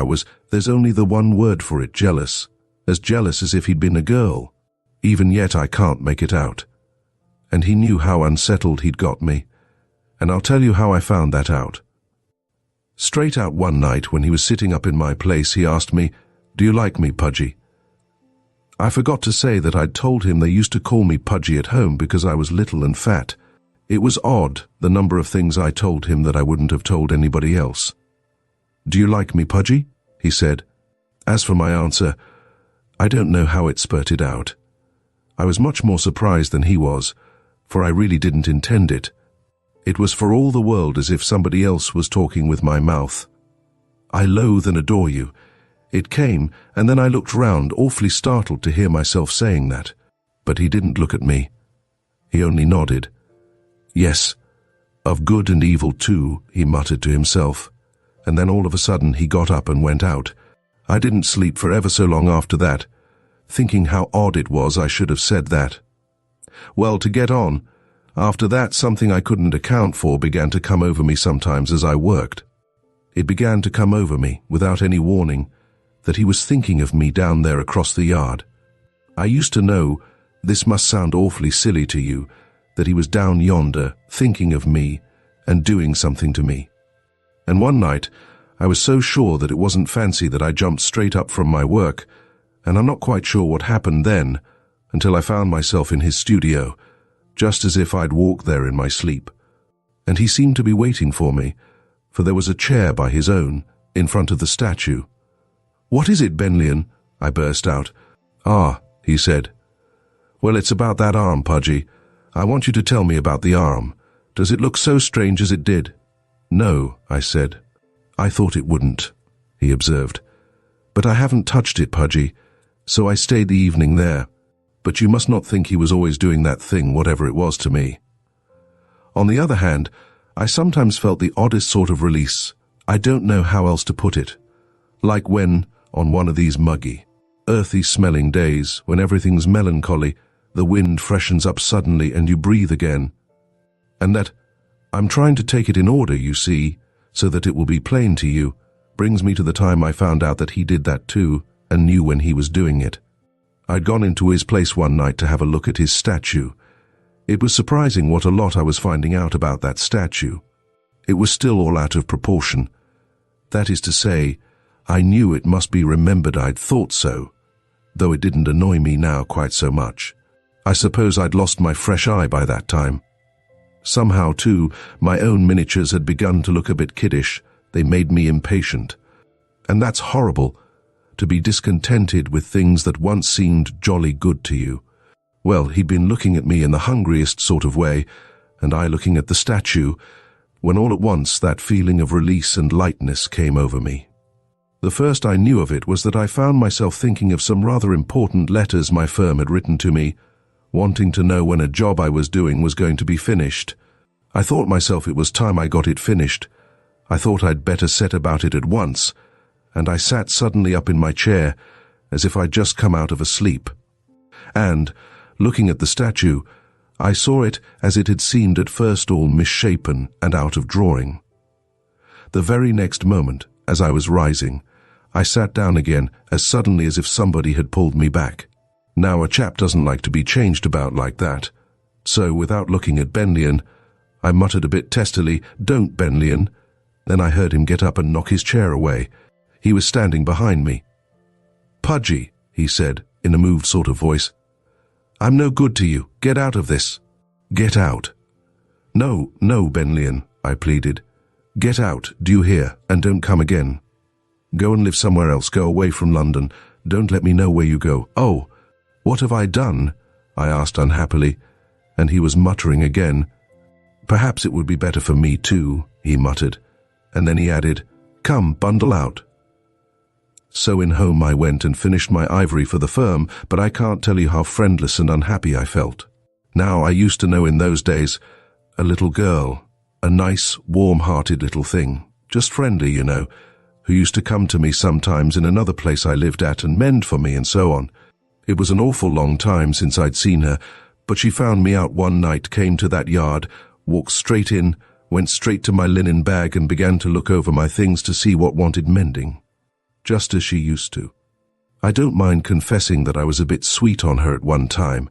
there's only the one word for it, jealous as if he'd been a girl. Even yet I can't make it out. And he knew how unsettled he'd got me, and I'll tell you how I found that out. Straight out one night when he was sitting up in my place, he asked me, "Do you like me, Pudgy?" I forgot to say that I'd told him they used to call me Pudgy at home because I was little and fat. It was odd, the number of things I told him that I wouldn't have told anybody else. "Do you like me, Pudgy?" he said. As for my answer, I don't know how it spurted out. I was much more surprised than he was, for I really didn't intend it. It was for all the world as if somebody else was talking with my mouth. "I loathe and adore you." It came, and then I looked round, awfully startled to hear myself saying that. But he didn't look at me. He only nodded. "Yes, of good and evil too," he muttered to himself. And then all of a sudden he got up and went out. I didn't sleep for ever so long after that, thinking how odd it was I should have said that. Well, to get on, after that something I couldn't account for began to come over me sometimes as I worked. It began to come over me, without any warning, that he was thinking of me down there across the yard. I used to know, this must sound awfully silly to you, that he was down yonder, thinking of me, and doing something to me. And one night, I was so sure that it wasn't fancy that I jumped straight up from my work, and I'm not quite sure what happened then, until I found myself in his studio, just as if I'd walked there in my sleep. And he seemed to be waiting for me, for there was a chair by his own, in front of the statue. "What is it, Benlian?" I burst out. "Ah," he said. "Well, it's about that arm, Pudgy. I want you to tell me about the arm. Does it look so strange as it did?" "No," I said. "I thought it wouldn't," he observed. "But I haven't touched it, Pudgy, so I stayed the evening there. But you must not think he was always doing that thing, whatever it was to me." On the other hand, I sometimes felt the oddest sort of release. I don't know how else to put it. Like when, on one of these muggy, earthy-smelling days, when everything's melancholy, the wind freshens up suddenly and you breathe again. And that, I'm trying to take it in order, you see, so that it will be plain to you, brings me to the time I found out that he did that too, and knew when he was doing it. I'd gone into his place one night to have a look at his statue. It was surprising what a lot I was finding out about that statue. It was still all out of proportion. That is to say, I knew it must be remembered I'd thought so, though it didn't annoy me now quite so much. I suppose I'd lost my fresh eye by that time. Somehow, too, my own miniatures had begun to look a bit kiddish. They made me impatient. And that's horrible, to be discontented with things that once seemed jolly good to you. Well, he'd been looking at me in the hungriest sort of way, and I looking at the statue, when all at once that feeling of release and lightness came over me. The first I knew of it was that I found myself thinking of some rather important letters my firm had written to me, wanting to know when a job I was doing was going to be finished. I thought myself it was time I got it finished. I thought I'd better set about it at once, and I sat suddenly up in my chair, as if I'd just come out of a sleep. And, looking at the statue, I saw it as it had seemed at first, all misshapen and out of drawing. The very next moment, as I was rising, I sat down again as suddenly as if somebody had pulled me back. Now, a chap doesn't like to be changed about like that. So, without looking at Benlyon, I muttered a bit testily, "Don't, Benlyon." Then I heard him get up and knock his chair away. He was standing behind me. "Pudgy," he said, in a moved sort of voice. "I'm no good to you. Get out of this." "Get out." No, Benlyon," I pleaded. "Get out, do you hear, and don't come again. Go and live somewhere else. Go away from London. Don't let me know where you go." "Oh, what have I done?" I asked unhappily, and he was muttering again. "Perhaps it would be better for me too," he muttered, and then he added, "Come, bundle out." So in home I went and finished my ivory for the firm, but I can't tell you how friendless and unhappy I felt. Now, I used to know in those days a little girl, a nice, warm-hearted little thing, just friendly, you know, who used to come to me sometimes in another place I lived at and mend for me and so on. It was an awful long time since I'd seen her, but she found me out one night, came to that yard, walked straight in, went straight to my linen bag and began to look over my things to see what wanted mending. Just as she used to. I don't mind confessing that I was a bit sweet on her at one time,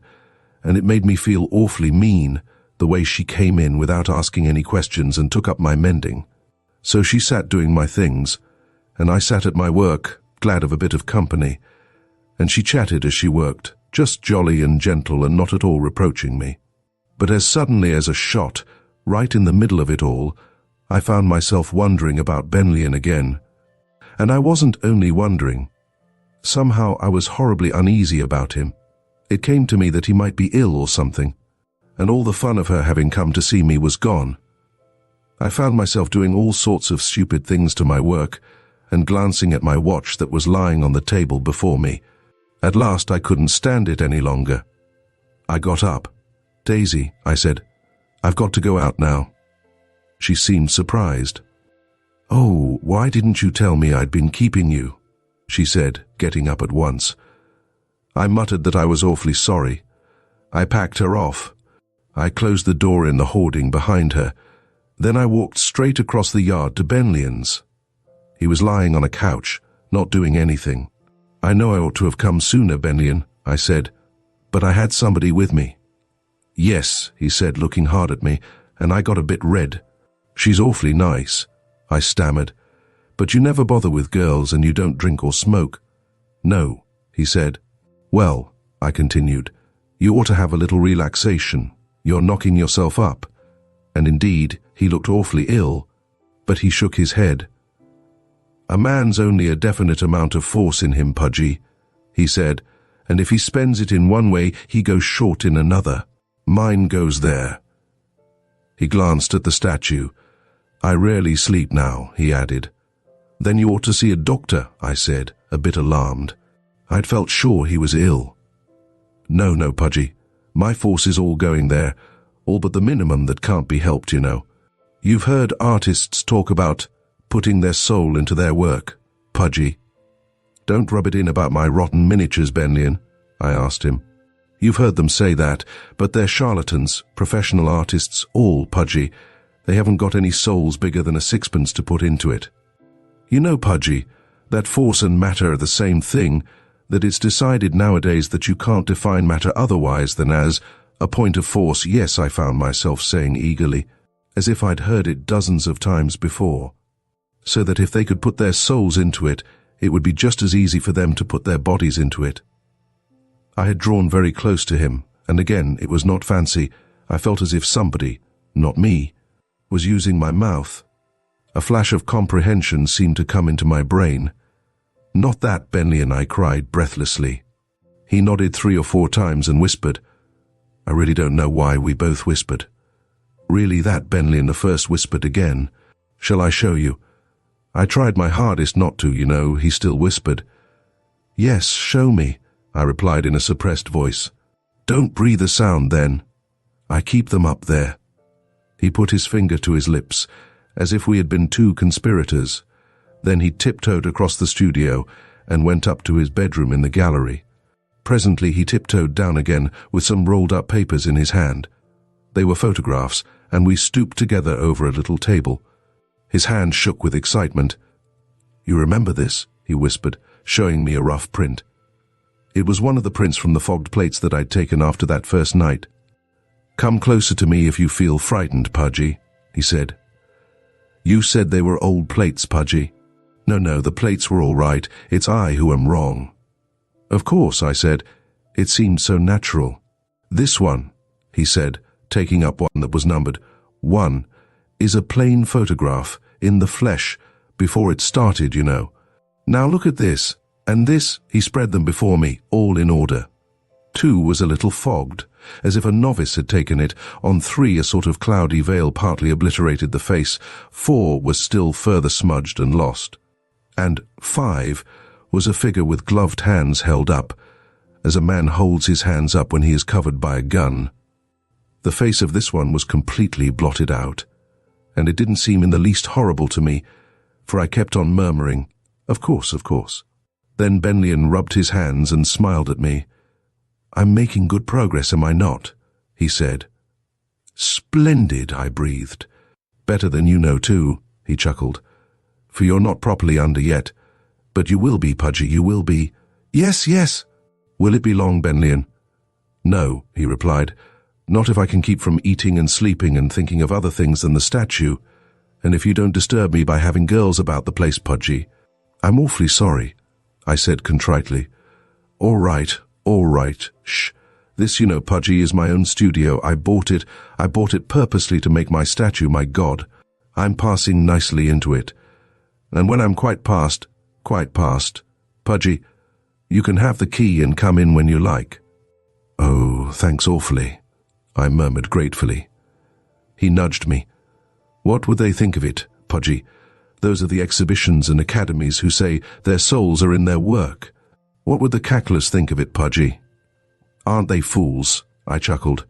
and it made me feel awfully mean, the way she came in without asking any questions and took up my mending. So she sat doing my things, and I sat at my work, glad of a bit of company, and she chatted as she worked, just jolly and gentle and not at all reproaching me. But as suddenly as a shot, right in the middle of it all, I found myself wondering about Benlyon again. And I wasn't only wondering. Somehow I was horribly uneasy about him. It came to me that he might be ill or something, and all the fun of her having come to see me was gone. I found myself doing all sorts of stupid things to my work and glancing at my watch that was lying on the table before me. At last I couldn't stand it any longer. I got up. "Daisy," I said, "I've got to go out now." She seemed surprised. "Oh, why didn't you tell me I'd been keeping you?" she said, getting up at once. I muttered that I was awfully sorry. I packed her off. I closed the door in the hoarding behind her. Then I walked straight across the yard to Benlyon's. He was lying on a couch, not doing anything. "I know I ought to have come sooner, Benlyon," I said, "but I had somebody with me." "Yes," he said, looking hard at me, and I got a bit red. "She's awfully nice," I stammered. "But you never bother with girls and you don't drink or smoke." "No," he said. "Well," I continued, "you ought to have a little relaxation. You're knocking yourself up." And indeed, he looked awfully ill, but he shook his head. "A man's only a definite amount of force in him, Pudgy," he said, "and if he spends it in one way, he goes short in another. Mine goes there." He glanced at the statue. "I rarely sleep now," he added. "Then you ought to see a doctor," I said, a bit alarmed. I'd felt sure he was ill. No, Pudgy. My force is all going there, all but the minimum that can't be helped, you know. You've heard artists talk about putting their soul into their work, Pudgy. Don't rub it in about my rotten miniatures, Benlyon," I asked him. "You've heard them say that, but they're charlatans, professional artists, all, Pudgy. They haven't got any souls bigger than a sixpence to put into it. You know, Pudgy, that force and matter are the same thing, that it's decided nowadays that you can't define matter otherwise than as a point of force." "Yes," I found myself saying eagerly, as if I'd heard it dozens of times before. "So that if they could put their souls into it, it would be just as easy for them to put their bodies into it." I had drawn very close to him, and again, it was not fancy. I felt as if somebody, not me, was using my mouth. A flash of comprehension seemed to come into my brain. "Not that, Benley," I cried breathlessly. He nodded 3 or 4 times and whispered. I really don't know why we both whispered. "Really that, Benley," the first whispered again. "Shall I show you?" I tried my hardest not to, he still whispered. "Yes, show me," I replied in a suppressed voice. "Don't breathe a sound then. I keep them up there." He put his finger to his lips, as if we had been 2 conspirators. Then he tiptoed across the studio and went up to his bedroom in the gallery. Presently he tiptoed down again with some rolled-up papers in his hand. They were photographs, and we stooped together over a little table. His hand shook with excitement. "You remember this?" he whispered, showing me a rough print. It was one of the prints from the fogged plates that I'd taken after that first night. "Come closer to me if you feel frightened, Pudgy," he said. "You said they were old plates, Pudgy." No, the plates were all right. It's I who am wrong." "Of course," I said. It seemed so natural. "This one," he said, taking up one that was numbered 1, "is a plain photograph, in the flesh, before it started, Now look at this, and this," he spread them before me, all in order. 2 was a little fogged, as if a novice had taken it. On 3 a sort of cloudy veil partly obliterated the face. 4 was still further smudged and lost. And 5 was a figure with gloved hands held up, as a man holds his hands up when he is covered by a gun. The face of this one was completely blotted out, and it didn't seem in the least horrible to me, for I kept on murmuring, Of course. Then Benley rubbed his hands and smiled at me. "I'm making good progress, am I not?" he said. "Splendid," I breathed. "Better than you know too," he chuckled. "For you're not properly under yet. But you will be, Pudgy, you will be." Yes. "Will it be long, Benley?" "No," he replied. "Not if I can keep from eating and sleeping and thinking of other things than the statue. And if you don't disturb me by having girls about the place, Pudgy." "I'm awfully sorry," I said contritely. All right. Shh. This, Pudgy, is my own studio. I bought it purposely to make my statue my god. I'm passing nicely into it. And when I'm quite past, Pudgy, you can have the key and come in when you like." "Oh, thanks awfully," I murmured gratefully. He nudged me. "What would they think of it, Pudgy? Those are the exhibitions and academies who say their souls are in their work. What would the cacklers think of it, Pudgy?" "Aren't they fools?" I chuckled.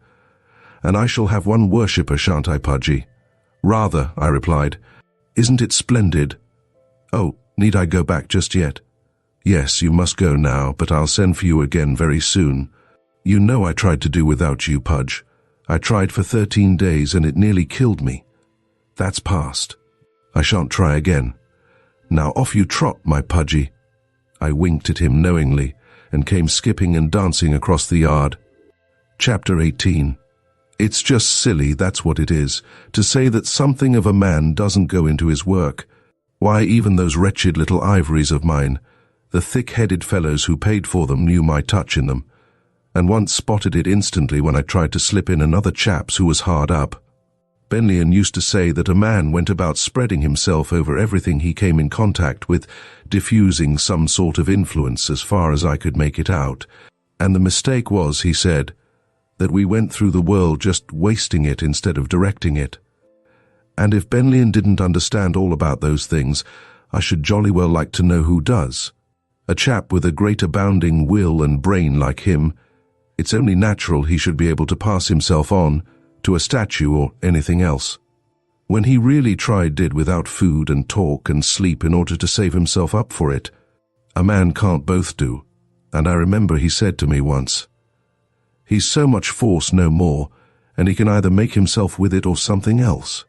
"And I shall have one worshipper, shan't I, Pudgy?" "Rather," I replied. "Isn't it splendid?" "Oh, need I go back just yet?" "Yes, you must go now, but I'll send for you again very soon. You know I tried to do without you, Pudge. I tried for 13 days and it nearly killed me. That's past. I shan't try again. Now off you trot, my Pudgy." I winked at him knowingly and came skipping and dancing across the yard. Chapter 18. It's just silly, that's what it is, to say that something of a man doesn't go into his work. Why, even those wretched little ivories of mine, the thick-headed fellows who paid for them knew my touch in them, and once spotted it instantly when I tried to slip in another chap's who was hard up. Benley used to say that a man went about spreading himself over everything he came in contact with, diffusing some sort of influence as far as I could make it out, and the mistake was, he said, that we went through the world just wasting it instead of directing it. And if Benley didn't understand all about those things, I should jolly well like to know who does. A chap with a great abounding will and brain like him, it's only natural he should be able to pass himself on to a statue or anything else. When he really did without food and talk and sleep in order to save himself up for it, a man can't both do, and I remember he said to me once, "He's so much force no more, and he can either make himself with it or something else.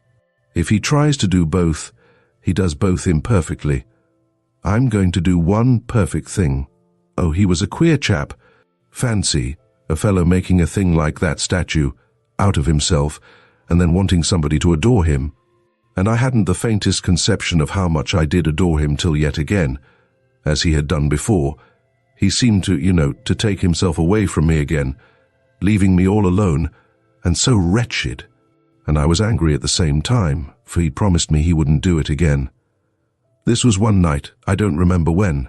If he tries to do both, he does both imperfectly. I'm going to do one perfect thing." Oh, he was a queer chap. Fancy a fellow making a thing like that statue out of himself and then wanting somebody to adore him. And I hadn't the faintest conception of how much I did adore him till yet again, as he had done before, he seemed to take himself away from me again, leaving me all alone and so wretched. And I was angry at the same time, for he'd promised me he wouldn't do it again. This was one night, I don't remember when.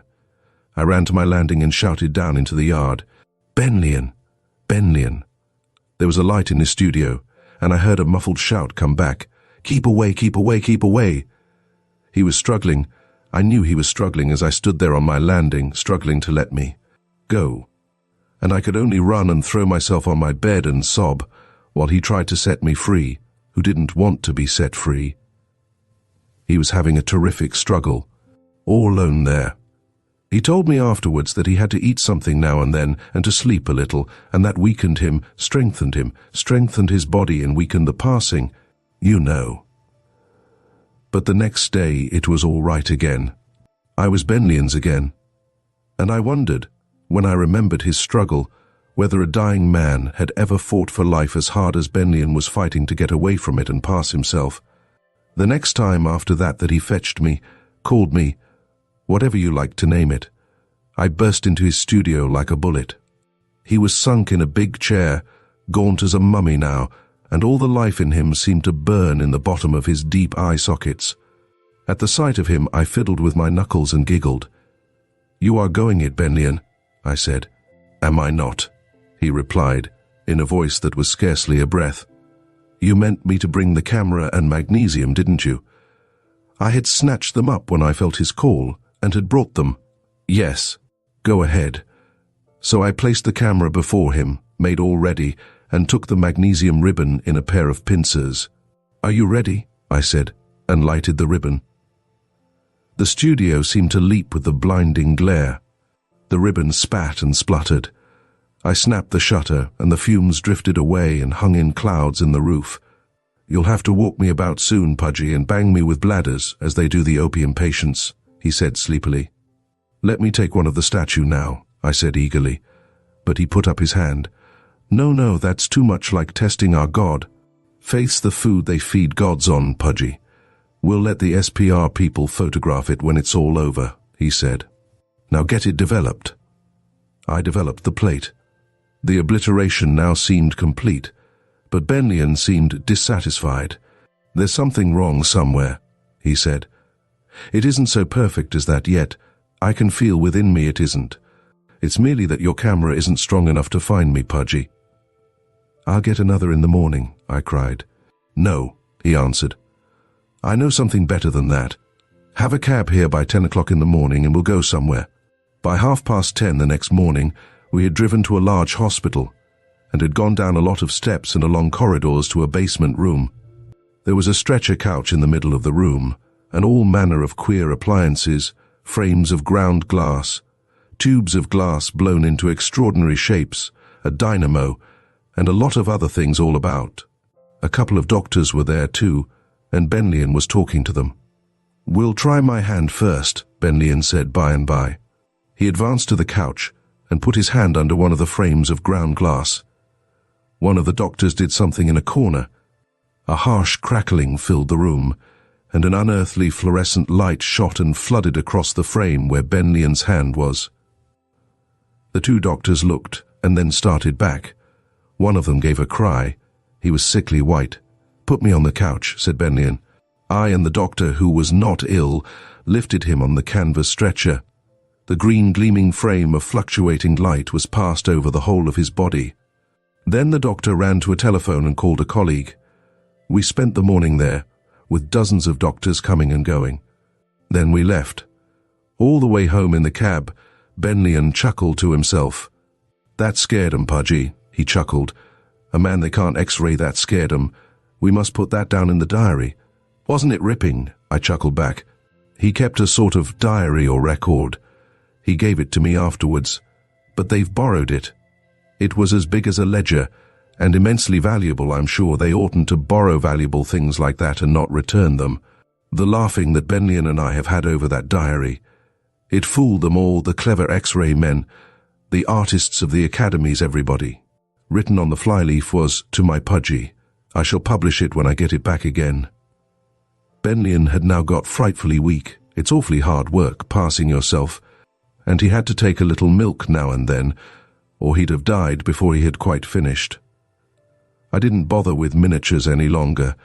I ran to my landing and shouted down into the yard, "Benlyon! Benlyon!" There was a light in his studio, and I heard a muffled shout come back, "Keep away, keep away, keep away!" He was struggling. I knew he was struggling as I stood there on my landing, struggling to let me go. And I could only run and throw myself on my bed and sob, while he tried to set me free, who didn't want to be set free. He was having a terrific struggle, all alone there. He told me afterwards that he had to eat something now and then and to sleep a little, and that weakened him, strengthened his body and weakened the passing, you know. But the next day it was all right again. I was Benlyon's again. And I wondered, when I remembered his struggle, whether a dying man had ever fought for life as hard as Benlyon was fighting to get away from it and pass himself. The next time after that he fetched me, called me, whatever you like to name it, I burst into his studio like a bullet. He was sunk in a big chair, gaunt as a mummy now, and all the life in him seemed to burn in the bottom of his deep eye sockets. At the sight of him I fiddled with my knuckles and giggled. "You are going it, Benlyon," I said. "Am I not?" he replied, in a voice that was scarcely a breath. "You meant me to bring the camera and magnesium, didn't you?" I had snatched them up when I felt his call, and had brought them. "Yes, go ahead." So I placed the camera before him, made all ready, and took the magnesium ribbon in a pair of pincers. "Are you ready?" I said, and lighted the ribbon. The studio seemed to leap with the blinding glare. The ribbon spat and spluttered. I snapped the shutter, and the fumes drifted away and hung in clouds in the roof. "You'll have to walk me about soon, Pudgy, and bang me with bladders, as they do the opium patients," he said sleepily. "Let me take one of the statue now," I said eagerly. But he put up his hand. No, that's too much like testing our God. Faith's the food they feed gods on, Pudgy. We'll let the SPR people photograph it when it's all over," he said. "Now get it developed." I developed the plate. The obliteration now seemed complete, but Benlyon seemed dissatisfied. "There's something wrong somewhere," he said. "It isn't so perfect as that yet. I can feel within me it isn't. It's merely that your camera isn't strong enough to find me, Pudgy." "I'll get another in the morning," I cried. "No," he answered. "I know something better than that. Have a cab here by 10 o'clock in the morning and we'll go somewhere." By 10:30 the next morning, we had driven to a large hospital and had gone down a lot of steps and along corridors to a basement room. There was a stretcher couch in the middle of the room, and all manner of queer appliances, frames of ground glass, tubes of glass blown into extraordinary shapes, a dynamo, and a lot of other things all about. A couple of doctors were there too, and Benlyon was talking to them. "We'll try my hand first," Benlyon said by and by. He advanced to the couch and put his hand under one of the frames of ground glass. One of the doctors did something in a corner. A harsh crackling filled the room, and an unearthly fluorescent light shot and flooded across the frame where Benlyon's hand was. The two doctors looked and then started back. One of them gave a cry. He was sickly white. "Put me on the couch," said Benlyon. I and the doctor, who was not ill, lifted him on the canvas stretcher. The green gleaming frame of fluctuating light was passed over the whole of his body. Then the doctor ran to a telephone and called a colleague. We spent the morning there, with dozens of doctors coming and going. Then we left. All the way home in the cab, Benlyon chuckled to himself. "That scared 'em, Pudgy," he chuckled. "A man they can't x-ray that scared 'em. We must put that down in the diary." "Wasn't it ripping?" I chuckled back. He kept a sort of diary or record. He gave it to me afterwards. But they've borrowed it. It was as big as a ledger, and immensely valuable. I'm sure they oughtn't to borrow valuable things like that and not return them. The laughing that Benlyon and I have had over that diary. It fooled them all, the clever X-ray men, the artists of the academies, everybody. Written on the flyleaf was, "To my Pudgy. I shall publish it when I get it back again." Benlyon had now got frightfully weak. It's awfully hard work, passing yourself, and he had to take a little milk now and then, or he'd have died before he had quite finished. I didn't bother with miniatures any longer,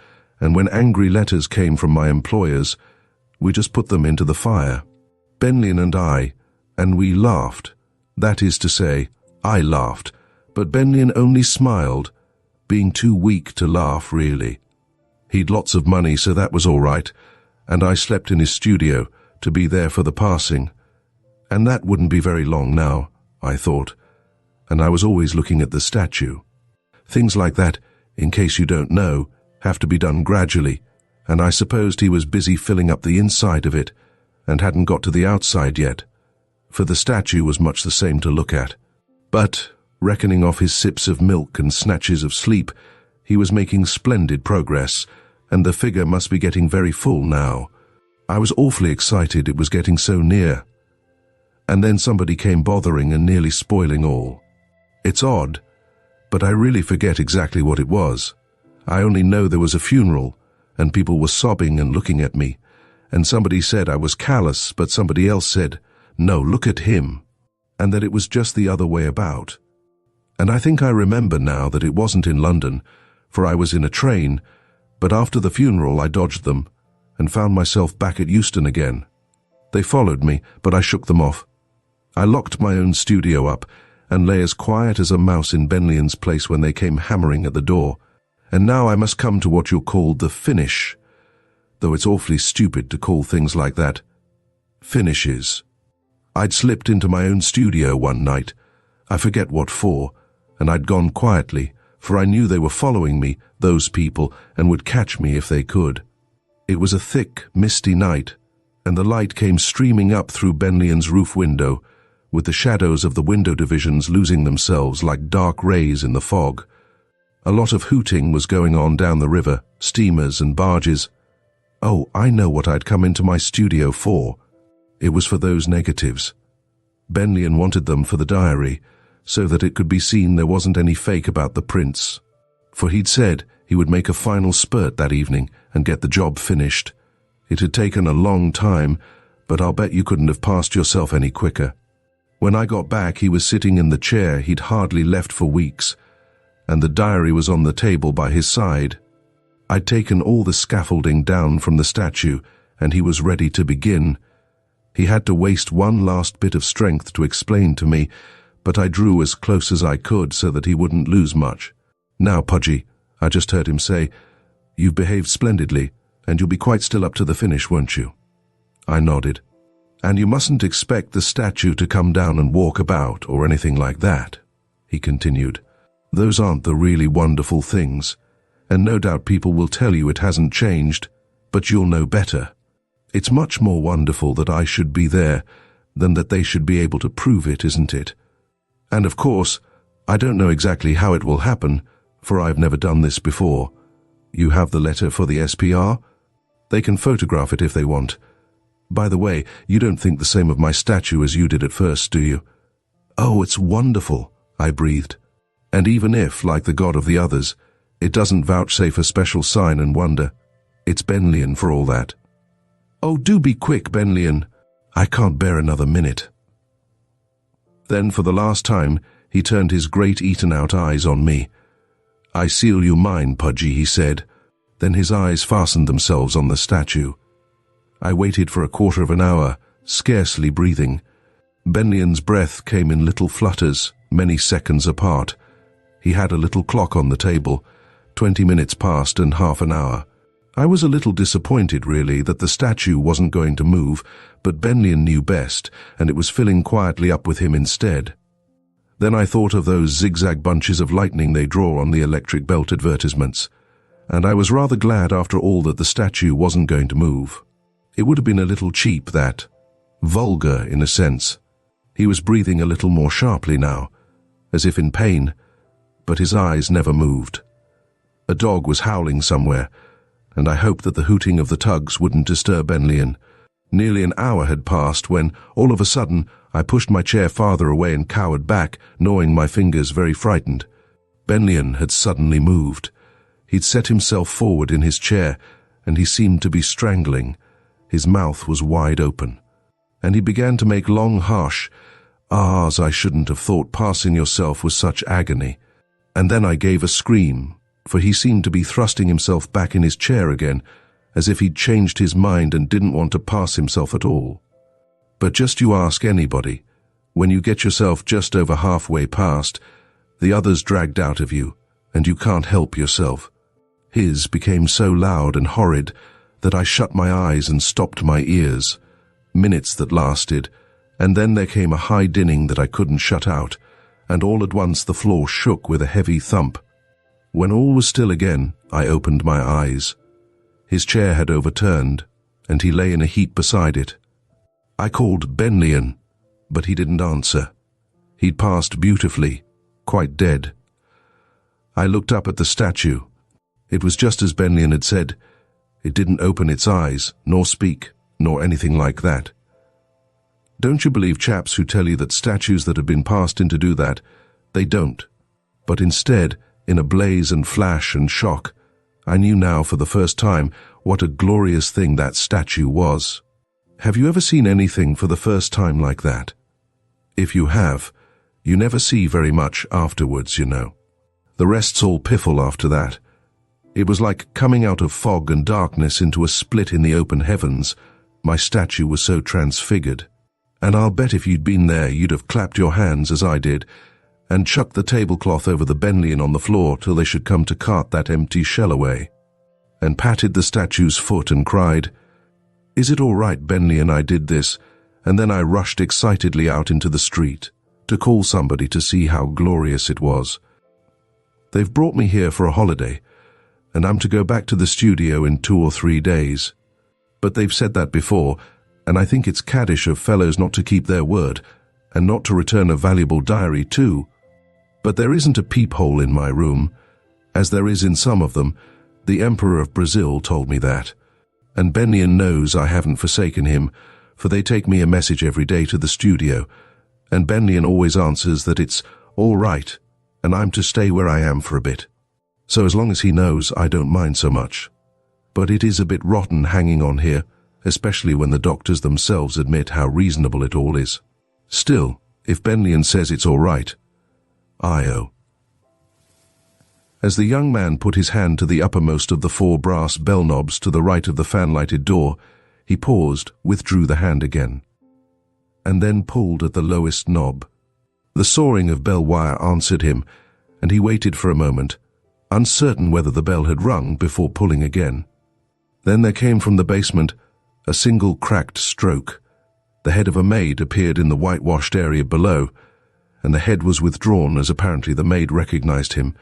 and when angry letters came from my employers, we just put them into the fire. Benlyon and I, and we laughed. That is to say, I laughed, but Benlian only smiled, being too weak to laugh really. He'd lots of money, so that was all right, and I slept in his studio to be there for the passing. And that wouldn't be very long now, I thought, and I was always looking at the statue. Things like that, in case you don't know, have to be done gradually, and I supposed he was busy filling up the inside of it and hadn't got to the outside yet, for the statue was much the same to look at. But, reckoning off his sips of milk and snatches of sleep, he was making splendid progress, and the figure must be getting very full now. I was awfully excited it was getting so near. And then somebody came bothering and nearly spoiling all. It's odd, but I really forget exactly what it was. I only know there was a funeral, and people were sobbing and looking at me, and somebody said I was callous, but somebody else said, "No, look at him," and that it was just the other way about. And I think I remember now that it wasn't in London, for I was in a train, but after the funeral I dodged them and found myself back at Euston again. They followed me, but I shook them off. I locked my own studio up and lay as quiet as a mouse in Benlian's place when they came hammering at the door. And now I must come to what you're called the finish, though it's awfully stupid to call things like that finishes. I'd slipped into my own studio one night, I forget what for, and I'd gone quietly, for I knew they were following me, those people, and would catch me if they could. It was a thick, misty night, and the light came streaming up through Benlian's roof window, with the shadows of the window divisions losing themselves like dark rays in the fog. A lot of hooting was going on down the river, steamers and barges. Oh, I know what I'd come into my studio for. It was for those negatives. Benlian wanted them for the diary, so that it could be seen there wasn't any fake about the prints. For he'd said he would make a final spurt that evening and get the job finished. It had taken a long time, but I'll bet you couldn't have passed yourself any quicker. When I got back, he was sitting in the chair he'd hardly left for weeks, and the diary was on the table by his side. I'd taken all the scaffolding down from the statue, and he was ready to begin. He had to waste one last bit of strength to explain to me, but I drew as close as I could so that he wouldn't lose much. "Now, Pudgy," I just heard him say, "you've behaved splendidly, and you'll be quite still up to the finish, won't you?" I nodded. "And you mustn't expect the statue to come down and walk about or anything like that," he continued. "Those aren't the really wonderful things, and no doubt people will tell you it hasn't changed, but you'll know better. It's much more wonderful that I should be there than that they should be able to prove it, isn't it? And of course, I don't know exactly how it will happen, for I've never done this before. You have the letter for the SPR? They can photograph it if they want. By the way, you don't think the same of my statue as you did at first, do you?" "Oh, it's wonderful," I breathed. "And even if, like the god of the others, it doesn't vouchsafe a special sign and wonder, it's Benlian for all that." "Oh, do be quick, Benlian. I can't bear another minute." Then, for the last time, he turned his great eaten-out eyes on me. "I seal you mine, Pudgy," he said. Then his eyes fastened themselves on the statue. I waited for a quarter of an hour, scarcely breathing. Benlian's breath came in little flutters, many seconds apart. He had a little clock on the table, 20 minutes past and half an hour. I was a little disappointed, really, that the statue wasn't going to move, but Benlian knew best, and it was filling quietly up with him instead. Then I thought of those zigzag bunches of lightning they draw on the electric belt advertisements, and I was rather glad after all that the statue wasn't going to move. It would have been a little cheap, that. Vulgar, in a sense. He was breathing a little more sharply now, as if in pain, but his eyes never moved. A dog was howling somewhere, and I hoped that the hooting of the tugs wouldn't disturb Benlian. Nearly an hour had passed when, all of a sudden, I pushed my chair farther away and cowered back, gnawing my fingers, very frightened. Benlian had suddenly moved. He'd set himself forward in his chair, and he seemed to be strangling. His mouth was wide open, and he began to make long, harsh ahs. I shouldn't have thought passing yourself was such agony. And then I gave a scream, for he seemed to be thrusting himself back in his chair again, as if he'd changed his mind and didn't want to pass himself at all. But just you ask anybody, When you get yourself just over halfway past, the other's dragged out of you, and you can't help yourself. His became so loud and horrid that I shut my eyes and stopped my ears. Minutes that lasted, and then there came a high dinning that I couldn't shut out, and all at once the floor shook with a heavy thump. When all was still again, I opened my eyes. His chair had overturned, and he lay in a heap beside it. I called Benlian, but he didn't answer. He'd passed beautifully, quite dead. I looked up at the statue. It was just as Benlian had said. It didn't open its eyes, nor speak, nor anything like that. Don't you believe chaps who tell you that statues that have been passed in to do that? They don't. But instead, in a blaze and flash and shock, I knew now for the first time what a glorious thing that statue was. Have you ever seen anything for the first time like that? If you have, you never see very much afterwards, you know. The rest's all piffle after that. It was like coming out of fog and darkness into a split in the open heavens. My statue was so transfigured. And I'll bet if you'd been there, you'd have clapped your hands as I did, and chucked the tablecloth over the Benlian on the floor till they should come to cart that empty shell away, and patted the statue's foot and cried, "Is it all right, Benlian, I did this?" And then I rushed excitedly out into the street to call somebody to see how glorious it was. They've brought me here for a holiday, and I'm to go back to the studio in 2 or 3 days. But they've said that before, and I think it's caddish of fellows not to keep their word, and not to return a valuable diary too. But there isn't a peephole in my room, as there is in some of them. The Emperor of Brazil told me that. And Benlian knows I haven't forsaken him, for they take me a message every day to the studio, and Benlian always answers that it's all right, and I'm to stay where I am for a bit. So as long as he knows, I don't mind so much. But it is a bit rotten hanging on here, especially when the doctors themselves admit how reasonable it all is. Still, if Benlian says it's all right, I-o. As the young man put his hand to the uppermost of the 4 brass bell knobs to the right of the fan-lighted door, he paused, withdrew the hand again, and then pulled at the lowest knob. The sawing of bell wire answered him, and he waited for a moment, uncertain whether the bell had rung, before pulling again. Then there came from the basement a single cracked stroke. The head of a maid appeared in the whitewashed area below, and the head was withdrawn as apparently the maid recognized him.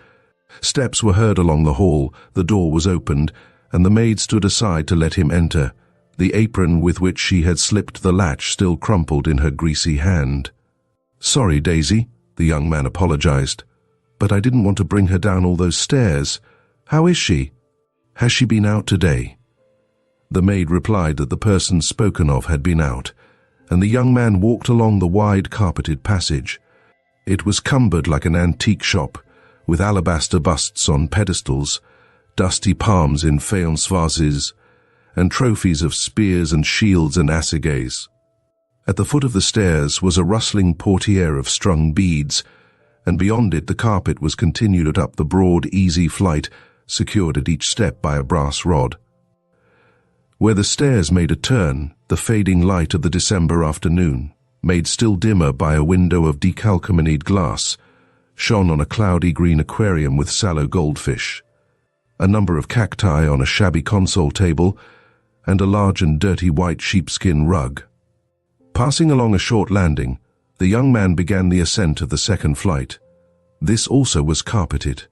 Steps were heard along the hall, the door was opened, and the maid stood aside to let him enter, the apron with which she had slipped the latch still crumpled in her greasy hand. "Sorry, Daisy," the young man apologized, "but I didn't want to bring her down all those stairs. How is she? Has she been out today?" The maid replied that the person spoken of had been out, and the young man walked along the wide carpeted passage. It was cumbered like an antique shop, with alabaster busts on pedestals, dusty palms in faience vases, and trophies of spears and shields and assegais. At the foot of the stairs was a rustling portiere of strung beads, and beyond it the carpet was continued up the broad, easy flight, secured at each step by a brass rod. Where the stairs made a turn, the fading light of the December afternoon, made still dimmer by a window of decalcomanied glass, shone on a cloudy green aquarium with sallow goldfish, a number of cacti on a shabby console table, and a large and dirty white sheepskin rug. Passing along a short landing, the young man began the ascent of the second flight. This also was carpeted,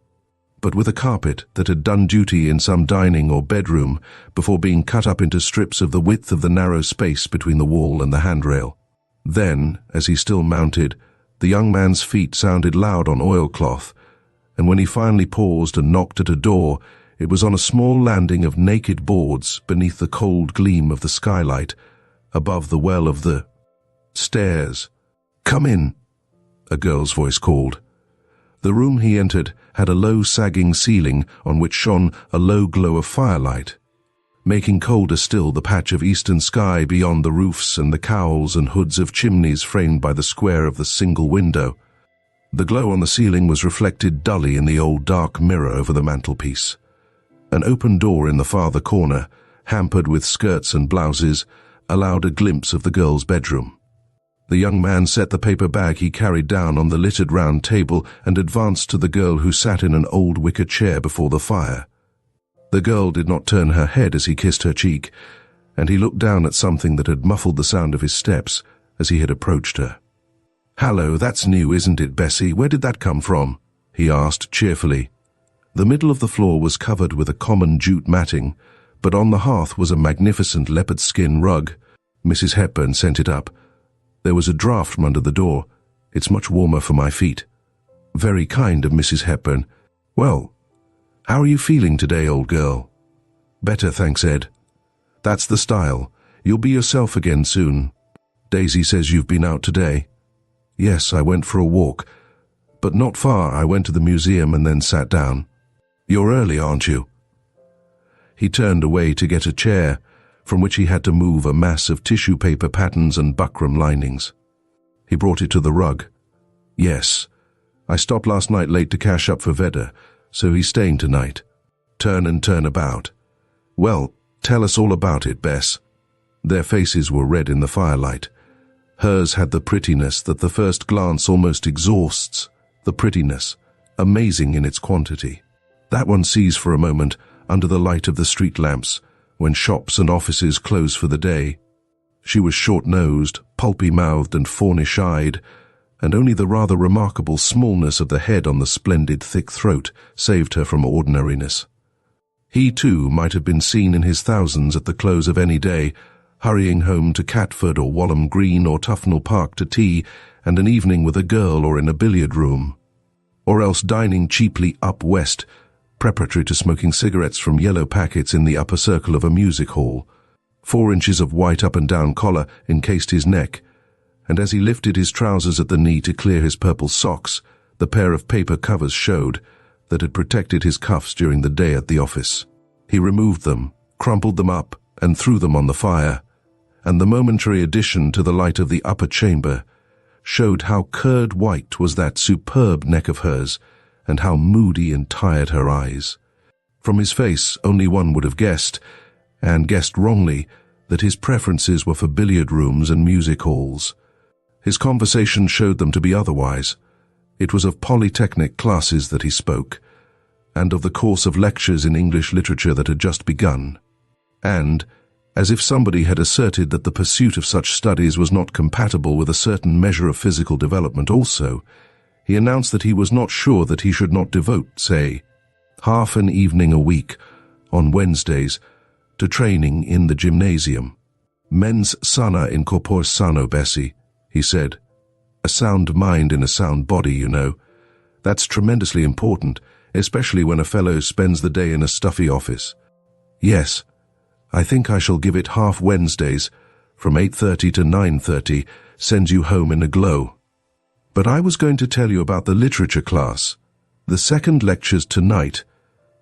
but with a carpet that had done duty in some dining or bedroom before being cut up into strips of the width of the narrow space between the wall and the handrail. Then, as he still mounted, the young man's feet sounded loud on oilcloth, and when he finally paused and knocked at a door, it was on a small landing of naked boards beneath the cold gleam of the skylight, above the well of the stairs. "Come in," a girl's voice called. The room he entered had a low sagging ceiling on which shone a low glow of firelight, making colder still the patch of eastern sky beyond the roofs and the cowls and hoods of chimneys framed by the square of the single window. The glow on the ceiling was reflected dully in the old dark mirror over the mantelpiece. An open door in the farther corner, hampered with skirts and blouses, allowed a glimpse of the girl's bedroom. The young man set the paper bag he carried down on the littered round table and advanced to the girl who sat in an old wicker chair before the fire. The girl did not turn her head as he kissed her cheek, and he looked down at something that had muffled the sound of his steps as he had approached her. "Hallo, that's new, isn't it, Bessie? Where did that come from?" he asked cheerfully. The middle of the floor was covered with a common jute matting, but on the hearth was a magnificent leopard skin rug. Mrs. Hepburn sent it up. There was a draught from under the door. "It's much warmer for my feet." "Very kind of Mrs. Hepburn. Well, how are you feeling today, old girl?" "Better, thanks, Ed." "That's the style. You'll be yourself again soon. Daisy says you've been out today." "Yes, I went for a walk, but not far. I went to the museum and then sat down." "You're early, aren't you?" He turned away to get a chair, from which he had to move a mass of tissue paper patterns and buckram linings. He brought it to the rug. "Yes, I stopped last night late to cash up for Vedder, so he's staying tonight. Turn and turn about." "Well, tell us all about it, Bess." Their faces were red in the firelight. Hers had the prettiness that the first glance almost exhausts, the prettiness, amazing in its quantity. That one sees for a moment under the light of the street lamps, when shops and offices close for the day. She was short-nosed, pulpy-mouthed and faunish-eyed, and only the rather remarkable smallness of the head on the splendid thick throat saved her from ordinariness. He, too, might have been seen in his thousands at the close of any day, hurrying home to Catford or Walham Green or Tufnell Park to tea and an evening with a girl or in a billiard room, or else dining cheaply up west, preparatory to smoking cigarettes from yellow packets in the upper circle of a music hall. 4 inches of white up-and-down collar encased his neck, and as he lifted his trousers at the knee to clear his purple socks, the pair of paper covers showed that had protected his cuffs during the day at the office. He removed them, crumpled them up, and threw them on the fire, and the momentary addition to the light of the upper chamber showed how curd white was that superb neck of hers, and how moody and tired her eyes. From his face, only one would have guessed, and guessed wrongly, that his preferences were for billiard rooms and music halls. His conversation showed them to be otherwise. It was of polytechnic classes that he spoke, and of the course of lectures in English literature that had just begun. And, as if somebody had asserted that the pursuit of such studies was not compatible with a certain measure of physical development also, he announced that he was not sure that he should not devote, say, half an evening a week, on Wednesdays, to training in the gymnasium. "Mens sana in corpore sano, Bessie," he said. "A sound mind in a sound body, you know. That's tremendously important, especially when a fellow spends the day in a stuffy office. Yes, I think I shall give it half Wednesdays, from 8:30 to 9:30, sends you home in a glow. But I was going to tell you about the literature class. The second lecture's tonight.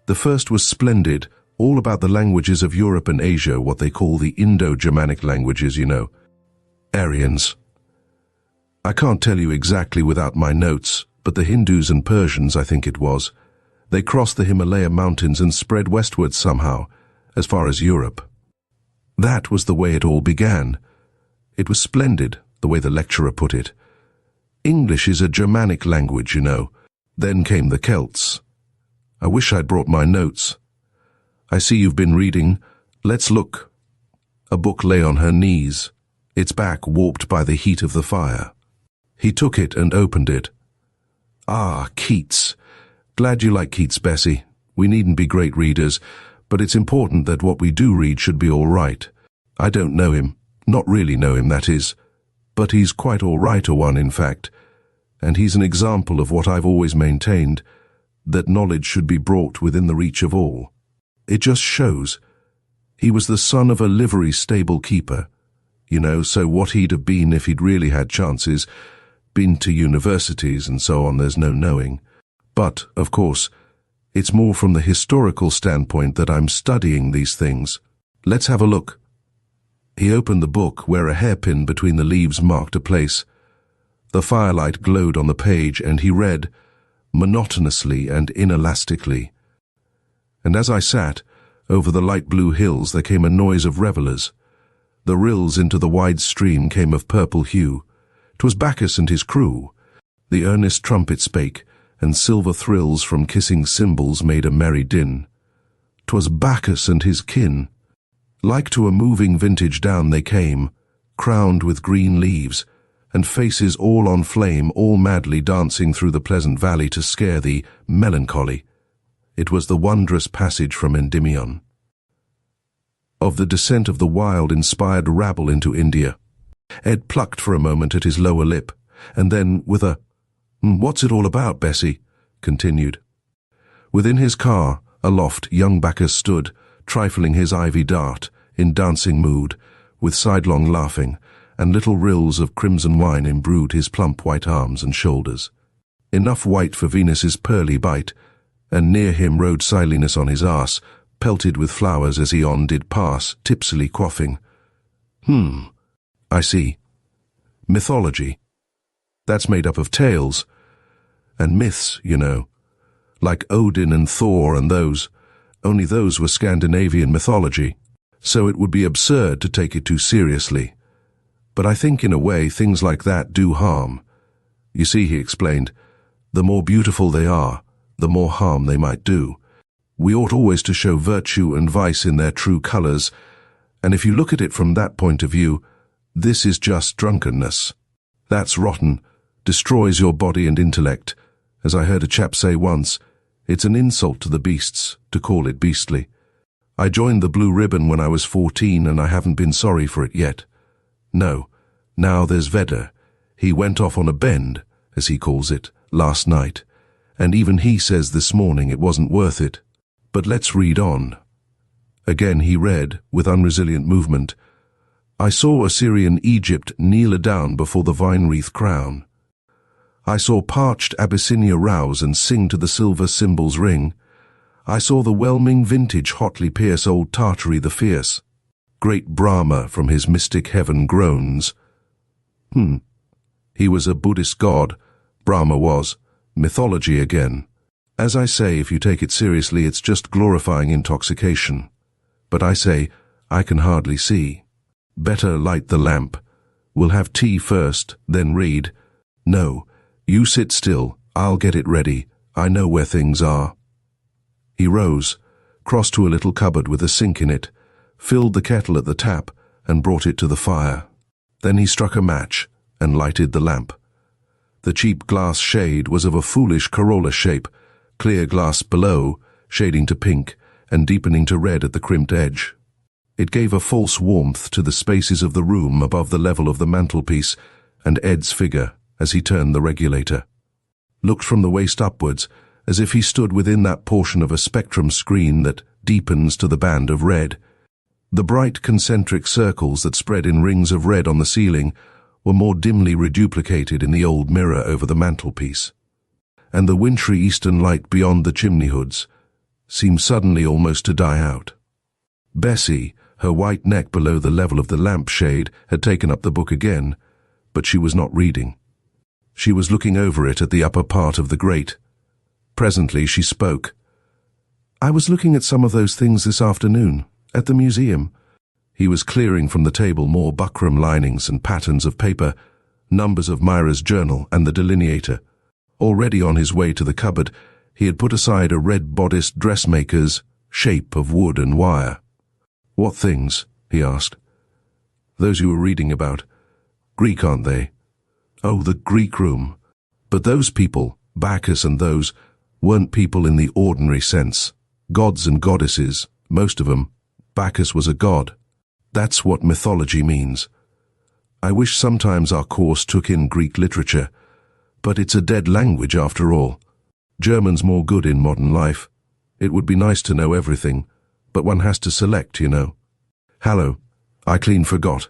The first was splendid, all about the languages of Europe and Asia, what they call the Indo-Germanic languages, you know. Aryans. I can't tell you exactly without my notes, but the Hindus and Persians, I think it was. They crossed the Himalaya mountains and spread westward somehow, as far as Europe. That was the way it all began. It was splendid, the way the lecturer put it. English is a Germanic language, you know. Then came the Celts. I wish I'd brought my notes. I see you've been reading. Let's look. A book lay on her knees, its back warped by the heat of the fire. He took it and opened it. Ah, Keats. Glad you like Keats, Bessie. We needn't be great readers, but it's important that what we do read should be all right. I don't know him. Not really know him, that is. But he's quite all right a one, in fact. And he's an example of what I've always maintained, that knowledge should be brought within the reach of all. It just shows. He was the son of a livery stable keeper, you know, so what he'd have been if he'd really had chances, been to universities and so on, there's no knowing. But, of course, it's more from the historical standpoint that I'm studying these things. Let's have a look. He opened the book where a hairpin between the leaves marked a place. The firelight glowed on the page, and he read, monotonously and inelastically. And as I sat, over the light blue hills there came a noise of revellers. The rills into the wide stream came of purple hue, 'Twas Bacchus and his crew. The earnest trumpet spake, and silver thrills from kissing cymbals made a merry din. 'Twas Bacchus and his kin. Like to a moving vintage down they came, crowned with green leaves, and faces all on flame, all madly dancing through the pleasant valley to scare the melancholy. It was the wondrous passage from Endymion. Of the descent of the wild inspired rabble into India. Ed plucked for a moment at his lower lip, and then, with a "What's it all about, Bessie?" continued. Within his car, aloft, young Bacchus stood, trifling his ivy dart, in dancing mood, with sidelong laughing, and little rills of crimson wine imbrued his plump white arms and shoulders. Enough white for Venus's pearly bite, and near him rode Silenus on his arse, pelted with flowers as he on did pass, tipsily quaffing. I see. Mythology. That's made up of tales. And myths, you know. Like Odin and Thor and those. Only those were Scandinavian mythology. So it would be absurd to take it too seriously. But I think in a way things like that do harm. You see, he explained, the more beautiful they are, the more harm they might do. We ought always to show virtue and vice in their true colors, and if you look at it from that point of view, this is just drunkenness. That's rotten, destroys your body and intellect. As I heard a chap say once, it's an insult to the beasts to call it beastly. I joined the Blue Ribbon when I was 14 and I haven't been sorry for it yet. No, now there's Vedder. He went off on a bend, as he calls it, last night, and even he says this morning it wasn't worth it. But let's read on. Again he read, with unresilient movement, I saw Assyrian Egypt kneel down before the vine-wreath crown. I saw parched Abyssinia rouse and sing to the silver cymbals ring. I saw the whelming vintage hotly pierce old Tartary the fierce. Great Brahma from his mystic heaven groans. He was a Buddhist god, Brahma was. Mythology again. As I say, if you take it seriously, it's just glorifying intoxication. But I say, I can hardly see. Better light the lamp. We'll have tea first, then read. No, you sit still, I'll get it ready. I know where things are. He rose, crossed to a little cupboard with a sink in it, filled the kettle at the tap, and brought it to the fire. Then he struck a match and lighted the lamp. The cheap glass shade was of a foolish corolla shape, clear glass below, shading to pink, and deepening to red at the crimped edge. It gave a false warmth to the spaces of the room above the level of the mantelpiece and Ed's figure as he turned the regulator. Looked from the waist upwards, as if he stood within that portion of a spectrum screen that deepens to the band of red. The bright concentric circles that spread in rings of red on the ceiling were more dimly reduplicated in the old mirror over the mantelpiece. And the wintry eastern light beyond the chimney hoods seemed suddenly almost to die out. Bessie, her white neck below the level of the lampshade, had taken up the book again, but she was not reading. She was looking over it at the upper part of the grate. Presently she spoke. I was looking at some of those things this afternoon, at the museum. He was clearing from the table more buckram linings and patterns of paper, numbers of Myra's journal and the delineator. Already on his way to the cupboard, he had put aside a red-bodiced dressmaker's shape of wood and wire. What things? He asked. Those you were reading about. Greek, aren't they? Oh, the Greek room. But those people, Bacchus and those, weren't people in the ordinary sense. Gods and goddesses, most of them. Bacchus was a god. That's what mythology means. I wish sometimes our course took in Greek literature, but it's a dead language after all. German's more good in modern life. It would be nice to know everything, but one has to select, you know. Hallo, I clean forgot.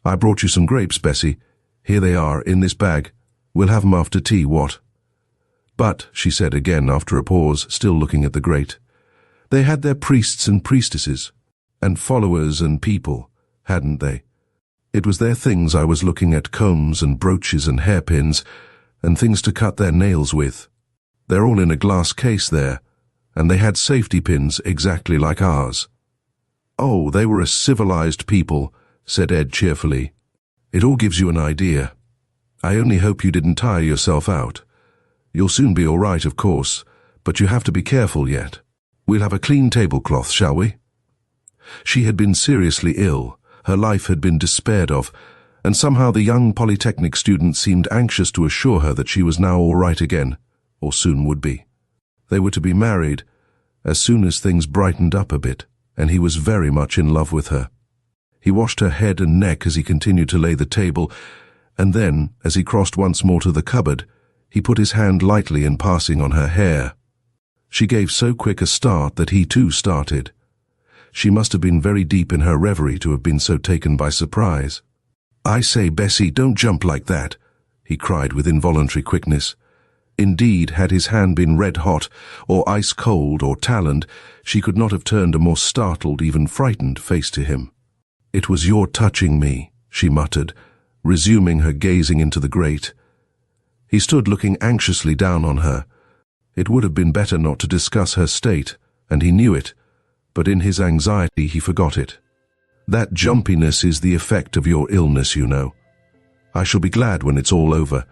I brought you some grapes, Bessie. Here they are, in this bag. We'll have 'em after tea, what? But, she said again after a pause, still looking at the grate, they had their priests and priestesses, and followers and people, hadn't they? It was their things I was looking at, combs and brooches and hairpins, and things to cut their nails with. They're all in a glass case there, and they had safety pins exactly like ours. Oh, they were a civilized people, said Ed cheerfully. It all gives you an idea. I only hope you didn't tire yourself out. You'll soon be all right, of course, but you have to be careful yet. We'll have a clean tablecloth, shall we?" She had been seriously ill, her life had been despaired of, and somehow the young polytechnic student seemed anxious to assure her that she was now all right again, or soon would be. They were to be married as soon as things brightened up a bit, and he was very much in love with her. He washed her head and neck as he continued to lay the table, and then, as he crossed once more to the cupboard, he put his hand lightly in passing on her hair. She gave so quick a start that he too started. She must have been very deep in her reverie to have been so taken by surprise. "I say, Bessie, don't jump like that," he cried with involuntary quickness. Indeed, had his hand been red-hot, or ice-cold, or taloned, she could not have turned a more startled, even frightened face to him. "It was your touching me," she muttered, resuming her gazing into the grate. He stood looking anxiously down on her. It would have been better not to discuss her state, and he knew it, but in his anxiety he forgot it. "That jumpiness is the effect of your illness, you know. I shall be glad when it's all over.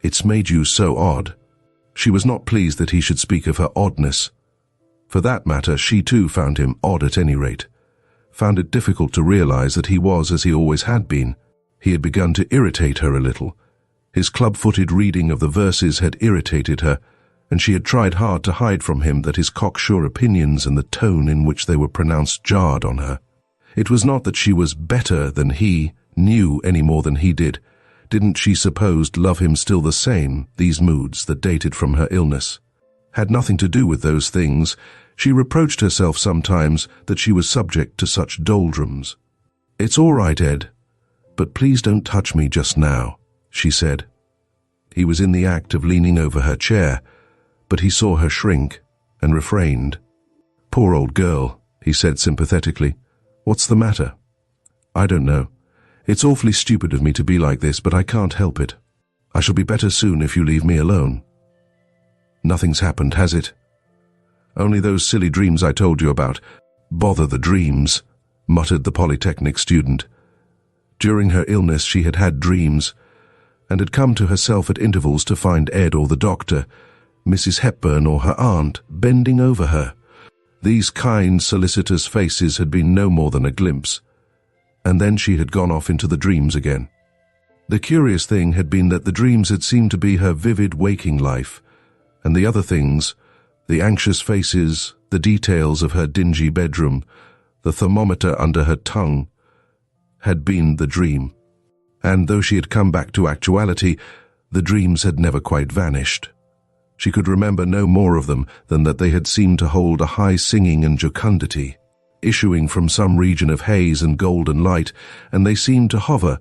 It's made you so odd." She was not pleased that he should speak of her oddness. For that matter, she too found him odd at any rate. Found it difficult to realize that he was as he always had been. He had begun to irritate her a little. His club-footed reading of the verses had irritated her, and she had tried hard to hide from him that his cocksure opinions and the tone in which they were pronounced jarred on her. It was not that she was better than he, knew any more than he did. Didn't she supposed love him still the same, these moods that dated from her illness? Had nothing to do with those things. She reproached herself sometimes that she was subject to such doldrums. "It's all right, Ed, but please don't touch me just now," she said. He was in the act of leaning over her chair, but he saw her shrink and refrained. "Poor old girl," he said sympathetically. "What's the matter?" "I don't know. It's awfully stupid of me to be like this, but I can't help it. I shall be better soon if you leave me alone." "Nothing's happened, has it?" "Only those silly dreams I told you about." "Bother the dreams," muttered the polytechnic student. During her illness she had had dreams, and had come to herself at intervals to find Ed or the doctor, Mrs. Hepburn or her aunt, bending over her. These kind, solicitous faces had been no more than a glimpse, and then she had gone off into the dreams again. The curious thing had been that the dreams had seemed to be her vivid waking life, and the other things, the anxious faces, the details of her dingy bedroom, the thermometer under her tongue, had been the dream. And though she had come back to actuality, the dreams had never quite vanished. She could remember no more of them than that they had seemed to hold a high singing and jocundity, issuing from some region of haze and golden light, and they seemed to hover,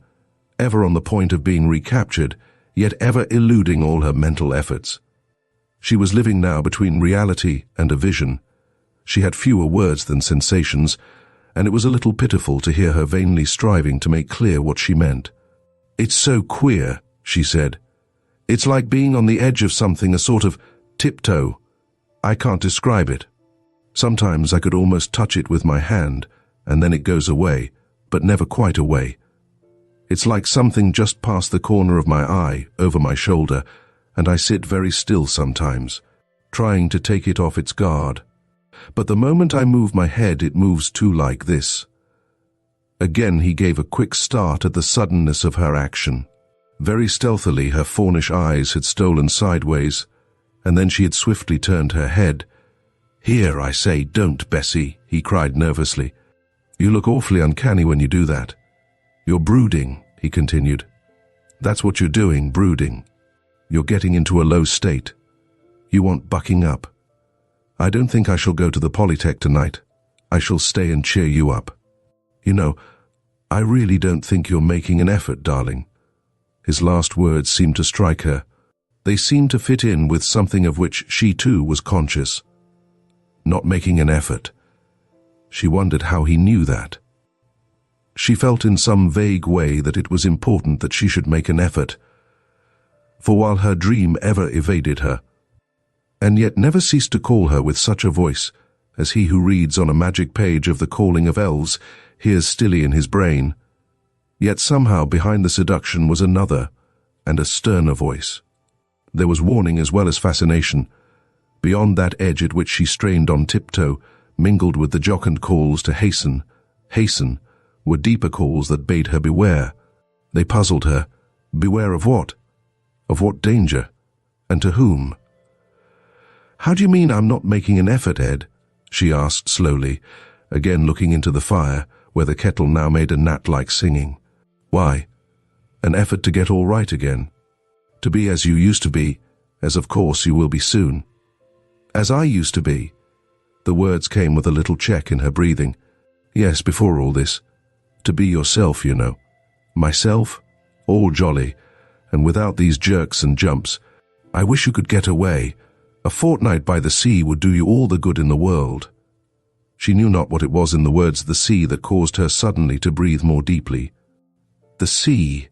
ever on the point of being recaptured, yet ever eluding all her mental efforts. She was living now between reality and a vision. She had fewer words than sensations, and it was a little pitiful to hear her vainly striving to make clear what she meant. "It's so queer," she said. "It's like being on the edge of something, a sort of tiptoe. I can't describe it. Sometimes I could almost touch it with my hand, and then it goes away, but never quite away. It's like something just past the corner of my eye, over my shoulder, and I sit very still sometimes, trying to take it off its guard. But the moment I move my head, it moves too like this." Again he gave a quick start at the suddenness of her action. Very stealthily her fawnish eyes had stolen sideways, and then she had swiftly turned her head. "Here, I say, don't, Bessie," he cried nervously. "You look awfully uncanny when you do that. You're brooding," he continued. "That's what you're doing, brooding. You're getting into a low state. You want bucking up. I don't think I shall go to the Polytech tonight. I shall stay and cheer you up. You know, I really don't think you're making an effort, darling." His last words seemed to strike her. They seemed to fit in with something of which she too was conscious. Not making an effort. She wondered how he knew that. She felt in some vague way that it was important that she should make an effort. For while her dream ever evaded her, and yet never ceased to call her with such a voice as he who reads on a magic page of the calling of elves hears stilly in his brain, yet somehow behind the seduction was another, and a sterner voice. There was warning as well as fascination. Beyond that edge at which she strained on tiptoe, mingled with the jocund calls to hasten, hasten, were deeper calls that bade her beware. They puzzled her. Beware of what? Of what danger? And to whom? "How do you mean I'm not making an effort, Ed?" she asked slowly, again looking into the fire, where the kettle now made a gnat-like singing. "Why? An effort to get all right again. To be as you used to be, as of course you will be soon." "As I used to be." The words came with a little check in her breathing. "Yes, before all this. To be yourself, you know. Myself, all jolly, and without these jerks and jumps. I wish you could get away. A fortnight by the sea would do you all the good in the world." She knew not what it was in the words "the sea" that caused her suddenly to breathe more deeply. The sea.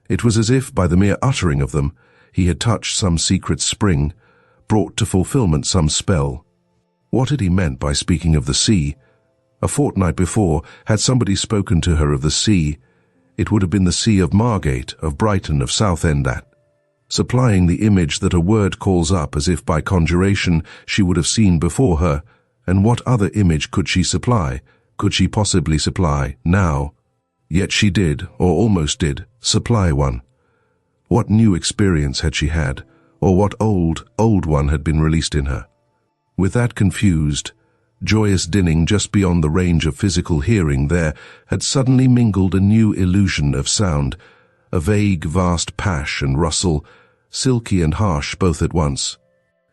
It was as if, by the mere uttering of them, he had touched some secret spring, brought to fulfillment some spell. What had he meant by speaking of the sea? A fortnight before, had somebody spoken to her of the sea, it would have been the sea of Margate, of Brighton, of Southend, that, supplying the image that a word calls up as if by conjuration she would have seen before her. And what other image could she supply, could she possibly supply, now? Yet she did, or almost did, supply one. What new experience had she had, or what old one had been released in her? With that confused, joyous dinning just beyond the range of physical hearing, there had suddenly mingled a new illusion of sound, a vague, vast pash and rustle, silky and harsh both at once.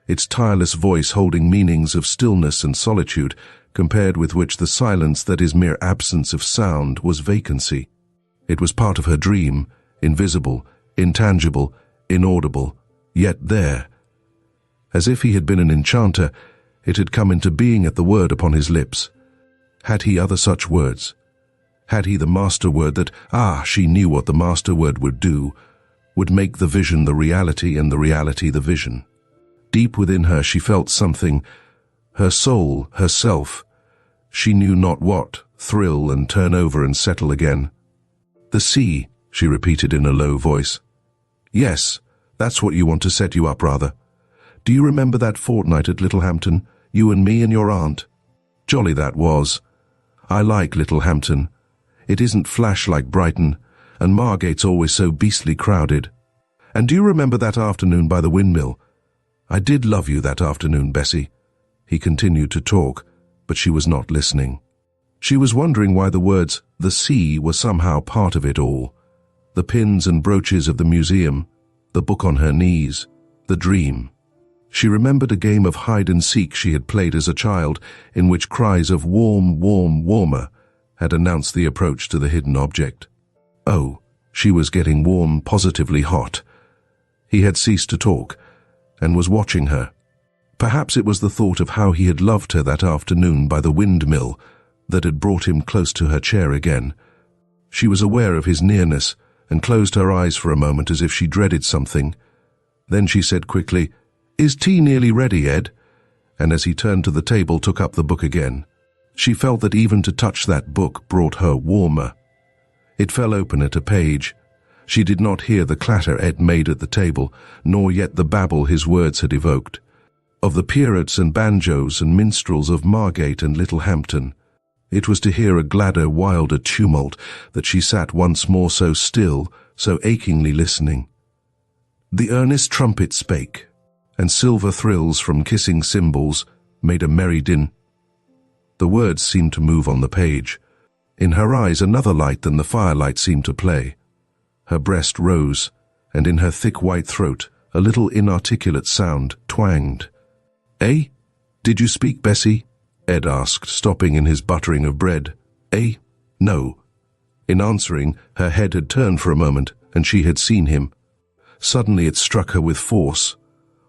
Its tireless voice holding meanings of stillness and solitude, compared with which the silence that is mere absence of sound was vacancy. It was part of her dream, invisible, intangible, inaudible, yet there. As if he had been an enchanter, it had come into being at the word upon his lips. Had he other such words? Had he the master word that, she knew what the master word would do, would make the vision the reality and the reality the vision. Deep within her she felt something, her soul, herself, she knew not what, thrill and turn over and settle again. "The sea," she repeated in a low voice. "Yes, that's what you want to set you up, rather. Do you remember that fortnight at Littlehampton, you and me and your aunt? Jolly that was. I like Littlehampton. It isn't flash like Brighton, and Margate's always so beastly crowded. And do you remember that afternoon by the windmill? I did love you that afternoon, Bessie." He continued to talk, but she was not listening. She was wondering why the words "the sea" were somehow part of it all. The pins and brooches of the museum, the book on her knees, the dream. She remembered a game of hide-and-seek she had played as a child, in which cries of "warm, warm, warmer" had announced the approach to the hidden object. Oh, she was getting warm, positively hot. He had ceased to talk, and was watching her. Perhaps it was the thought of how he had loved her that afternoon by the windmill that had brought him close to her chair again. She was aware of his nearness, and closed her eyes for a moment as if she dreaded something. Then she said quickly, "Is tea nearly ready, Ed?" And as he turned to the table, took up the book again. She felt that even to touch that book brought her warmer. It fell open at a page. She did not hear the clatter Ed made at the table, nor yet the babble his words had evoked. Of the Pierrots and banjos and minstrels of Margate and Littlehampton. It was to hear a gladder, wilder tumult that she sat once more so still, so achingly listening. The earnest trumpet spake, and silver thrills from kissing cymbals made a merry din. The words seemed to move on the page. In her eyes another light than the firelight seemed to play. Her breast rose, and in her thick white throat a little inarticulate sound twanged. "Eh? Did you speak, Bessie?" Ed asked, stopping in his buttering of bread. "Eh? No." In answering, her head had turned for a moment, and she had seen him. Suddenly it struck her with force.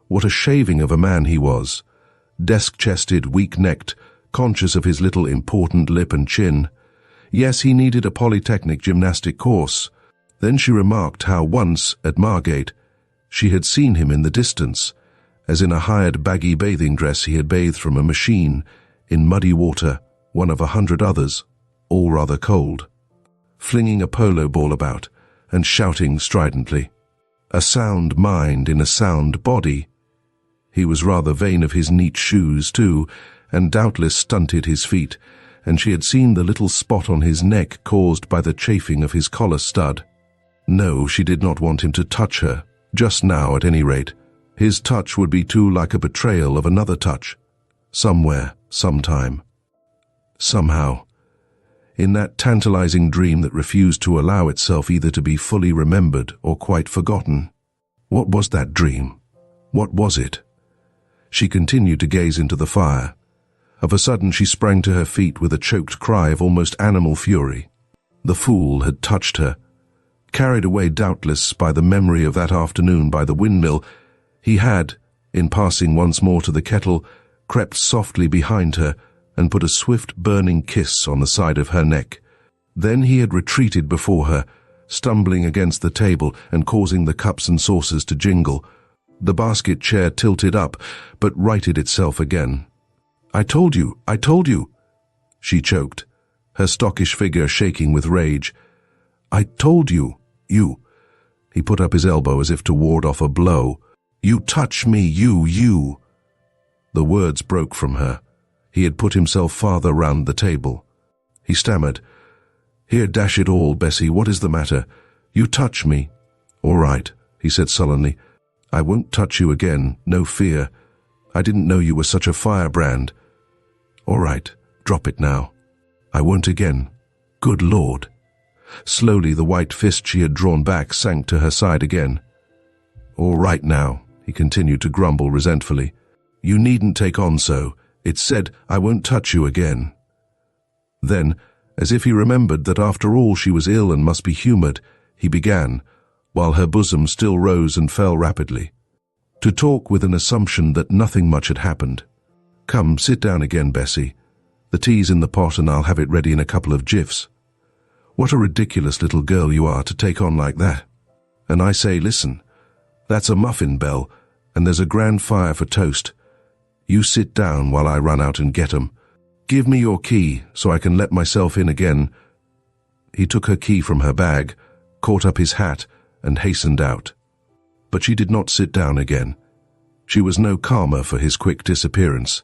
What a shaving of a man he was. Desk-chested, weak-necked, conscious of his little important lip and chin. Yes, he needed a polytechnic gymnastic course. Then she remarked how once, at Margate, she had seen him in the distance, as in a hired baggy bathing dress he had bathed from a machine, in muddy water, one of 100 others, all rather cold, flinging a polo ball about and shouting stridently. A sound mind in a sound body. He was rather vain of his neat shoes, too, and doubtless stunted his feet, and she had seen the little spot on his neck caused by the chafing of his collar stud. No, she did not want him to touch her, just now at any rate. His touch would be too like a betrayal of another touch. Somewhere, sometime. Somehow. In that tantalizing dream that refused to allow itself either to be fully remembered or quite forgotten. What was that dream? What was it? She continued to gaze into the fire. Of a sudden she sprang to her feet with a choked cry of almost animal fury. The fool had touched her. Carried away doubtless by the memory of that afternoon by the windmill, he had, in passing once more to the kettle, crept softly behind her and put a swift burning kiss on the side of her neck. Then he had retreated before her, stumbling against the table and causing the cups and saucers to jingle. The basket chair tilted up, but righted itself again. I told you, she choked, her stockish figure shaking with rage. I told you, you. He put up his elbow as if to ward off a blow. You touch me, you. The words broke from her. He had put himself farther round the table. He stammered. Here, dash it all, Bessie, what is the matter? You touch me. All right, he said sullenly. I won't touch you again, no fear. I didn't know you were such a firebrand. All right, drop it now. I won't again. Good Lord. Slowly the white fist she had drawn back sank to her side again. All right now, he continued to grumble resentfully. You needn't take on so. It said, I won't touch you again. Then, as if he remembered that after all she was ill and must be humoured, he began, while her bosom still rose and fell rapidly, to talk with an assumption that nothing much had happened. Come, sit down again, Bessie. The tea's in the pot and I'll have it ready in a couple of jiffs. What a ridiculous little girl you are to take on like that. And I say, listen, that's a muffin bell, and there's a grand fire for toast. You sit down while I run out and get 'em. Give me your key so I can let myself in again. He took her key from her bag, caught up his hat, and hastened out. But she did not sit down again. She was no calmer for his quick disappearance.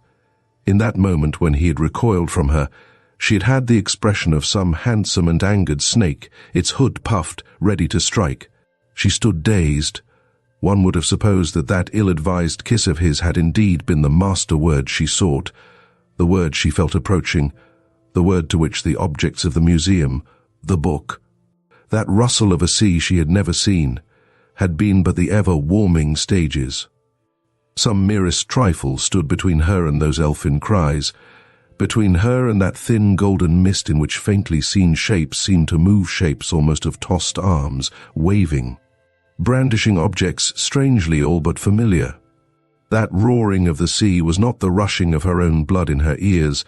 In that moment when he had recoiled from her, she had had the expression of some handsome and angered snake, its hood puffed, ready to strike. She stood dazed. One would have supposed that that ill-advised kiss of his had indeed been the master word she sought, the word she felt approaching, the word to which the objects of the museum, the book, that rustle of a sea she had never seen, had been but the ever-warming stages. Some merest trifle stood between her and those elfin cries, between her and that thin golden mist in which faintly seen shapes seemed to move, shapes almost of tossed arms, waving, brandishing objects strangely all but familiar. That roaring of the sea was not the rushing of her own blood in her ears,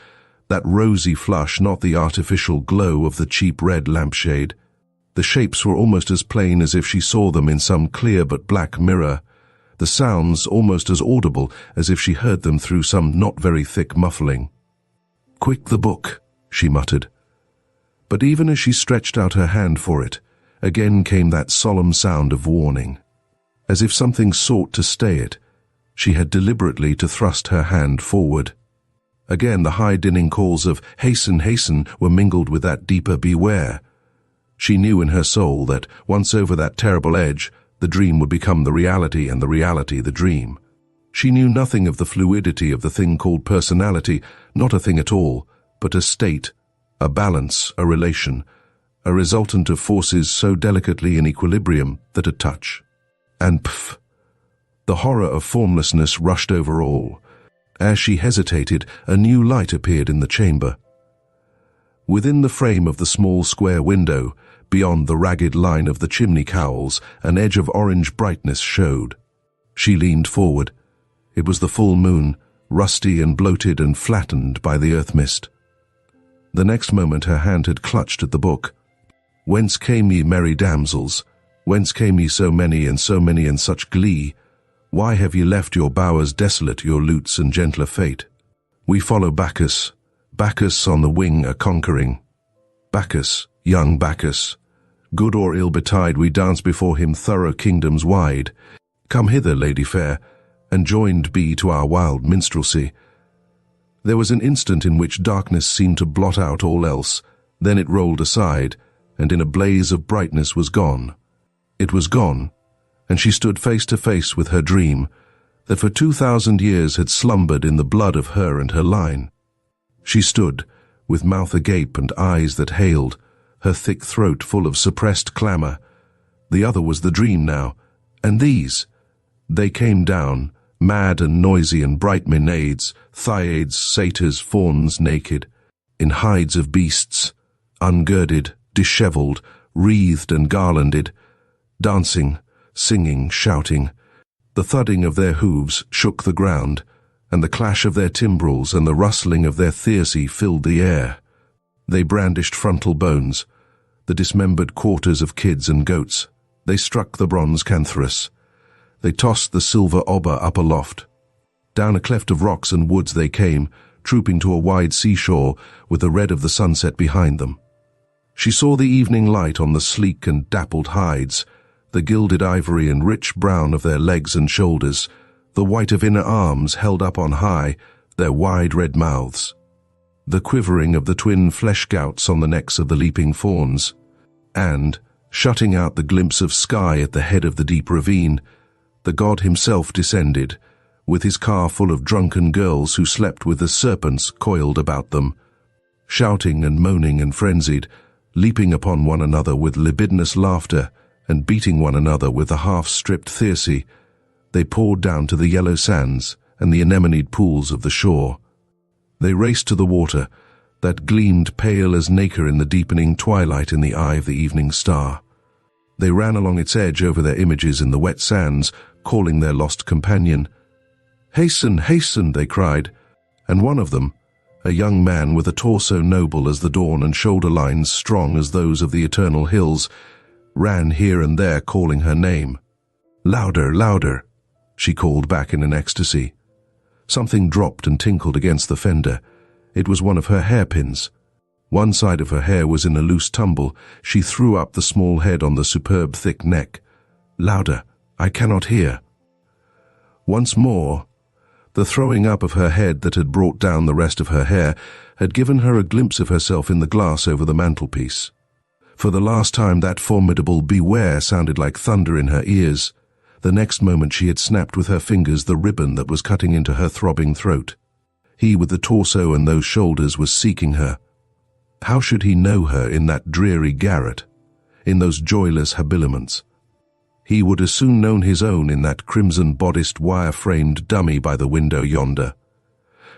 that rosy flush not the artificial glow of the cheap red lampshade. The shapes were almost as plain as if she saw them in some clear but black mirror, the sounds almost as audible as if she heard them through some not very thick muffling. Quick, the book, she muttered. But even as she stretched out her hand for it, again came that solemn sound of warning. As if something sought to stay it, she had deliberately to thrust her hand forward. Again the high dinning calls of hasten, hasten were mingled with that deeper beware. She knew in her soul that, once over that terrible edge, the dream would become the reality and the reality the dream. She knew nothing of the fluidity of the thing called personality, not a thing at all, but a state, a balance, a relation, a resultant of forces so delicately in equilibrium that a touch. And pff! The horror of formlessness rushed over all. As she hesitated, a new light appeared in the chamber. Within the frame of the small square window, beyond the ragged line of the chimney cowls, an edge of orange brightness showed. She leaned forward. It was the full moon, rusty and bloated and flattened by the earth mist. The next moment her hand had clutched at the book. Whence came ye, merry damsels? Whence came ye so many and in such glee? Why have ye left your bowers desolate, your lutes and gentler fate? We follow Bacchus, Bacchus on the wing a-conquering. Bacchus, young Bacchus, Good or ill betide, we dance before him thorough kingdoms wide. Come hither, lady fair, and joined be to our wild minstrelsy. There was an instant in which darkness seemed to blot out all else, then it rolled aside, and in a blaze of brightness was gone. It was gone, and she stood face to face with her dream, that for 2,000 years had slumbered in the blood of her and her line. She stood, with mouth agape and eyes that hailed, her thick throat full of suppressed clamour. The other was the dream now, and these, they came down, mad and noisy and bright Maenades, Thyades, Satyrs, Fauns naked, in hides of beasts, ungirded, dishevelled, wreathed and garlanded, dancing, singing, shouting. The thudding of their hooves shook the ground, and the clash of their timbrels and the rustling of their thyrsi filled the air. They brandished frontal bones, the dismembered quarters of kids and goats. They struck the bronze cantharus. They tossed the silver obber up aloft. Down a cleft of rocks and woods they came, trooping to a wide seashore with the red of the sunset behind them. She saw the evening light on the sleek and dappled hides, the gilded ivory and rich brown of their legs and shoulders, the white of inner arms held up on high, their wide red mouths, the quivering of the twin flesh gouts on the necks of the leaping fawns, and, shutting out the glimpse of sky at the head of the deep ravine, the god himself descended, with his car full of drunken girls who slept with the serpents coiled about them. Shouting and moaning and frenzied, leaping upon one another with libidinous laughter and beating one another with the half-stripped thyrsi, they poured down to the yellow sands and the anemonied pools of the shore. They raced to the water, that gleamed pale as nacre in the deepening twilight in the eye of the evening star. They ran along its edge over their images in the wet sands, calling their lost companion. "Hasten, hasten," they cried, and one of them, a young man with a torso noble as the dawn and shoulder lines strong as those of the eternal hills, ran here and there calling her name. "Louder, louder," she called back in an ecstasy. Something dropped and tinkled against the fender. It was one of her hairpins. One side of her hair was in a loose tumble. She threw up the small head on the superb thick neck. "Louder, I cannot hear." Once more, the throwing up of her head that had brought down the rest of her hair had given her a glimpse of herself in the glass over the mantelpiece. For the last time that formidable "beware" sounded like thunder in her ears. The next moment she had snapped with her fingers the ribbon that was cutting into her throbbing throat. He with the torso and those shoulders was seeking her. How should he know her in that dreary garret, in those joyless habiliments? He would as soon known his own in that crimson-bodiced, wire-framed dummy by the window yonder.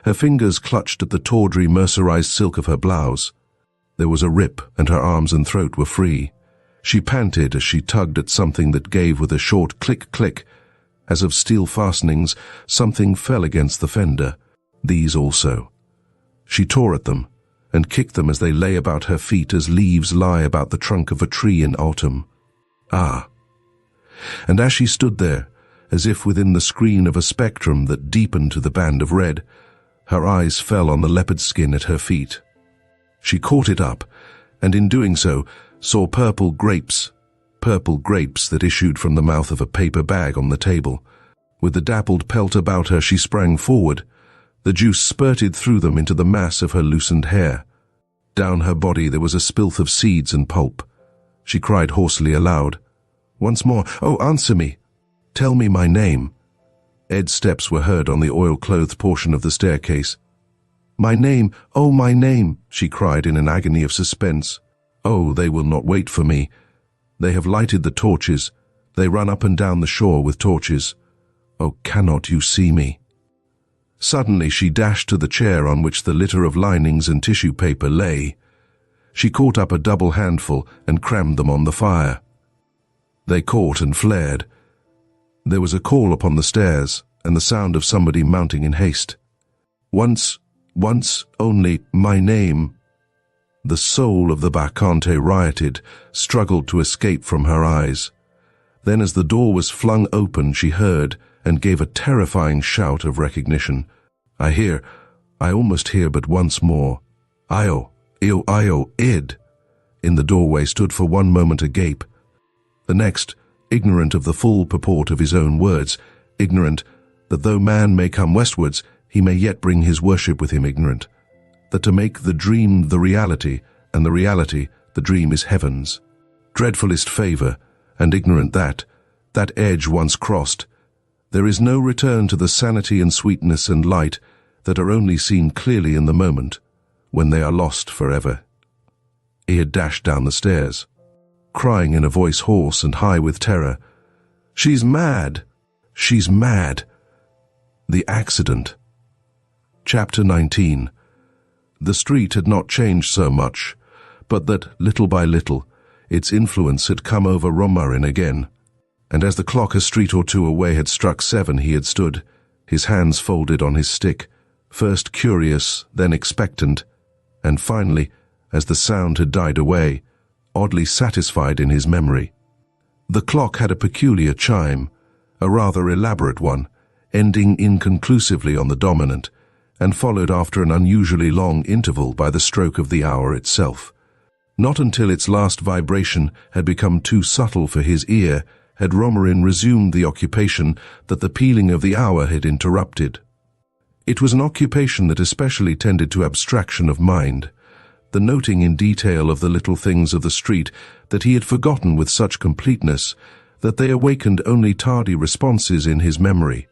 Her fingers clutched at the tawdry, mercerized silk of her blouse. There was a rip, and her arms and throat were free. She panted as she tugged at something that gave with a short click-click. As of steel fastenings, something fell against the fender. These also. She tore at them, and kicked them as they lay about her feet as leaves lie about the trunk of a tree in autumn. Ah! And as she stood there, as if within the screen of a spectrum that deepened to the band of red, her eyes fell on the leopard skin at her feet. She caught it up, and in doing so, saw purple grapes that issued from the mouth of a paper bag on the table. With the dappled pelt about her, she sprang forward. The juice spurted through them into the mass of her loosened hair. Down her body there was a spilth of seeds and pulp. She cried hoarsely aloud. Once more, "Oh, answer me! Tell me my name!" Ed's steps were heard on the oil-clothed portion of the staircase. "My name! Oh, my name!" she cried in an agony of suspense. "Oh, they will not wait for me. They have lighted the torches. They run up and down the shore with torches. Oh, cannot you see me?" Suddenly she dashed to the chair on which the litter of linings and tissue paper lay. She caught up a double handful and crammed them on the fire. They caught and flared. There was a call upon the stairs, and the sound of somebody mounting in haste. Once only, my name. The soul of the Bacchante rioted, struggled to escape from her eyes. Then as the door was flung open, she heard, and gave a terrifying shout of recognition. I almost hear but once more. Io, id. in the doorway stood for one moment agape. The next, ignorant of the full purport of his own words, ignorant that though man may come westwards, he may yet bring his worship with him, ignorant that to make the dream the reality, and the reality the dream is heaven's dreadfulest favor, and ignorant that, that edge once crossed, there is no return to the sanity and sweetness and light that are only seen clearly in the moment, when they are lost forever. He had dashed down the stairs, crying in a voice hoarse and high with terror, "She's mad! She's mad!" The accident. Chapter 19. The street had not changed so much, but that, little by little, its influence had come over Romarin again, and as the clock a street or two away had struck 7, he had stood, his hands folded on his stick, first curious, then expectant, and finally, as the sound had died away, oddly satisfied in his memory. The clock had a peculiar chime, a rather elaborate one, ending inconclusively on the dominant, and followed after an unusually long interval by the stroke of the hour itself. Not until its last vibration had become too subtle for his ear had Romarin resumed the occupation that the pealing of the hour had interrupted. It was an occupation that especially tended to abstraction of mind, the noting in detail of the little things of the street that he had forgotten with such completeness that they awakened only tardy responses in his memory,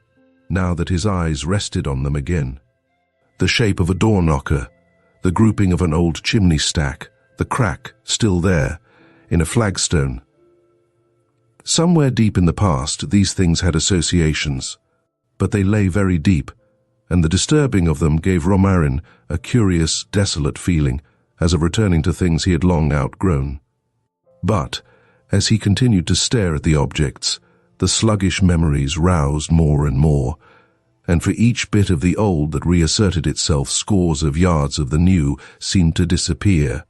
now that his eyes rested on them again. The shape of a door knocker, the grouping of an old chimney stack, the crack, still there, in a flagstone. Somewhere deep in the past, these things had associations, but they lay very deep, and the disturbing of them gave Romarin a curious, desolate feeling, as of returning to things he had long outgrown. But, as he continued to stare at the objects, the sluggish memories roused more and more, and for each bit of the old that reasserted itself, scores of yards of the new seemed to disappear.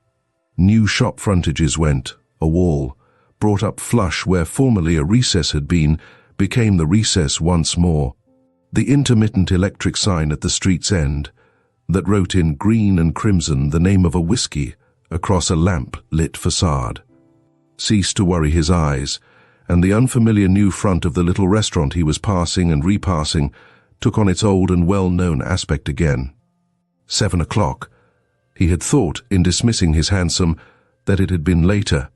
New shop frontages went, a wall, brought up flush where formerly a recess had been, became the recess once more. The intermittent electric sign at the street's end, that wrote in green and crimson the name of a whiskey across a lamp-lit facade, ceased to worry his eyes, and the unfamiliar new front of the little restaurant he was passing and repassing took on its old and well-known aspect again. 7 o'clock. He had thought, in dismissing his hansom, that it had been later.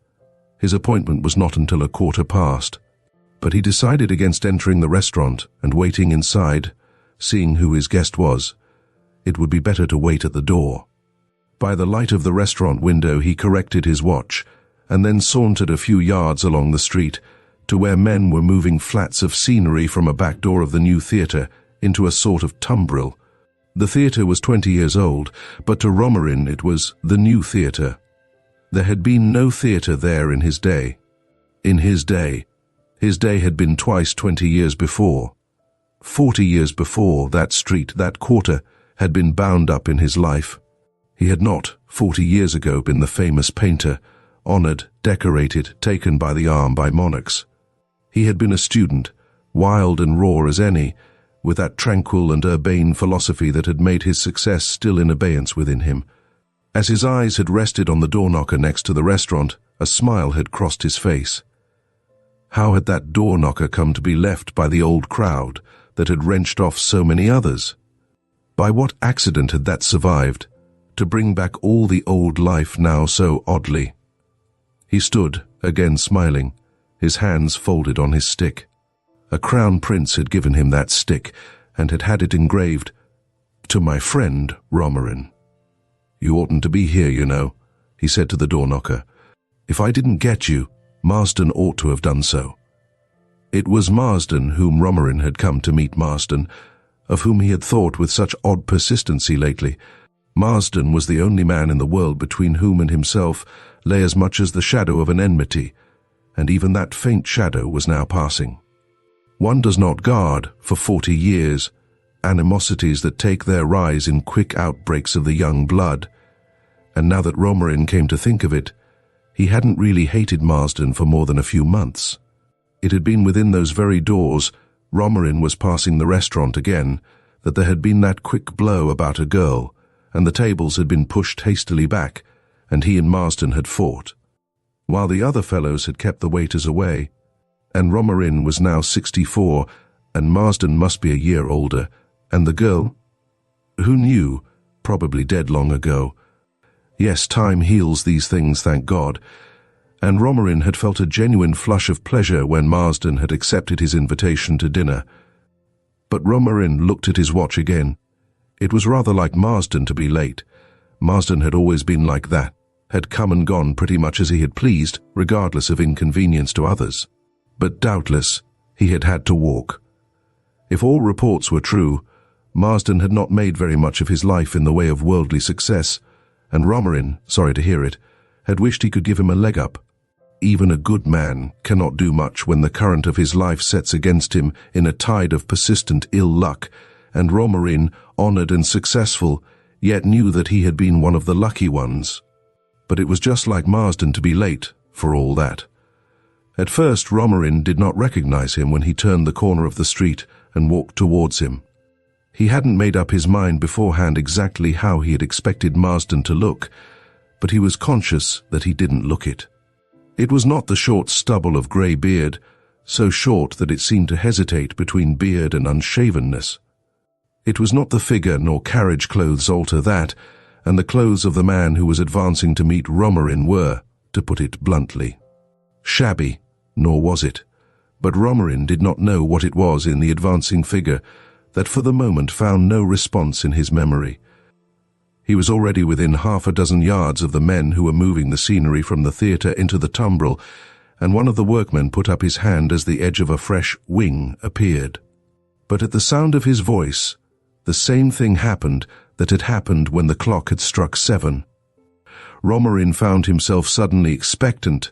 His appointment was not until 1:15, but he decided against entering the restaurant and waiting inside, seeing who his guest was. It would be better to wait at the door. By the light of the restaurant window he corrected his watch, and then sauntered a few yards along the street, to where men were moving flats of scenery from a back door of the new theatre into a sort of tumbril. The theatre was 20 years old, but to Romarin it was the new theatre. There had been no theatre there in his day. In his day had been twice 20 years before. 40 years before, that street, that quarter, had been bound up in his life. He had not, 40 years ago, been the famous painter, honored, decorated, taken by the arm by monarchs. He had been a student, wild and raw as any, with that tranquil and urbane philosophy that had made his success still in abeyance within him. As his eyes had rested on the door knocker next to the restaurant, a smile had crossed his face. How had that door knocker come to be left by the old crowd that had wrenched off so many others? By what accident had that survived, to bring back all the old life now so oddly? He stood, again smiling, his hands folded on his stick. A crown prince had given him that stick, and had had it engraved, "To my friend, Romarin." "You oughtn't to be here, you know," he said to the door knocker. "If I didn't get you, Marsden ought to have done so." It was Marsden whom Romarin had come to meet, Marsden, of whom he had thought with such odd persistency lately. Marsden was the only man in the world between whom and himself lay as much as the shadow of an enmity, and even that faint shadow was now passing. One does not guard, for 40 years, animosities that take their rise in quick outbreaks of the young blood, and now that Romarin came to think of it, he hadn't really hated Marsden for more than a few months. It had been within those very doors, Romarin was passing the restaurant again, that there had been that quick blow about a girl, and the tables had been pushed hastily back, and he and Marsden had fought, while the other fellows had kept the waiters away. And Romarin was now 64, and Marsden must be a year older, and the girl? Who knew? Probably dead long ago. Yes, time heals these things, thank God. And Romarin had felt a genuine flush of pleasure when Marsden had accepted his invitation to dinner. But Romarin looked at his watch again. It was rather like Marsden to be late. Marsden had always been like that, had come and gone pretty much as he had pleased, regardless of inconvenience to others. But doubtless, he had had to walk. If all reports were true, Marsden had not made very much of his life in the way of worldly success, and Romarin, sorry to hear it, had wished he could give him a leg up. Even a good man cannot do much when the current of his life sets against him in a tide of persistent ill luck, and Romarin, honored and successful, yet knew that he had been one of the lucky ones. But it was just like Marsden to be late, for all that. At first, Romarin did not recognize him when he turned the corner of the street and walked towards him. He hadn't made up his mind beforehand exactly how he had expected Marsden to look, but he was conscious that he didn't look it. It was not the short stubble of grey beard, so short that it seemed to hesitate between beard and unshavenness. It was not the figure nor carriage clothes alter that, and the clothes of the man who was advancing to meet Romarin were, to put it bluntly, shabby, nor was it. But Romarin did not know what it was in the advancing figure that for the moment found no response in his memory. He was already within half a dozen yards of the men who were moving the scenery from the theatre into the tumbrel, and one of the workmen put up his hand as the edge of a fresh wing appeared. But at the sound of his voice, the same thing happened that had happened when the clock had struck 7. Romarin found himself suddenly expectant,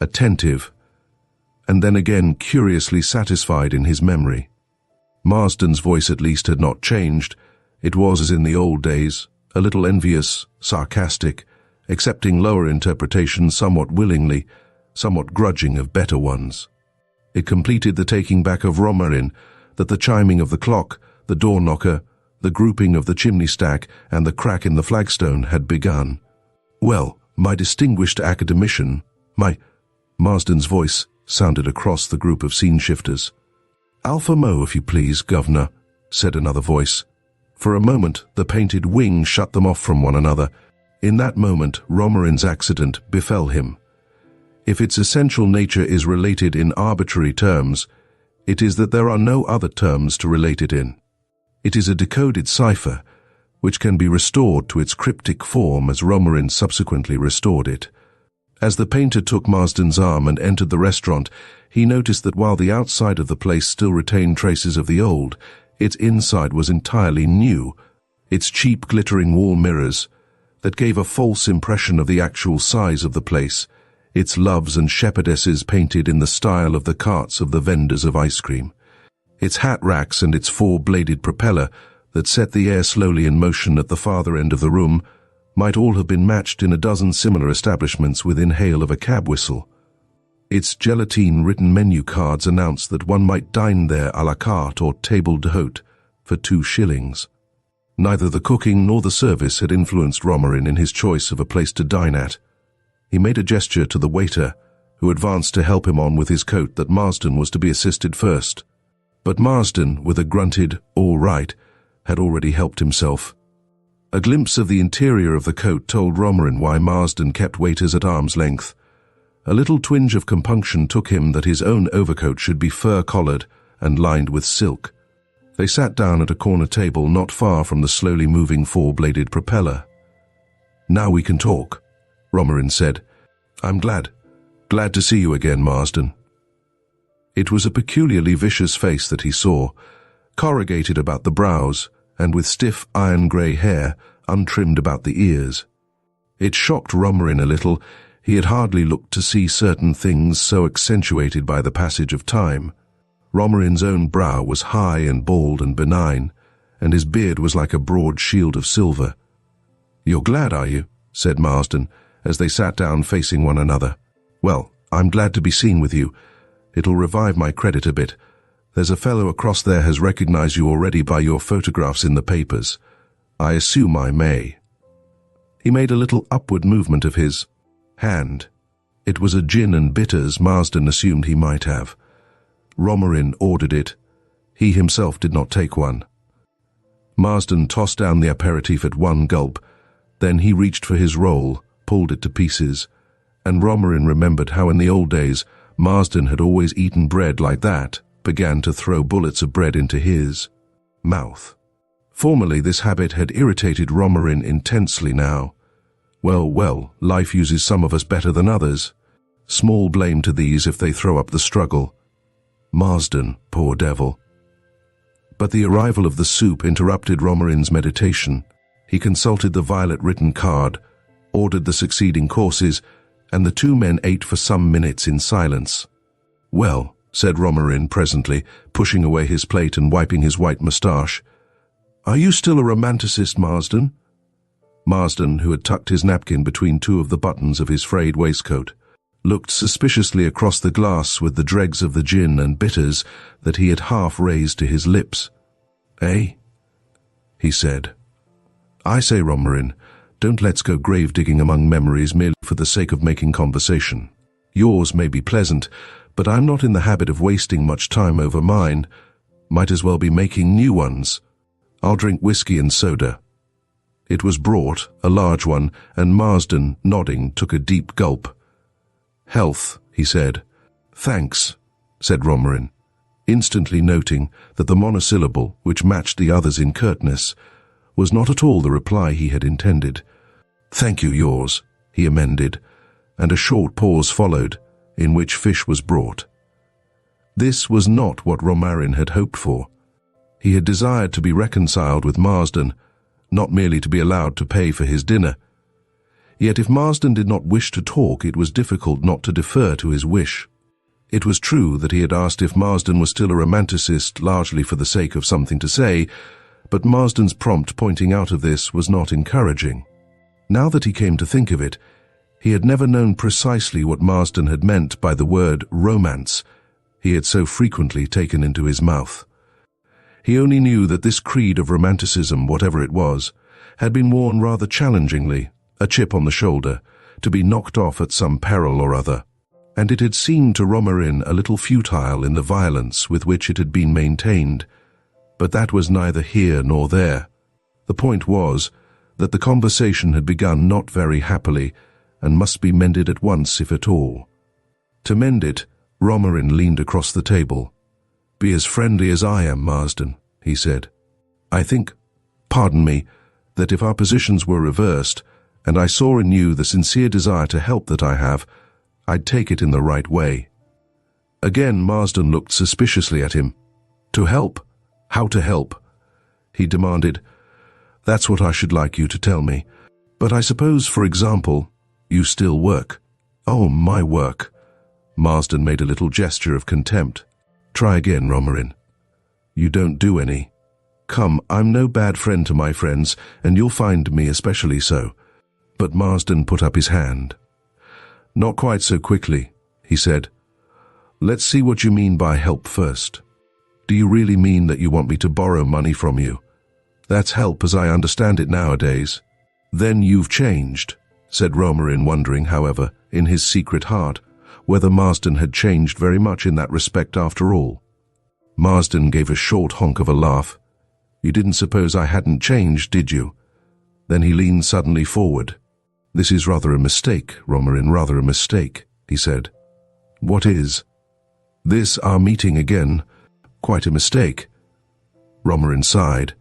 attentive, and then again curiously satisfied in his memory. Marsden's voice at least had not changed. It was as in the old days, a little envious, sarcastic, accepting lower interpretations somewhat willingly, somewhat grudging of better ones. It completed the taking back of Romarin that the chiming of the clock, the door knocker, the grouping of the chimney stack, and the crack in the flagstone had begun. Well, my distinguished academician, Marsden's voice sounded across the group of scene shifters. Alpha Mo, if you please, Governor, said another voice. For a moment, the painted wing shut them off from one another. In that moment, Romarin's accident befell him. If its essential nature is related in arbitrary terms, it is that there are no other terms to relate it in. It is a decoded cipher, which can be restored to its cryptic form as Romarin subsequently restored it. As the painter took Marsden's arm and entered the restaurant, he noticed that while the outside of the place still retained traces of the old, its inside was entirely new. Its cheap glittering wall mirrors, that gave a false impression of the actual size of the place, its loves and shepherdesses painted in the style of the carts of the vendors of ice cream, its hat racks and its four-bladed propeller that set the air slowly in motion at the farther end of the room, might all have been matched in a dozen similar establishments within hail of a cab whistle. Its gelatine-written menu cards announced that one might dine there à la carte or table d'hôte for 2 shillings. Neither the cooking nor the service had influenced Romarin in his choice of a place to dine at. He made a gesture to the waiter, who advanced to help him on with his coat, that Marsden was to be assisted first. But Marsden, with a grunted, "All right," had already helped himself. A glimpse of the interior of the coat told Romarin why Marsden kept waiters at arm's length. A little twinge of compunction took him that his own overcoat should be fur-collared and lined with silk. They sat down at a corner table not far from the slowly moving four-bladed propeller. "Now we can talk," Romarin said. "I'm glad to see you again, Marsden." It was a peculiarly vicious face that he saw, corrugated about the brows, and with stiff iron-grey hair untrimmed about the ears. It shocked Romarin a little. He had hardly looked to see certain things so accentuated by the passage of time. Romarin's own brow was high and bald and benign, and his beard was like a broad shield of silver. "You're glad, are you?" said Marsden, as they sat down facing one another. "Well, I'm glad to be seen with you. It'll revive my credit a bit. There's a fellow across there has recognized you already by your photographs in the papers. I assume I may." He made a little upward movement of his hand. It was a gin and bitters Marsden assumed he might have. Romarin ordered it. He himself did not take one. Marsden tossed down the aperitif at one gulp. Then he reached for his roll, pulled it to pieces, and Romarin remembered how in the old days Marsden had always eaten bread like that, began to throw bullets of bread into his mouth. Formerly this habit had irritated Romarin intensely now. Well, life uses some of us better than others. Small blame to these if they throw up the struggle. Marsden, poor devil. But the arrival of the soup interrupted Romarin's meditation. He consulted the violet-written card, ordered the succeeding courses, and the two men ate for some minutes in silence. "Well," said Romarin presently, pushing away his plate and wiping his white moustache, "are you still a romanticist, Marsden?" Marsden, who had tucked his napkin between two of the buttons of his frayed waistcoat, looked suspiciously across the glass with the dregs of the gin and bitters that he had half raised to his lips. "Eh?" he said. "I say, Romarin, don't let's go grave-digging among memories merely for the sake of making conversation. Yours may be pleasant, but I'm not in the habit of wasting much time over mine. Might as well be making new ones. I'll drink whiskey and soda." It was brought, a large one, and Marsden, nodding, took a deep gulp. "Health," he said. "Thanks," said Romarin, instantly noting that the monosyllable, which matched the others in curtness, was not at all the reply he had intended. "Thank you, yours," he amended, and a short pause followed, in which fish was brought. This was not what Romarin had hoped for. He had desired to be reconciled with Marsden, not merely to be allowed to pay for his dinner. Yet if Marsden did not wish to talk, it was difficult not to defer to his wish. It was true that he had asked if Marsden was still a romanticist largely for the sake of something to say, but Marsden's prompt pointing out of this was not encouraging. Now that he came to think of it, he had never known precisely what Marsden had meant by the word romance he had so frequently taken into his mouth. He only knew that this creed of romanticism, whatever it was, had been worn rather challengingly, a chip on the shoulder, to be knocked off at some peril or other, and it had seemed to Romarin a little futile in the violence with which it had been maintained. But that was neither here nor there. The point was that the conversation had begun not very happily and must be mended at once if at all. To mend it, Romarin leaned across the table. "Be as friendly as I am, Marsden," he said. "I think, pardon me, that if our positions were reversed, and I saw in you the sincere desire to help that I have, I'd take it in the right way." Again Marsden looked suspiciously at him. "To help? How to help?" he demanded. "That's what I should like you to tell me. But I suppose, for example, you still work." "Oh, my work." Marsden made a little gesture of contempt. "Try again, Romarin. You don't do any. Come, I'm no bad friend to my friends, and you'll find me especially so." But Marsden put up his hand. "Not quite so quickly," he said. "Let's see what you mean by help first. Do you really mean that you want me to borrow money from you? That's help as I understand it nowadays." "Then you've changed," said Romarin, wondering, however, in his secret heart, whether Marsden had changed very much in that respect after all. Marsden gave a short honk of a laugh. "You didn't suppose I hadn't changed, did you?" Then he leaned suddenly forward. "This is rather a mistake, Romarin, rather a mistake," he said. "What is?" "This, our meeting again. Quite a mistake." Romarin sighed.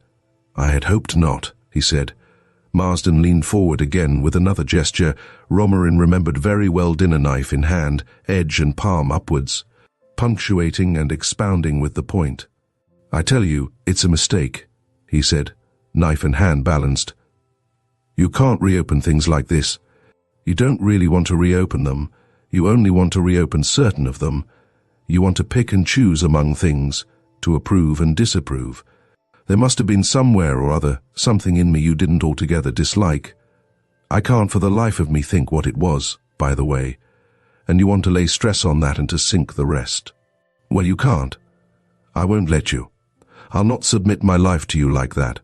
"I had hoped not," he said. Marsden leaned forward again with another gesture Romarin remembered very well, dinner knife in hand, edge and palm upwards, punctuating and expounding with the point. "I tell you, it's a mistake," he said, knife and hand balanced. "You can't reopen things like this. You don't really want to reopen them. You only want to reopen certain of them. You want to pick and choose among things, to approve and disapprove. There must have been somewhere or other something in me you didn't altogether dislike. I can't for the life of me think what it was, by the way, and you want to lay stress on that and to sink the rest. Well, you can't. I won't let you. I'll not submit my life to you like that.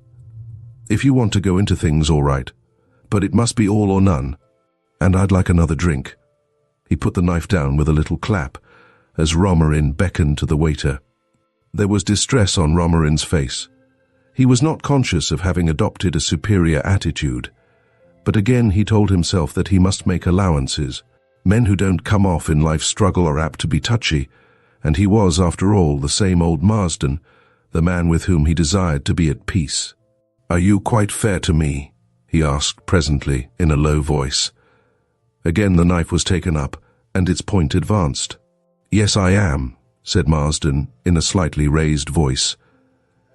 If you want to go into things, all right, but it must be all or none. And I'd like another drink." He put the knife down with a little clap as Romarin beckoned to the waiter. There was distress on Romarin's face. He was not conscious of having adopted a superior attitude, but again he told himself that he must make allowances. Men who don't come off in life's struggle are apt to be touchy, and he was, after all, the same old Marsden, the man with whom he desired to be at peace. "Are you quite fair to me?" he asked presently in a low voice. Again the knife was taken up, and its point advanced. "Yes, I am," said Marsden in a slightly raised voice,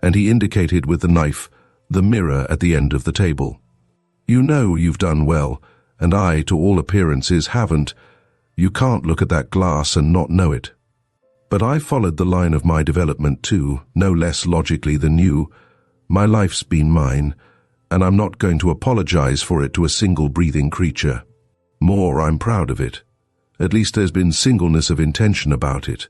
and he indicated with the knife the mirror at the end of the table. "You know you've done well, and I, to all appearances, haven't. You can't look at that glass and not know it. But I followed the line of my development too, no less logically than you. My life's been mine, and I'm not going to apologize for it to a single breathing creature. More, I'm proud of it. At least there's been singleness of intention about it.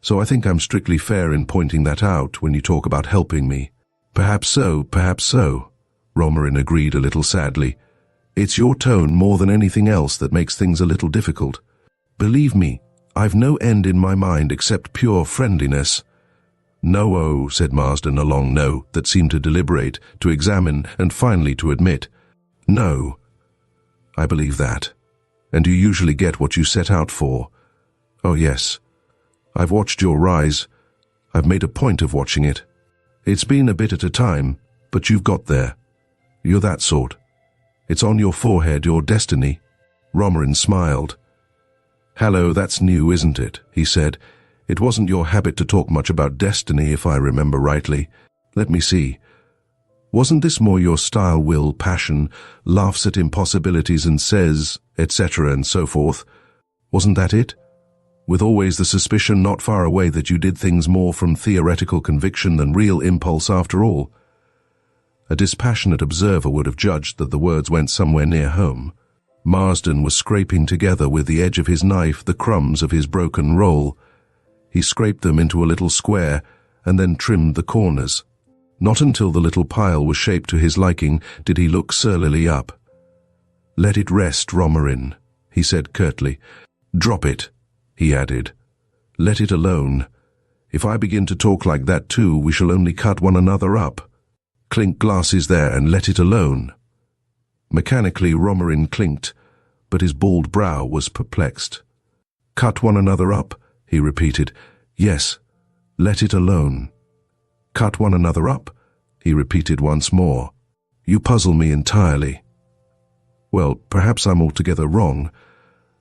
So I think I'm strictly fair in pointing that out when you talk about helping me." Perhaps so, Romarin agreed a little sadly. "It's your tone more than anything else that makes things a little difficult. Believe me, I've no end in my mind except pure friendliness." "No-oh," said Marsden, a long no that seemed to deliberate, to examine, and finally to admit. "No. I believe that. And you usually get what you set out for." "Oh yes. I've watched your rise. I've made a point of watching it. It's been a bit at a time, but you've got there. You're that sort. It's on your forehead, your destiny." Romarin smiled. "Hello, that's new, isn't it?" he said. "It wasn't your habit to talk much about destiny, if I remember rightly. Let me see. Wasn't this more your style, will, passion, laughs at impossibilities and says, etc. and so forth? Wasn't that it? With always the suspicion not far away that you did things more from theoretical conviction than real impulse after all?" A dispassionate observer would have judged that the words went somewhere near home. Marsden was scraping together with the edge of his knife the crumbs of his broken roll. He scraped them into a little square and then trimmed the corners. Not until the little pile was shaped to his liking did he look surlily up. "Let it rest, Romarin," he said curtly. "Drop it," he added. "Let it alone. If I begin to talk like that too, we shall only cut one another up. Clink glasses there and let it alone." Mechanically, Romarin clinked, but his bald brow was perplexed. "Cut one another up," he repeated. "Yes, let it alone." "Cut one another up," he repeated once more. "You puzzle me entirely." "Well, perhaps I'm altogether wrong.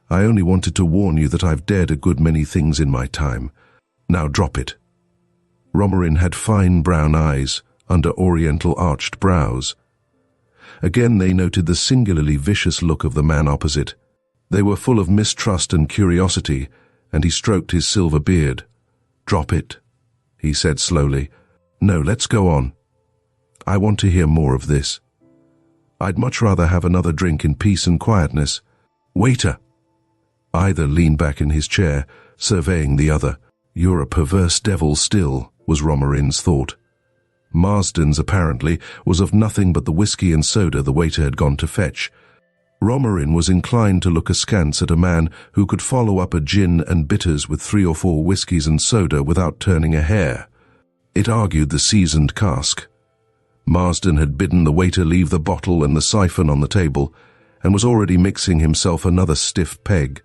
I only wanted to warn you that I've dared a good many things in my time. Now drop it." Romarin had fine brown eyes under oriental arched brows. Again they noted the singularly vicious look of the man opposite. They were full of mistrust and curiosity, and he stroked his silver beard. "Drop it," he said slowly. "No, let's go on. I want to hear more of this. I'd much rather have another drink in peace and quietness. Waiter!" Either leaned back in his chair, surveying the other. "You're a perverse devil still," was Romarin's thought. Marsden's, apparently, was of nothing but the whiskey and soda the waiter had gone to fetch. Romarin was inclined to look askance at a man who could follow up a gin and bitters with 3 or 4 whiskies and soda without turning a hair. It argued the seasoned cask. Marsden had bidden the waiter leave the bottle and the siphon on the table, and was already mixing himself another stiff peg.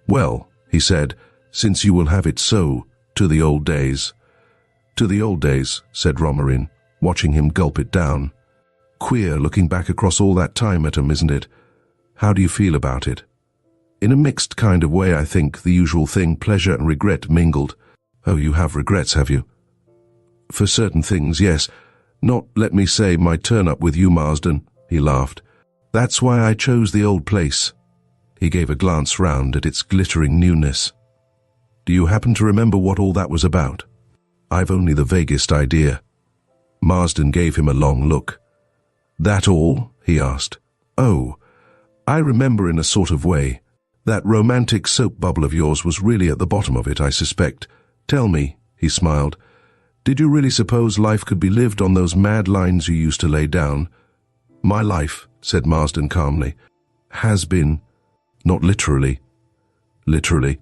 "Well," he said, "since you will have it so, to the old days." "To the old days," said Romarin, watching him gulp it down. "Queer looking back across all that time at 'em, isn't it? How do you feel about it?" "In a mixed kind of way, I think, the usual thing, pleasure and regret mingled." "Oh, you have regrets, have you?" "For certain things, yes. Not, let me say, my turn-up with you, Marsden," he laughed. "That's why I chose the old place." He gave a glance round at its glittering newness. "Do you happen to remember what all that was about?" "I've only the vaguest idea." Marsden gave him a long look. "That all?" he asked. "Oh, I remember in a sort of way. That romantic soap bubble of yours was really at the bottom of it, I suspect. Tell me," he smiled, "did you really suppose life could be lived on those mad lines you used to lay down?" "My life," said Marsden calmly. Has been. Not literally. Literally.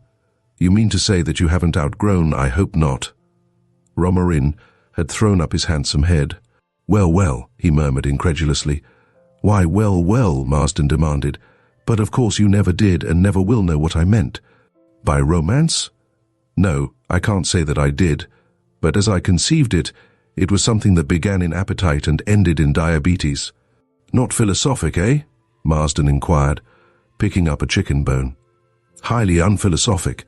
You mean to say that you haven't outgrown? I hope not. Romarin had thrown up his handsome head. Well, well, he murmured incredulously. Why, well, well, Marsden demanded. But of course you never did and never will know what I meant. By romance? No, I can't say that I did. But as I conceived it, it was something that began in appetite and ended in diabetes. Not philosophic, eh? Marsden inquired, picking up a chicken bone. Highly unphilosophic,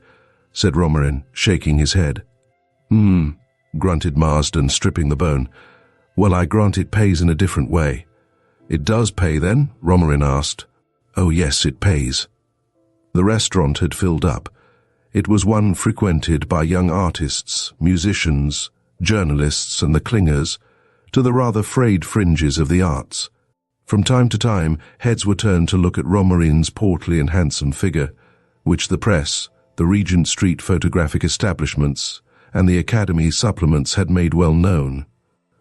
said Romarin, shaking his head. Grunted Marsden, stripping the bone. Well, I grant it pays in a different way. It does pay then? Romarin asked. Oh yes, it pays. The restaurant had filled up. It was one frequented by young artists, musicians, journalists and the clingers, to the rather frayed fringes of the arts. From time to time, heads were turned to look at Romarin's portly and handsome figure, which the press, the Regent Street photographic establishments, and the Academy supplements had made well known.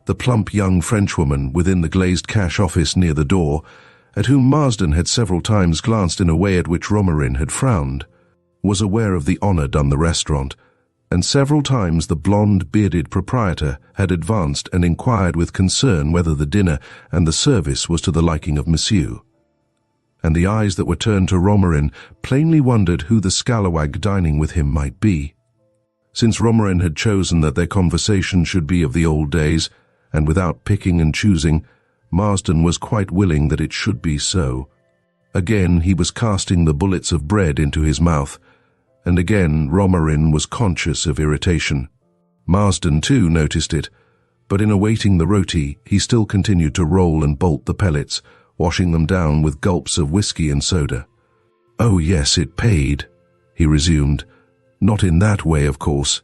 The plump young Frenchwoman within the glazed cash office near the door, at whom Marsden had several times glanced in a way at which Romarin had frowned, was aware of the honor done the restaurant, and several times the blonde, bearded proprietor had advanced and inquired with concern whether the dinner and the service was to the liking of Monsieur. And the eyes that were turned to Romarin plainly wondered who the scalawag dining with him might be. Since Romarin had chosen that their conversation should be of the old days, and without picking and choosing, Marsden was quite willing that it should be so. Again he was casting the bullets of bread into his mouth, and again Romarin was conscious of irritation. Marsden too noticed it, but in awaiting the roti he still continued to roll and bolt the pellets, washing them down with gulps of whiskey and soda. Oh yes, it paid, he resumed. Not in that way, of course.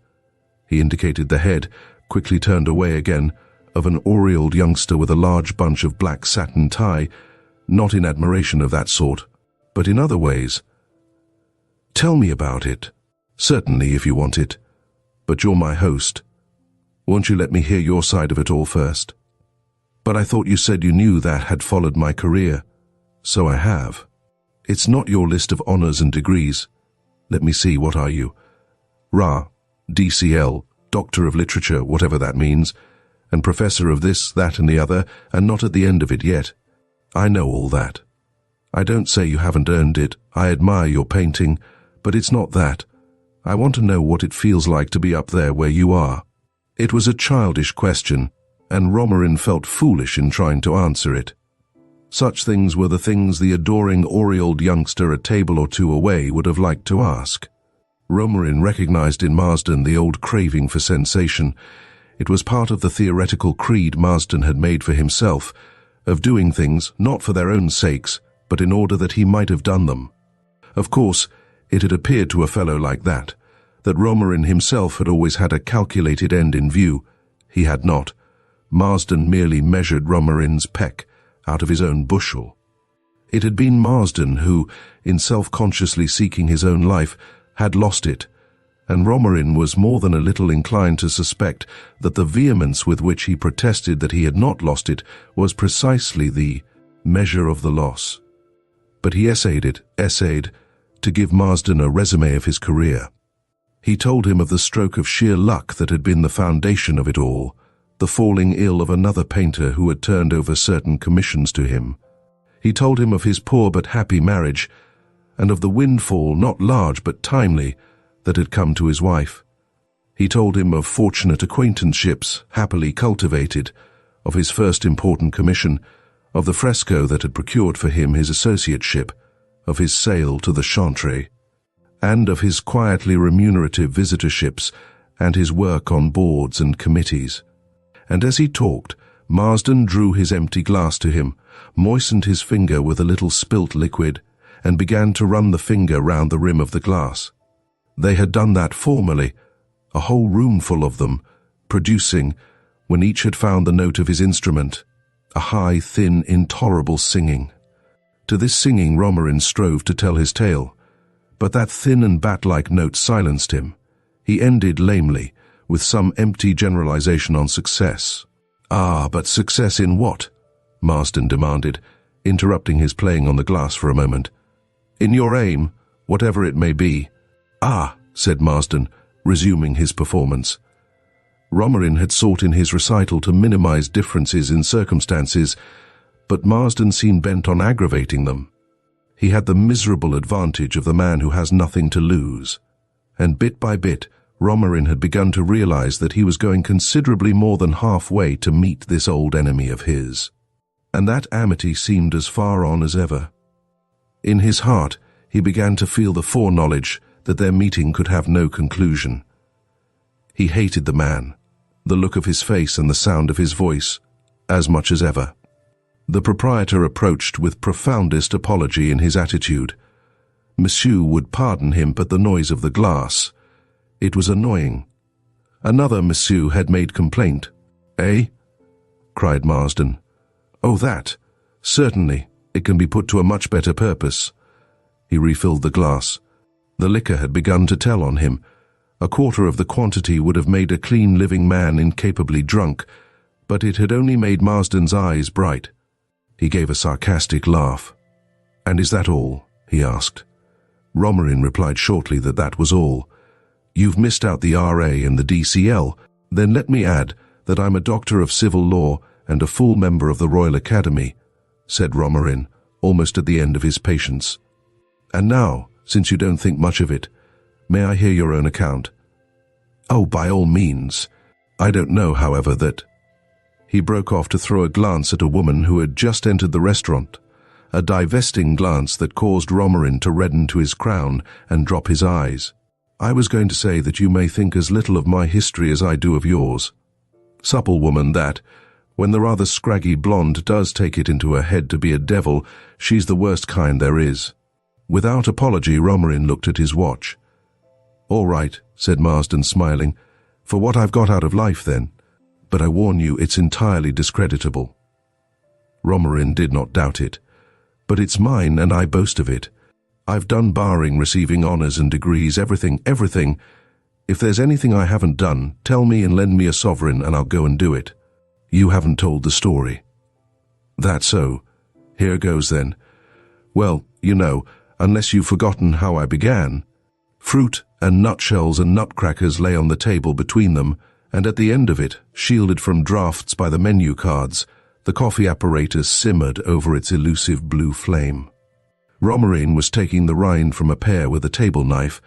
He indicated the head, quickly turned away again, of an aureoled youngster with a large bunch of black satin tie, not in admiration of that sort, but in other ways. Tell me about it. Certainly, if you want it. But you're my host. Won't you let me hear your side of it all first? But I thought you said you knew that had followed my career. So I have. It's not your list of honors and degrees. Let me see, what are you? Ra, DCL, Doctor of Literature, whatever that means, and Professor of this, that and the other, and not at the end of it yet. I know all that. I don't say you haven't earned it. I admire your painting, but it's not that. I want to know what it feels like to be up there where you are. It was a childish question, and Romarin felt foolish in trying to answer it. Such things were the things the adoring aureoled youngster a table or two away would have liked to ask. Romarin recognized in Marsden the old craving for sensation. It was part of the theoretical creed Marsden had made for himself, of doing things not for their own sakes, but in order that he might have done them. Of course, it had appeared to a fellow like that Romarin himself had always had a calculated end in view. He had not. Marsden merely measured Romarin's peck out of his own bushel. It had been Marsden who, in self-consciously seeking his own life, had lost it, and Romarin was more than a little inclined to suspect that the vehemence with which he protested that he had not lost it was precisely the measure of the loss. But he essayed to give Marsden a resume of his career. He told him of the stroke of sheer luck that had been the foundation of it all, the falling ill of another painter who had turned over certain commissions to him. He told him of his poor but happy marriage, and of the windfall, not large but timely, that had come to his wife. He told him of fortunate acquaintanceships, happily cultivated, of his first important commission, of the fresco that had procured for him his associateship, of his sale to the Chantre, and of his quietly remunerative visitorships and his work on boards and committees. And as he talked, Marsden drew his empty glass to him, moistened his finger with a little spilt liquid, and began to run the finger round the rim of the glass. They had done that formally, a whole room full of them, producing, when each had found the note of his instrument, a high, thin, intolerable singing. To this singing Romarin strove to tell his tale, but that thin and bat-like note silenced him. He ended lamely, with some empty generalization on success. Ah, but success in what? Marsden demanded. interrupting his playing on the glass for a moment. "In your aim, whatever it may be." "Ah," said Marsden, resuming his performance. Romerin had sought in his recital to minimize differences in circumstances, but Marsden seemed bent on aggravating them. He had the miserable advantage of the man who has nothing to lose, and bit by bit, Romerin had begun to realize that he was going considerably more than halfway to meet this old enemy of his, and that amity seemed as far on as ever. In his heart, he began to feel the foreknowledge that their meeting could have no conclusion. He hated the man, the look of his face and the sound of his voice, as much as ever. The proprietor approached with profoundest apology in his attitude. Monsieur would pardon him, but the noise of the glass, it was annoying. Another monsieur had made complaint. "Eh?" cried Marsden. "Oh, that. Certainly, it can be put to a much better purpose." He refilled the glass. The liquor had begun to tell on him. A quarter of the quantity would have made a clean living man incapably drunk, but it had only made Marsden's eyes bright. He gave a sarcastic laugh. "And is that all?" he asked. Romerin replied shortly that that was all. "You've missed out the RA and the DCL. Then let me add that I'm a doctor of civil law and a full member of the Royal Academy," said Romerin, almost at the end of his patience. "And now, since you don't think much of it, may I hear your own account?" "Oh, by all means. I don't know, however, that—" He broke off to throw a glance at a woman who had just entered the restaurant, a divesting glance that caused Romerin to redden to his crown and drop his eyes. "I was going to say that you may think as little of my history as I do of yours. Supple woman that, when the rather scraggy blonde does take it into her head to be a devil, she's the worst kind there is." Without apology, Romerin looked at his watch. "All right," said Marsden, smiling. "For what I've got out of life, then. But I warn you, it's entirely discreditable." Romerin did not doubt it. "But it's mine, and I boast of it. I've done barring receiving honors and degrees, everything. If there's anything I haven't done, tell me and lend me a sovereign, and I'll go and do it. You haven't told the story." "That's so. Here goes, then. Well, you know, unless you've forgotten how I began. Fruit and nutshells and nutcrackers lay on the table between them, and at the end of it, shielded from draughts by the menu cards, the coffee apparatus simmered over its elusive blue flame. Romerin was taking the rind from a pear with a table knife,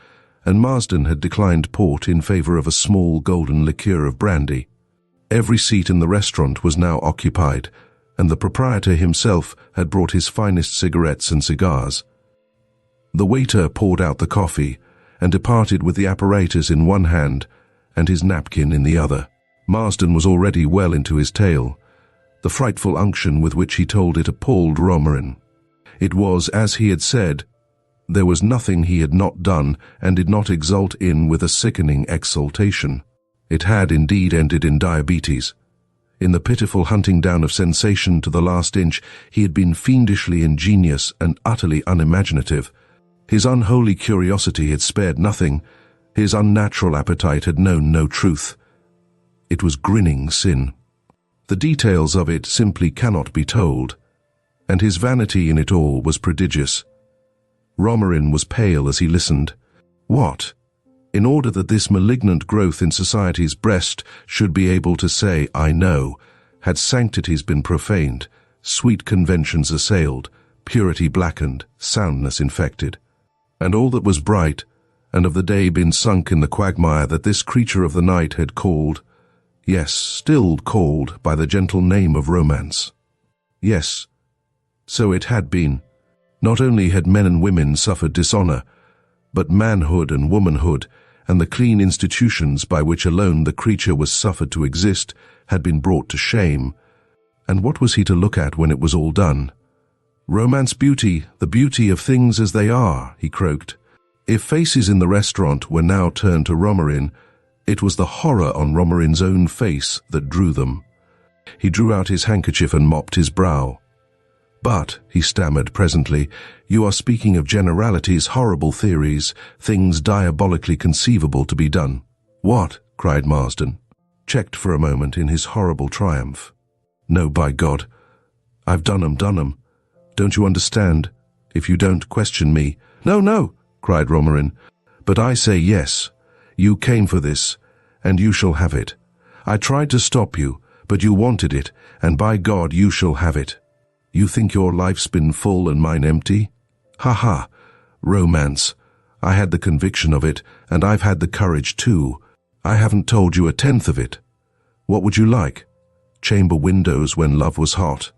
and Marsden had declined port in favor of a small golden liqueur of brandy. Every seat in the restaurant was now occupied, and the proprietor himself had brought his finest cigarettes and cigars. The waiter poured out the coffee and departed with the apparatus in one hand and his napkin in the other. Marsden was already well into his tale. The frightful unction with which he told it appalled Romerin. It was, as he had said, there was nothing he had not done and did not exult in with a sickening exultation. It had indeed ended in diabetes. In the pitiful hunting down of sensation to the last inch, he had been fiendishly ingenious and utterly unimaginative. His unholy curiosity had spared nothing. His unnatural appetite had known no truth. It was grinning sin. The details of it simply cannot be told, and his vanity in it all was prodigious. Romerin was pale as he listened. What? In order that this malignant growth in society's breast should be able to say, "I know," had sanctities been profaned, sweet conventions assailed, purity blackened, soundness infected, and all that was bright and of the day been sunk in the quagmire that this creature of the night had called, yes, still called by the gentle name of romance. Yes, so it had been. Not only had men and women suffered dishonor, but manhood and womanhood and the clean institutions by which alone the creature was suffered to exist had been brought to shame. And what was he to look at when it was all done? "Romance beauty, the beauty of things as they are," he croaked. If faces in the restaurant were now turned to Romerin, it was the horror on Romerin's own face that drew them. He drew out his handkerchief and mopped his brow. "But," he stammered presently, "you are speaking of generalities, horrible theories, things diabolically conceivable to be done." "What?" cried Marsden, checked for a moment in his horrible triumph. "No, by God, I've done 'em. Don't you understand? If you don't, question me." "No, no," cried Romarin. "But I say yes. You came for this, and you shall have it. I tried to stop you, but you wanted it, and by God you shall have it. You think your life's been full and mine empty? Ha ha! Romance. I had the conviction of it, and I've had the courage too. I haven't told you a tenth of it. What would you like? Chamber windows when love was hot.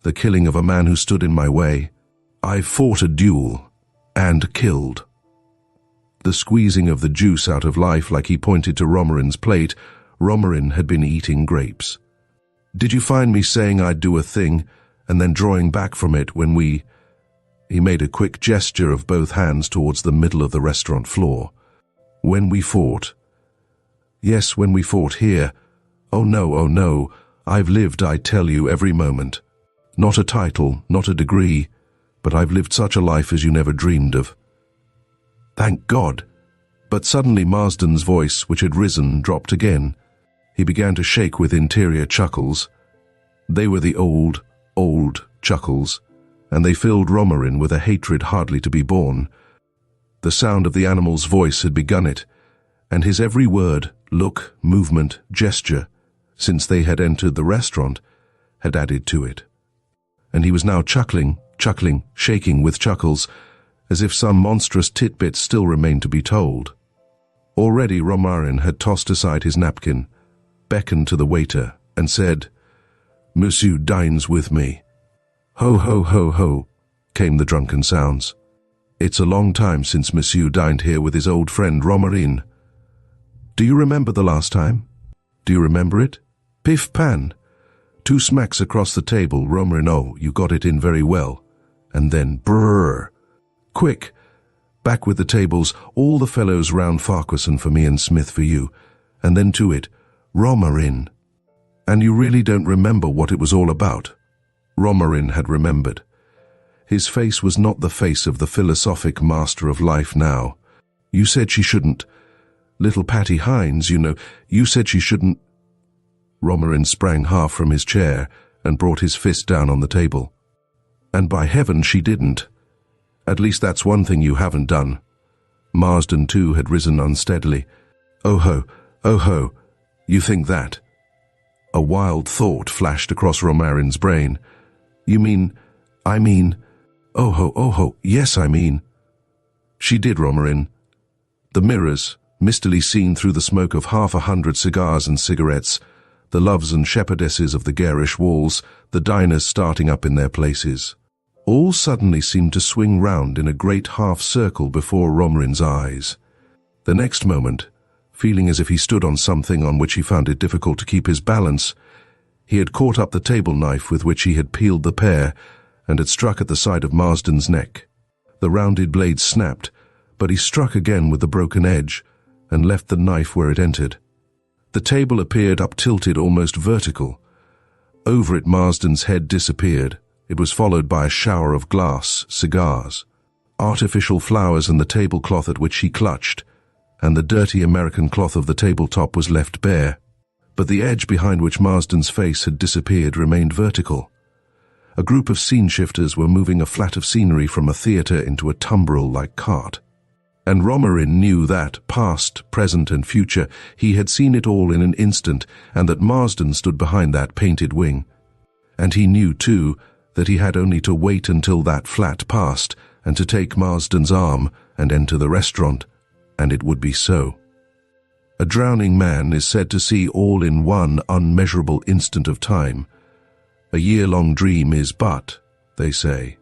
The killing of a man who stood in my way. I fought a duel, and killed." The squeezing of the juice out of life, like he pointed to Romarin's plate. Romarin had been eating grapes. "Did you find me saying I'd do a thing, and then drawing back from it when we—" He made a quick gesture of both hands towards the middle of the restaurant floor. "When we fought." "Yes, when we fought here. Oh no, I've lived, I tell you, every moment. Not a title, not a degree, but I've lived such a life as you never dreamed of." "Thank God!" But suddenly Marsden's voice, which had risen, dropped again. He began to shake with interior chuckles. They were the old chuckles, and they filled Romarin with a hatred hardly to be borne. The sound of the animal's voice had begun it, and his every word, look, movement, gesture, since they had entered the restaurant, had added to it. And he was now chuckling, shaking with chuckles, as if some monstrous titbit still remained to be told. Already Romarin had tossed aside his napkin, beckoned to the waiter, and said, "Monsieur dines with me." "Ho, ho, ho, ho," came the drunken sounds. "It's a long time since Monsieur dined here with his old friend Romarin. Do you remember the last time? Do you remember it? Piff pan. 2 smacks across the table, Romarin. Oh, you got it in very well. And then brrr. Quick, back with the tables, all the fellows round Farquharson for me and Smith for you. And then to it, Romarin. And you really don't remember what it was all about?" Romarin had remembered. His face was not the face of the philosophic master of life now. "You said she shouldn't. Little Patty Hines, you know, you said she shouldn't—" Romarin sprang half from his chair and brought his fist down on the table. "And by heaven she didn't. At least that's one thing you haven't done." Marsden too had risen unsteadily. Oh ho, you think that?" A wild thought flashed across Romarin's brain. "You mean, oh ho, yes I mean." She did, Romarin. The mirrors, mistily seen through the smoke of 100 cigars and cigarettes, the loves and shepherdesses of the garish walls, the diners starting up in their places, all suddenly seemed to swing round in a great half-circle before Romarin's eyes. The next moment, feeling as if he stood on something on which he found it difficult to keep his balance, he had caught up the table knife with which he had peeled the pear and had struck at the side of Marsden's neck. The rounded blade snapped, but he struck again with the broken edge and left the knife where it entered. The table appeared up-tilted, almost vertical. Over it Marsden's head disappeared. It was followed by a shower of glass, cigars, artificial flowers and the tablecloth at which he clutched, and the dirty American cloth of the tabletop was left bare. But the edge behind which Marsden's face had disappeared remained vertical. A group of scene-shifters were moving a flat of scenery from a theatre into a tumbril-like cart. And Romarin knew that, past, present and future, he had seen it all in an instant, and that Marsden stood behind that painted wing. And he knew, too, that he had only to wait until that flat passed, and to take Marsden's arm and enter the restaurant, and it would be so. A drowning man is said to see all in one unmeasurable instant of time. A year-long dream is but, they say,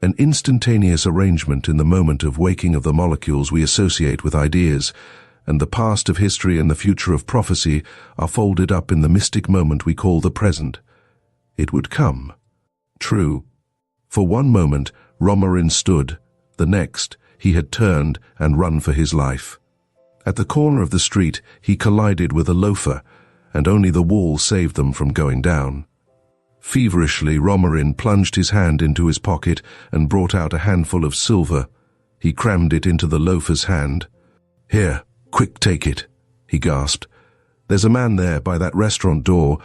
an instantaneous arrangement in the moment of waking of the molecules we associate with ideas, and the past of history and the future of prophecy are folded up in the mystic moment we call the present. It would come. True. For one moment, Romarin stood. The next, he had turned and run for his life. At the corner of the street, he collided with a loafer, and only the wall saved them from going down. Feverishly, Romarin plunged his hand into his pocket and brought out a handful of silver. He crammed it into the loafer's hand. "Here, quick, take it," he gasped. "There's a man there by that restaurant door.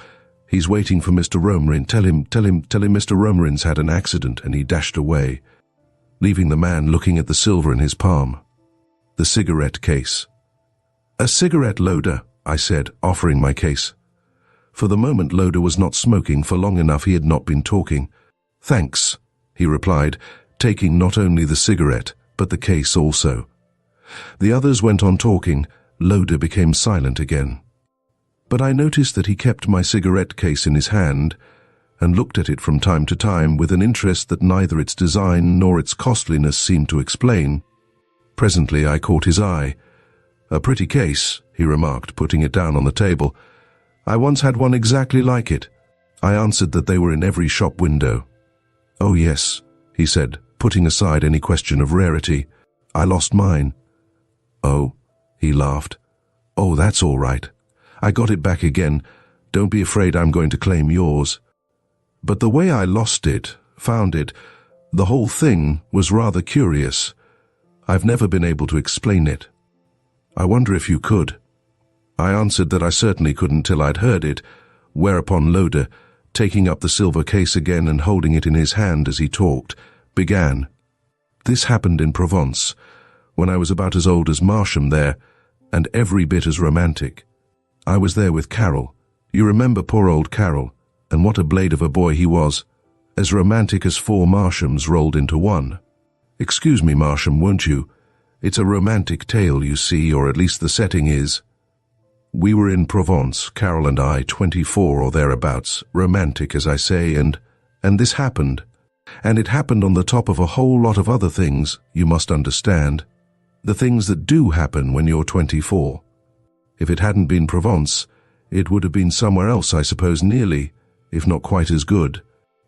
He's waiting for Mr. Romerin. Tell him Mr. Romerin's had an accident," and he dashed away, leaving the man looking at the silver in his palm. The cigarette case. "A cigarette, Loder," I said, offering my case. For the moment Loder was not smoking. For long enough he had not been talking. "Thanks," he replied, taking not only the cigarette, but the case also. The others went on talking. Loder became silent again. But I noticed that he kept my cigarette case in his hand and looked at it from time to time with an interest that neither its design nor its costliness seemed to explain. Presently I caught his eye. "A pretty case," he remarked, putting it down on the table. "I once had one exactly like it." I answered that they were in every shop window. "Oh yes," he said, putting aside any question of rarity. "I lost mine." "Oh," he laughed. "Oh, that's all right. I got it back again. Don't be afraid I'm going to claim yours. But the way I lost it, found it, the whole thing was rather curious. I've never been able to explain it. I wonder if you could." I answered that I certainly couldn't till I'd heard it, whereupon Loder, taking up the silver case again and holding it in his hand as he talked, began. "This happened in Provence, when I was about as old as Marsham there, and every bit as romantic. I was there with Carol. You remember poor old Carol, and what a blade of a boy he was, as romantic as 4 Marshams rolled into one. Excuse me, Marsham, won't you? It's a romantic tale, you see, or at least the setting is. We were in Provence, Carol and I, 24 or thereabouts, romantic, as I say, and this happened. And it happened on the top of a whole lot of other things, you must understand. The things that do happen when you're 24. If it hadn't been Provence, it would have been somewhere else, I suppose, nearly, if not quite as good.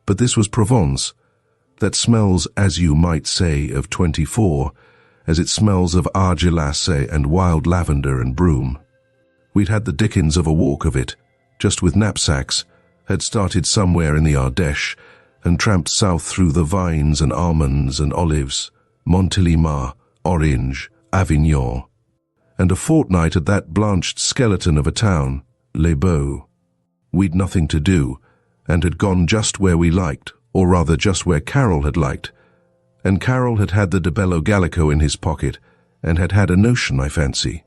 But this was Provence, that smells, as you might say, of 24, as it smells of argillace and wild lavender and broom. We'd had the dickens of a walk of it, just with knapsacks, had started somewhere in the Ardèche, and tramped south through the vines and almonds and olives, Montélimar, Orange, Avignon, and a fortnight at that blanched skeleton of a town, Les Baux. We'd nothing to do, and had gone just where we liked, or rather just where Carol had liked, and Carol had had the de Bello Gallico in his pocket, and had had a notion, I fancy,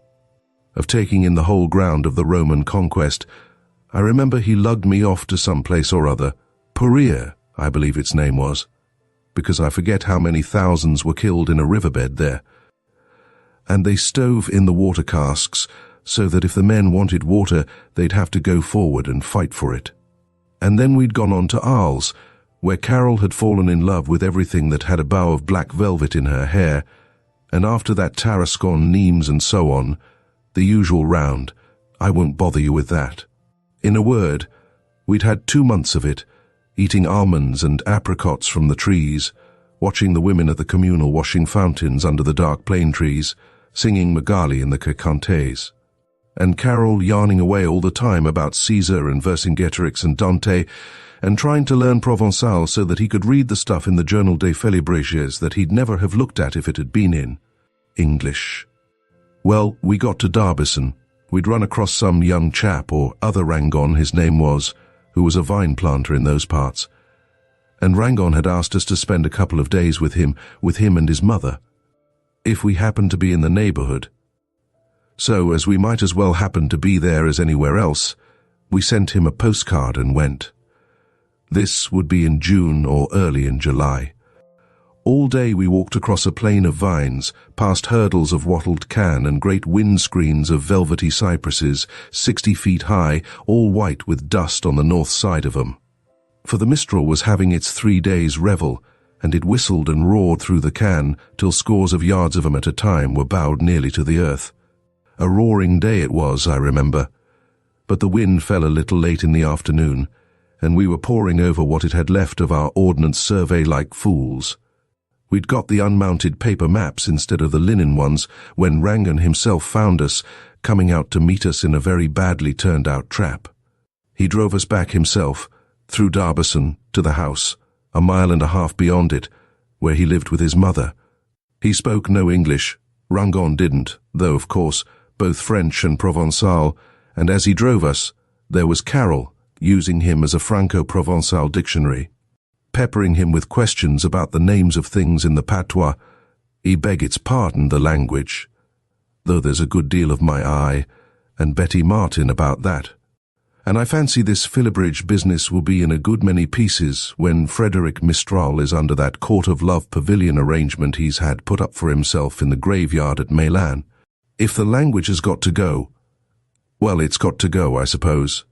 of taking in the whole ground of the Roman conquest. I remember he lugged me off to some place or other, Pourir, I believe its name was, because I forget how many thousands were killed in a riverbed there. And they stove in the water casks, so that if the men wanted water, they'd have to go forward and fight for it. And then we'd gone on to Arles, where Carol had fallen in love with everything that had a bow of black velvet in her hair, and after that Tarascon, Nimes and so on, the usual round. I won't bother you with that. In a word, we'd had 2 months of it, eating almonds and apricots from the trees, watching the women at the communal washing fountains under the dark plane trees, singing Magali and the Cacantes, and Carol yarning away all the time about Caesar and Vercingetorix and Dante, and trying to learn Provençal so that he could read the stuff in the Journal des Félibrés that he'd never have looked at if it had been in English. Well, we got to Darbisson. We'd run across some young chap, or other Rangon his name was, who was a vine planter in those parts, and Rangon had asked us to spend a couple of days with him and his mother, if we happened to be in the neighborhood. So, as we might as well happen to be there as anywhere else, we sent him a postcard and went. This would be in June or early in July. All day we walked across a plain of vines, past hurdles of wattled can and great windscreens of velvety cypresses, 60 feet high, all white with dust on the north side of them. For the Mistral was having its 3 days' revel, and it whistled and roared through the can till scores of yards of them at a time were bowed nearly to the earth. A roaring day it was, I remember, but the wind fell a little late in the afternoon, and we were poring over what it had left of our ordnance survey like fools. We'd got the unmounted paper maps instead of the linen ones when Rangon himself found us, coming out to meet us in a very badly turned-out trap. He drove us back himself, through Darbisson, to the house, 1.5 miles beyond it, where he lived with his mother. He spoke no English. Rangon didn't, though, of course, both French and Provençal, and as he drove us, there was Carol, using him as a Franco-Provençal dictionary, peppering him with questions about the names of things in the patois. I beg its pardon, the language, though there's a good deal of my eye and Betty Martin about that. And I fancy this Philibridge business will be in a good many pieces when Frederick Mistral is under that Court of Love pavilion arrangement he's had put up for himself in the graveyard at Milan. If the language has got to go, well, it's got to go, I suppose.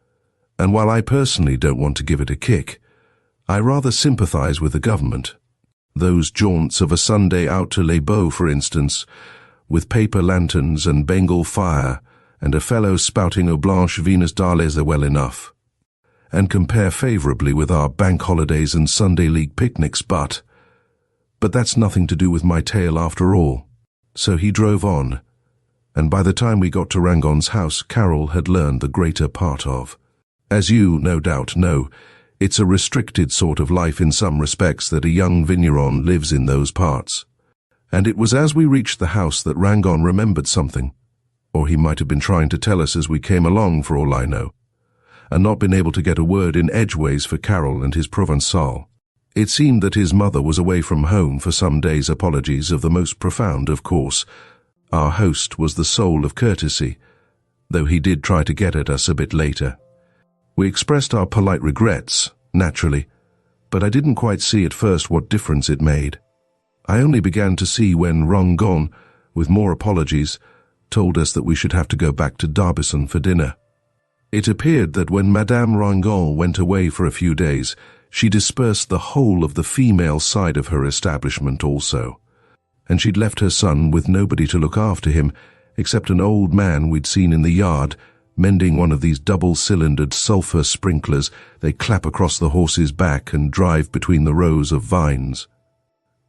And while I personally don't want to give it a kick, I rather sympathize with the government. Those jaunts of a Sunday out to Les Baux, for instance, with paper lanterns and Bengal fire, and a fellow spouting Eau Blanche Venus d'Arles are well enough, and compare favourably with our bank holidays and Sunday league picnics, but that's nothing to do with my tale after all. So he drove on, and by the time we got to Rangon's house, Carol had learned the greater part of. As you, no doubt, know, it's a restricted sort of life in some respects that a young vigneron lives in those parts. And it was as we reached the house that Rangon remembered something. Or he might have been trying to tell us as we came along, for all I know, and not been able to get a word in edgeways for Carol and his Provençal. It seemed that his mother was away from home for some days, apologies of the most profound, of course. Our host was the soul of courtesy, though he did try to get at us a bit later. We expressed our polite regrets, naturally, but I didn't quite see at first what difference it made. I only began to see when Rangon, with more apologies, told us that we should have to go back to Darbisson for dinner. It appeared that when Madame Rangon went away for a few days, she dispersed the whole of the female side of her establishment also, and she'd left her son with nobody to look after him except an old man we'd seen in the yard mending one of these double-cylindered sulphur sprinklers they clap across the horse's back and drive between the rows of vines.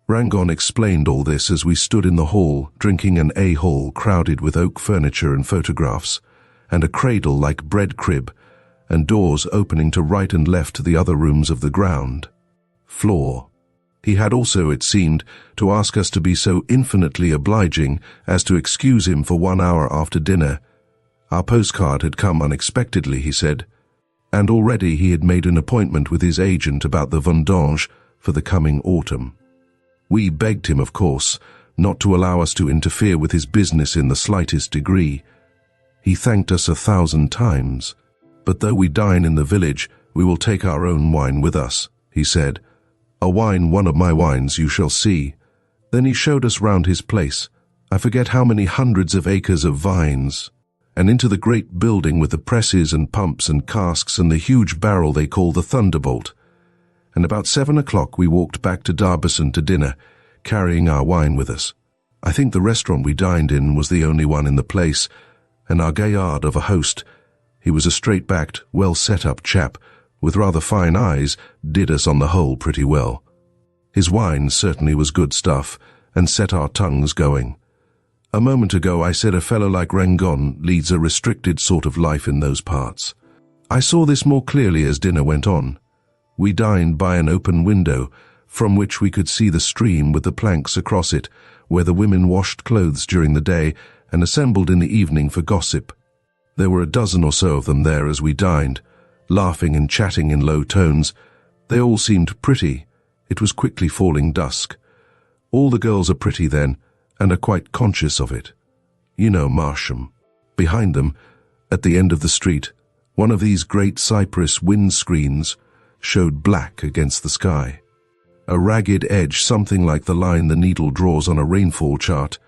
Rangon explained all this as we stood in the hall, drinking an A-hall crowded with oak furniture and photographs, and a cradle-like bread crib, and doors opening to right and left to the other rooms of the ground floor. He had also, it seemed, to ask us to be so infinitely obliging as to excuse him for 1 hour after dinner. Our postcard had come unexpectedly, he said, and already he had made an appointment with his agent about the vendange for the coming autumn. We begged him, of course, not to allow us to interfere with his business in the slightest degree. He thanked us 1,000 times. But though we dine in the village, we will take our own wine with us, he said. A wine, one of my wines, you shall see. Then he showed us round his place. I forget how many hundreds of acres of vines, and into the great building with the presses and pumps and casks and the huge barrel they call the Thunderbolt. And about 7 o'clock we walked back to Darbisson to dinner, carrying our wine with us. I think the restaurant we dined in was the only one in the place, and our gaillard of a host, he was a straight-backed, well-set-up chap, with rather fine eyes, did us on the whole pretty well. His wine certainly was good stuff, and set our tongues going. A moment ago I said a fellow like Rangon leads a restricted sort of life in those parts. I saw this more clearly as dinner went on. We dined by an open window, from which we could see the stream with the planks across it, where the women washed clothes during the day and assembled in the evening for gossip. There were a dozen or so of them there as we dined, laughing and chatting in low tones. They all seemed pretty. It was quickly falling dusk. All the girls are pretty then, and are quite conscious of it. You know Marsham. Behind them, at the end of the street, one of these great cypress windscreens showed black against the sky. A ragged edge, something like the line the needle draws on a rainfall chart,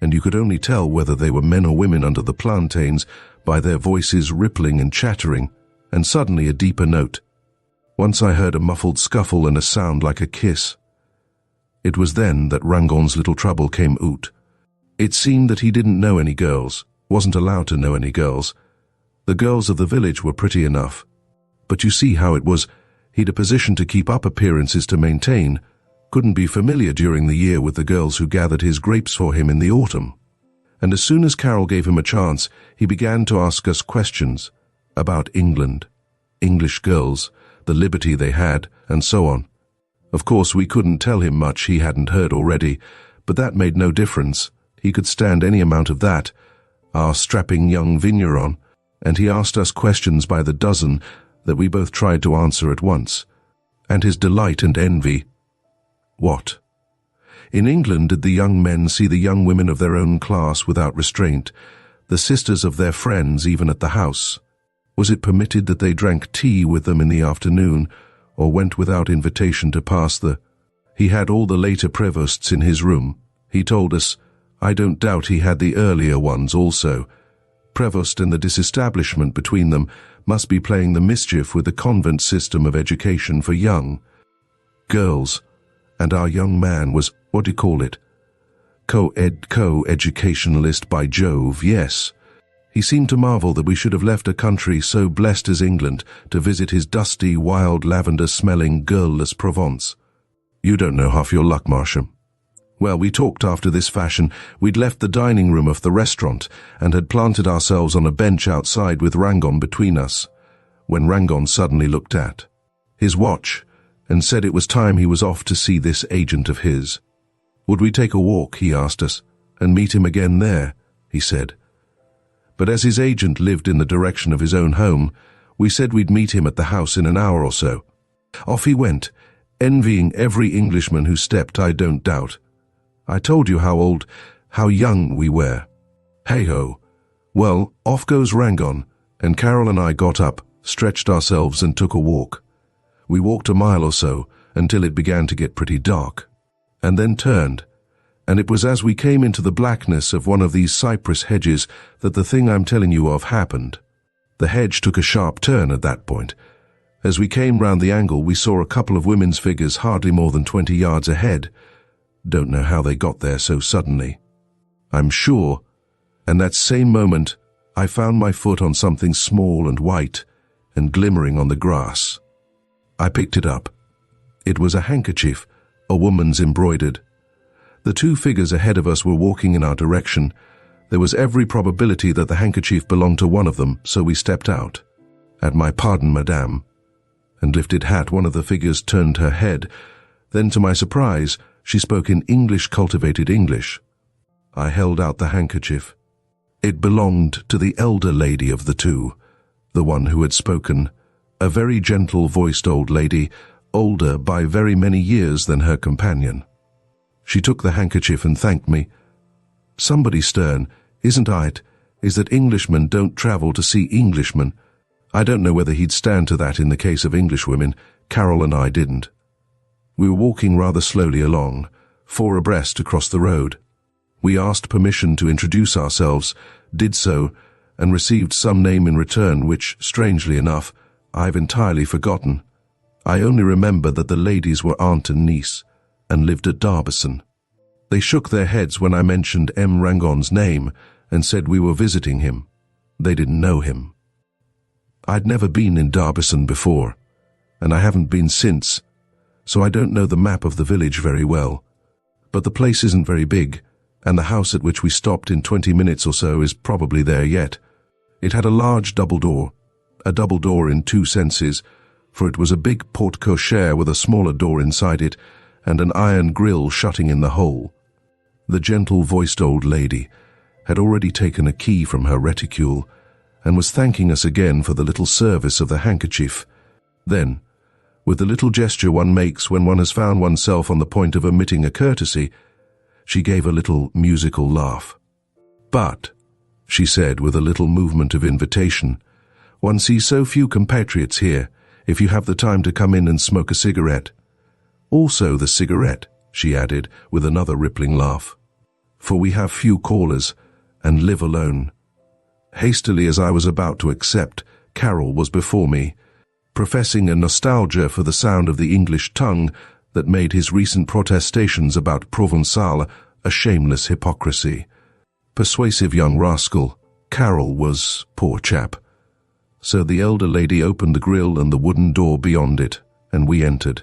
and you could only tell whether they were men or women under the plantains by their voices rippling and chattering, and suddenly a deeper note. Once I heard a muffled scuffle and a sound like a kiss. It was then that Rangon's little trouble came out. It seemed that he didn't know any girls, wasn't allowed to know any girls. The girls of the village were pretty enough. But you see how it was. He'd a position to keep up, appearances to maintain, couldn't be familiar during the year with the girls who gathered his grapes for him in the autumn. And as soon as Carol gave him a chance, he began to ask us questions about England, English girls, the liberty they had, and so on. Of course, we couldn't tell him much he hadn't heard already, but that made no difference. He could stand any amount of that, our strapping young vigneron, and he asked us questions by the dozen that we both tried to answer at once, and his delight and envy. What? In England did the young men see the young women of their own class without restraint, the sisters of their friends even at the house? Was it permitted that they drank tea with them in the afternoon, or went without invitation to pass the... He had all the later prevosts in his room, he told us. I don't doubt he had the earlier ones also. Prevost and the disestablishment between them must be playing the mischief with the convent system of education for young girls, and our young man was, what do you call it? Co-educationalist, by Jove, yes. He seemed to marvel that we should have left a country so blessed as England to visit his dusty, wild, lavender-smelling, girl-less Provence. You don't know half your luck, Marsham. Well, we talked after this fashion. We'd left the dining room of the restaurant and had planted ourselves on a bench outside with Rangon between us, when Rangon suddenly looked at his watch and said it was time he was off to see this agent of his. Would we take a walk, he asked us, and meet him again there, he said. But as his agent lived in the direction of his own home, we said we'd meet him at the house in an hour or so. Off he went, envying every Englishman who stepped, I don't doubt. I told you how young we were. Hey-ho. Well, off goes Rangon, and Carol and I got up, stretched ourselves and took a walk. We walked a mile or so until it began to get pretty dark, and then turned, and it was as we came into the blackness of one of these cypress hedges that the thing I'm telling you of happened. The hedge took a sharp turn at that point. As we came round the angle, we saw a couple of women's figures hardly more than 20 yards ahead. Don't know how they got there so suddenly, I'm sure, and that same moment I found my foot on something small and white and glimmering on the grass. I picked it up. It was a handkerchief, a woman's embroidered. The two figures ahead of us were walking in our direction. There was every probability that the handkerchief belonged to one of them, so we stepped out. At my pardon, madame, and lifted hat, one of the figures turned her head. Then, to my surprise, she spoke in cultivated English. I held out the handkerchief. It belonged to the elder lady of the two, the one who had spoken, a very gentle-voiced old lady, older by very many years than her companion. She took the handkerchief and thanked me. Somebody stern, isn't it, is that Englishmen don't travel to see Englishmen. I don't know whether he'd stand to that in the case of Englishwomen. Carol and I didn't. We were walking rather slowly along, 4 abreast across the road. We asked permission to introduce ourselves, did so, and received some name in return which, strangely enough, I've entirely forgotten. I only remember that the ladies were aunt and niece, and lived at Darbison. They shook their heads when I mentioned M. Rangon's name and said we were visiting him. They didn't know him. I'd never been in Darbison before, and I haven't been since, so I don't know the map of the village very well. But the place isn't very big, and the house at which we stopped in 20 minutes or so is probably there yet. It had a large double door, a double door in 2 senses, for it was a big porte-cochere with a smaller door inside it and an iron grille shutting in the whole. The gentle-voiced old lady had already taken a key from her reticule and was thanking us again for the little service of the handkerchief. Then, with the little gesture one makes when one has found oneself on the point of omitting a courtesy, she gave a little musical laugh. "But," she said with a little movement of invitation, "one sees so few compatriots here, if you have the time to come in and smoke a cigarette. Also the cigarette," she added with another rippling laugh, "for we have few callers and live alone." Hastily as I was about to accept, Carol was before me, professing a nostalgia for the sound of the English tongue that made his recent protestations about Provençal a shameless hypocrisy. Persuasive young rascal, Carol was, poor chap. So the elder lady opened the grille and the wooden door beyond it, and we entered.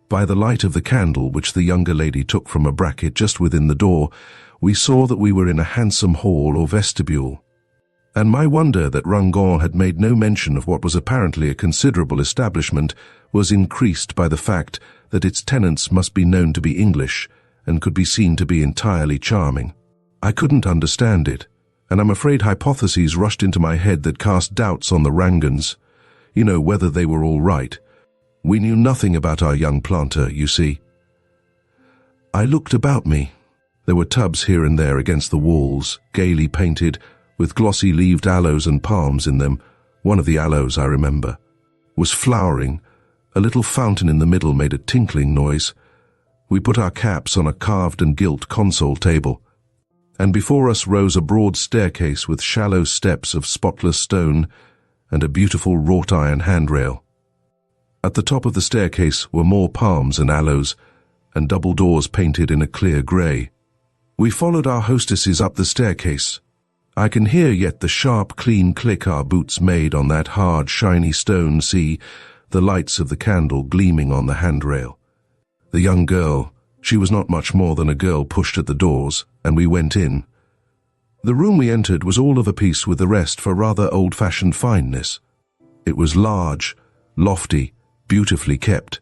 By the light of the candle which the younger lady took from a bracket just within the door, we saw that we were in a handsome hall or vestibule. And my wonder that Rangon had made no mention of what was apparently a considerable establishment was increased by the fact that its tenants must be known to be English and could be seen to be entirely charming. I couldn't understand it, and I'm afraid hypotheses rushed into my head that cast doubts on the Rangons. whether they were all right. We knew nothing about our young planter, you see. I looked about me. There were tubs here and there against the walls, gaily painted, with glossy-leaved aloes and palms in them. One of the aloes, I remember, was flowering. A little fountain in the middle made a tinkling noise. We put our caps on a carved and gilt console table, and before us rose a broad staircase with shallow steps of spotless stone and a beautiful wrought-iron handrail. At the top of the staircase were more palms and aloes, and double doors painted in a clear grey. We followed our hostesses up the staircase. I can hear yet the sharp, clean click our boots made on that hard, shiny stone, see the lights of the candle gleaming on the handrail. The young girl, she was not much more than a girl, pushed at the doors, and we went in. The room we entered was all of a piece with the rest for rather old-fashioned fineness. It was large, lofty, beautifully kept.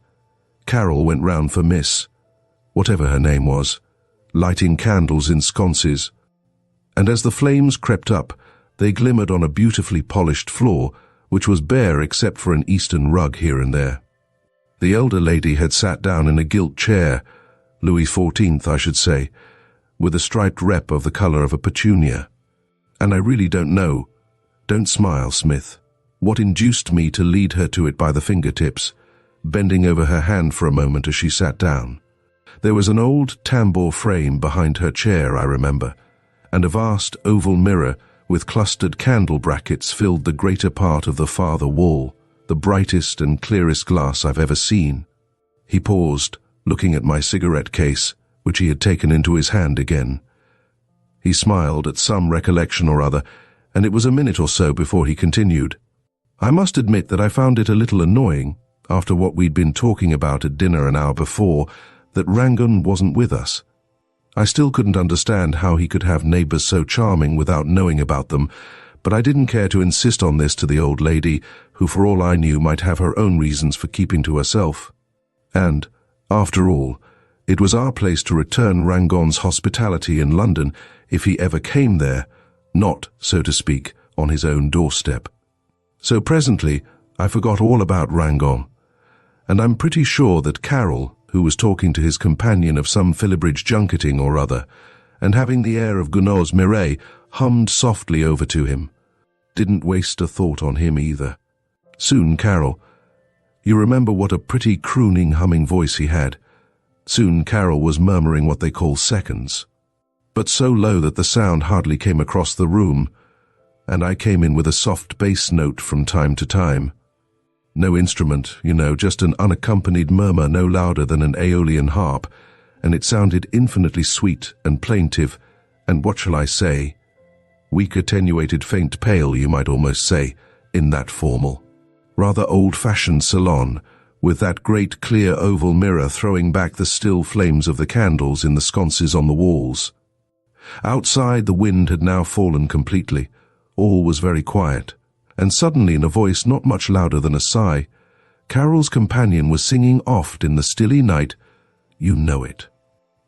Carol went round for Miss, whatever her name was, lighting candles in sconces, and as the flames crept up, they glimmered on a beautifully polished floor, which was bare except for an Eastern rug here and there. The elder lady had sat down in a gilt chair, Louis XIV, I should say, with a striped rep of the colour of a petunia. And I really don't know, don't smile, Smith, what induced me to lead her to it by the fingertips, bending over her hand for a moment as she sat down. There was an old tambour frame behind her chair, I remember, and a vast oval mirror with clustered candle brackets filled the greater part of the farther wall, the brightest and clearest glass I've ever seen. He paused, looking at my cigarette case, which he had taken into his hand again. He smiled at some recollection or other, and it was a minute or so before he continued. I must admit that I found it a little annoying, after what we'd been talking about at dinner an hour before, that Rangon wasn't with us. I still couldn't understand how he could have neighbours so charming without knowing about them, but I didn't care to insist on this to the old lady, who for all I knew might have her own reasons for keeping to herself. And, after all, it was our place to return Rangon's hospitality in London if he ever came there, not, so to speak, on his own doorstep. So presently I forgot all about Rangon, and I'm pretty sure that Carol, who was talking to his companion of some Filibridge junketing or other, and having the air of Gounod's Mireille, hummed softly over to him, didn't waste a thought on him either. Soon Carol, you remember what a pretty crooning humming voice he had. Soon Carol was murmuring what they call seconds, but so low that the sound hardly came across the room, and I came in with a soft bass note from time to time. No instrument, just an unaccompanied murmur no louder than an Aeolian harp, and it sounded infinitely sweet and plaintive, and what shall I say? Weak, attenuated, faint, pale, you might almost say, in that formal, rather old-fashioned salon, with that great clear oval mirror throwing back the still flames of the candles in the sconces on the walls. Outside the wind had now fallen completely. All was very quiet. And suddenly, in a voice not much louder than a sigh, Carol's companion was singing oft in the stilly night, "You know it."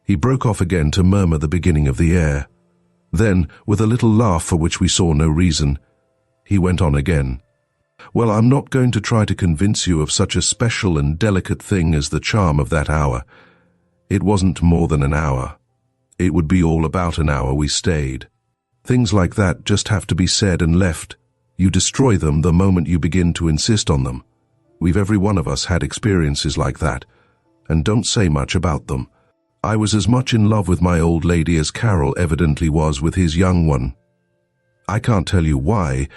He broke off again to murmur the beginning of the air. Then, with a little laugh for which we saw no reason, he went on again. "Well, I'm not going to try to convince you of such a special and delicate thing as the charm of that hour. It wasn't more than an hour. It would be all about an hour we stayed. Things like that just have to be said and left. You destroy them the moment you begin to insist on them. We've every one of us had experiences like that, and don't say much about them. I was as much in love with my old lady as Carol evidently was with his young one. I can't tell you why.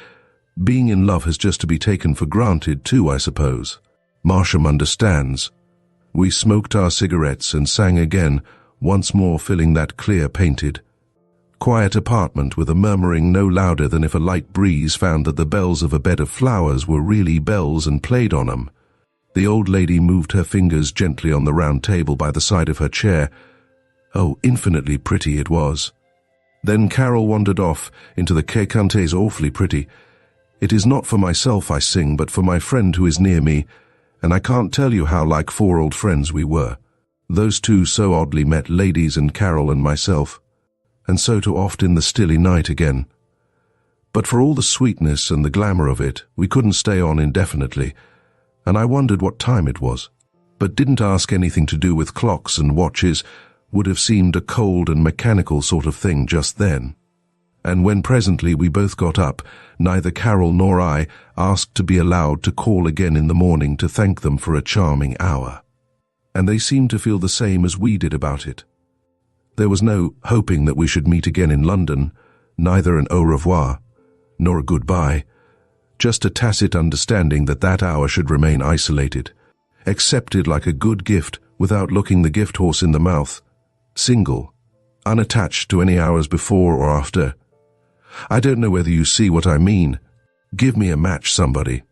Being in love has just to be taken for granted too, I suppose. Marsham understands." We smoked our cigarettes and sang again, once more filling that clear painted, quiet apartment with a murmuring no louder than if a light breeze found that the bells of a bed of flowers were really bells and played on 'em. The old lady moved her fingers gently on the round table by the side of her chair. Oh, infinitely pretty it was. Then Carol wandered off into the "Que cantes awfully pretty. It is not for myself I sing, but for my friend who is near me, and I can't tell you how like four old friends we were. Those two so oddly met, ladies and Carol and myself. And so too oft in the stilly night again. But for all the sweetness and the glamour of it, we couldn't stay on indefinitely, and I wondered what time it was, but didn't ask. Anything to do with clocks and watches would have seemed a cold and mechanical sort of thing just then. And when presently we both got up, neither Carol nor I asked to be allowed to call again in the morning to thank them for a charming hour. And they seemed to feel the same as we did about it. There was no hoping that we should meet again in London, neither an au revoir, nor a goodbye, just a tacit understanding that that hour should remain isolated, accepted like a good gift without looking the gift horse in the mouth, single, unattached to any hours before or after. I don't know whether you see what I mean. Give me a match, somebody.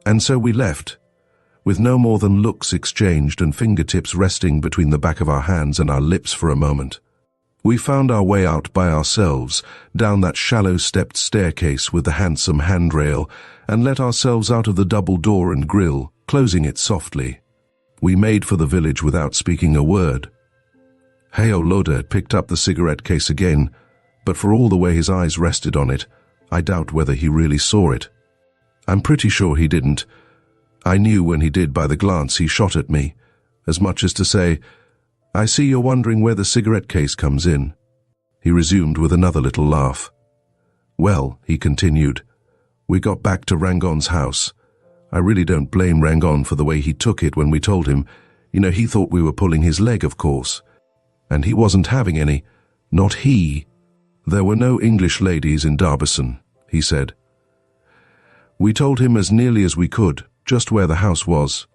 And so we left, with no more than looks exchanged and fingertips resting between the back of our hands and our lips for a moment. We found our way out by ourselves, down that shallow stepped staircase with the handsome handrail, and let ourselves out of the double door and grille, closing it softly. We made for the village without speaking a word. Heo Loda had picked up the cigarette case again, but for all the way his eyes rested on it, I doubt whether he really saw it. I'm pretty sure he didn't. I knew when he did by the glance he shot at me, as much as to say, "I see you're wondering where the cigarette case comes in." He resumed with another little laugh. "Well," he continued, "we got back to Rangon's house. I really don't blame Rangon for the way he took it when we told him. He thought we were pulling his leg, of course. And he wasn't having any. Not he. There were no English ladies in Darbison," he said. We told him as nearly as we could, just where the house was.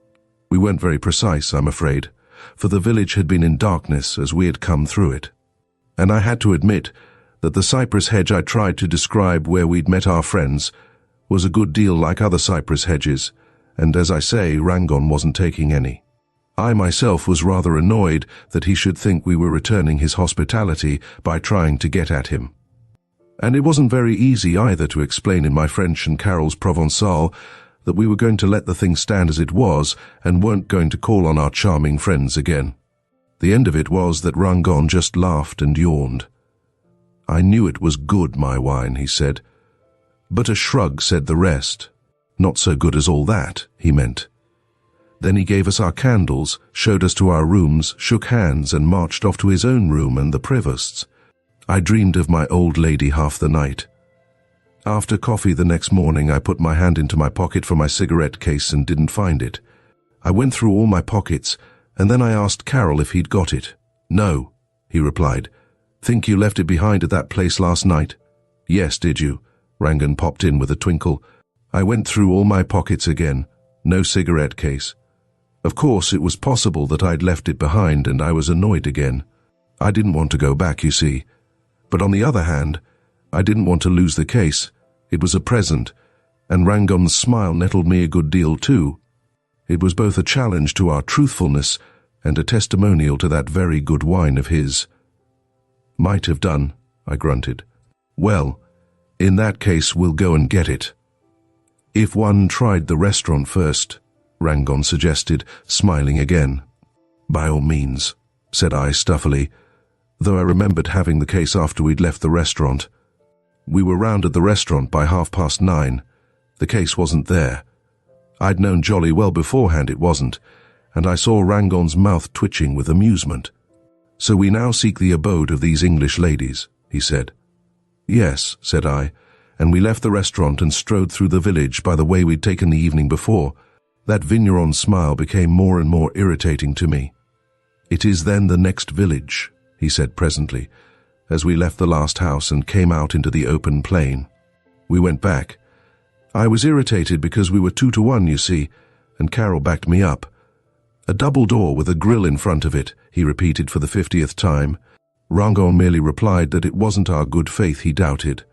We weren't very precise, I'm afraid, for the village had been in darkness as we had come through it. And I had to admit that the cypress hedge I tried to describe where we'd met our friends was a good deal like other cypress hedges, and as I say, Rangon wasn't taking any. I myself was rather annoyed that he should think we were returning his hospitality by trying to get at him. And it wasn't very easy either to explain in my French and Carol's Provençal that we were going to let the thing stand as it was and weren't going to call on our charming friends again. The end of it was that Rangon just laughed and yawned. "I knew it was good, my wine," he said. But a shrug said the rest. Not so good as all that, he meant. Then he gave us our candles, showed us to our rooms, shook hands, and marched off to his own room and the Prevost's. I dreamed of my old lady half the night. After coffee the next morning, I put my hand into my pocket for my cigarette case and didn't find it. I went through all my pockets, and then I asked Carol if he'd got it. "No," he replied. "Think you left it behind at that place last night?" "Yes, did you?" Rangon popped in with a twinkle. I went through all my pockets again. No cigarette case. Of course, it was possible that I'd left it behind, and I was annoyed again. I didn't want to go back, you see. But on the other hand, I didn't want to lose the case. It was a present, and Rangon's smile nettled me a good deal too. It was both a challenge to our truthfulness and a testimonial to that very good wine of his. "Might have done," I grunted. "Well, in that case we'll go and get it." "If one tried the restaurant first," Rangon suggested, smiling again. "By all means," said I stuffily, though I remembered having the case after we'd left the restaurant. We were round at the restaurant by 9:30. The case wasn't there. I'd known jolly well beforehand it wasn't, and I saw Rangon's mouth twitching with amusement. "So we now seek the abode of these English ladies," he said. "Yes," said I, and we left the restaurant and strode through the village by the way we'd taken the evening before. That vigneron's smile became more and more irritating to me. "It is then the next village," he said presently, as we left the last house and came out into the open plain. We went back. I was irritated because we were 2-1, you see, and Carol backed me up. "A double door with a grill in front of it," he repeated for the 50th time. Rangon merely replied that it wasn't our good faith he doubted.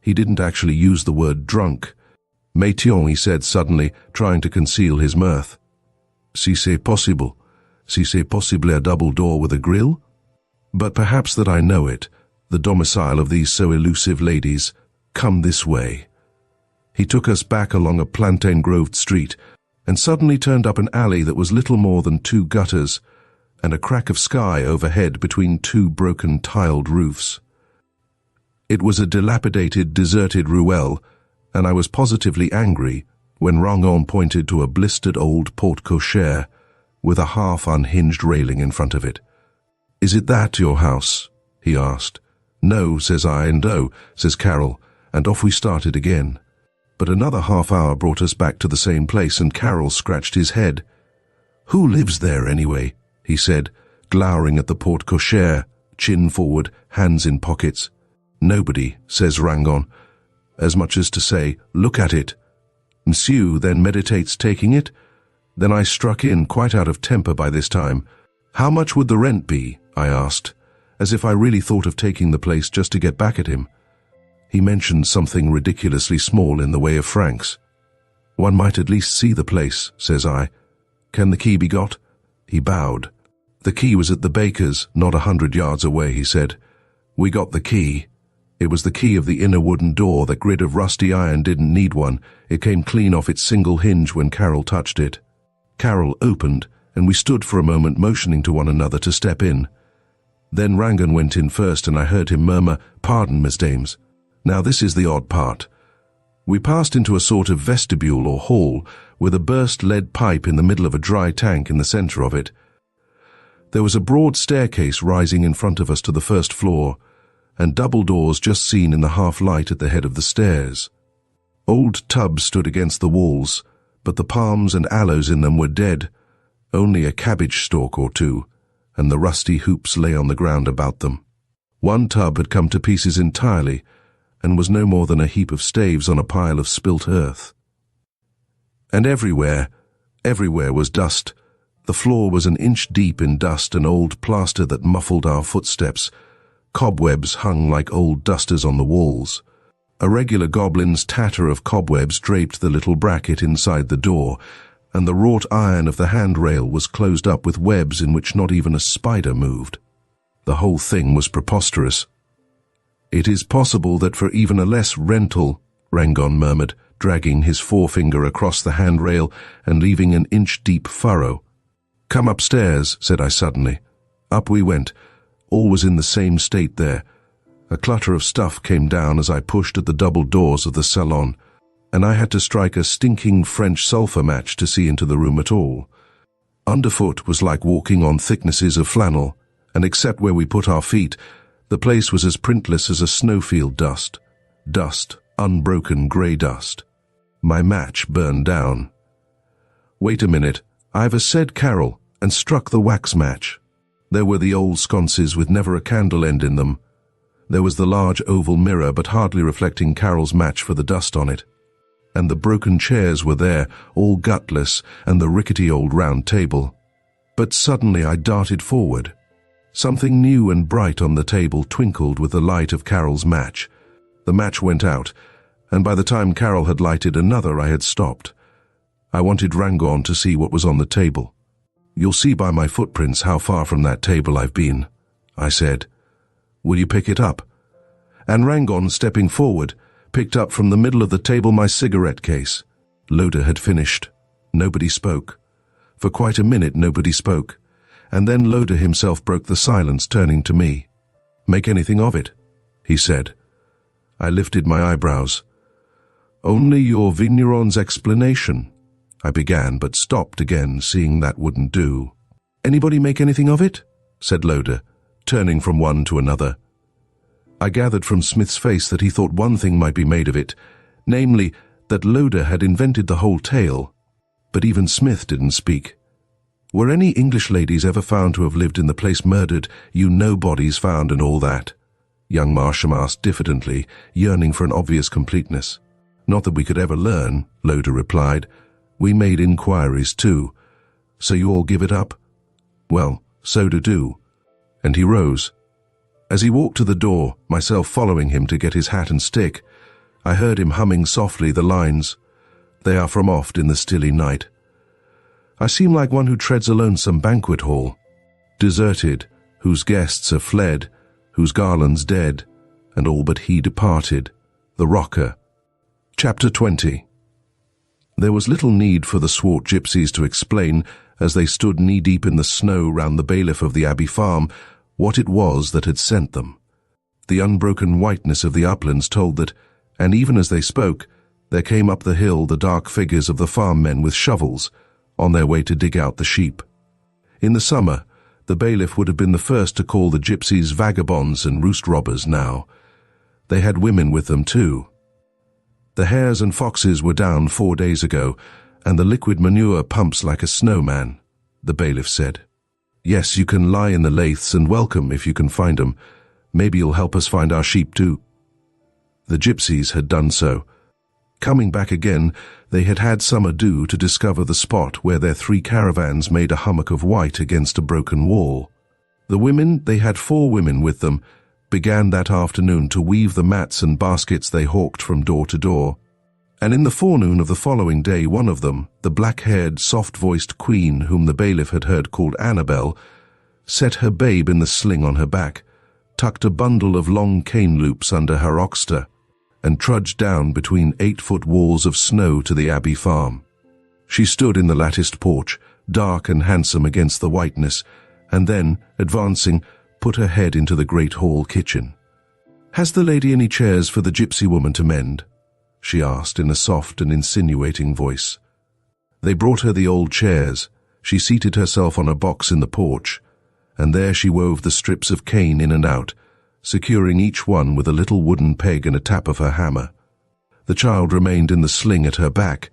He didn't actually use the word drunk. "Métion," he said suddenly, trying to conceal his mirth. "Si c'est possible. Si c'est possible a double door with a grill? But perhaps that I know it, the domicile of these so elusive ladies. Come this way." He took us back along a plantain-groved street, and suddenly turned up an alley that was little more than 2 gutters, and a crack of sky overhead between 2 broken tiled roofs. It was a dilapidated, deserted ruelle, and I was positively angry when Rangon pointed to a blistered old porte-cochere with a half-unhinged railing in front of it. "Is it that, your house?" he asked. "No," says I, and "Oh," says Carol, and off we started again. But another half hour brought us back to the same place, and Carol scratched his head. "Who lives there, anyway?" he said, glowering at the porte-cochere, chin forward, hands in pockets. "Nobody," says Rangon, as much as to say, "Look at it." Monsieur then meditates taking it. Then I struck in, quite out of temper by this time. "How much would the rent be?" I asked, as if I really thought of taking the place just to get back at him. He mentioned something ridiculously small in the way of francs. "One might at least see the place," says I. "Can the key be got?" He bowed. "The key was at the baker's, not 100 yards away," he said. We got the key. It was the key of the inner wooden door. That grid of rusty iron didn't need one. It came clean off its single hinge when Carol touched it. Carol opened, and we stood for a moment motioning to one another to step in. Then Rangan went in first, and I heard him murmur, "Pardon, Miss Dames." Now this is the odd part. We passed into a sort of vestibule or hall with a burst lead pipe in the middle of a dry tank in the center of it. There was a broad staircase rising in front of us to the first floor, and double doors just seen in the half-light at the head of the stairs. Old tubs stood against the walls, but the palms and aloes in them were dead, only a cabbage stalk or two, and the rusty hoops lay on the ground about them. One tub had come to pieces entirely, and was no more than a heap of staves on a pile of spilt earth. And everywhere was dust. The floor was an inch deep in dust and old plaster that muffled our footsteps. Cobwebs hung like old dusters on the walls. A regular goblin's tatter of cobwebs draped the little bracket inside the door, and the wrought iron of the handrail was closed up with webs in which not even a spider moved. The whole thing was preposterous. "It is possible that for even a less rental," Rangon murmured, dragging his forefinger across the handrail and leaving an inch-deep furrow. "Come upstairs," said I suddenly. Up we went. All was in the same state there. A clutter of stuff came down as I pushed at the double doors of the salon, and I had to strike a stinking French sulphur match to see into the room at all. Underfoot was like walking on thicknesses of flannel, and except where we put our feet, the place was as printless as a snowfield dust. Dust, unbroken grey dust. My match burned down. "Wait a minute, I've said Carol," and struck the wax match. There were the old sconces with never a candle end in them. There was the large oval mirror, but hardly reflecting Carol's match for the dust on it. And the broken chairs were there, all gutless, and the rickety old round table. But suddenly I darted forward. Something new and bright on the table twinkled with the light of Carol's match. The match went out, and by the time Carol had lighted another, I had stopped. I wanted Rangon to see what was on the table. "You'll see by my footprints how far from that table I've been," I said. "Will you pick it up?" And Rangon, stepping forward, picked up from the middle of the table my cigarette case. Loda had finished. Nobody spoke. For quite a minute nobody spoke, and then Loda himself broke the silence, turning to me. "Make anything of it?" he said. I lifted my eyebrows. "Only your vigneron's explanation," I began, but stopped again, seeing that wouldn't do. "Anybody make anything of it?" said Loda, turning from one to another. I gathered from Smith's face that he thought one thing might be made of it, namely, that Loda had invented the whole tale. But even Smith didn't speak. "Were any English ladies ever found to have lived in the place murdered, bodies found and all that?" young Marsham asked diffidently, yearning for an obvious completeness. "Not that we could ever learn," Loda replied. "We made inquiries too. So you all give it up?" "Well, so do." And he rose. As he walked to the door, myself following him to get his hat and stick, I heard him humming softly the lines, "They are from oft in the stilly night." I seem like one who treads a lonesome banquet hall, deserted, whose guests have fled, whose garlands dead, and all but he departed, the rocker. Chapter 20. There was little need for the swart gypsies to explain, as they stood knee-deep in the snow round the bailiff of the Abbey farm, what it was that had sent them. The unbroken whiteness of the uplands told that, and even as they spoke, there came up the hill the dark figures of the farm men with shovels, on their way to dig out the sheep. In the summer, the bailiff would have been the first to call the gypsies vagabonds and roost robbers now. They had women with them too. The hares and foxes were down 4 days ago, and the liquid manure pumps like a snowman, the bailiff said. Yes, you can lie in the laths and welcome if you can find 'em. Maybe you'll help us find our sheep too. The gypsies had done so. Coming back again, they had had some ado to discover the spot where their 3 caravans made a hummock of white against a broken wall. The women, they had 4 women with them, began that afternoon to weave the mats and baskets they hawked from door to door. And in the forenoon of the following day, one of them, the black-haired, soft-voiced queen whom the bailiff had heard called Annabel, set her babe in the sling on her back, tucked a bundle of long cane loops under her oxter, and trudged down between 8-foot walls of snow to the abbey farm. She stood in the latticed porch, dark and handsome against the whiteness, and then, advancing, put her head into the great hall kitchen. "Has the lady any chairs for the gypsy woman to mend?" she asked in a soft and insinuating voice. They brought her the old chairs. She seated herself on a box in the porch, and there she wove the strips of cane in and out, securing each one with a little wooden peg and a tap of her hammer. The child remained in the sling at her back,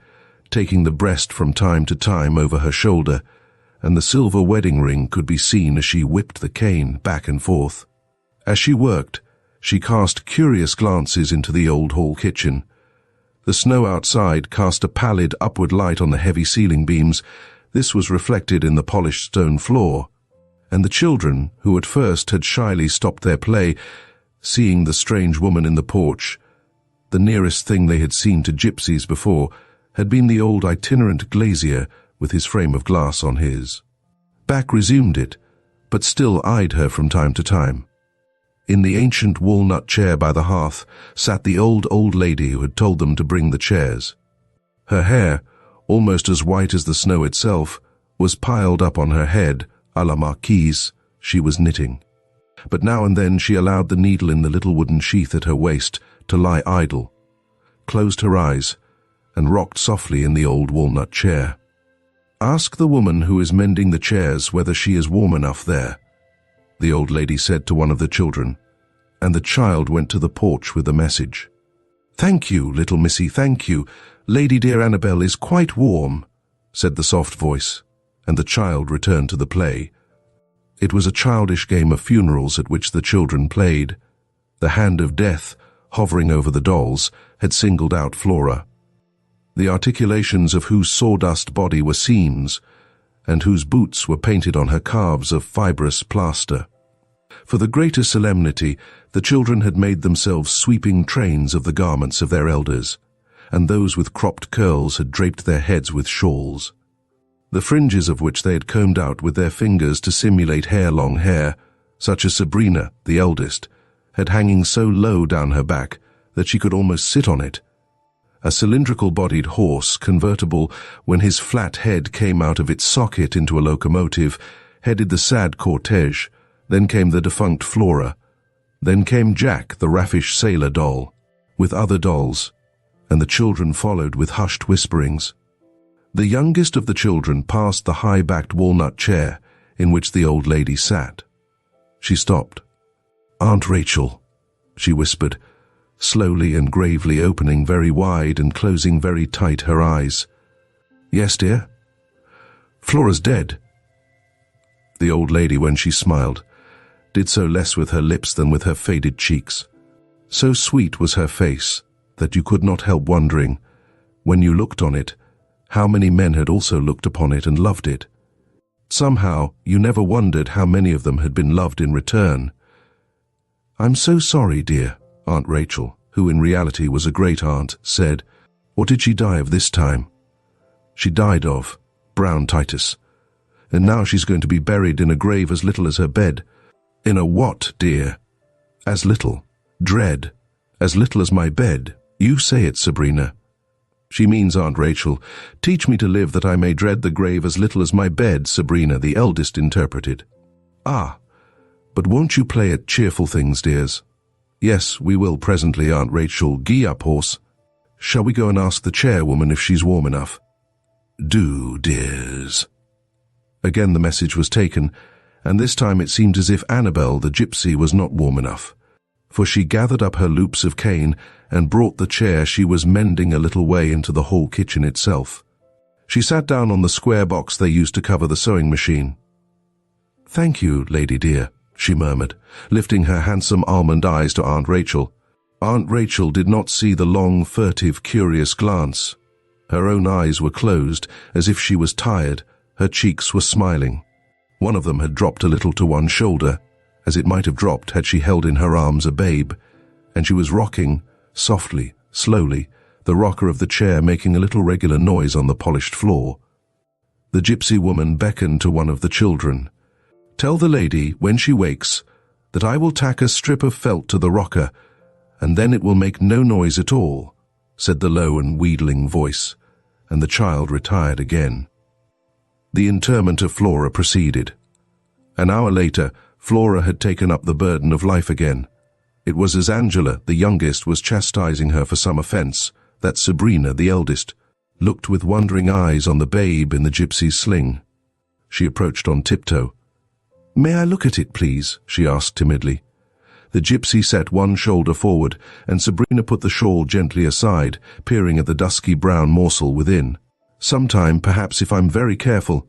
taking the breast from time to time over her shoulder, and the silver wedding ring could be seen as she whipped the cane back and forth. As she worked, she cast curious glances into the old hall kitchen. The snow outside cast a pallid upward light on the heavy ceiling beams. This was reflected in the polished stone floor, and the children, who at first had shyly stopped their play, seeing the strange woman in the porch, the nearest thing they had seen to gypsies before, had been the old itinerant glazier with his frame of glass on his back resumed it, but still eyed her from time to time. In the ancient walnut chair by the hearth sat the old lady who had told them to bring the chairs. Her hair, almost as white as the snow itself, was piled up on her head, à la marquise. She was knitting. But now and then she allowed the needle in the little wooden sheath at her waist to lie idle, closed her eyes, and rocked softly in the old walnut chair. "Ask the woman who is mending the chairs whether she is warm enough there," the old lady said to one of the children, and the child went to the porch with the message. "Thank you, little missy, thank you. Lady dear Annabel is quite warm," said the soft voice, and the child returned to the play. It was a childish game of funerals at which the children played. The hand of death, hovering over the dolls, had singled out Flora, the articulations of whose sawdust body were seams, and whose boots were painted on her calves of fibrous plaster. For the greater solemnity, the children had made themselves sweeping trains of the garments of their elders, and those with cropped curls had draped their heads with shawls, the fringes of which they had combed out with their fingers to simulate hair-long hair, such as Sabrina, the eldest, had hanging so low down her back that she could almost sit on it. A cylindrical-bodied horse, convertible when his flat head came out of its socket into a locomotive, headed the sad cortege. Then came the defunct Flora. Then came Jack, the raffish sailor doll, with other dolls, and the children followed with hushed whisperings. The youngest of the children passed the high-backed walnut chair in which the old lady sat. She stopped. "Aunt Rachel," she whispered, slowly and gravely opening very wide and closing very tight her eyes. "Yes, dear?" "Flora's dead." The old lady, when she smiled, did so less with her lips than with her faded cheeks. So sweet was her face that you could not help wondering, when you looked on it, how many men had also looked upon it and loved it. Somehow, you never wondered how many of them had been loved in return. "I'm so sorry, dear," Aunt Rachel, who in reality was a great-aunt, said. "What did she die of this time?" "She died of bronchitis. And now she's going to be buried in a grave as little as her bed." "In a what, dear?" "As little. Dread. As little as my bed. You say it, Sabrina." "She means, Aunt Rachel, teach me to live that I may dread the grave as little as my bed," Sabrina, the eldest, interpreted. "Ah, but won't you play at cheerful things, dears?" Yes, we will presently, Aunt Rachel. Gee up, horse. Shall we go and ask the chairwoman if she's warm enough? Do, dears. Again the message was taken, and this time it seemed as if Annabel, the gypsy, was not warm enough, for she gathered up her loops of cane and brought the chair she was mending a little way into the hall kitchen itself. She sat down on the square box they used to cover the sewing machine. "Thank you, lady dear," she murmured, lifting her handsome almond eyes to Aunt Rachel. Aunt Rachel did not see the long, furtive, curious glance. Her own eyes were closed, as if she was tired. Her cheeks were smiling. One of them had dropped a little to one shoulder, as it might have dropped had she held in her arms a babe, and she was rocking, softly, slowly, the rocker of the chair making a little regular noise on the polished floor. The gypsy woman beckoned to one of the children. "Tell the lady, when she wakes, that I will tack a strip of felt to the rocker, and then it will make no noise at all," said the low and wheedling voice, and the child retired again. The interment of Flora proceeded. An hour later, Flora had taken up the burden of life again. It was as Angela, the youngest, was chastising her for some offense, that Sabrina, the eldest, looked with wondering eyes on the babe in the gypsy's sling. She approached on tiptoe. "May I look at it, please?" she asked timidly. The gypsy set one shoulder forward, and Sabrina put the shawl gently aside, peering at the dusky brown morsel within. "Sometime, perhaps, if I'm very careful,"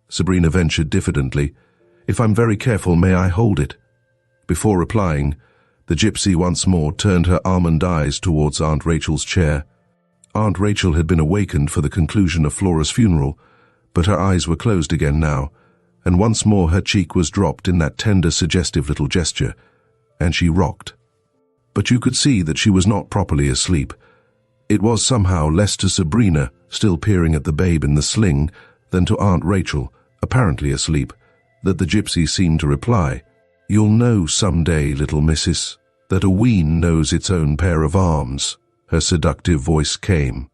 Sabrina ventured diffidently. "If I'm very careful, may I hold it?" Before replying, the gypsy once more turned her almond eyes towards Aunt Rachel's chair. Aunt Rachel had been awakened for the conclusion of Flora's funeral, but her eyes were closed again now, and once more her cheek was dropped in that tender, suggestive little gesture, and she rocked. But you could see that she was not properly asleep. It was somehow less to Sabrina, still peering at the babe in the sling, than to Aunt Rachel, apparently asleep, that the gypsy seemed to reply, "You'll know some day, little missus, that a wean knows its own pair of arms," her seductive voice came.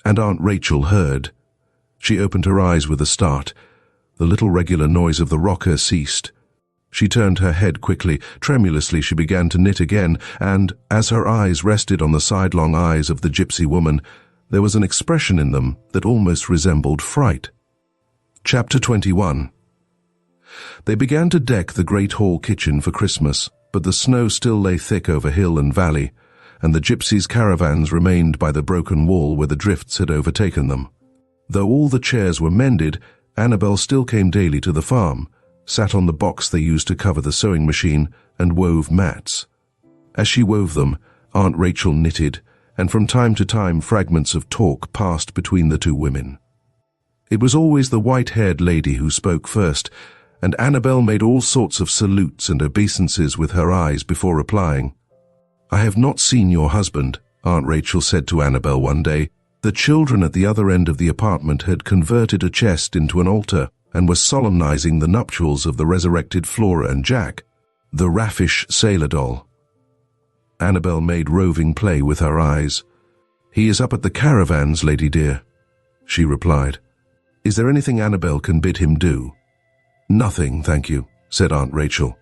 And Aunt Rachel heard. She opened her eyes with a start. The little regular noise of the rocker ceased. She turned her head quickly. Tremulously she began to knit again, and, as her eyes rested on the sidelong eyes of the gypsy woman, there was an expression in them that almost resembled fright. Chapter 21. They began to deck the great hall kitchen for Christmas, but the snow still lay thick over hill and valley, and the gypsies' caravans remained by the broken wall where the drifts had overtaken them. Though all the chairs were mended, Annabel still came daily to the farm, sat on the box they used to cover the sewing machine, and wove mats. As she wove them, Aunt Rachel knitted, and from time to time fragments of talk passed between the two women. It was always the white-haired lady who spoke first, and Annabel made all sorts of salutes and obeisances with her eyes before replying. "I have not seen your husband," Aunt Rachel said to Annabel one day. The children at the other end of the apartment had converted a chest into an altar, and were solemnizing the nuptials of the resurrected Flora and Jack, the raffish sailor doll. Annabel made roving play with her eyes. "He is up at the caravans, lady dear," she replied. "Is there anything Annabel can bid him do?" "Nothing, thank you," said Aunt Rachel.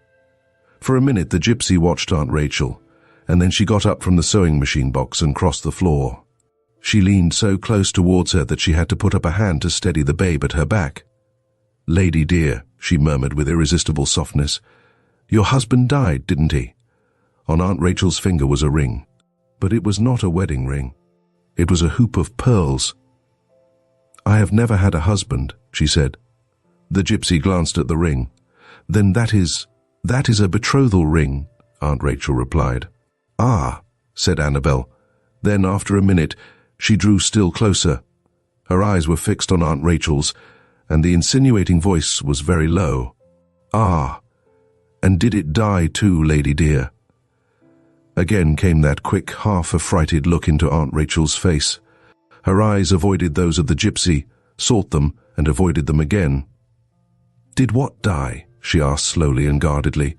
For a minute the gypsy watched Aunt Rachel, and then she got up from the sewing machine box and crossed the floor. She leaned so close towards her that she had to put up a hand to steady the babe at her back. "Lady dear," she murmured with irresistible softness, "your husband died, didn't he?" On Aunt Rachel's finger was a ring, but it was not a wedding ring. It was a hoop of pearls. "I have never had a husband," she said. The gypsy glanced at the ring. "Then that is a betrothal ring," Aunt Rachel replied. "Ah," said Annabel. Then, after a minute, she drew still closer. Her eyes were fixed on Aunt Rachel's, and the insinuating voice was very low. "Ah, and did it die too, lady dear?" Again came that quick, half-affrighted look into Aunt Rachel's face. Her eyes avoided those of the gypsy, sought them, and avoided them again. "Did what die?" she asked slowly and guardedly.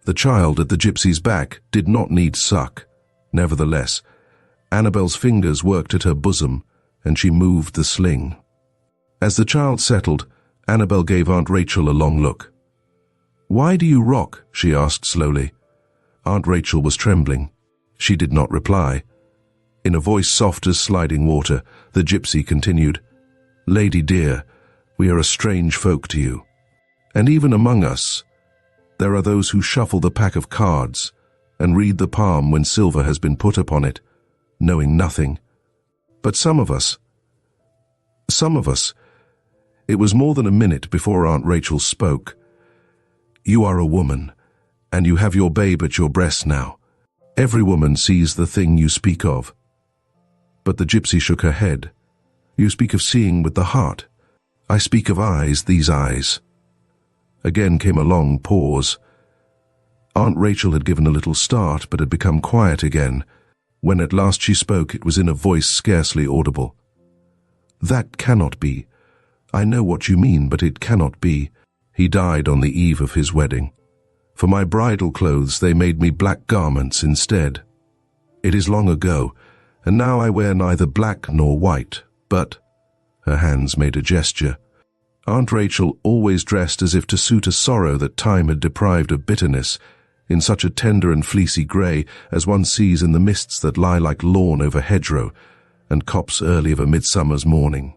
The child at the gypsy's back did not need suck. Nevertheless, Annabel's fingers worked at her bosom, and she moved the sling. As the child settled, Annabel gave Aunt Rachel a long look. "Why do you rock?" she asked slowly. Aunt Rachel was trembling. She did not reply. In a voice soft as sliding water, the gypsy continued, "Lady dear, we are a strange folk to you. And even among us, there are those who shuffle the pack of cards and read the palm when silver has been put upon it, knowing nothing. But some of us, it was more than a minute before Aunt Rachel spoke. You are a woman, and you have your babe at your breast now. Every woman sees the thing you speak of." But the gypsy shook her head. "You speak of seeing with the heart. I speak of eyes, these eyes." Again came a long pause. Aunt Rachel had given a little start, but had become quiet again. When at last she spoke, it was in a voice scarcely audible. "That cannot be. I know what you mean, but it cannot be. He died on the eve of his wedding. For my bridal clothes they made me black garments instead. It is long ago, and now I wear neither black nor white, but—" Her hands made a gesture. Aunt Rachel always dressed as if to suit a sorrow that time had deprived of bitterness, in such a tender and fleecy grey as one sees in the mists that lie like lawn over hedgerow, and copse early of a midsummer's morning.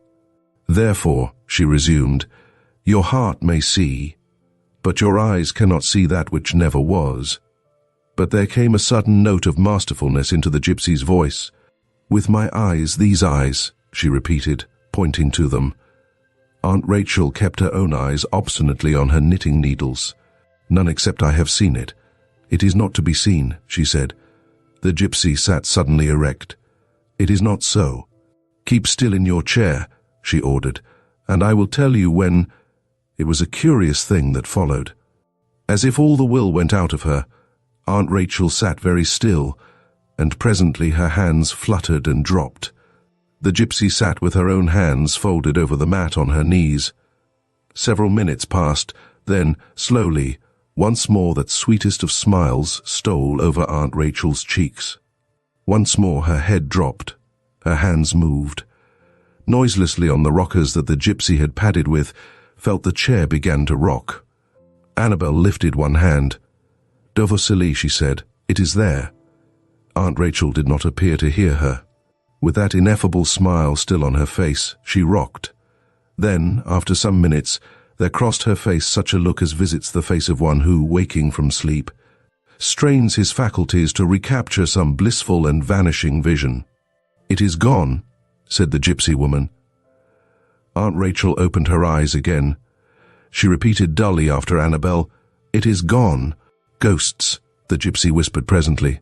"Therefore," she resumed, "your heart may see, but your eyes cannot see that which never was." But there came a sudden note of masterfulness into the gypsy's voice. "With my eyes, these eyes," she repeated, pointing to them. Aunt Rachel kept her own eyes obstinately on her knitting needles. "None except I have seen it. It is not to be seen," she said. The gypsy sat suddenly erect. "It is not so. Keep still in your chair," she ordered, "and I will tell you when—" It was a curious thing that followed. As if all the will went out of her, Aunt Rachel sat very still, and presently her hands fluttered and dropped. The gypsy sat with her own hands folded over the mat on her knees. Several minutes passed, then, slowly, once more that sweetest of smiles stole over Aunt Rachel's cheeks. Once more her head dropped, her hands moved. Noiselessly on the rockers that the gypsy had padded with, felt the chair began to rock. Annabel lifted one hand. "Dovosili," she said, "it is there." Aunt Rachel did not appear to hear her. With that ineffable smile still on her face, she rocked. Then, after some minutes, there crossed her face such a look as visits the face of one who, waking from sleep, strains his faculties to recapture some blissful and vanishing vision. "It is gone," said the gypsy woman. Aunt Rachel opened her eyes again. She repeated dully after Annabel, "It is gone. Ghosts," the gypsy whispered presently,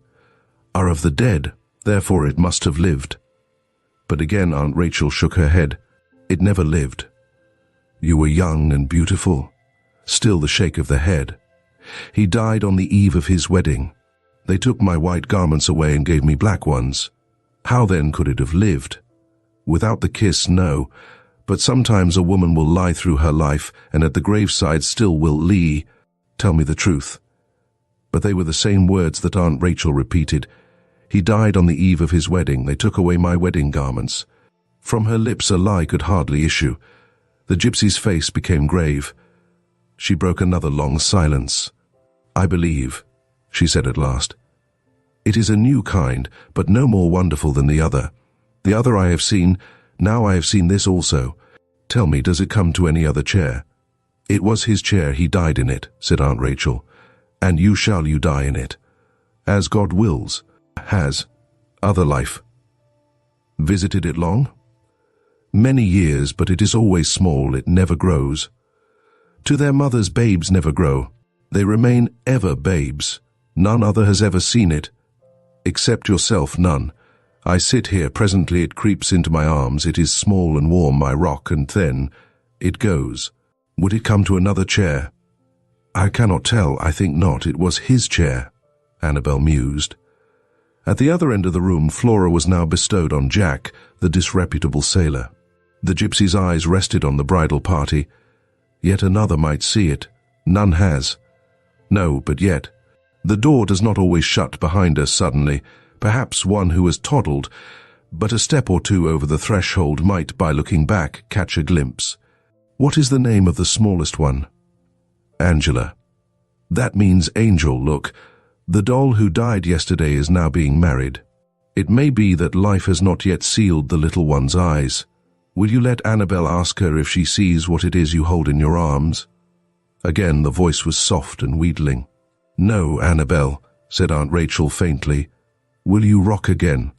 "are of the dead, therefore it must have lived." But again Aunt Rachel shook her head. "It never lived. You were young and beautiful." Still the shake of the head. "He died on the eve of his wedding. They took my white garments away and gave me black ones. How then could it have lived? Without the kiss, no. But sometimes a woman will lie through her life, and at the graveside still will lie. Tell me the truth." But they were the same words that Aunt Rachel repeated. "He died on the eve of his wedding. They took away my wedding garments." From her lips a lie could hardly issue. The gypsy's face became grave. She broke another long silence. "I believe," she said at last. "It is a new kind, but no more wonderful than the other. The other I have seen, now I have seen this also. Tell me, does it come to any other chair?" "It was his chair, he died in it," said Aunt Rachel. "And you die in it. As God wills. Has. Other life." "Visited it long?" "Many years, but it is always small, it never grows. To their mothers babes never grow. They remain ever babes. None other has ever seen it. Except yourself, none. I sit here, presently it creeps into my arms, it is small and warm, I rock, and then it goes. Would it come to another chair?" "I cannot tell, I think not. It was his chair," Annabel mused. At the other end of the room, Flora was now bestowed on Jack, the disreputable sailor. The gypsy's eyes rested on the bridal party. Yet another might see it. None has. No, but yet. The door does not always shut behind us suddenly. Perhaps one who has toddled, but a step or two over the threshold might, by looking back, catch a glimpse. What is the name of the smallest one? Angela. That means angel, look. The doll who died yesterday is now being married. It may be that life has not yet sealed the little one's eyes. Will you let Annabel ask her if she sees what it is you hold in your arms?" Again the voice was soft and wheedling. "No, Annabel," said Aunt Rachel faintly. "Will you rock again?"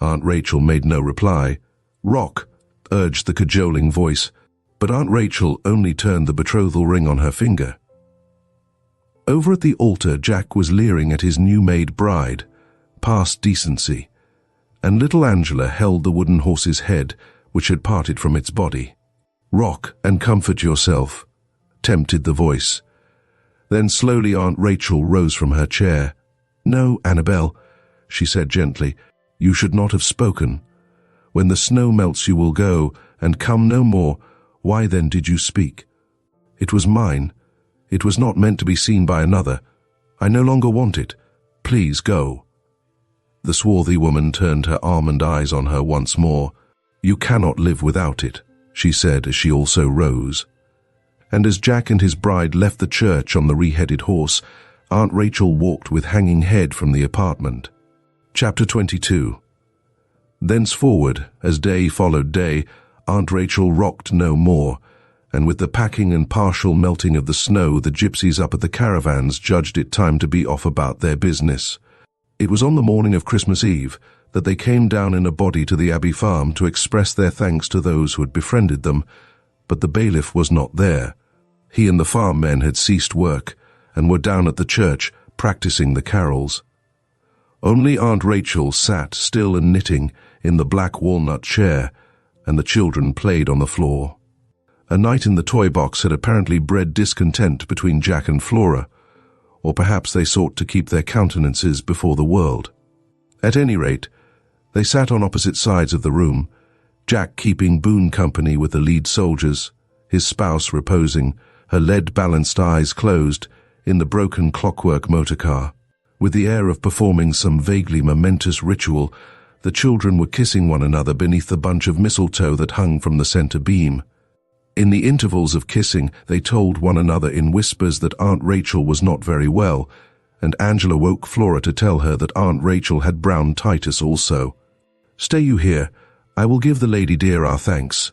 Aunt Rachel made no reply. "Rock," urged the cajoling voice, but Aunt Rachel only turned the betrothal ring on her finger. Over at the altar, Jack was leering at his new-made bride, past decency, and little Angela held the wooden horse's head, which had parted from its body. "Rock and comfort yourself," tempted the voice. Then slowly Aunt Rachel rose from her chair. "No, Annabel," she said gently, "you should not have spoken. When the snow melts you will go, and come no more. Why then did you speak? It was mine. It was not meant to be seen by another. I no longer want it. Please go." The swarthy woman turned her almond eyes on her once more. "You cannot live without it," she said as she also rose. And as Jack and his bride left the church on the re-headed horse, Aunt Rachel walked with hanging head from the apartment. Chapter 22. Thenceforward, as day followed day, Aunt Rachel rocked no more, and with the packing and partial melting of the snow, the gypsies up at the caravans judged it time to be off about their business. It was on the morning of Christmas Eve that they came down in a body to the Abbey farm to express their thanks to those who had befriended them, but the bailiff was not there. He and the farm men had ceased work and were down at the church practicing the carols. Only Aunt Rachel sat still and knitting in the black walnut chair, and the children played on the floor. A night in the toy box had apparently bred discontent between Jack and Flora, or perhaps they sought to keep their countenances before the world. At any rate, they sat on opposite sides of the room, Jack keeping boon company with the lead soldiers, his spouse reposing, her lead-balanced eyes closed, in the broken clockwork motor car. With the air of performing some vaguely momentous ritual, the children were kissing one another beneath the bunch of mistletoe that hung from the center beam. In the intervals of kissing, they told one another in whispers that Aunt Rachel was not very well, and Angela woke Flora to tell her that Aunt Rachel had brown titus also. "Stay you here. I will give the lady dear our thanks,"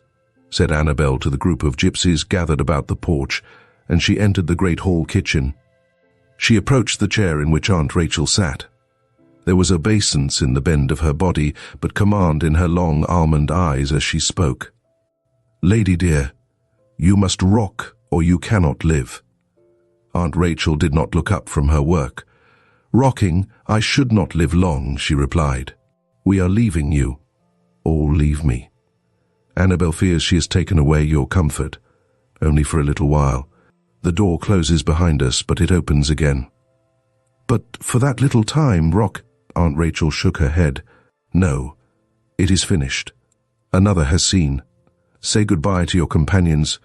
said Annabel to the group of gypsies gathered about the porch, and she entered the great hall kitchen. She approached the chair in which Aunt Rachel sat. There was obeisance in the bend of her body, but command in her long almond eyes as she spoke. "Lady dear, you must rock or you cannot live." Aunt Rachel did not look up from her work. "Rocking, I should not live long," she replied. "We are leaving you. All leave me. Annabel fears she has taken away your comfort, only for a little while. The door closes behind us, but it opens again." "But for that little time, Rock," Aunt Rachel shook her head. "No, it is finished. Another has seen. Say goodbye to your companions.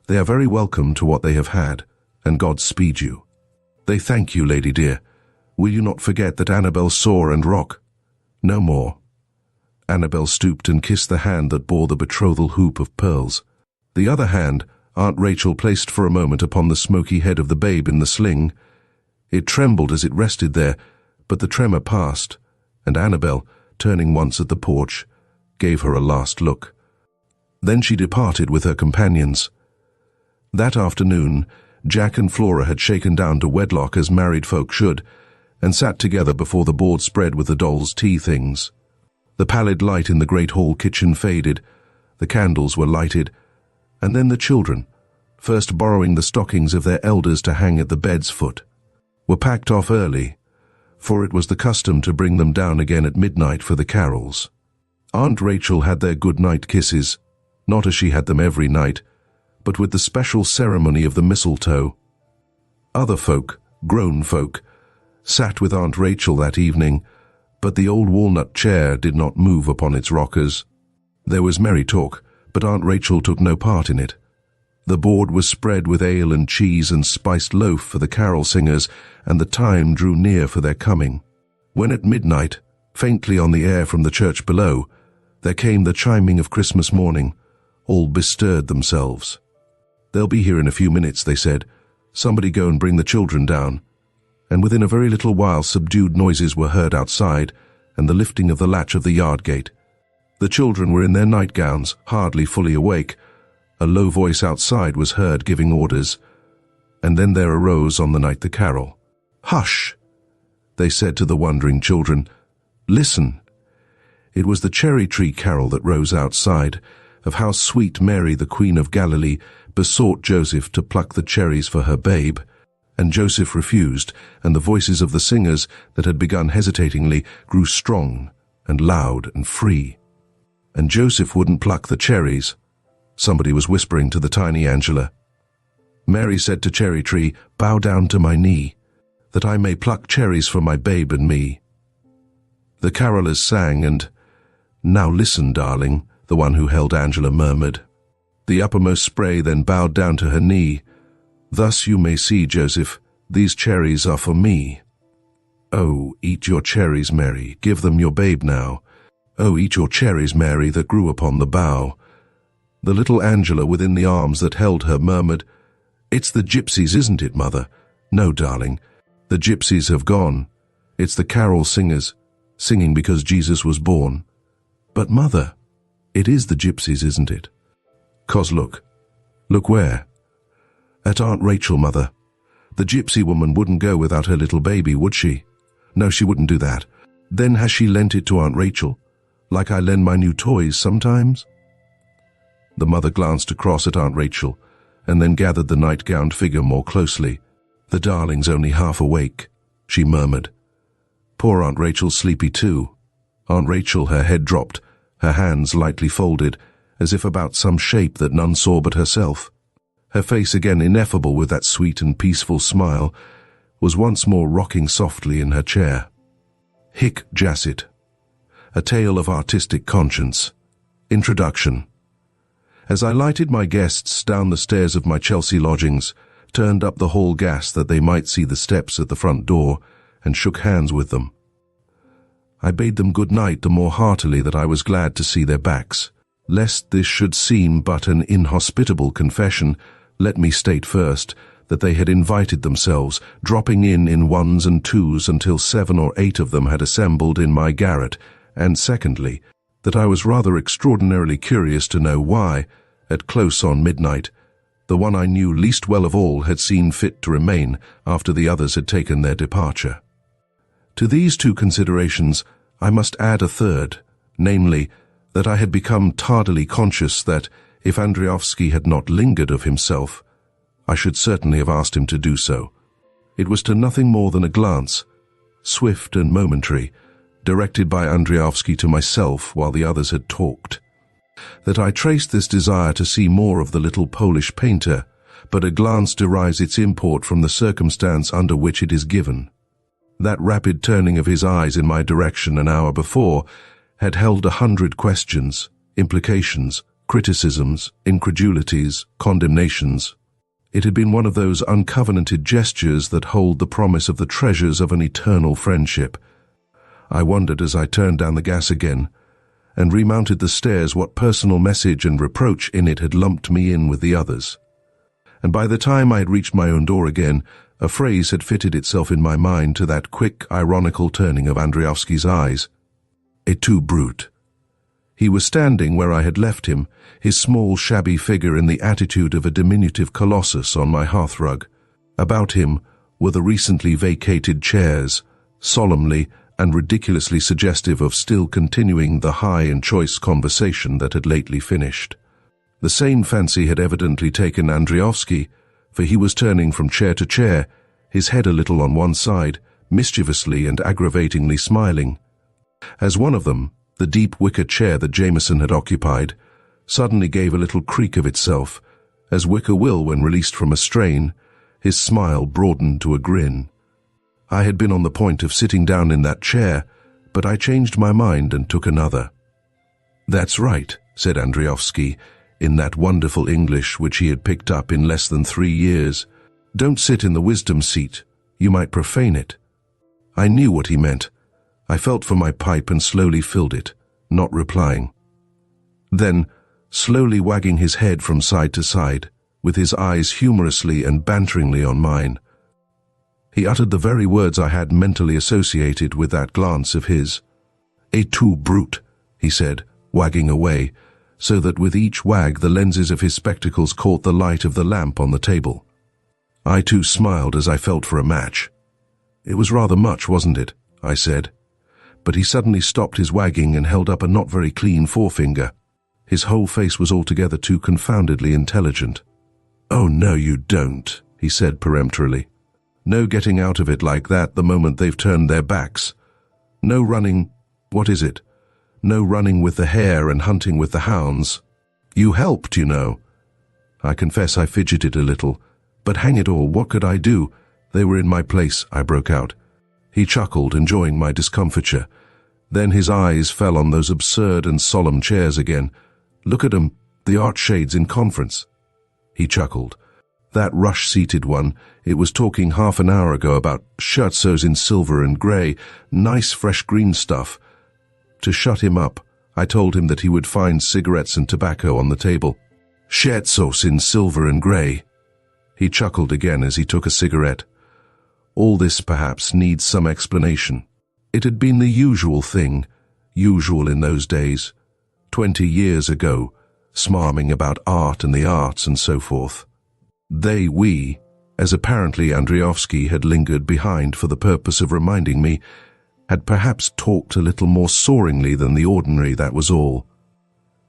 They are very welcome to what they have had, and God speed you. They thank you, lady dear. Will you not forget that Annabel saw and Rock? No more." Annabel stooped and kissed the hand that bore the betrothal hoop of pearls. The other hand Aunt Rachel placed for a moment upon the smoky head of the babe in the sling. It trembled as it rested there, but the tremor passed, and Annabel, turning once at the porch, gave her a last look. Then she departed with her companions. That afternoon, Jack and Flora had shaken down to wedlock as married folk should, and sat together before the board spread with the dolls' tea things. The pallid light in the great hall kitchen faded, the candles were lighted, and then the children, first borrowing the stockings of their elders to hang at the bed's foot, were packed off early, for it was the custom to bring them down again at midnight for the carols. Aunt Rachel had their good-night kisses, not as she had them every night, but with the special ceremony of the mistletoe. Other folk, grown folk, sat with Aunt Rachel that evening, but the old walnut chair did not move upon its rockers. There was merry talk, but Aunt Rachel took no part in it. The board was spread with ale and cheese and spiced loaf for the carol singers, and the time drew near for their coming. When at midnight, faintly on the air from the church below, there came the chiming of Christmas morning, all bestirred themselves. "They'll be here in a few minutes," they said. "Somebody go and bring the children down." and within a very little while subdued noises were heard outside and the lifting of the latch of the yard gate. The children were in their nightgowns, hardly fully awake. A low voice outside was heard giving orders, and then there arose on the night the carol. "Hush!" they said to the wondering children. "Listen!" It was the cherry tree carol that rose outside, of how sweet Mary, the Queen of Galilee, besought Joseph to pluck the cherries for her babe, and Joseph refused, and the voices of the singers that had begun hesitatingly grew strong and loud and free. And Joseph wouldn't pluck the cherries. Somebody was whispering to the tiny Angela. Mary said to Cherry Tree, "Bow down to my knee, that I may pluck cherries for my babe and me." The carolers sang, and "Now listen, darling," the one who held Angela murmured. The uppermost spray then bowed down to her knee. "Thus you may see, Joseph, these cherries are for me." "Oh, eat your cherries, Mary, give them your babe now. Oh, eat your cherries, Mary, that grew upon the bough." The little Angela within the arms that held her murmured, "It's the gypsies, isn't it, Mother?" "No, darling, the gypsies have gone. It's the carol singers, singing because Jesus was born." "But, Mother, it is the gypsies, isn't it?" "'Cause look. Look where?" "At Aunt Rachel, Mother. The gypsy woman wouldn't go without her little baby, would she?" "No, she wouldn't do that." "Then has she lent it to Aunt Rachel, like I lend my new toys sometimes?" The mother glanced across at Aunt Rachel, and then gathered the night-gowned figure more closely. "The darling's only half awake," she murmured. "Poor Aunt Rachel's sleepy too." Aunt Rachel, her head dropped, her hands lightly folded, as if about some shape that none saw but herself. Her face, again ineffable with that sweet and peaceful smile, was once more rocking softly in her chair. Hic Jacet. A Tale of Artistic Conscience. Introduction. As I lighted my guests down the stairs of my Chelsea lodgings, turned up the hall gas that they might see the steps at the front door, and shook hands with them, I bade them good night the more heartily that I was glad to see their backs. Lest this should seem but an inhospitable confession, let me state first that they had invited themselves, dropping in ones and twos until 7 or 8 of them had assembled in my garret, and secondly, that I was rather extraordinarily curious to know why, at close on midnight, the one I knew least well of all had seen fit to remain after the others had taken their departure. To these 2 considerations I must add a third, namely, that I had become tardily conscious that, if Andriovsky had not lingered of himself, I should certainly have asked him to do so. It was to nothing more than a glance, swift and momentary, directed by Andriovsky to myself while the others had talked, that I traced this desire to see more of the little Polish painter, but a glance derives its import from the circumstance under which it is given. That rapid turning of his eyes in my direction an hour before had held 100 questions, implications, criticisms, incredulities, condemnations. It had been one of those uncovenanted gestures that hold the promise of the treasures of an eternal friendship. I wondered as I turned down the gas again, and remounted the stairs what personal message and reproach in it had lumped me in with the others. And by the time I had reached my own door again, a phrase had fitted itself in my mind to that quick, ironical turning of Andriovsky's eyes. Et tu, brute. He was standing where I had left him, his small, shabby figure in the attitude of a diminutive colossus on my hearthrug. About him were the recently vacated chairs, solemnly and ridiculously suggestive of still continuing the high and choice conversation that had lately finished. The same fancy had evidently taken Andriovsky, for he was turning from chair to chair, his head a little on one side, mischievously and aggravatingly smiling. As one of them, the deep wicker chair that Jameson had occupied, suddenly gave a little creak of itself, as wicker will when released from a strain, his smile broadened to a grin. I had been on the point of sitting down in that chair, but I changed my mind and took another. "That's right," said Andriovsky, in that wonderful English which he had picked up in less than 3 years. "Don't sit in the wisdom seat. You might profane it." I knew what he meant. I felt for my pipe and slowly filled it, not replying. Then, slowly wagging his head from side to side, with his eyes humorously and banteringly on mine, He uttered the very words I had mentally associated with that glance of his. "Et tu, brute," he said, wagging away, so that with each wag the lenses of his spectacles caught the light of the lamp on the table. I too smiled as I felt for a match. "It was rather much, wasn't it?" I said. But he suddenly stopped his wagging and held up a not very clean forefinger. His whole face was altogether too confoundedly intelligent. "Oh, no, you don't," he said peremptorily. "No getting out of it like that the moment they've turned their backs. No running, what is it? No running with the hare and hunting with the hounds. You helped, you know." I confess I fidgeted a little, but hang it all, what could I do? They were in my place, I broke out. He chuckled, enjoying my discomfiture. Then his eyes fell on those absurd and solemn chairs again. "Look at 'em, the archshades in conference." He chuckled. "That rush-seated one, it was talking half an hour ago about scherzos in silver and grey, nice fresh green stuff." To shut him up, I told him that he would find cigarettes and tobacco on the table. "Scherzos in silver and grey." He chuckled again as he took a cigarette. All this perhaps needs some explanation. It had been the usual thing, usual in those days, 20 years ago, smarming about art and the arts and so forth. We, as apparently Andriovsky had lingered behind for the purpose of reminding me, had perhaps talked a little more soaringly than the ordinary, that was all.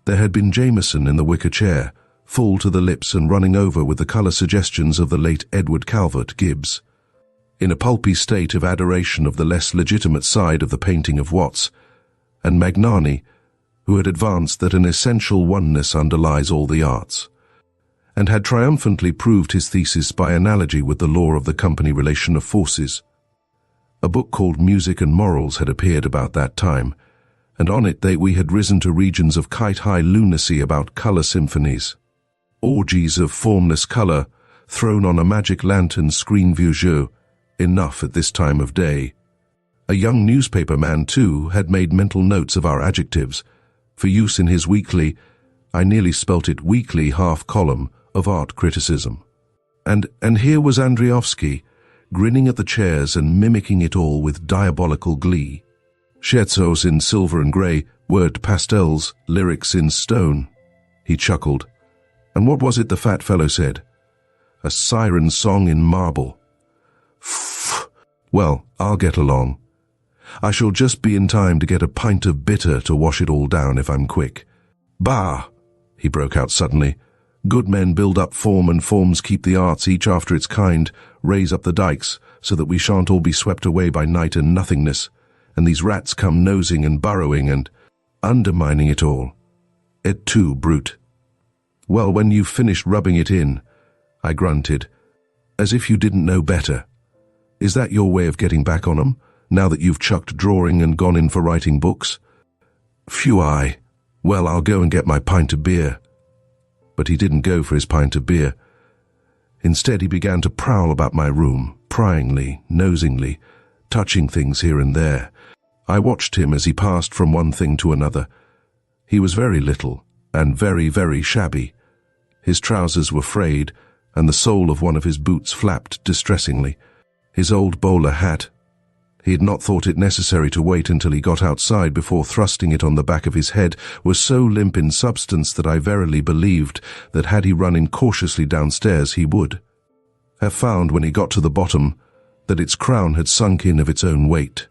There had been Jameson in the wicker chair, full to the lips and running over with the colour suggestions of the late Edward Calvert Gibbs. In a pulpy state of adoration of the less legitimate side of the painting of Watts, and Magnani, who had advanced that an essential oneness underlies all the arts, and had triumphantly proved his thesis by analogy with the law of the company relation of forces. A book called Music and Morals had appeared about that time, and on it we had risen to regions of kite-high lunacy about colour symphonies. Orgies of formless colour, thrown on a magic lantern screen view jeu, enough at this time of day. A young newspaper man, too, had made mental notes of our adjectives, for use in his weekly, I nearly spelt it weekly, half-column of art criticism. And here was Andriovsky, grinning at the chairs and mimicking it all with diabolical glee. Scherzos in silver and grey, word pastels, lyrics in stone. He chuckled. And what was it the fat fellow said? A siren song in marble. Well, I'll get along. I shall just be in time to get a pint of bitter to wash it all down if I'm quick. Bah! He broke out suddenly. Good men build up form and forms keep the arts each after its kind, raise up the dikes, so that we shan't all be swept away by night and nothingness, and these rats come nosing and burrowing and undermining it all. Et tu, brute. Well, when you've finished rubbing it in, I grunted, as if you didn't know better. Is that your way of getting back on 'em, now that you've chucked drawing and gone in for writing books? Phew, aye. Well, I'll go and get my pint of beer. But he didn't go for his pint of beer. Instead, he began to prowl about my room, pryingly, nosingly, touching things here and there. I watched him as he passed from one thing to another. He was very little, and very, very shabby. His trousers were frayed, and the sole of one of his boots flapped distressingly. His old bowler hat. He had not thought it necessary to wait until he got outside before thrusting it on the back of his head, was so limp in substance that I verily believed that had he run incautiously downstairs he would have found when he got to the bottom that its crown had sunk in of its own weight.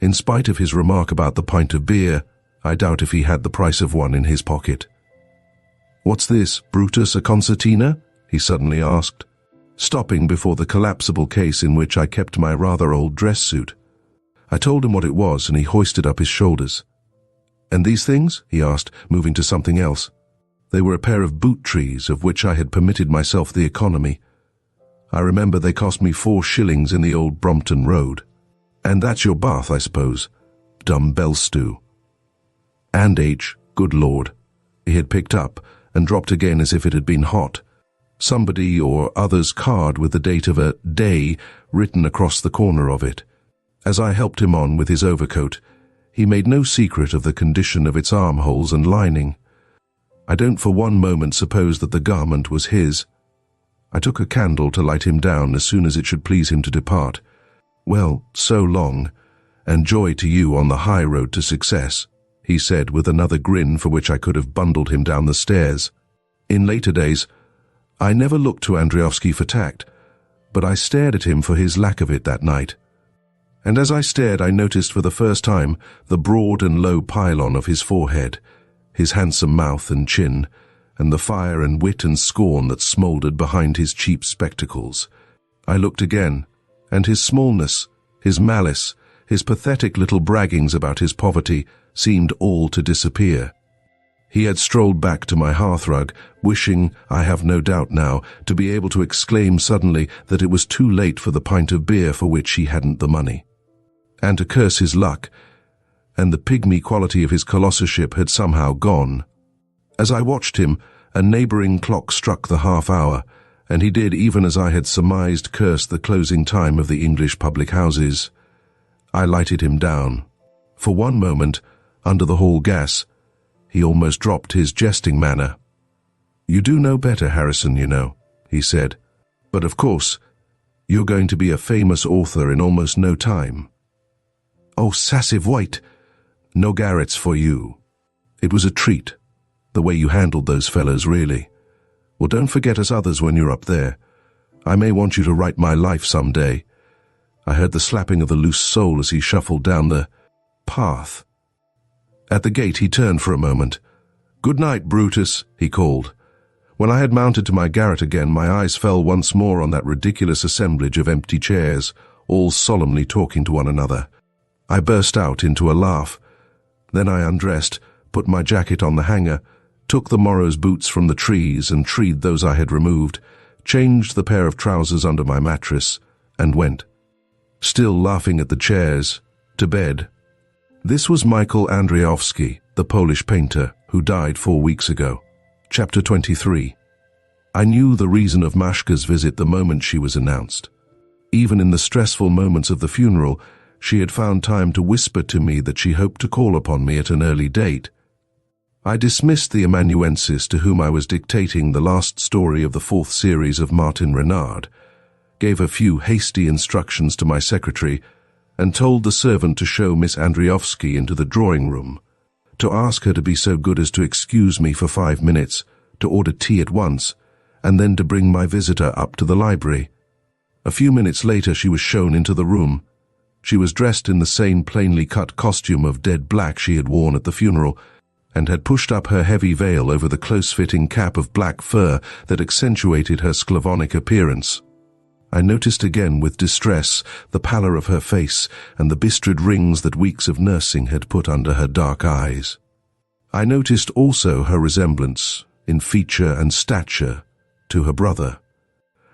In spite of his remark about the pint of beer, I doubt if he had the price of one in his pocket. "What's this, Brutus, a concertina?" he suddenly asked, stopping before the collapsible case in which I kept my rather old dress suit. I told him what it was, and he hoisted up his shoulders. "And these things?" he asked, moving to something else. They were a pair of boot trees, of which I had permitted myself the economy. I remember they cost me 4 shillings in the old Brompton Road. "And that's your bath, I suppose? Dumb bell stew." And good Lord. He had picked up and dropped again as if it had been hot. Somebody or other's card with the date of a day written across the corner of it. As I helped him on with his overcoat, he made no secret of the condition of its armholes and lining. I don't for one moment suppose that the garment was his. I took a candle to light him down as soon as it should please him to depart. "Well, so long, and joy to you on the high road to success," he said with another grin for which I could have bundled him down the stairs. In later days, I never looked to Andriovsky for tact, but I stared at him for his lack of it that night. And as I stared, I noticed for the first time the broad and low pylon of his forehead, his handsome mouth and chin, and the fire and wit and scorn that smouldered behind his cheap spectacles. I looked again, and his smallness, his malice, his pathetic little braggings about his poverty seemed all to disappear. He had strolled back to my hearthrug, wishing, I have no doubt now, to be able to exclaim suddenly that it was too late for the pint of beer for which he hadn't the money, and to curse his luck, and the pygmy quality of his colossusship had somehow gone. As I watched him, a neighbouring clock struck the half-hour, and he did, even as I had surmised, curse the closing time of the English public houses. I lighted him down. For one moment, under the hall gas, he almost dropped his jesting manner. "You do know better, Harrison, you know," he said. "But of course, you're going to be a famous author in almost no time." "Oh, sassive white! No garrets for you." It was a treat, the way you handled those fellows, really. "Well, don't forget us others when you're up there. I may want you to write my life some day." I heard the slapping of the loose sole as he shuffled down the path. At the gate he turned for a moment. "Good night, Brutus," he called. When I had mounted to my garret again, my eyes fell once more on that ridiculous assemblage of empty chairs, all solemnly talking to one another. I burst out into a laugh. Then I undressed, put my jacket on the hanger, took the morrow's boots from the trees and treed those I had removed, changed the pair of trousers under my mattress, and went, still laughing at the chairs, to bed. This was Michael Andriovsky, the Polish painter, who died 4 weeks ago. Chapter 23. I knew the reason of Mashka's visit the moment she was announced. Even in the stressful moments of the funeral, she had found time to whisper to me that she hoped to call upon me at an early date. I dismissed the amanuensis to whom I was dictating the last story of the 4th series of Martin Renard, gave a few hasty instructions to my secretary, and told the servant to show Miss Andriovsky into the drawing-room, to ask her to be so good as to excuse me for 5 minutes, to order tea at once, and then to bring my visitor up to the library. A few minutes later she was shown into the room. She was dressed in the same plainly cut costume of dead black she had worn at the funeral, and had pushed up her heavy veil over the close-fitting cap of black fur that accentuated her Slavonic appearance. I noticed again with distress the pallor of her face and the bistred rings that weeks of nursing had put under her dark eyes. I noticed also her resemblance, in feature and stature, to her brother.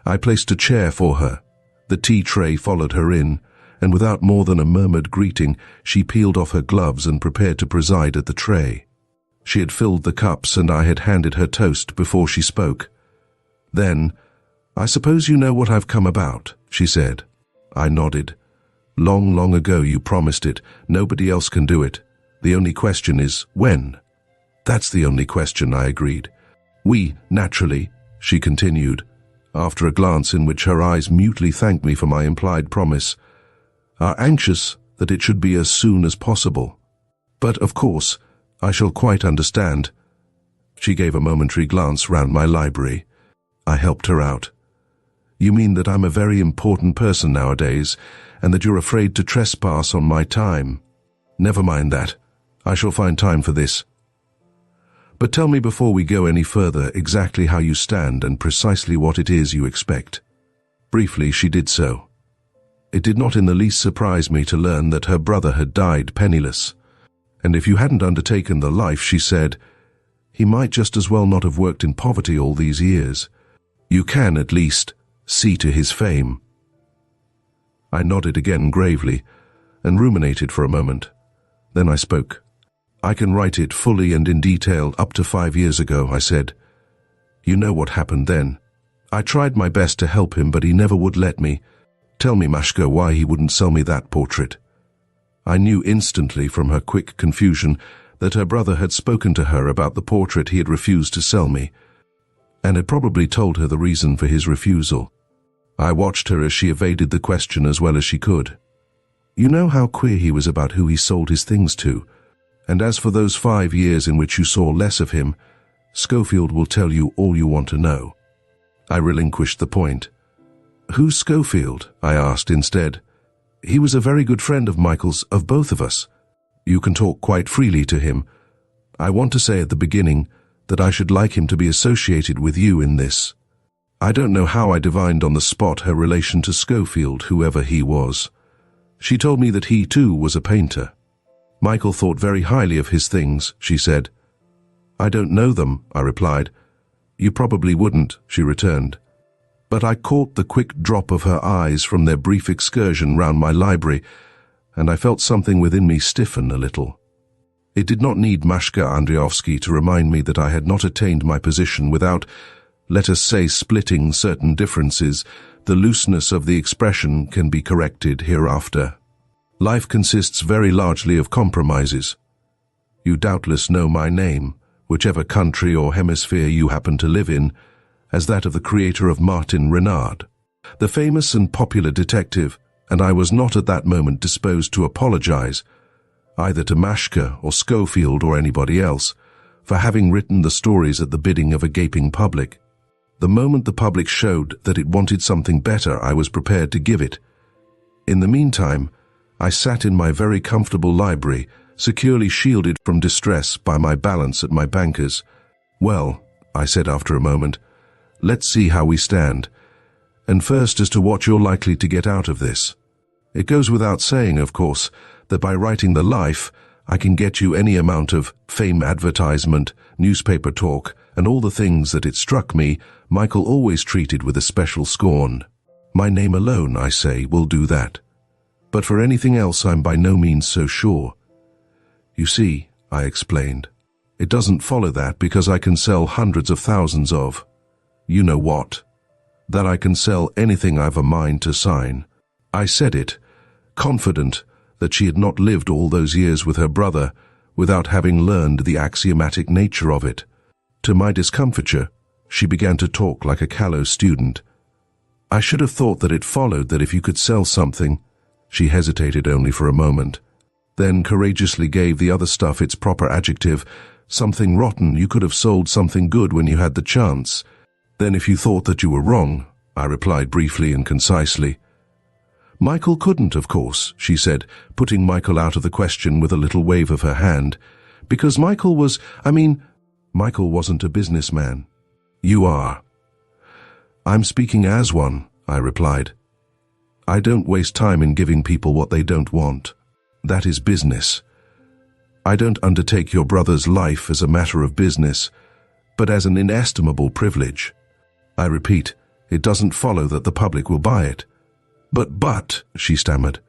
I placed a chair for her. The tea tray followed her in, and without more than a murmured greeting, she peeled off her gloves and prepared to preside at the tray. She had filled the cups, and I had handed her toast before she spoke. Then, "I suppose you know what I've come about," she said. I nodded. "Long, long ago you promised it. Nobody else can do it. The only question is, when?" "That's the only question," I agreed. "We, naturally," she continued, after a glance in which her eyes mutely thanked me for my implied promise, "are anxious that it should be as soon as possible. But, of course, I shall quite understand." She gave a momentary glance round my library. I helped her out. "You mean that I'm a very important person nowadays, and that you're afraid to trespass on my time? Never mind that. I shall find time for this. But tell me before we go any further exactly how you stand and precisely what it is you expect." Briefly, she did so. It did not in the least surprise me to learn that her brother had died penniless. And if you hadn't undertaken the life, she said, he might just as well not have worked in poverty all these years. You can, at least, see to his fame. I nodded again gravely, and ruminated for a moment. Then I spoke. "I can write it fully and in detail up to 5 years ago," I said. "You know what happened then. I tried my best to help him, but he never would let me. Tell me, Mashka, why he wouldn't sell me that portrait." I knew instantly from her quick confusion that her brother had spoken to her about the portrait he had refused to sell me. and had probably told her the reason for his refusal. I watched her as she evaded the question as well as she could. You know how queer he was about who he sold his things to, and as for those 5 years in which you saw less of him, Schofield will tell you all you want to know. I relinquished the point. Who's Schofield? I asked instead. He was a very good friend of Michael's, of both of us. You can talk quite freely to him. I want to say at the beginning that I should like him to be associated with you in this. I don't know how I divined on the spot her relation to Schofield, whoever he was. She told me that he too was a painter. Michael thought very highly of his things, she said. I don't know them, I replied. You probably wouldn't, she returned. But I caught the quick drop of her eyes from their brief excursion round my library, and I felt something within me stiffen a little. It did not need Mashka Andriovsky to remind me that I had not attained my position without, let us say, splitting certain differences. The looseness of the expression can be corrected hereafter. Life consists very largely of compromises. You doubtless know my name, whichever country or hemisphere you happen to live in, as that of the creator of Martin Renard, the famous and popular detective, and I was not at that moment disposed to apologize, either to Mashka or Schofield or anybody else, for having written the stories at the bidding of a gaping public. The moment the public showed that it wanted something better, I was prepared to give it. In the meantime, I sat in my very comfortable library, securely shielded from distress by my balance at my banker's. Well, I said after a moment, let's see how we stand. And first as to what you're likely to get out of this. It goes without saying, of course, that by writing The Life, I can get you any amount of fame advertisement, newspaper talk, and all the things that it struck me Michael always treated with a special scorn. My name alone, I say, will do that. But for anything else I'm by no means so sure. You see, I explained, it doesn't follow that because I can sell hundreds of thousands of, you know what, that I can sell anything I've a mind to sign. I said it, confident that she had not lived all those years with her brother without having learned the axiomatic nature of it. To my discomfiture, she began to talk like a callow student. I should have thought that it followed that if you could sell something. She hesitated only for a moment, then courageously gave the other stuff its proper adjective. Something rotten, you could have sold something good when you had the chance. Then if you thought that you were wrong, I replied briefly and concisely. Michael couldn't, of course, she said, putting Michael out of the question with a little wave of her hand, because Michael wasn't a businessman. You are. I'm speaking as one, I replied. I don't waste time in giving people what they don't want. That is business. I don't undertake your brother's life as a matter of business, but as an inestimable privilege. I repeat, it doesn't follow that the public will buy it. But, she stammered,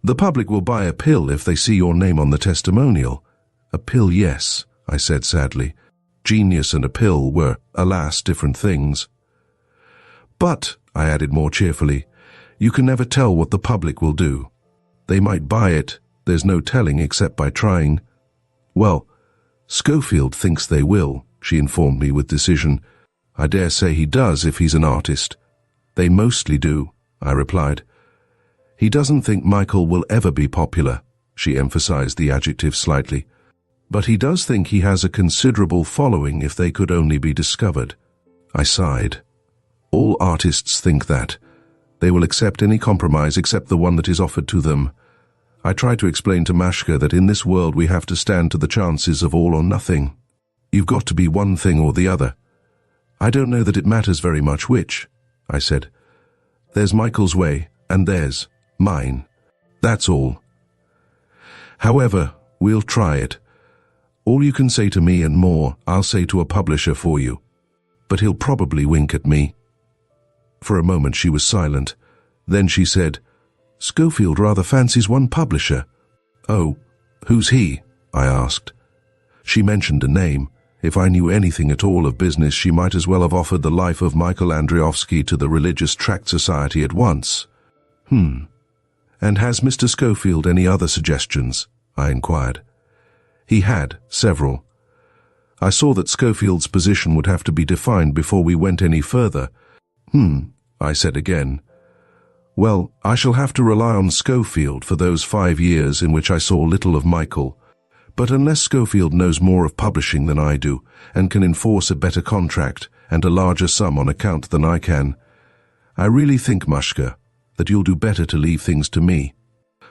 the public will buy a pill if they see your name on the testimonial. A pill, yes, I said sadly. Genius and a pill were, alas, different things. But, I added more cheerfully, you can never tell what the public will do. They might buy it, there's no telling except by trying. Well, Schofield thinks they will, she informed me with decision. I dare say he does if he's an artist. They mostly do, I replied. He doesn't think Michael will ever be popular, she emphasized the adjective slightly. But he does think he has a considerable following if they could only be discovered. I sighed. All artists think that. They will accept any compromise except the one that is offered to them. I tried to explain to Mashka that in this world we have to stand to the chances of all or nothing. You've got to be one thing or the other. I don't know that it matters very much which, I said. There's Michael's way, and there's mine. That's all. However, we'll try it. All you can say to me and more, I'll say to a publisher for you. But he'll probably wink at me. For a moment she was silent. Then she said, Schofield rather fancies one publisher. Oh, who's he? I asked. She mentioned a name. If I knew anything at all of business, she might as well have offered the life of Michael Andriovsky to the Religious Tract Society at once. And has Mr. Schofield any other suggestions? I inquired. He had several. I saw that Schofield's position would have to be defined before we went any further. I said again. Well, I shall have to rely on Schofield for those 5 years in which I saw little of Michael. But unless Schofield knows more of publishing than I do, and can enforce a better contract and a larger sum on account than I can, I really think, Mashka, that you'll do better to leave things to me.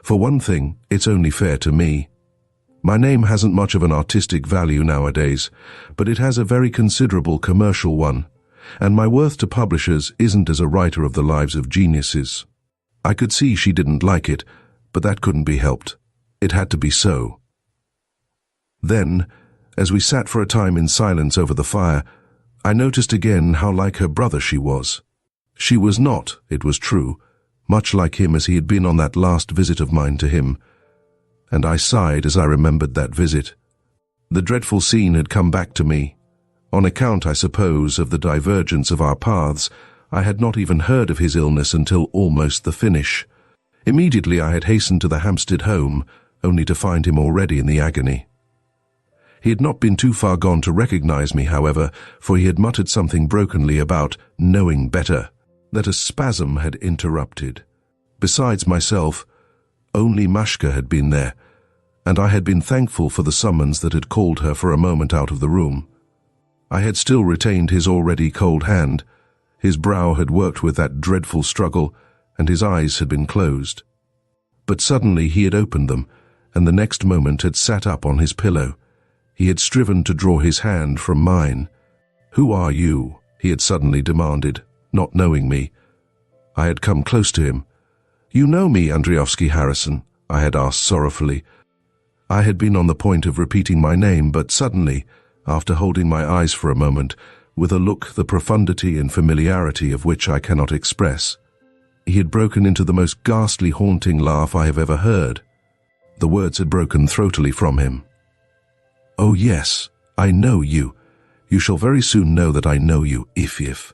For one thing, it's only fair to me. My name hasn't much of an artistic value nowadays, but it has a very considerable commercial one, and my worth to publishers isn't as a writer of the lives of geniuses. I could see she didn't like it, but that couldn't be helped. It had to be so. Then, as we sat for a time in silence over the fire, I noticed again how like her brother she was. She was not, it was true, much like him as he had been on that last visit of mine to him, and I sighed as I remembered that visit. The dreadful scene had come back to me. On account, I suppose, of the divergence of our paths, I had not even heard of his illness until almost the finish. Immediately I had hastened to the Hampstead home, only to find him already in the agony. He had not been too far gone to recognize me, however, for he had muttered something brokenly about knowing better, that a spasm had interrupted. Besides myself, only Mashka had been there, and I had been thankful for the summons that had called her for a moment out of the room. I had still retained his already cold hand. His brow had worked with that dreadful struggle, and his eyes had been closed. But suddenly he had opened them, and the next moment had sat up on his pillow. He had striven to draw his hand from mine. "Who are you?" he had suddenly demanded, not knowing me. I had come close to him. "You know me, Andriovsky Harrison?" I had asked sorrowfully. I had been on the point of repeating my name, but suddenly, after holding my eyes for a moment, with a look the profundity and familiarity of which I cannot express, he had broken into the most ghastly, haunting laugh I have ever heard. The words had broken throatily from him. "Oh yes, I know you. You shall very soon know that I know you, if."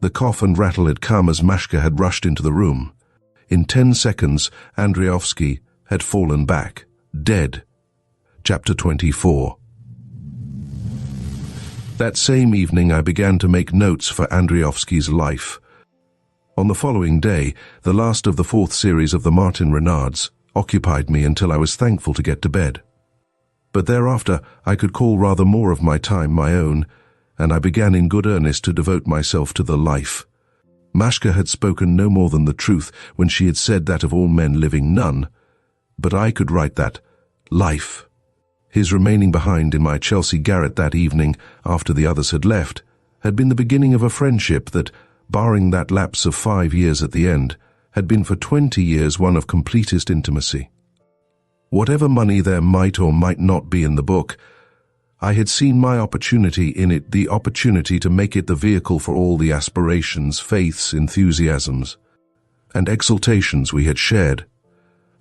The cough and rattle had come as Mashka had rushed into the room. In 10 seconds, Andriovsky had fallen back, dead. Chapter 24. That same evening I began to make notes for Andriovsky's life. On the following day, the last of the 4th series of the Martin Renards occupied me until I was thankful to get to bed. But thereafter I could call rather more of my time my own, and I began in good earnest to devote myself to the life. Mashka had spoken no more than the truth when she had said that of all men living none, but I could write that life. His remaining behind in my Chelsea garret that evening, after the others had left, had been the beginning of a friendship that, barring that lapse of 5 years at the end, had been for 20 years one of completest intimacy. Whatever money there might or might not be in the book, I had seen my opportunity in it, the opportunity to make it the vehicle for all the aspirations, faiths, enthusiasms, and exultations we had shared,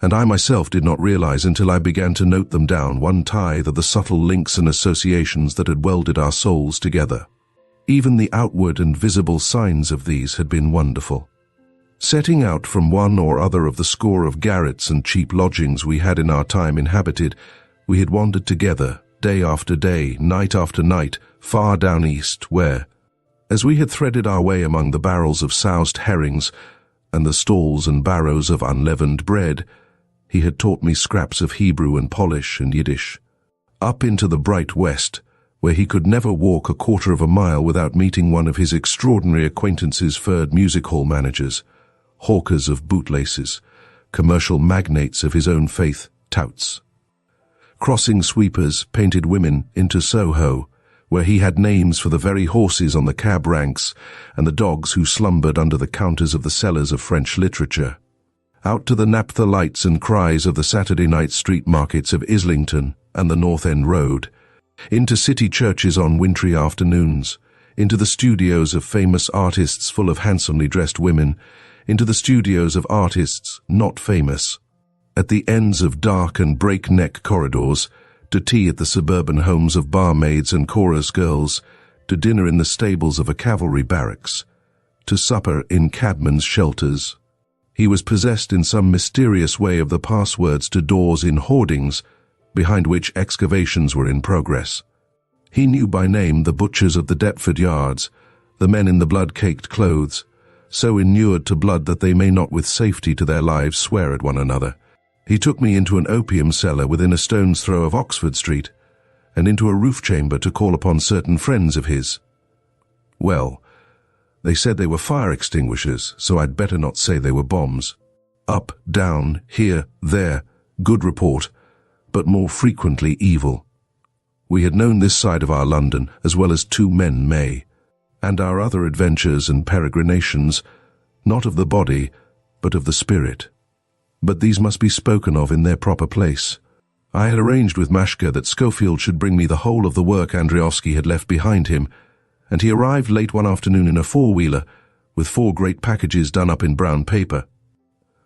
and I myself did not realize until I began to note them down, one tithe of the subtle links and associations that had welded our souls together. Even the outward and visible signs of these had been wonderful. Setting out from one or other of the score of garrets and cheap lodgings we had in our time inhabited, we had wandered together, day after day, night after night, far down east, where, as we had threaded our way among the barrels of soused herrings and the stalls and barrows of unleavened bread, he had taught me scraps of Hebrew and Polish and Yiddish. Up into the bright west, where he could never walk a quarter of a mile without meeting one of his extraordinary acquaintances, furred music hall managers, hawkers of bootlaces, commercial magnates of his own faith, touts. Crossing sweepers, painted women, into Soho, where he had names for the very horses on the cab ranks and the dogs who slumbered under the counters of the cellars of French literature. Out to the naphtha lights and cries of the Saturday night street markets of Islington and the North End Road, into city churches on wintry afternoons, into the studios of famous artists full of handsomely dressed women, into the studios of artists not famous, at the ends of dark and breakneck corridors, to tea at the suburban homes of barmaids and chorus girls, to dinner in the stables of a cavalry barracks, to supper in cabmen's shelters. He was possessed in some mysterious way of the passwords to doors in hoardings, behind which excavations were in progress. He knew by name the butchers of the Deptford yards, the men in the blood-caked clothes, so inured to blood that they may not with safety to their lives swear at one another. He took me into an opium cellar within a stone's throw of Oxford Street, and into a roof chamber to call upon certain friends of his. Well, they said they were fire extinguishers, so I'd better not say they were bombs. Up, down, here, there, good report, but more frequently evil. We had known this side of our London as well as two men may, and our other adventures and peregrinations, not of the body, but of the spirit. But these must be spoken of in their proper place. I had arranged with Mashka that Schofield should bring me the whole of the work Andriovsky had left behind him, and he arrived late one afternoon in a four-wheeler, with 4 great packages done up in brown paper.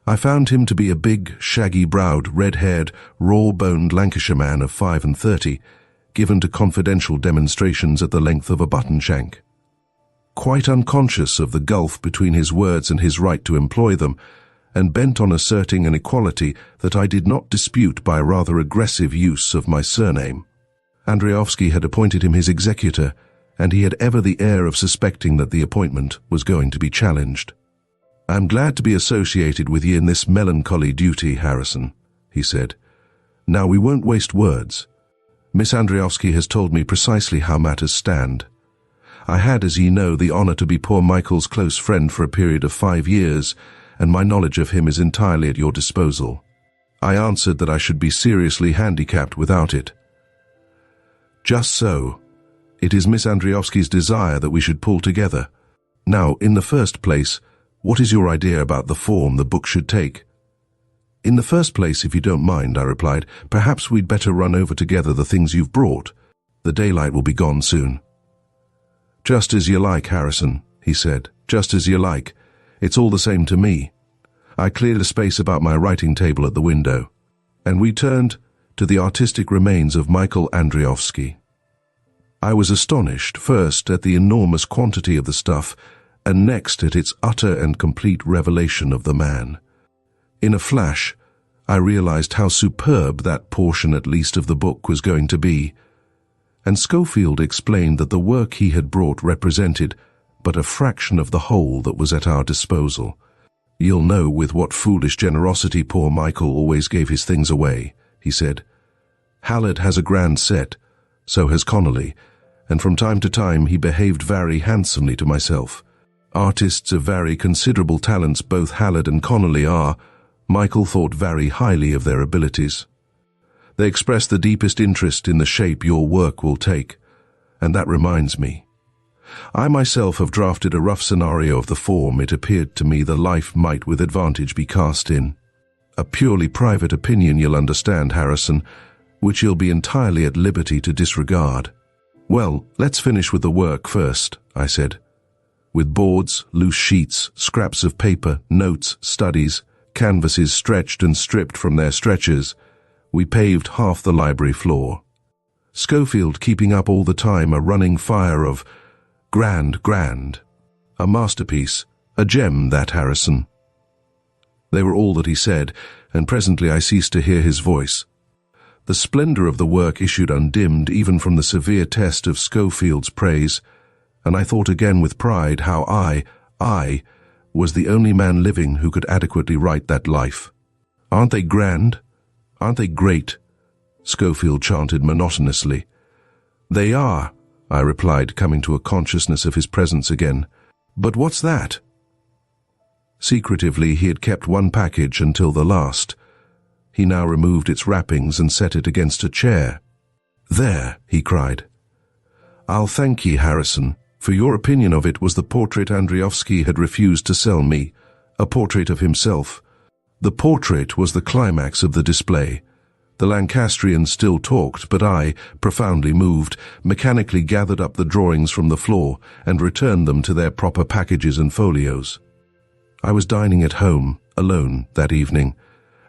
I found him to be a big, shaggy-browed, red-haired, raw-boned Lancashire man of 35, given to confidential demonstrations at the length of a button shank. Quite unconscious of the gulf between his words and his right to employ them, and bent on asserting an equality that I did not dispute by rather aggressive use of my surname. Andriovsky had appointed him his executor, and he had ever the air of suspecting that the appointment was going to be challenged. "I'm glad to be associated with ye in this melancholy duty, Harrison," he said. "Now we won't waste words. Miss Andriovsky has told me precisely how matters stand. I had, as ye know, the honour to be poor Michael's close friend for a period of 5 years, and my knowledge of him is entirely at your disposal." I answered that I should be seriously handicapped without it. "Just so. It is Miss Andriovsky's desire that we should pull together. Now, in the first place, what is your idea about the form the book should take?" "In the first place, if you don't mind," I replied, "perhaps we'd better run over together the things you've brought. The daylight will be gone soon." "Just as you like, Harrison," he said. "Just as you like. It's all the same to me." I cleared a space about my writing table at the window, and we turned to the artistic remains of Michael Andriovsky. I was astonished, first, at the enormous quantity of the stuff, and next at its utter and complete revelation of the man. In a flash, I realized how superb that portion at least of the book was going to be, and Schofield explained that the work he had brought represented but a fraction of the whole that was at our disposal. "You'll know with what foolish generosity poor Michael always gave his things away," he said. "Hallard has a grand set, so has Connolly, and from time to time he behaved very handsomely to myself. Artists of very considerable talents both Hallard and Connolly are. Michael thought very highly of their abilities. They express the deepest interest in the shape your work will take, and that reminds me. I myself have drafted a rough scenario of the form it appeared to me the life might with advantage be cast in. A purely private opinion, you'll understand, Harrison, which you'll be entirely at liberty to disregard." "Well, let's finish with the work first," I said. With boards, loose sheets, scraps of paper, notes, studies, canvases stretched and stripped from their stretchers, we paved half the library floor. Schofield keeping up all the time a running fire of grand, a masterpiece, a gem, that Harrison. They were all that he said, and presently I ceased to hear his voice. The splendor of the work issued undimmed even from the severe test of Schofield's praise, and I thought again with pride how I was the only man living who could adequately write that life. "Aren't they grand? Aren't they great?" Schofield chanted monotonously. "They are," I replied, coming to a consciousness of his presence again. "But what's that?" Secretively, he had kept one package until the last. He now removed its wrappings and set it against a chair. "There," he cried. "I'll thank ye, Harrison, for your opinion of it was the portrait Andriovsky had refused to sell me, a portrait of himself. The portrait was the climax of the display. The Lancastrians still talked, but I, profoundly moved, mechanically gathered up the drawings from the floor and returned them to their proper packages and folios. I was dining at home, alone, that evening,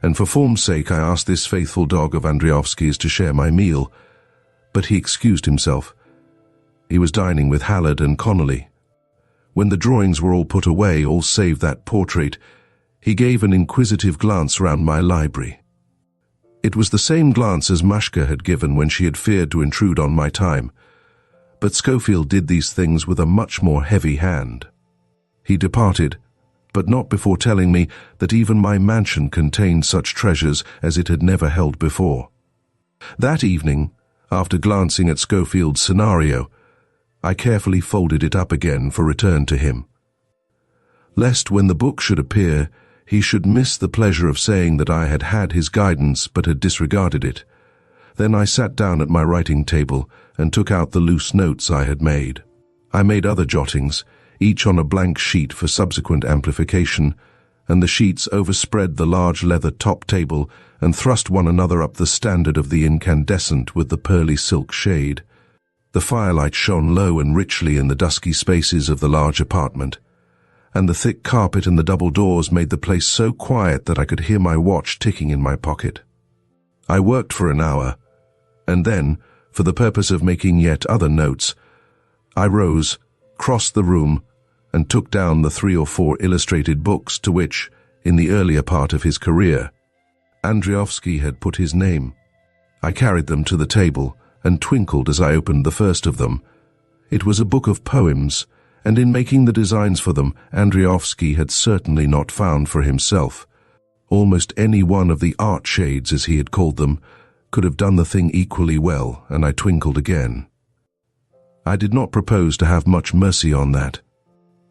and for form's sake I asked this faithful dog of Andriovsky's to share my meal, but he excused himself. He was dining with Hallard and Connolly. When the drawings were all put away, all save that portrait, he gave an inquisitive glance round my library. It was the same glance as Mashka had given when she had feared to intrude on my time, but Schofield did these things with a much more heavy hand. He departed, but not before telling me that even my mansion contained such treasures as it had never held before. That evening, after glancing at Schofield's scenario, I carefully folded it up again for return to him, lest when the book should appear, he should miss the pleasure of saying that I had had his guidance but had disregarded it. Then I sat down at my writing table and took out the loose notes I had made. I made other jottings, each on a blank sheet for subsequent amplification, and the sheets overspread the large leather top table and thrust one another up the standard of the incandescent with the pearly silk shade. The firelight shone low and richly in the dusky spaces of the large apartment, and the thick carpet and the double doors made the place so quiet that I could hear my watch ticking in my pocket. I worked for an hour, and then, for the purpose of making yet other notes, I rose, crossed the room, and took down the 3 or 4 illustrated books to which, in the earlier part of his career, Andriovsky had put his name. I carried them to the table and twinkled as I opened the first of them. It was a book of poems, and in making the designs for them, Andriovsky had certainly not found for himself. Almost any one of the art shades, as he had called them, could have done the thing equally well, and I twinkled again. I did not propose to have much mercy on that.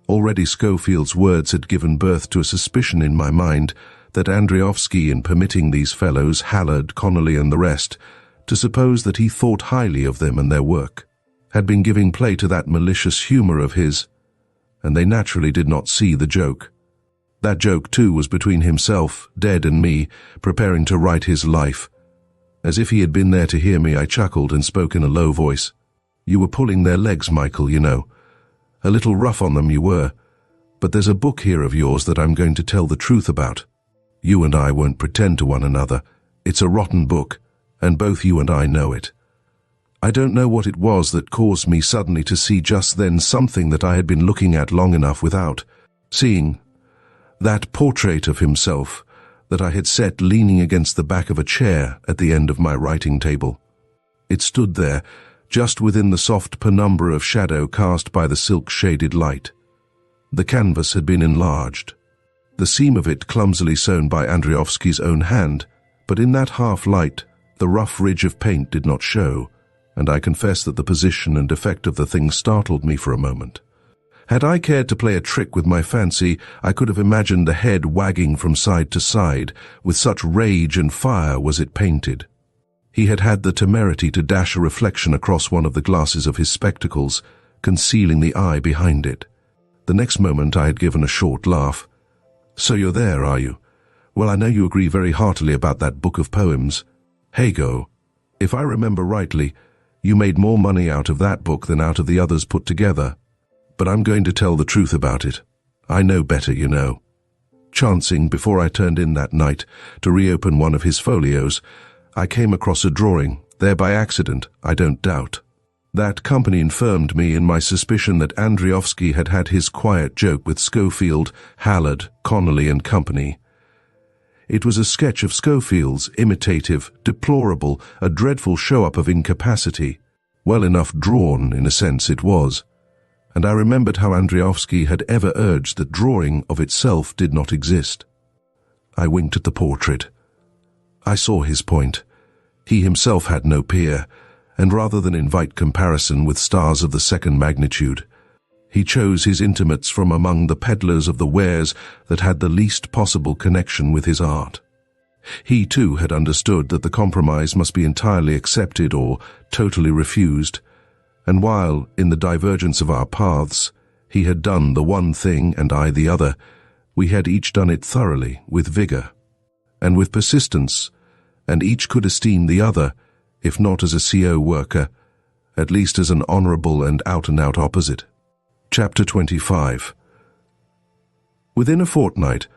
Already Schofield's words had given birth to a suspicion in my mind that Andriovsky, in permitting these fellows, Hallard, Connolly, and the rest, to suppose that he thought highly of them and their work, had been giving play to that malicious humor of his, and they naturally did not see the joke. That joke, too, was between himself, dead, and me, preparing to write his life. As if he had been there to hear me, I chuckled and spoke in a low voice. "You were pulling their legs, Michael, you know. A little rough on them you were, but there's a book here of yours that I'm going to tell the truth about. You and I won't pretend to one another. It's a rotten book, and both you and I know it." I don't know what it was that caused me suddenly to see just then something that I had been looking at long enough without seeing. That portrait of himself that I had set leaning against the back of a chair at the end of my writing table. It stood there, just within the soft penumbra of shadow cast by the silk-shaded light. The canvas had been enlarged, the seam of it clumsily sewn by Andriovsky's own hand, but in that half-light the rough ridge of paint did not show, and I confess that the position and effect of the thing startled me for a moment. Had I cared to play a trick with my fancy, I could have imagined the head wagging from side to side, with such rage and fire was it painted. He had had the temerity to dash a reflection across one of the glasses of his spectacles, concealing the eye behind it. The next moment I had given a short laugh. "So you're there, are you? Well, I know you agree very heartily about that book of poems. Hago, if I remember rightly, you made more money out of that book than out of the others put together. But I'm going to tell the truth about it. I know better, you know." Chancing, before I turned in that night, to reopen one of his folios, I came across a drawing, there by accident, I don't doubt. That company infirmed me in my suspicion that Andriovsky had had his quiet joke with Schofield, Hallard, Connolly, and company. It was a sketch of Schofield's, imitative, deplorable, a dreadful show-up of incapacity. Well enough drawn, in a sense it was. And I remembered how Andriovsky had ever urged that drawing of itself did not exist. I winked at the portrait. I saw his point. He himself had no peer, and rather than invite comparison with stars of the second magnitude, he chose his intimates from among the peddlers of the wares that had the least possible connection with his art. He, too, had understood that the compromise must be entirely accepted or totally refused, and while, in the divergence of our paths, he had done the one thing and I the other, we had each done it thoroughly, with vigor, and with persistence, and each could esteem the other, if not as a CO worker, at least as an honorable and out-and-out opposite. Chapter 25. Within a fortnight,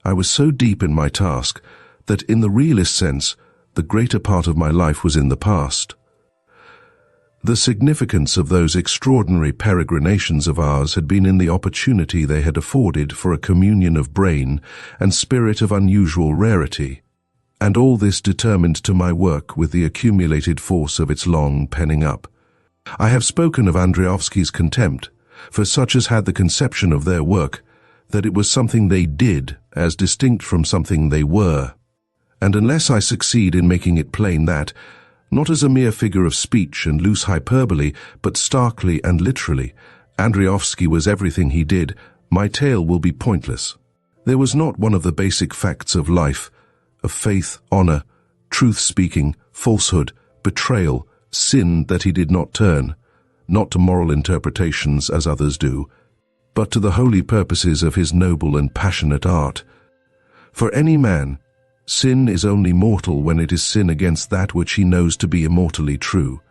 I was so deep in my task that in the realist sense, the greater part of my life was in the past. The significance of those extraordinary peregrinations of ours had been in the opportunity they had afforded for a communion of brain and spirit of unusual rarity, and all this determined to my work with the accumulated force of its long penning up. I have spoken of Andriovsky's contempt for such as had the conception of their work that it was something they did as distinct from something they were. And unless I succeed in making it plain that, not as a mere figure of speech and loose hyperbole, but starkly and literally, Andriovsky was everything he did, my tale will be pointless. There was not one of the basic facts of life, of faith, honor, truth-speaking, falsehood, betrayal, sin that he did not turn, not to moral interpretations as others do, but to the holy purposes of his noble and passionate art. For any man, sin is only mortal when it is sin against that which he knows to be immortally true.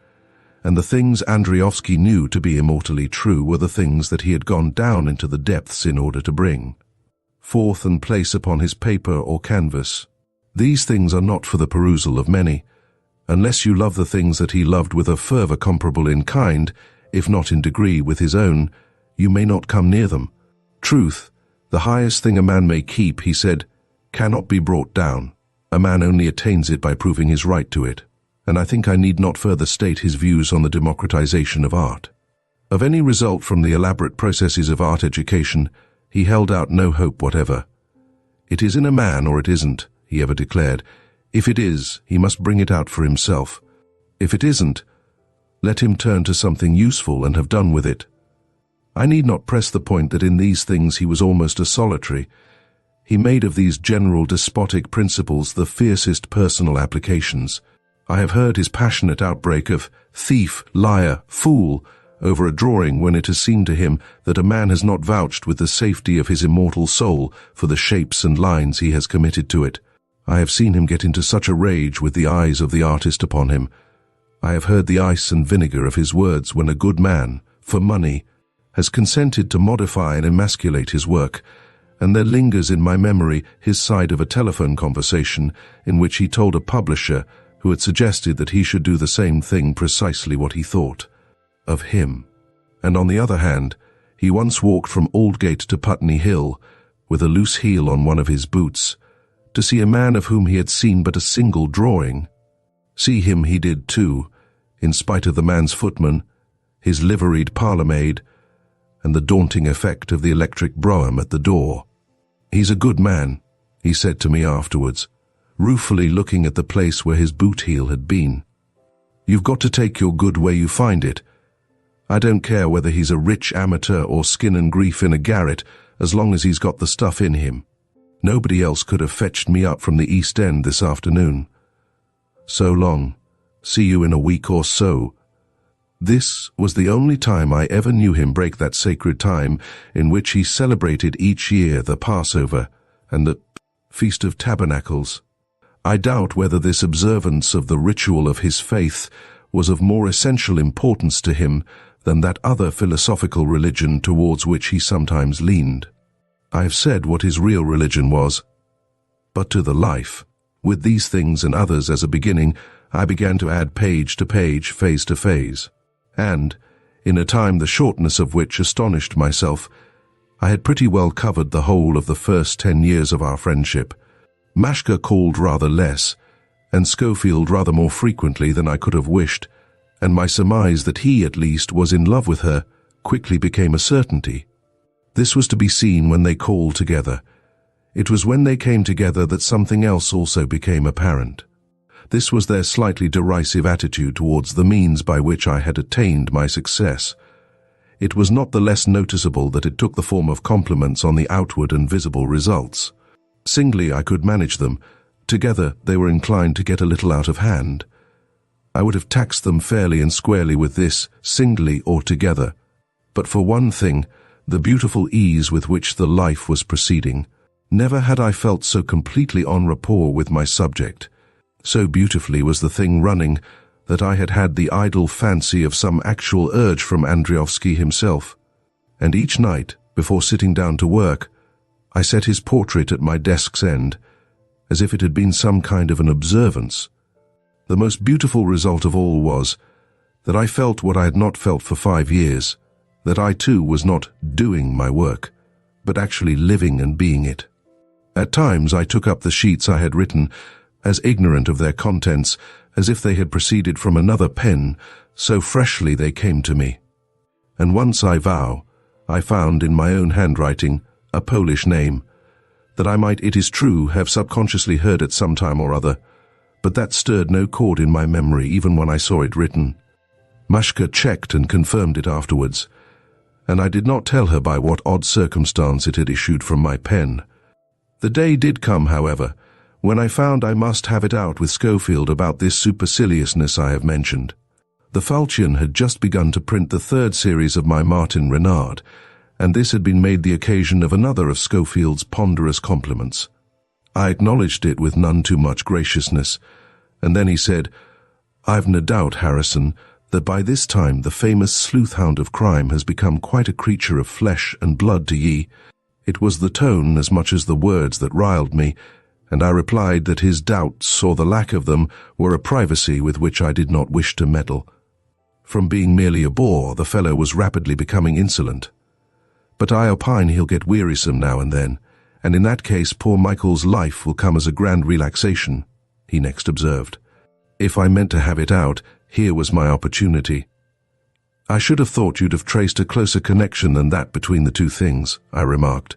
And the things Andriovsky knew to be immortally true were the things that he had gone down into the depths in order to bring forth and place upon his paper or canvas. These things are not for the perusal of many. Unless you love the things that he loved with a fervor comparable in kind, if not in degree with his own, you may not come near them. Truth, the highest thing a man may keep, he said, cannot be brought down. A man only attains it by proving his right to it. And I think I need not further state his views on the democratization of art. Of any result from the elaborate processes of art education, he held out no hope whatever. It is in a man or it isn't, he ever declared. If it is, he must bring it out for himself. If it isn't, let him turn to something useful and have done with it. I need not press the point that in these things he was almost a solitary. He made of these general despotic principles the fiercest personal applications. I have heard his passionate outbreak of thief, liar, fool over a drawing when it has seemed to him that a man has not vouched with the safety of his immortal soul for the shapes and lines he has committed to it. I have seen him get into such a rage with the eyes of the artist upon him. I have heard the ice and vinegar of his words when a good man, for money, has consented to modify and emasculate his work, and there lingers in my memory his side of a telephone conversation in which he told a publisher who had suggested that he should do the same thing precisely what he thought of him. And on the other hand, he once walked from Aldgate to Putney Hill with a loose heel on one of his boots to see a man of whom he had seen but a single drawing. See him he did too, in spite of the man's footman, his liveried parlour-maid, and the daunting effect of the electric brougham at the door. He's a good man, he said to me afterwards, ruefully looking at the place where his boot heel had been. You've got to take your good where you find it. I don't care whether he's a rich amateur or skin and grief in a garret, as long as he's got the stuff in him. Nobody else could have fetched me up from the East End this afternoon. So long. See you in a week or so. This was the only time I ever knew him break that sacred time in which he celebrated each year the Passover and the Feast of Tabernacles. I doubt whether this observance of the ritual of his faith was of more essential importance to him than that other philosophical religion towards which he sometimes leaned. I have said what his real religion was, but to the life. With these things and others as a beginning, I began to add page to page, phase to phase. And, in a time the shortness of which astonished myself, I had pretty well covered the whole of the first 10 years of our friendship. Mashka called rather less, and Schofield rather more frequently than I could have wished, and my surmise that he, at least, was in love with her quickly became a certainty. This was to be seen when they called together. It was when they came together that something else also became apparent. This was their slightly derisive attitude towards the means by which I had attained my success. It was not the less noticeable that it took the form of compliments on the outward and visible results. Singly I could manage them. Together they were inclined to get a little out of hand. I would have taxed them fairly and squarely with this, singly or together. But for one thing, the beautiful ease with which the life was proceeding. Never had I felt so completely en rapport with my subject. So beautifully was the thing running that I had had the idle fancy of some actual urge from Andriovsky himself. And each night, before sitting down to work, I set his portrait at my desk's end, as if it had been some kind of an observance. The most beautiful result of all was that I felt what I had not felt for 5 years, that I too was not doing my work, but actually living and being it. At times I took up the sheets I had written, as ignorant of their contents as if they had proceeded from another pen, so freshly they came to me. And once, I vow, I found in my own handwriting a Polish name, that I might, it is true, have subconsciously heard at some time or other, but that stirred no chord in my memory even when I saw it written. Mashka checked and confirmed it afterwards, and I did not tell her by what odd circumstance it had issued from my pen. The day did come, however, when I found I must have it out with Schofield about this superciliousness I have mentioned. The Falchion had just begun to print the third series of my Martin Renard, and this had been made the occasion of another of Schofield's ponderous compliments. I acknowledged it with none too much graciousness, and then he said, "I've no doubt, Harrison, that by this time the famous sleuth-hound of crime has become quite a creature of flesh and blood to ye." It was the tone as much as the words that riled me, and I replied that his doubts, or the lack of them, were a privacy with which I did not wish to meddle. From being merely a bore, the fellow was rapidly becoming insolent. "But I opine he'll get wearisome now and then, and in that case poor Michael's life will come as a grand relaxation," he next observed. If I meant to have it out, here was my opportunity. "I should have thought you'd have traced a closer connection than that between the two things," I remarked.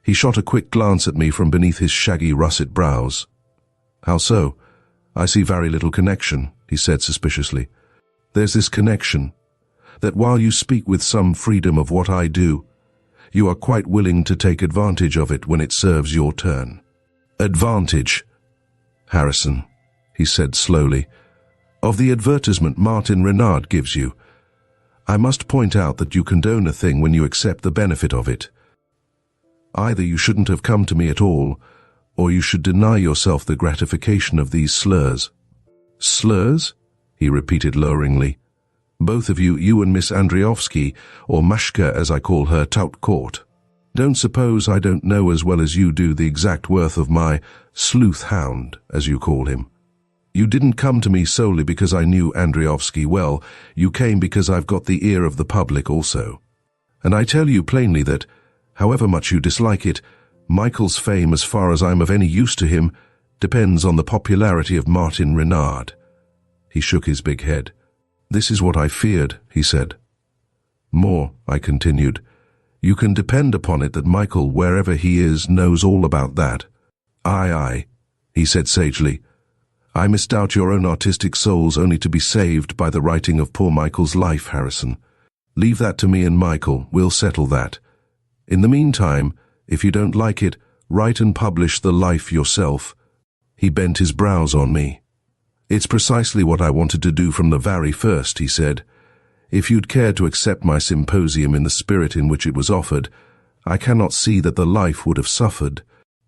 He shot a quick glance at me from beneath his shaggy russet brows. "How so?" "I see very little connection," he said suspiciously. "There's this connection, that while you speak with some freedom of what I do, you are quite willing to take advantage of it when it serves your turn." "Advantage, Harrison," he said slowly, "of the advertisement Martin Renard gives you. I must point out that you condone a thing when you accept the benefit of it. Either you shouldn't have come to me at all, or you should deny yourself the gratification of these slurs." "Slurs?" he repeated loweringly. "Both of you, you and Miss Andriovsky, or Mashka as I call her, tout court. Don't suppose I don't know as well as you do the exact worth of my sleuth-hound, as you call him. You didn't come to me solely because I knew Andriovsky well, you came because I've got the ear of the public also. And I tell you plainly that, however much you dislike it, Michael's fame, as far as I'm of any use to him, depends on the popularity of Martin Renard." He shook his big head. "This is what I feared," he said. "More," I continued, "you can depend upon it that Michael, wherever he is, knows all about that." Aye," he said sagely. "I misdoubt your own artistic souls only to be saved by the writing of poor Michael's life, Harrison. Leave that to me and Michael, we'll settle that. In the meantime, if you don't like it, write and publish the life yourself." He bent his brows on me. "It's precisely what I wanted to do from the very first," he said. "If you'd cared to accept my symposium in the spirit in which it was offered, I cannot see that the life would have suffered.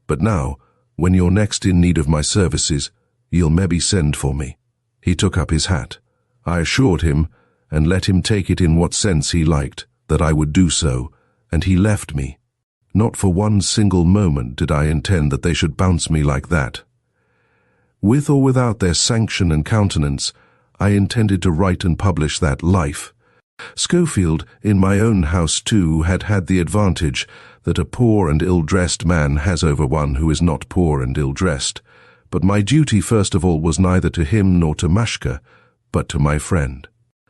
But now, when you're next in need of my services, you'll maybe send for me." He took up his hat. I assured him, and let him take it in what sense he liked, that I would do so, and he left me. Not for one single moment did I intend that they should bounce me like that. With or without their sanction and countenance, I intended to write and publish that life. Schofield, in my own house too, had had the advantage that a poor and ill-dressed man has over one who is not poor and ill-dressed. But my duty first of all was neither to him nor to Mashka, but to my friend.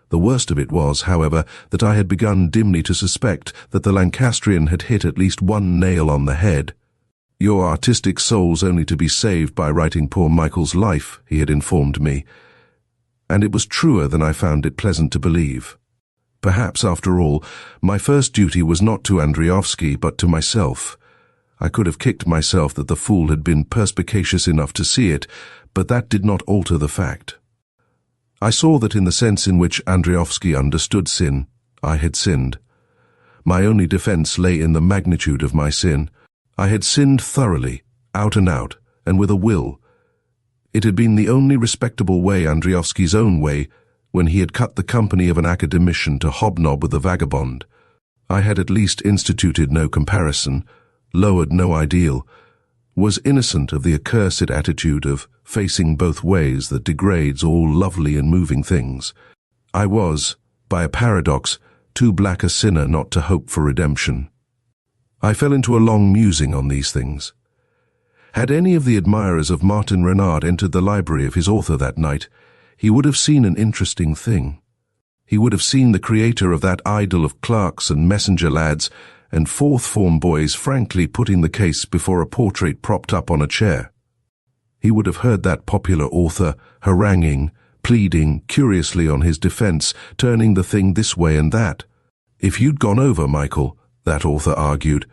The worst of it was, however, that I had begun dimly to suspect that the Lancastrian had hit at least one nail on the head. "Your artistic soul's only to be saved by writing poor Michael's life," he had informed me, and it was truer than I found it pleasant to believe. Perhaps, after all, my first duty was not to Andriovsky, but to myself. I could have kicked myself that the fool had been perspicacious enough to see it, but that did not alter the fact. I saw that in the sense in which Andriovsky understood sin, I had sinned. My only defense lay in the magnitude of my sin. I had sinned thoroughly, out and out, and with a will. It had been the only respectable way, Andriovsky's own way, when he had cut the company of an academician to hobnob with a vagabond. I had at least instituted no comparison, lowered no ideal, was innocent of the accursed attitude of facing both ways that degrades all lovely and moving things. I was, by a paradox, too black a sinner not to hope for redemption. I fell into a long musing on these things. Had any of the admirers of Martin Renard entered the library of his author that night, he would have seen an interesting thing. He would have seen the creator of that idol of clerks and messenger lads and fourth-form boys frankly putting the case before a portrait propped up on a chair. He would have heard that popular author haranguing, pleading curiously on his defense, turning the thing this way and that. If you'd gone over, Michael, that author argued,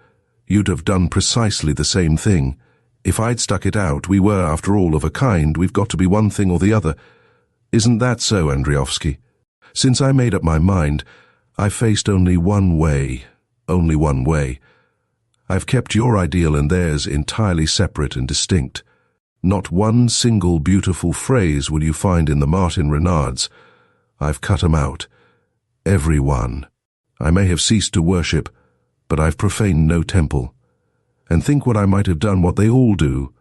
you'd have done precisely the same thing. If I'd stuck it out, we were, after all, of a kind. We've got to be one thing or the other. Isn't that so, Andriovsky? Since I made up my mind, I faced only one way. Only one way. I've kept your ideal and theirs entirely separate and distinct. Not one single beautiful phrase will you find in the Martin Renards. I've cut 'em out. Every one. I may have ceased to worship, but I've profaned no temple. And think what I might have done what they all do.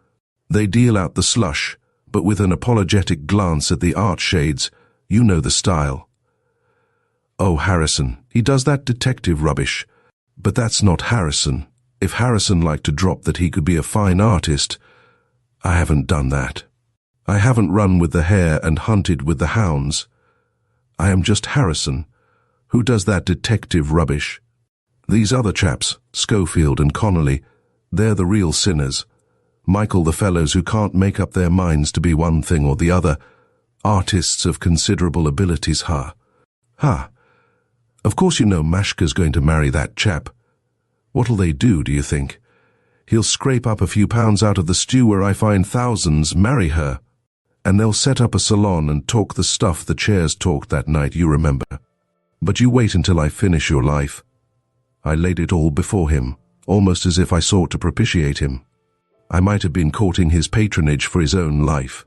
They deal out the slush, but with an apologetic glance at the art shades. You know the style. Oh, Harrison, he does that detective rubbish. But that's not Harrison. If Harrison liked to drop that he could be a fine artist, I haven't done that. I haven't run with the hare and hunted with the hounds. I am just Harrison, who does that detective rubbish. These other chaps, Schofield and Connolly, they're the real sinners. Michael, the fellows who can't make up their minds to be one thing or the other. Artists of considerable abilities, Ha. Of course you know Mashka's going to marry that chap. What'll they do, do you think? He'll scrape up a few pounds out of the stew where I find thousands, marry her. And they'll set up a salon and talk the stuff the chairs talked that night, you remember. But you wait until I finish your life. I laid it all before him, almost as if I sought to propitiate him. I might have been courting his patronage for his own life.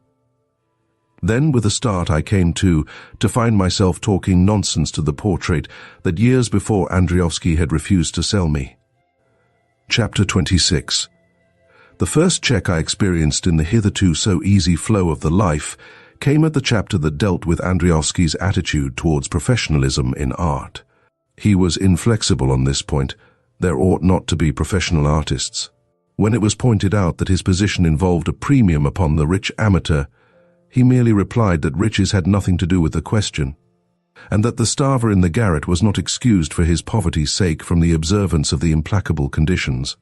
Then, with a start, I came to find myself talking nonsense to the portrait that years before Andriovsky had refused to sell me. Chapter 26. The first check I experienced in the hitherto so easy flow of the life came at the chapter that dealt with Andriovsky's attitude towards professionalism in art. He was inflexible on this point. There ought not to be professional artists. When it was pointed out that his position involved a premium upon the rich amateur, he merely replied that riches had nothing to do with the question, and that the starver in the garret was not excused for his poverty's sake from the observance of the implacable conditions.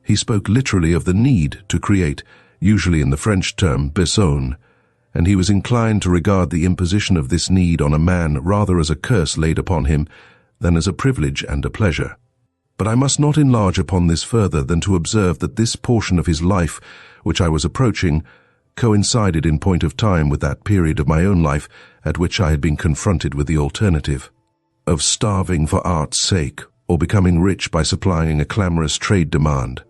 He spoke literally of the need to create, usually in the French term besoin, and he was inclined to regard the imposition of this need on a man rather as a curse laid upon him than as a privilege and a pleasure. But I must not enlarge upon this further than to observe that this portion of his life, which I was approaching, coincided in point of time with that period of my own life at which I had been confronted with the alternative of starving for art's sake or becoming rich by supplying a clamorous trade demand.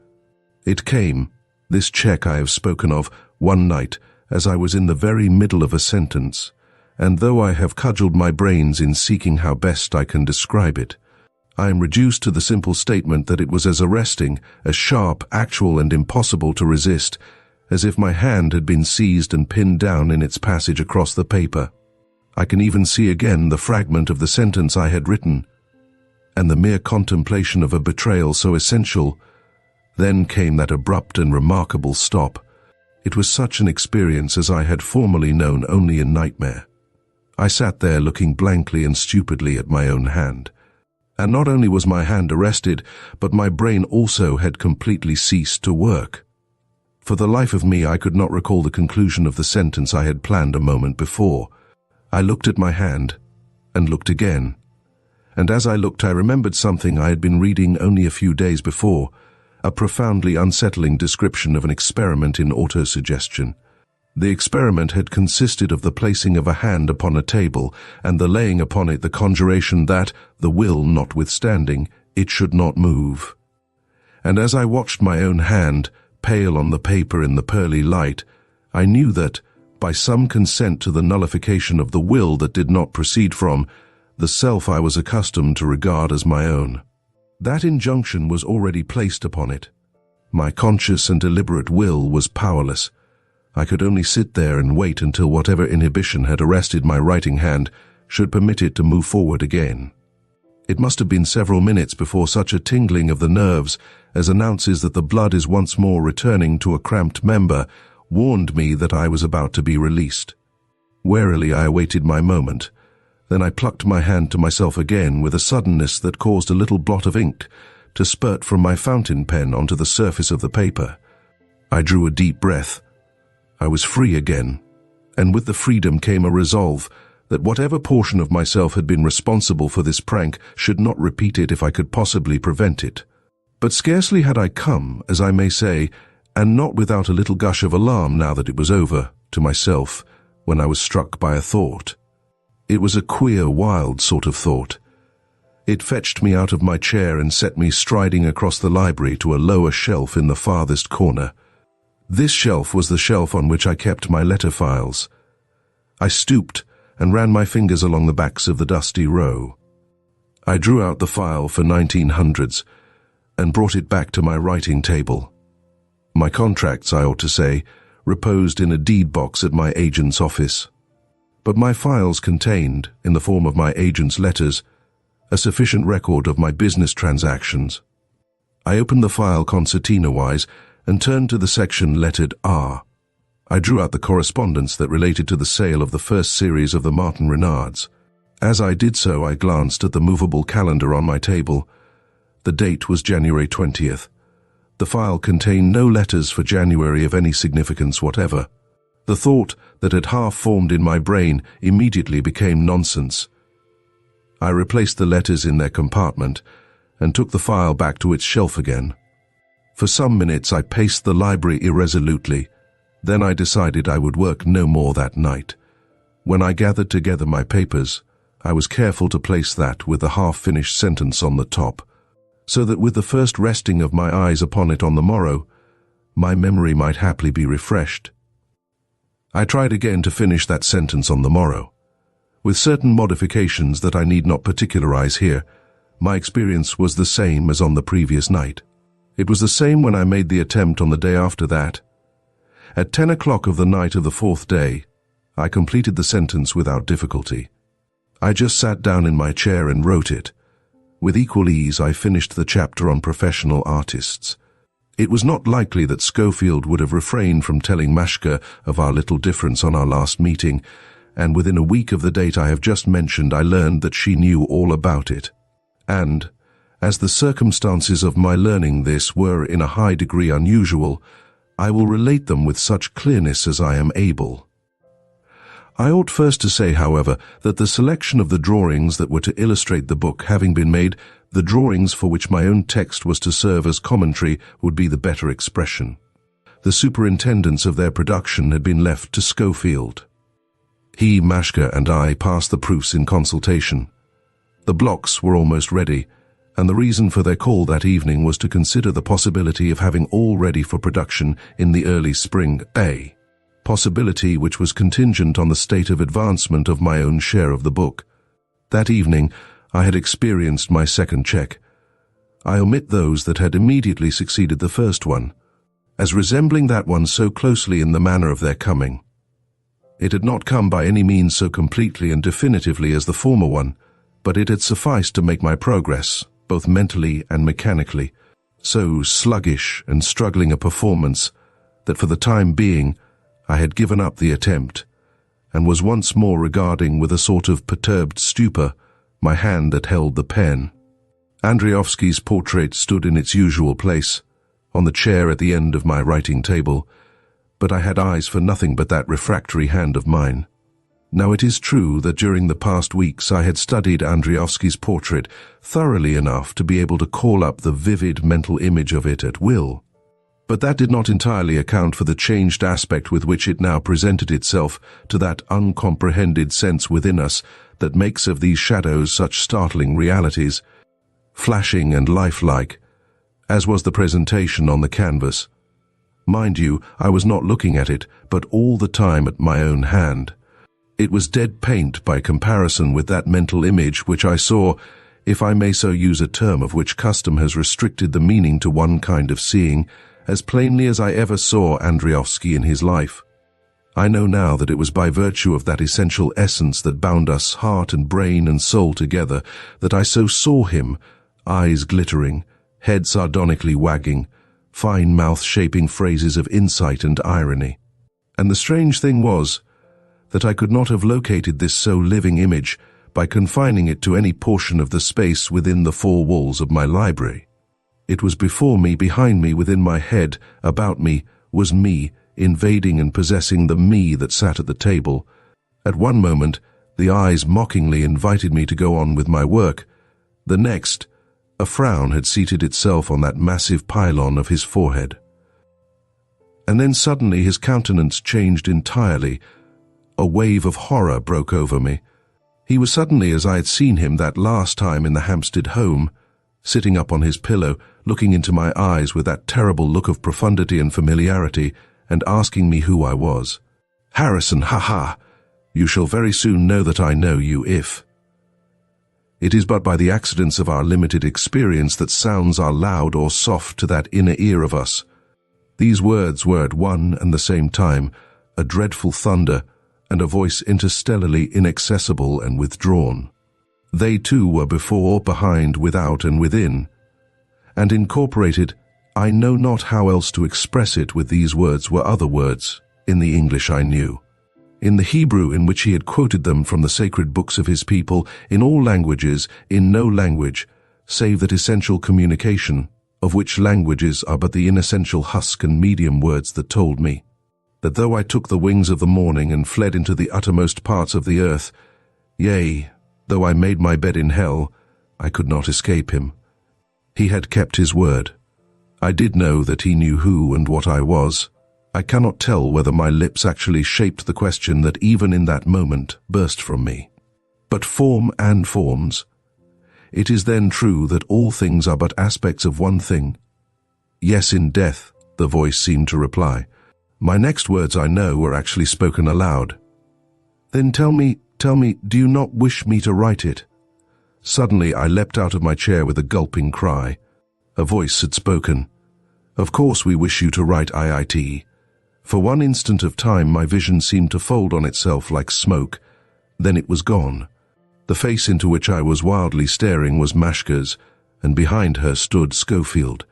It came, this check I have spoken of, one night as I was in the very middle of a sentence, and though I have cudgelled my brains in seeking how best I can describe it, I am reduced to the simple statement that it was as arresting, as sharp, actual, and impossible to resist as if my hand had been seized and pinned down in its passage across the paper. I can even see again the fragment of the sentence I had written, and the mere contemplation of a betrayal so essential. Then came that abrupt and remarkable stop. It was such an experience as I had formerly known only in nightmare. I sat there looking blankly and stupidly at my own hand. And not only was my hand arrested, but my brain also had completely ceased to work. For the life of me, I could not recall the conclusion of the sentence I had planned a moment before. I looked at my hand, and looked again. And as I looked, I remembered something I had been reading only a few days before, a profoundly unsettling description of an experiment in autosuggestion. The experiment had consisted of the placing of a hand upon a table, and the laying upon it the conjuration that, the will notwithstanding, it should not move. And as I watched my own hand, pale on the paper in the pearly light, I knew that, by some consent to the nullification of the will that did not proceed from the self I was accustomed to regard as my own, that injunction was already placed upon it. My conscious and deliberate will was powerless. I could only sit there and wait until whatever inhibition had arrested my writing hand should permit it to move forward again. It must have been several minutes before such a tingling of the nerves as announces that the blood is once more returning to a cramped member warned me that I was about to be released. Warily I awaited my moment, Then I plucked my hand to myself again with a suddenness that caused a little blot of ink to spurt from my fountain pen onto the surface of the paper. I drew a deep breath. I was free again, and with the freedom came a resolve that whatever portion of myself had been responsible for this prank should not repeat it if I could possibly prevent it. But scarcely had I come, as I may say, and not without a little gush of alarm now that it was over, to myself, when I was struck by a thought. It was a queer, wild sort of thought. It fetched me out of my chair and set me striding across the library to a lower shelf in the farthest corner. This shelf was the shelf on which I kept my letter files. I stooped and ran my fingers along the backs of the dusty row. I drew out the file for 1900s and brought it back to my writing table. My contracts, I ought to say, reposed in a deed box at my agent's office. But my files contained, in the form of my agent's letters, a sufficient record of my business transactions. I opened the file concertina-wise and turned to the section lettered R. I drew out the correspondence that related to the sale of the first series of the Martin Renards. As I did so, I glanced at the movable calendar on my table. The date was January 20th. The file contained no letters for January of any significance whatever. The thought that had half formed in my brain immediately became nonsense. I replaced the letters in their compartment and took the file back to its shelf again. For some minutes I paced the library irresolutely. Then I decided I would work no more that night. When I gathered together my papers, I was careful to place that with the half-finished sentence on the top, so that with the first resting of my eyes upon it on the morrow, my memory might haply be refreshed. I tried again to finish that sentence on the morrow. With certain modifications that I need not particularize here, my experience was the same as on the previous night. It was the same when I made the attempt on the day after that. At 10 o'clock of the night of the fourth day, I completed the sentence without difficulty. I just sat down in my chair and wrote it. With equal ease, I finished the chapter on professional artists. It was not likely that Schofield would have refrained from telling Mashka of our little difference on our last meeting, and within a week of the date I have just mentioned, I learned that she knew all about it. And, as the circumstances of my learning this were in a high degree unusual, I will relate them with such clearness as I am able. I ought first to say, however, that the selection of the drawings that were to illustrate the book having been made, the drawings for which my own text was to serve as commentary would be the better expression. The superintendence of their production had been left to Schofield. He, Mashka, and I passed the proofs in consultation. The blocks were almost ready, and the reason for their call that evening was to consider the possibility of having all ready for production in the early spring, a possibility which was contingent on the state of advancement of my own share of the book. That evening I had experienced my second check. I omit those that had immediately succeeded the first one, as resembling that one so closely in the manner of their coming. It had not come by any means so completely and definitively as the former one, but it had sufficed to make my progress, both mentally and mechanically, so sluggish and struggling a performance that for the time being I had given up the attempt, and was once more regarding with a sort of perturbed stupor my hand that held the pen. Andriovsky's portrait stood in its usual place, on the chair at the end of my writing table, but I had eyes for nothing but that refractory hand of mine. Now it is true that during the past weeks I had studied Andriovsky's portrait thoroughly enough to be able to call up the vivid mental image of it at will. But that did not entirely account for the changed aspect with which it now presented itself to that uncomprehended sense within us that makes of these shadows such startling realities, flashing and lifelike, as was the presentation on the canvas. Mind you, I was not looking at it, but all the time at my own hand. It was dead paint by comparison with that mental image which I saw, if I may so use a term of which custom has restricted the meaning to one kind of seeing, as plainly as I ever saw Andriovsky in his life. I know now that it was by virtue of that essential essence that bound us heart and brain and soul together that I so saw him, eyes glittering, head sardonically wagging, fine mouth shaping phrases of insight and irony. And the strange thing was that I could not have located this so living image by confining it to any portion of the space within the four walls of my library. It was before me, behind me, within my head, about me, was me, invading and possessing the me that sat at the table. At one moment, the eyes mockingly invited me to go on with my work. The next, a frown had seated itself on that massive pylon of his forehead. And then suddenly his countenance changed entirely. A wave of horror broke over me. He was suddenly as I had seen him that last time in the Hampstead home, sitting up on his pillow, looking into my eyes with that terrible look of profundity and familiarity, and asking me who I was. "Harrison, ha! You shall very soon know that I know you if." It is but by the accidents of our limited experience that sounds are loud or soft to that inner ear of us. These words were at one and the same time a dreadful thunder and a voice interstellarly inaccessible and withdrawn. They too were before, behind, without, and within. And incorporated, I know not how else to express it, with these words were other words, in the English I knew, in the Hebrew in which he had quoted them from the sacred books of his people, in all languages, in no language, save that essential communication, of which languages are but the inessential husk and medium words that told me, that though I took the wings of the morning and fled into the uttermost parts of the earth, yea, though I made my bed in hell, I could not escape him. He had kept his word. I did know that he knew who and what I was. I cannot tell whether my lips actually shaped the question that even in that moment burst from me. But form and forms. It is then true that all things are but aspects of one thing. Yes, in death, the voice seemed to reply. My next words, I know, were actually spoken aloud. Then tell me, do you not wish me to write it? Suddenly I leapt out of my chair with a gulping cry. A voice had spoken. Of course we wish you to write IIT. For one instant of time my vision seemed to fold on itself like smoke. Then it was gone. The face into which I was wildly staring was Mashka's, and behind her stood Schofield.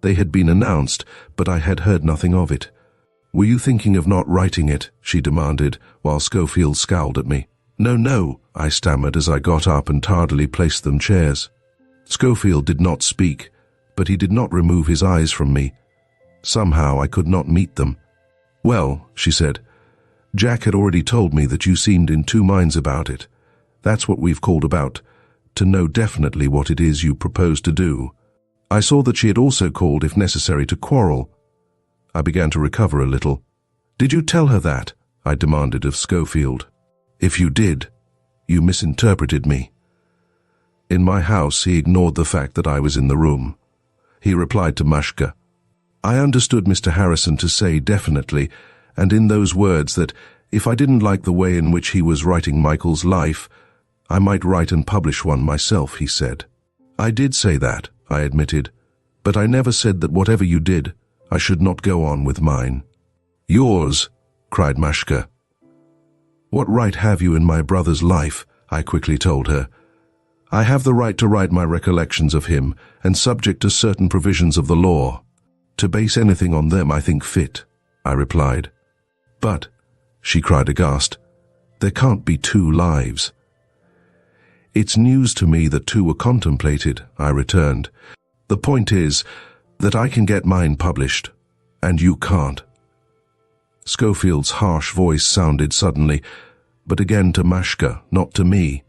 They had been announced, but I had heard nothing of it. "Were you thinking of not writing it?" she demanded, while Schofield scowled at me. No, I stammered as I got up and tardily placed them chairs. Schofield did not speak, but he did not remove his eyes from me. Somehow I could not meet them. "Well," she said, "Jack had already told me that you seemed in two minds about it. That's what we've called about, to know definitely what it is you propose to do." I saw that she had also called, if necessary, to quarrel. I began to recover a little. "Did you tell her that?" I demanded of Schofield. "If you did, you misinterpreted me." In my house, he ignored the fact that I was in the room. He replied to Mashka, "I understood Mr. Harrison to say definitely, and in those words, that if I didn't like the way in which he was writing Michael's life, I might write and publish one myself," he said. "I did say that," I admitted, "but I never said that whatever you did, I should not go on with mine." "Yours," cried Mashka. "What right have you in my brother's life?" I quickly told her. "I have the right to write my recollections of him, and subject to certain provisions of the law. To base anything on them I think fit," I replied. "But," she cried aghast, "there can't be two lives." "It's news to me that two were contemplated," I returned. "The point is that I can get mine published, and you can't." Schofield's harsh voice sounded suddenly, but again to Mashka, not to me.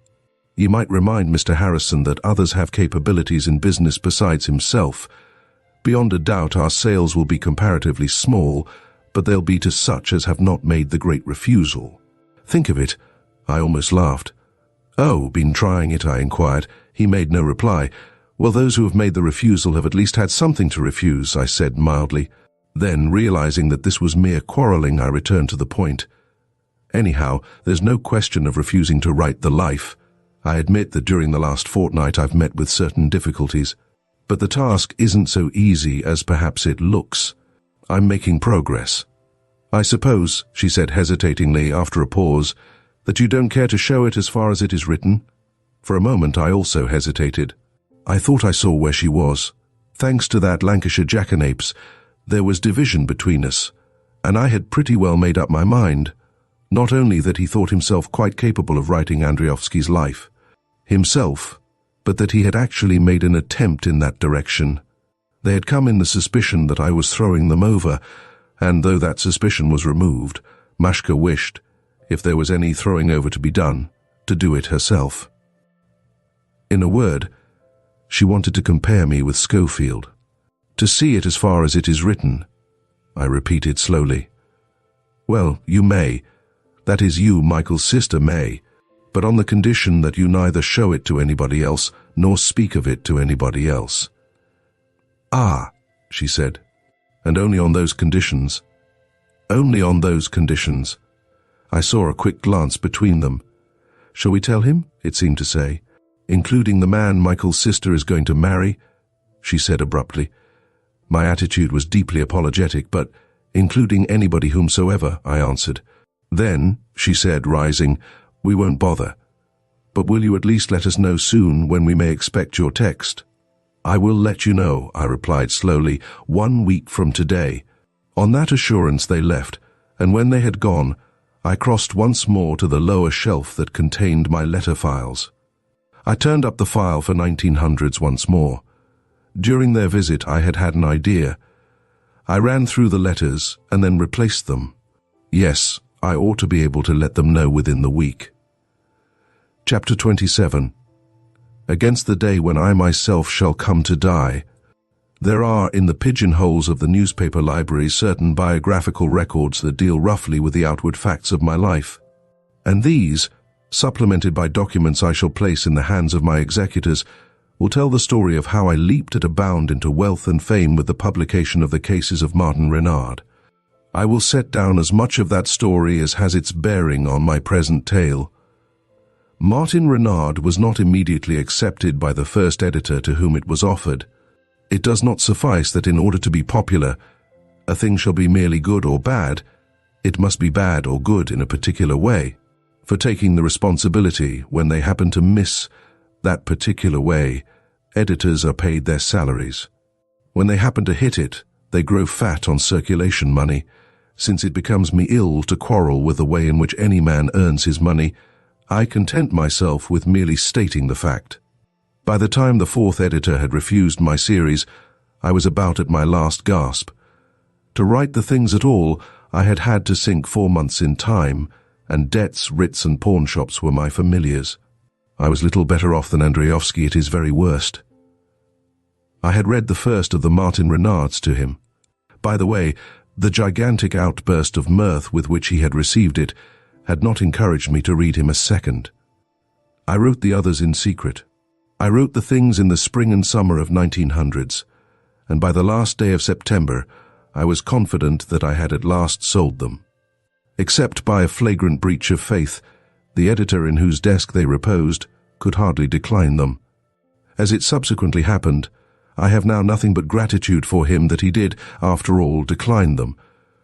"You might remind Mr. Harrison that others have capabilities in business besides himself. Beyond a doubt our sales will be comparatively small, but they'll be to such as have not made the great refusal. Think of it." I almost laughed. "Oh, been trying it?" I inquired. He made no reply. "Well, those who have made the refusal have at least had something to refuse," I said mildly. Then, realizing that this was mere quarreling, I returned to the point. "Anyhow, there's no question of refusing to write the life. I admit that during the last fortnight I've met with certain difficulties, but the task isn't so easy as perhaps it looks. I'm making progress." "I suppose," she said hesitatingly after a pause, "that you don't care to show it as far as it is written?" For a moment I also hesitated. I thought I saw where she was. Thanks to that Lancashire jackanapes, there was division between us, and I had pretty well made up my mind. Not only that he thought himself quite capable of writing Andriovsky's life himself, but that he had actually made an attempt in that direction. They had come in the suspicion that I was throwing them over, and though that suspicion was removed, Mashka wished, if there was any throwing over to be done, to do it herself. In a word, she wanted to compare me with Schofield. To see it as far as it is written, I repeated slowly. Well, you may. That is, you, Michael's sister, may, but on the condition that you neither show it to anybody else nor speak of it to anybody else. Ah, she said, and only on those conditions. Only on those conditions. I saw a quick glance between them. Shall we tell him? It seemed to say. Including the man Michael's sister is going to marry, she said abruptly. My attitude was deeply apologetic, but including anybody whomsoever, I answered. Then, she said, rising, we won't bother. But will you at least let us know soon when we may expect your text? I will let you know, I replied slowly, 1 week from today. On that assurance they left, and when they had gone, I crossed once more to the lower shelf that contained my letter files. I turned up the file for 1900s once more. During their visit I had had an idea. I ran through the letters and then replaced them. Yes, I ought to be able to let them know within the week. Chapter 27. Against the day when I myself shall come to die. There are in the pigeonholes of the newspaper library certain biographical records that deal roughly with the outward facts of my life. And these, supplemented by documents I shall place in the hands of my executors, will tell the story of how I leaped at a bound into wealth and fame with the publication of the cases of Martin Renard. I will set down as much of that story as has its bearing on my present tale. Martin Renard was not immediately accepted by the first editor to whom it was offered. It does not suffice that in order to be popular, a thing shall be merely good or bad, it must be bad or good in a particular way. For taking the responsibility when they happen to miss that particular way, editors are paid their salaries. When they happen to hit it, they grow fat on circulation money, since it becomes me ill to quarrel with the way in which any man earns his money. I content myself with merely stating the fact. By the time the fourth editor had refused my series, I was about at my last gasp. To write the things at all, I had had to sink 4 months in time, and debts, writs, and pawnshops were my familiars. I was little better off than Andriovsky at his very worst. I had read the first of the Martin Renards to him. By the way, the gigantic outburst of mirth with which he had received it had not encouraged me to read him a second. I wrote the others in secret. I wrote the things in the spring and summer of 1900s, and by the last day of September, I was confident that I had at last sold them. Except by a flagrant breach of faith, the editor in whose desk they reposed could hardly decline them. As it subsequently happened, I have now nothing but gratitude for him that he did, after all, decline them,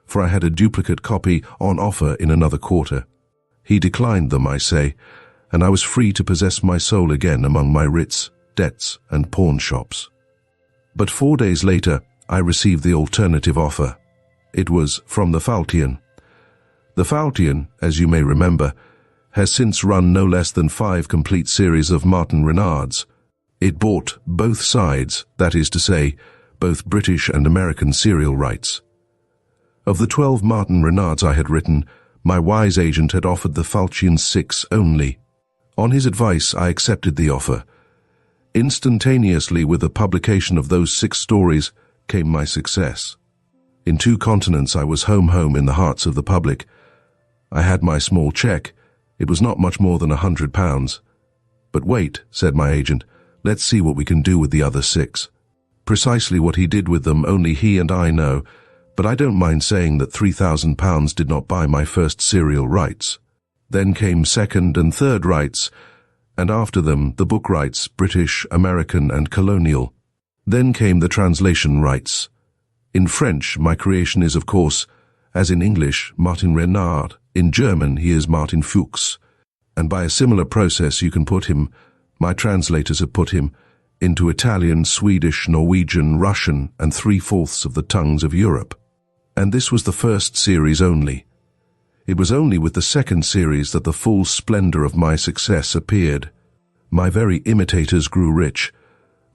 for I had a duplicate copy on offer in another quarter. He declined them, I say, and I was free to possess my soul again among my writs, debts, and pawnshops. But 4 days later, I received the alternative offer. It was from the Faltian. The Faltian, as you may remember, has since run no less than 5 complete series of Martin Renards. It bought both sides, that is to say, both British and American serial rights. Of the 12 Martin Renards I had written, my wise agent had offered the Faltian 6 only. On his advice, I accepted the offer. Instantaneously with the publication of those 6 stories came my success. In 2 continents I was home in the hearts of the public. I had my small cheque. It was not much more than £100. But wait, said my agent, let's see what we can do with the other 6. Precisely what he did with them only he and I know, but I don't mind saying that £3,000 did not buy my first serial rights. Then came second and third rights, and after them the book rights, British, American, and colonial. Then came the translation rights. In French, my creation is, of course, as in English, Martin Renard. In German, he is Martin Fuchs. And by a similar process you can put him, my translators have put him, into Italian, Swedish, Norwegian, Russian, and 3/4 of the tongues of Europe. And this was the first series only. It was only with the second series that the full splendor of my success appeared. My very imitators grew rich.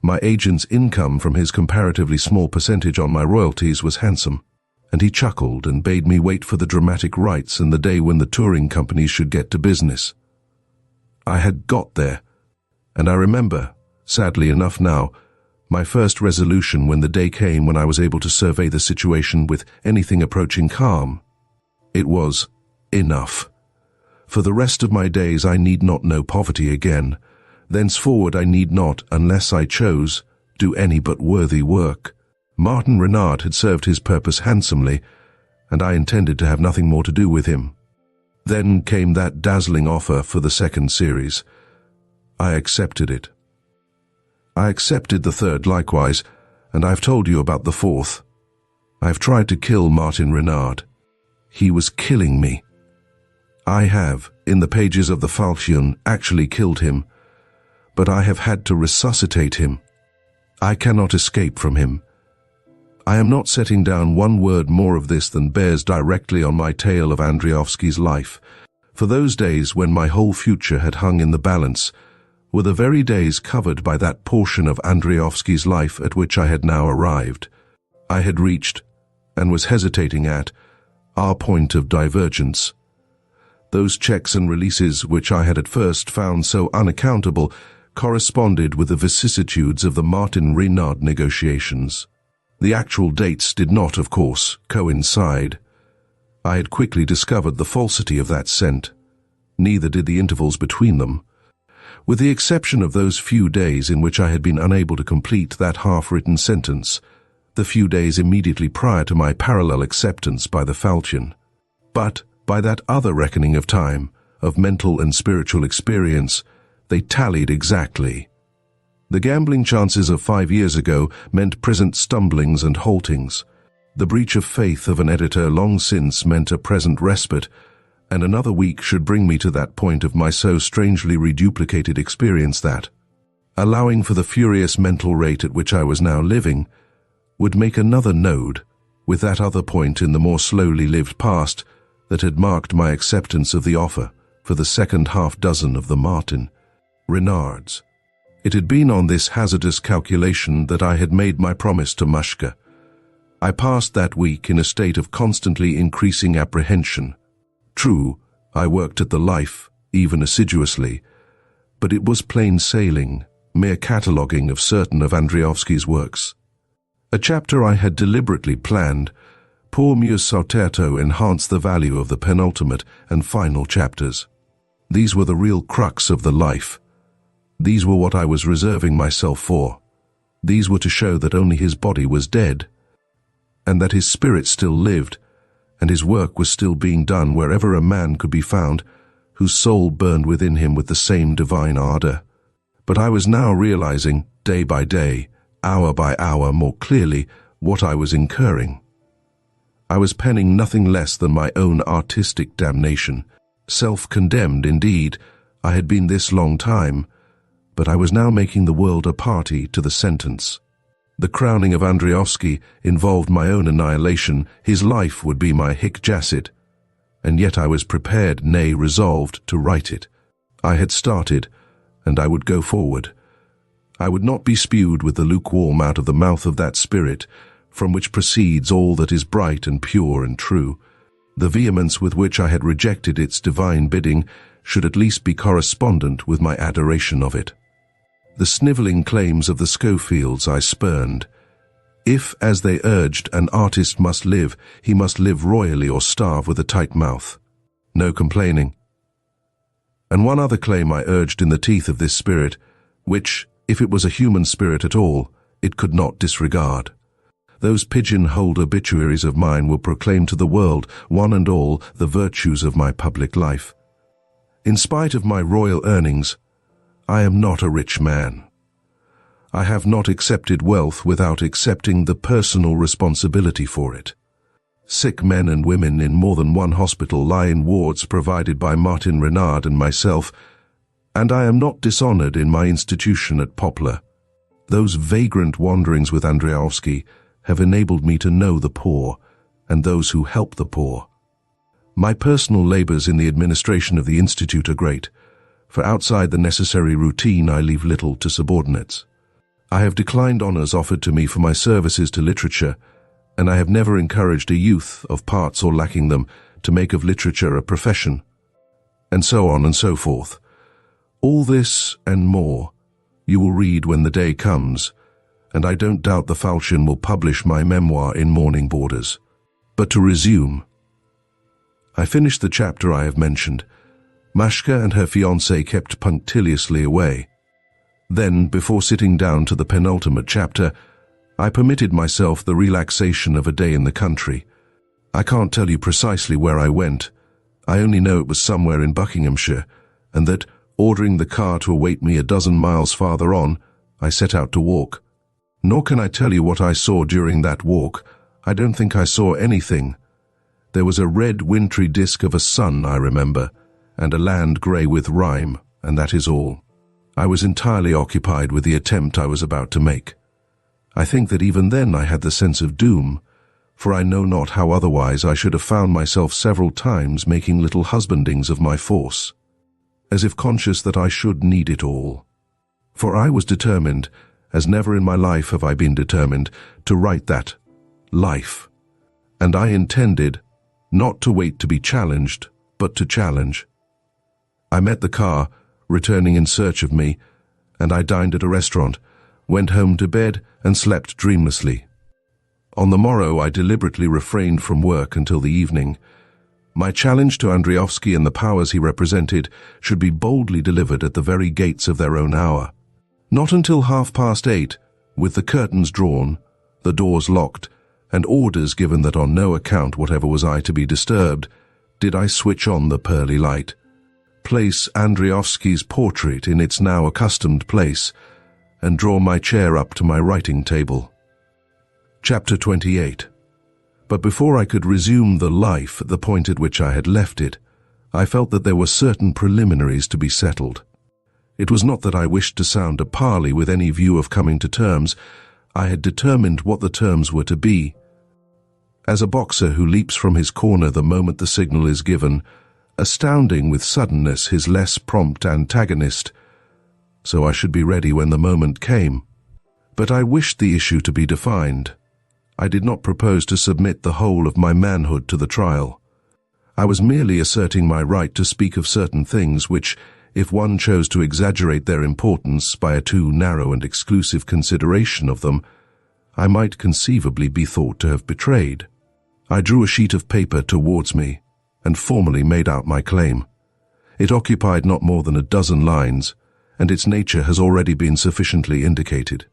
My agent's income from his comparatively small percentage on my royalties was handsome, and he chuckled and bade me wait for the dramatic rights and the day when the touring companies should get to business. I had got there, and I remember, sadly enough now, my first resolution when the day came when I was able to survey the situation with anything approaching calm. It was, enough. For the rest of my days I need not know poverty again. Thenceforward I need not, unless I chose, do any but worthy work. Martin Renard had served his purpose handsomely, and I intended to have nothing more to do with him. Then came that dazzling offer for the second series. I accepted it. I accepted the third likewise, and I've told you about the fourth. I've tried to kill Martin Renard. He was killing me. I have, in the pages of the Falchion, actually killed him, but I have had to resuscitate him. I cannot escape from him. I am not setting down one word more of this than bears directly on my tale of Andriovsky's life, for those days when my whole future had hung in the balance were the very days covered by that portion of Andriovsky's life at which I had now arrived. I had reached, and was hesitating at, our point of divergence. Those checks and releases which I had at first found so unaccountable corresponded with the vicissitudes of the Martin Renard negotiations. The actual dates did not, of course, coincide. I had quickly discovered the falsity of that scent. Neither did the intervals between them. With the exception of those few days in which I had been unable to complete that half-written sentence, the few days immediately prior to my parallel acceptance by the Falchion. But by that other reckoning of time, of mental and spiritual experience, they tallied exactly. The gambling chances of 5 years ago meant present stumblings and haltings. The breach of faith of an editor long since meant a present respite, and another week should bring me to that point of my so strangely reduplicated experience that, allowing for the furious mental rate at which I was now living, would make another node, with that other point in the more slowly lived past that had marked my acceptance of the offer for the second half-dozen of the Martin Renards. It had been on this hazardous calculation that I had made my promise to Mushka. I passed that week in a state of constantly increasing apprehension. True, I worked at the Life, even assiduously, but it was plain sailing, mere cataloguing of certain of Andriovsky's works. A chapter I had deliberately planned, pour mieux sauterto enhanced the value of the penultimate and final chapters. These were the real crux of the Life. These were what I was reserving myself for. These were to show that only his body was dead, and that his spirit still lived, and his work was still being done wherever a man could be found whose soul burned within him with the same divine ardor. But I was now realizing, day by day, hour by hour more clearly, what I was incurring. I was penning nothing less than my own artistic damnation. Self-condemned, indeed, I had been this long time, but I was now making the world a party to the sentence. The crowning of Andriovsky involved my own annihilation. His life would be my hic jacet, and yet I was prepared, nay, resolved, to write it. I had started, and I would go forward. I would not be spewed with the lukewarm out of the mouth of that spirit, from which proceeds all that is bright and pure and true. The vehemence with which I had rejected its divine bidding should at least be correspondent with my adoration of it. The snivelling claims of the Schofields I spurned. If, as they urged, an artist must live, he must live royally or starve with a tight mouth. No complaining. And one other claim I urged in the teeth of this spirit, which, if it was a human spirit at all, it could not disregard. Those pigeon-holed obituaries of mine will proclaim to the world, one and all, the virtues of my public life. In spite of my royal earnings, I am not a rich man. I have not accepted wealth without accepting the personal responsibility for it. Sick men and women in more than one hospital lie in wards provided by Martin Renard and myself, and I am not dishonored in my institution at Poplar. Those vagrant wanderings with Andriovsky have enabled me to know the poor and those who help the poor. My personal labors in the administration of the Institute are great, for outside the necessary routine I leave little to subordinates. I have declined honors offered to me for my services to literature, and I have never encouraged a youth of parts or lacking them to make of literature a profession, and so on and so forth. All this and more you will read when the day comes, and I don't doubt the Falchion will publish my memoir in Morning Borders. But to resume, I finished the chapter I have mentioned. Mashka and her fiancé kept punctiliously away. Then, before sitting down to the penultimate chapter, I permitted myself the relaxation of a day in the country. I can't tell you precisely where I went. I only know it was somewhere in Buckinghamshire, and that, ordering the car to await me a dozen miles farther on, I set out to walk. Nor can I tell you what I saw during that walk. I don't think I saw anything. There was a red wintry disk of a sun, I remember, and a land grey with rime, and that is all. I was entirely occupied with the attempt I was about to make. I think that even then I had the sense of doom, for I know not how otherwise I should have found myself several times making little husbandings of my force, as if conscious that I should need it all. For I was determined, as never in my life have I been determined, to write that life, and I intended not to wait to be challenged, but to challenge. I met the car, returning in search of me, and I dined at a restaurant, went home to bed, and slept dreamlessly. On the morrow I deliberately refrained from work until the evening. My challenge to Andriovsky and the powers he represented should be boldly delivered at the very gates of their own hour. Not until 8:30, with the curtains drawn, the doors locked, and orders given that on no account whatever was I to be disturbed, did I switch on the pearly light, place Andriovsky's portrait in its now accustomed place, and draw my chair up to my writing table. Chapter 28. But before I could resume the life at the point at which I had left it, I felt that there were certain preliminaries to be settled. It was not that I wished to sound a parley with any view of coming to terms. I had determined what the terms were to be. As a boxer who leaps from his corner the moment the signal is given, astounding with suddenness his less prompt antagonist, so I should be ready when the moment came. But I wished the issue to be defined. I did not propose to submit the whole of my manhood to the trial. I was merely asserting my right to speak of certain things which, if one chose to exaggerate their importance by a too narrow and exclusive consideration of them, I might conceivably be thought to have betrayed. I drew a sheet of paper towards me, and formally made out my claim. It occupied not more than a dozen lines, and its nature has already been sufficiently indicated.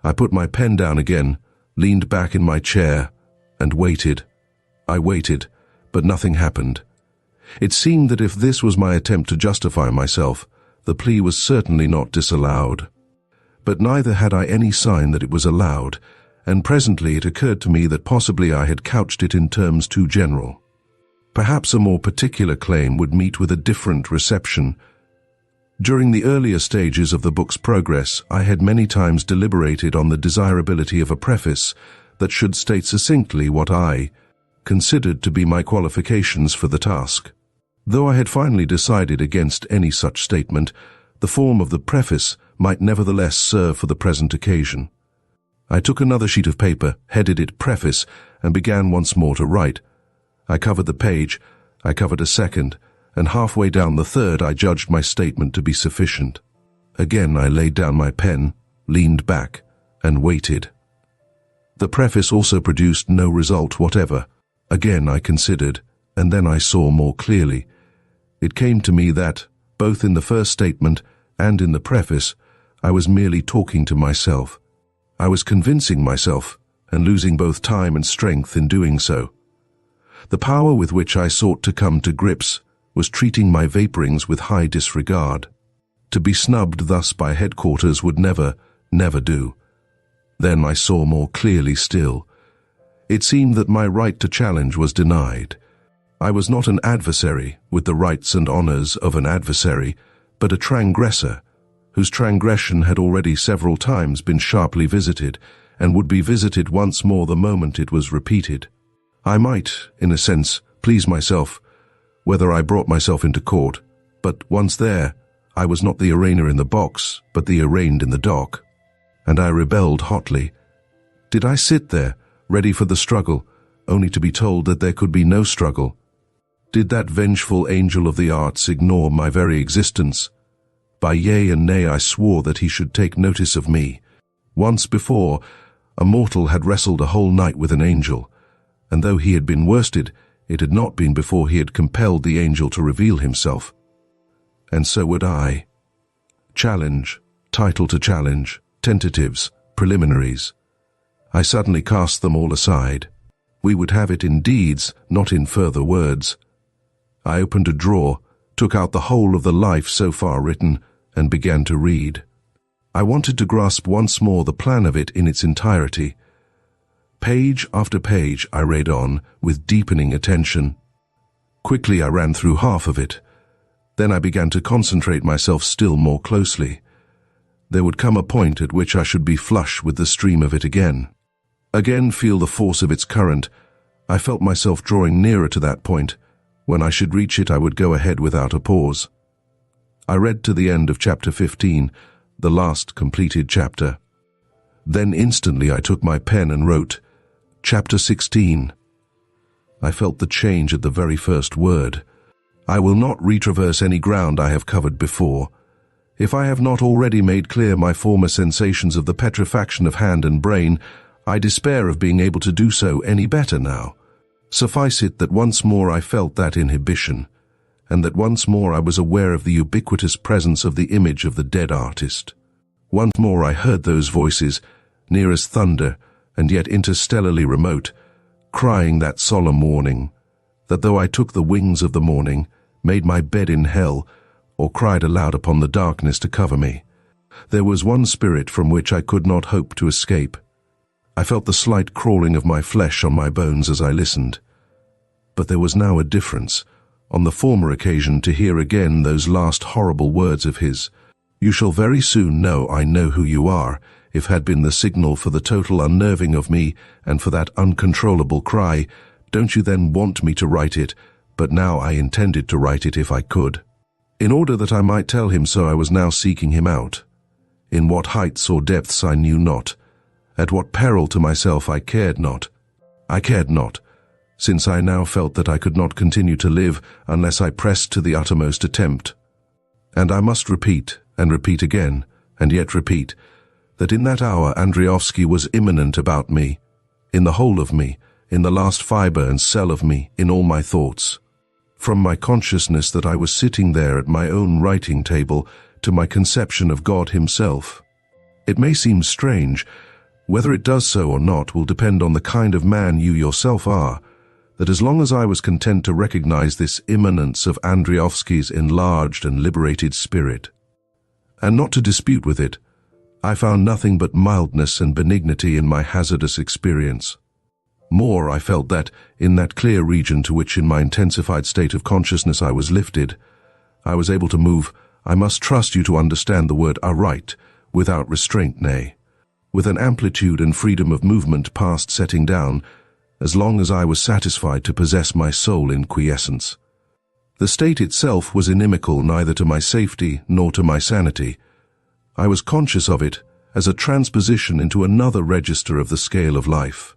I put my pen down again, leaned back in my chair, and waited. I waited, but nothing happened. It seemed that if this was my attempt to justify myself, the plea was certainly not disallowed. But neither had I any sign that it was allowed, and presently it occurred to me that possibly I had couched it in terms too general. Perhaps a more particular claim would meet with a different reception. During the earlier stages of the book's progress, I had many times deliberated on the desirability of a preface that should state succinctly what I considered to be my qualifications for the task. Though I had finally decided against any such statement, the form of the preface might nevertheless serve for the present occasion. I took another sheet of paper, headed it Preface, and began once more to write. I covered the page, I covered a second, and halfway down the third I judged my statement to be sufficient. Again I laid down my pen, leaned back, and waited. The preface also produced no result whatever. Again I considered, and then I saw more clearly. It came to me that, both in the first statement and in the preface, I was merely talking to myself. I was convincing myself, and losing both time and strength in doing so. The power with which I sought to come to grips was treating my vaporings with high disregard. To be snubbed thus by headquarters would never do. Then I saw more clearly still. It seemed that my right to challenge was denied. I was not an adversary with the rights and honors of an adversary, but a transgressor, whose transgression had already several times been sharply visited, and would be visited once more the moment it was repeated. I might, in a sense, please myself whether I brought myself into court, but once there, I was not the arraigner in the box, but the arraigned in the dock. And I rebelled hotly. Did I sit there, ready for the struggle, only to be told that there could be no struggle? Did that vengeful angel of the arts ignore my very existence? By yea and nay I swore that he should take notice of me. Once before, a mortal had wrestled a whole night with an angel, and though he had been worsted, it had not been before he had compelled the angel to reveal himself. And so would I. Challenge, title to challenge, tentatives, preliminaries. I suddenly cast them all aside. We would have it in deeds, not in further words. I opened a drawer, took out the whole of the life so far written, and began to read. I wanted to grasp once more the plan of it in its entirety. Page after page I read on, with deepening attention. Quickly I ran through half of it. Then I began to concentrate myself still more closely. There would come a point at which I should be flush with the stream of it again. Again feel the force of its current. I felt myself drawing nearer to that point. When I should reach it, I would go ahead without a pause. I read to the end of chapter 15, the last completed chapter. Then instantly I took my pen and wrote, Chapter 16. I felt the change at the very first word. I will not retraverse any ground I have covered before. If I have not already made clear my former sensations of the petrifaction of hand and brain, I despair of being able to do so any better now. Suffice it that once more I felt that inhibition, and that once more I was aware of the ubiquitous presence of the image of the dead artist. Once more I heard those voices, near as thunder, and yet interstellarly remote, crying that solemn warning, that though I took the wings of the morning, made my bed in hell, or cried aloud upon the darkness to cover me, there was one spirit from which I could not hope to escape. I felt the slight crawling of my flesh on my bones as I listened. But there was now a difference. On the former occasion, to hear again those last horrible words of his, "You shall very soon know I know who you are," if had been the signal for the total unnerving of me and for that uncontrollable cry, "Don't you then want me to write it?" But now I intended to write it if I could. In order that I might tell him so, I was now seeking him out. In what heights or depths I knew not. At what peril to myself I cared not. I cared not, since I now felt that I could not continue to live unless I pressed to the uttermost attempt. And I must repeat, and repeat again, and yet repeat, that in that hour Andriovsky was immanent about me, in the whole of me, in the last fibre and cell of me, in all my thoughts. From my consciousness that I was sitting there at my own writing table to my conception of God himself. It may seem strange. Whether it does so or not will depend on the kind of man you yourself are, that as long as I was content to recognize this immanence of Andriovsky's enlarged and liberated spirit, and not to dispute with it, I found nothing but mildness and benignity in my hazardous experience. More, I felt that, in that clear region to which in my intensified state of consciousness I was lifted, I was able to move, I must trust you to understand the word aright, without restraint, nay, with an amplitude and freedom of movement past setting down, as long as I was satisfied to possess my soul in quiescence. The state itself was inimical neither to my safety nor to my sanity. I was conscious of it as a transposition into another register of the scale of life.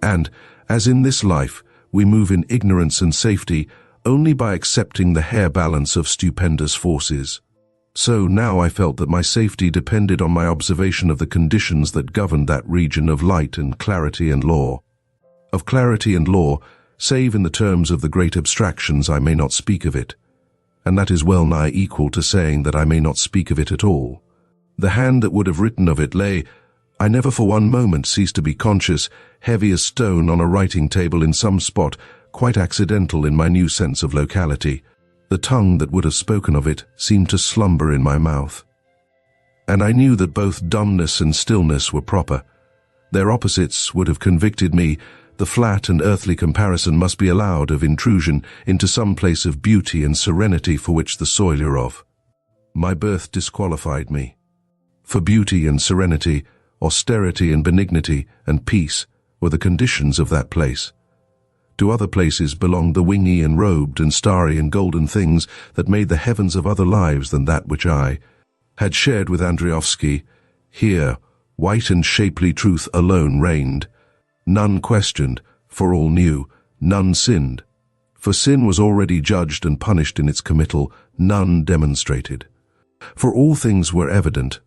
And, as in this life, we move in ignorance and safety only by accepting the hair balance of stupendous forces. So now I felt that my safety depended on my observation of the conditions that governed that region of light and clarity and law. Of clarity and law, save in the terms of the great abstractions, I may not speak of it, and that is well nigh equal to saying that I may not speak of it at all. The hand that would have written of it lay, I never for one moment ceased to be conscious, heavy as stone on a writing table in some spot, quite accidental in my new sense of locality. The tongue that would have spoken of it seemed to slumber in my mouth. And I knew that both dumbness and stillness were proper. Their opposites would have convicted me. The flat and earthly comparison must be allowed of intrusion into some place of beauty and serenity for which the soil hereof. My birth disqualified me. For beauty and serenity, austerity and benignity and peace were the conditions of that place. To other places belonged the wingy and robed and starry and golden things that made the heavens of other lives than that which I had shared with Andriovsky. Here, white and shapely truth alone reigned. None questioned, for all knew. None sinned, for sin was already judged and punished in its committal. None demonstrated, for all things were evident,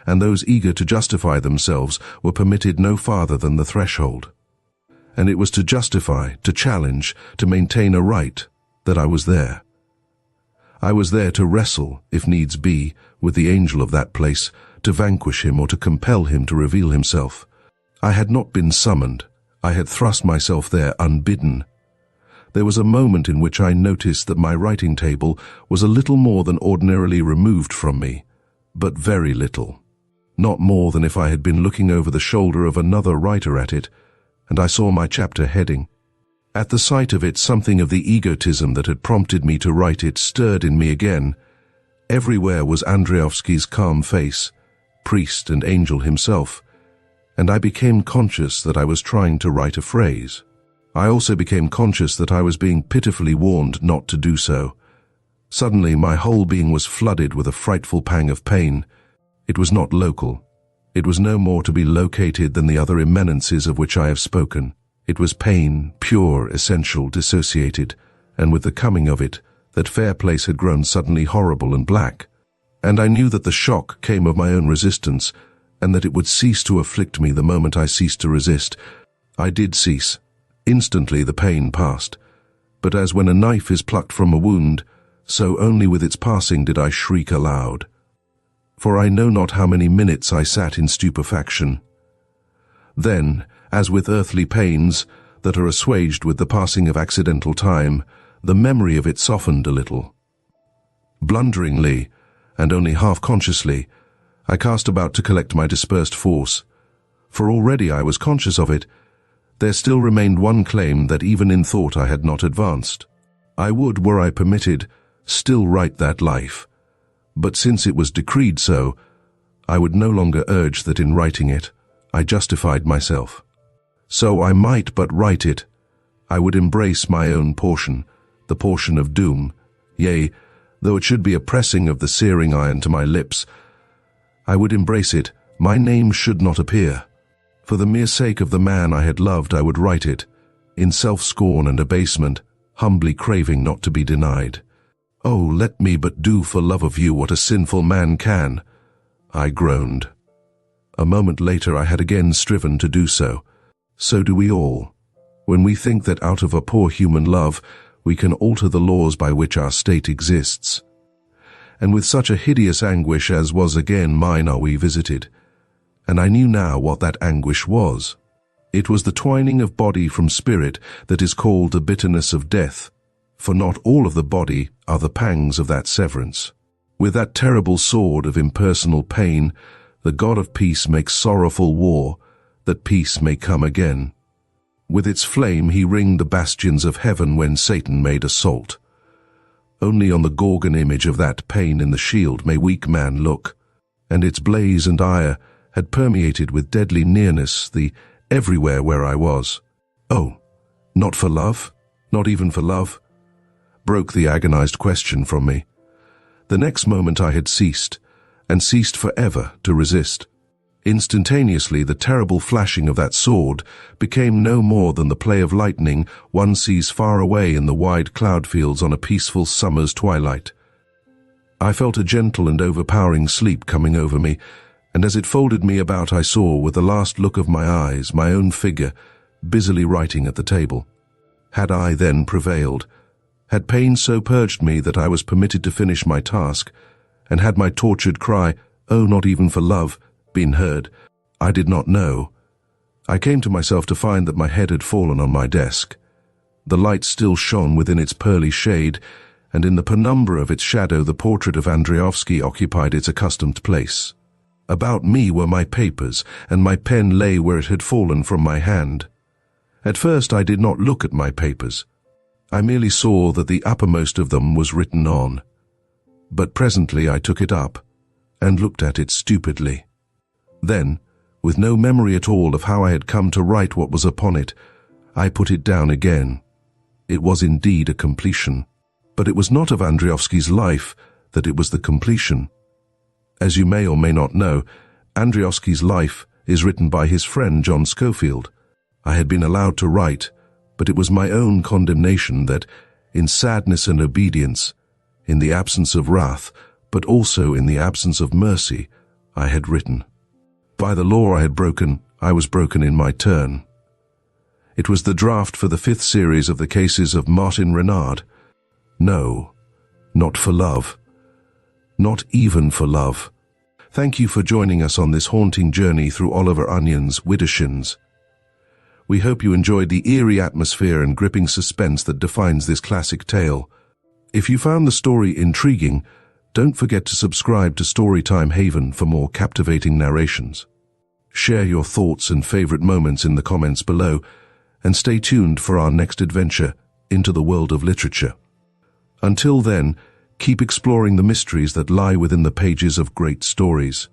and those eager to justify themselves were permitted no farther than the threshold. And it was to justify, to challenge, to maintain a right that I was there. I was there to wrestle, if needs be, with the angel of that place, to vanquish him or to compel him to reveal himself. I had not been summoned. I had thrust myself there unbidden. There was a moment in which I noticed that my writing table was a little more than ordinarily removed from me, but very little. Not more than if I had been looking over the shoulder of another writer at it, and I saw my chapter heading. At the sight of it, something of the egotism that had prompted me to write it stirred in me again. Everywhere was Andriovsky's calm face, priest and angel himself, and I became conscious that I was trying to write a phrase. I also became conscious that I was being pitifully warned not to do so. Suddenly, my whole being was flooded with a frightful pang of pain. It was not local. It was no more to be located than the other immanencies of which I have spoken. It was pain, pure, essential, dissociated, and with the coming of it, that fair place had grown suddenly horrible and black. And I knew that the shock came of my own resistance, and that it would cease to afflict me the moment I ceased to resist. I did cease. Instantly the pain passed. But as when a knife is plucked from a wound, so only with its passing did I shriek aloud. For I know not how many minutes I sat in stupefaction. Then, as with earthly pains that are assuaged with the passing of accidental time, the memory of it softened a little. Blunderingly, and only half-consciously, I cast about to collect my dispersed force. For already I was conscious of it. There still remained one claim that even in thought I had not advanced. I would, were I permitted, still write that life. But since it was decreed so, I would no longer urge that in writing it, I justified myself. So I might but write it. I would embrace my own portion, the portion of doom. Yea, though it should be a pressing of the searing iron to my lips, I would embrace it. My name should not appear. For the mere sake of the man I had loved, I would write it, in self-scorn and abasement, humbly craving not to be denied. Oh, let me but do for love of you what a sinful man can, I groaned. A moment later I had again striven to do so. So do we all, when we think that out of a poor human love we can alter the laws by which our state exists. And with such a hideous anguish as was again mine are we visited. And I knew now what that anguish was. It was the twining of body from spirit that is called the bitterness of death, for not all of the body are the pangs of that severance. With that terrible sword of impersonal pain, the God of peace makes sorrowful war, that peace may come again. With its flame he ringed the bastions of heaven when Satan made assault. Only on the Gorgon image of that pain in the shield may weak man look, and its blaze and ire had permeated with deadly nearness the everywhere where I was. Oh, not for love? Not even for love? Broke the agonized question from me. The next moment I had ceased, and ceased forever to resist. Instantaneously the terrible flashing of that sword became no more than the play of lightning one sees far away in the wide cloud fields on a peaceful summer's twilight. I felt a gentle and overpowering sleep coming over me, and as it folded me about I saw, with the last look of my eyes, my own figure, busily writing at the table. Had I then prevailed? Had pain so purged me that I was permitted to finish my task, and had my tortured cry, "Oh, not even for love," been heard? I did not know. I came to myself to find that my head had fallen on my desk. The light still shone within its pearly shade, and in the penumbra of its shadow the portrait of Andriovsky occupied its accustomed place. About me were my papers, and my pen lay where it had fallen from my hand. At first I did not look at my papers. I merely saw that the uppermost of them was written on. But presently I took it up, and looked at it stupidly. Then, with no memory at all of how I had come to write what was upon it, I put it down again. It was indeed a completion. But it was not of Andriowski's life that it was the completion. As you may or may not know, Andriowski's life is written by his friend John Schofield. I had been allowed to write, but it was my own condemnation that, in sadness and obedience, in the absence of wrath, but also in the absence of mercy, I had written. By the law I had broken, I was broken in my turn. It was the draft for the 5th series of the cases of Martin Renard. No, not for love. Not even for love. Thank you for joining us on this haunting journey through Oliver Onion's Widdershins. We hope you enjoyed the eerie atmosphere and gripping suspense that defines this classic tale. If you found the story intriguing, don't forget to subscribe to Storytime Haven for more captivating narrations. Share your thoughts and favorite moments in the comments below, and stay tuned for our next adventure into the world of literature. Until then, keep exploring the mysteries that lie within the pages of great stories.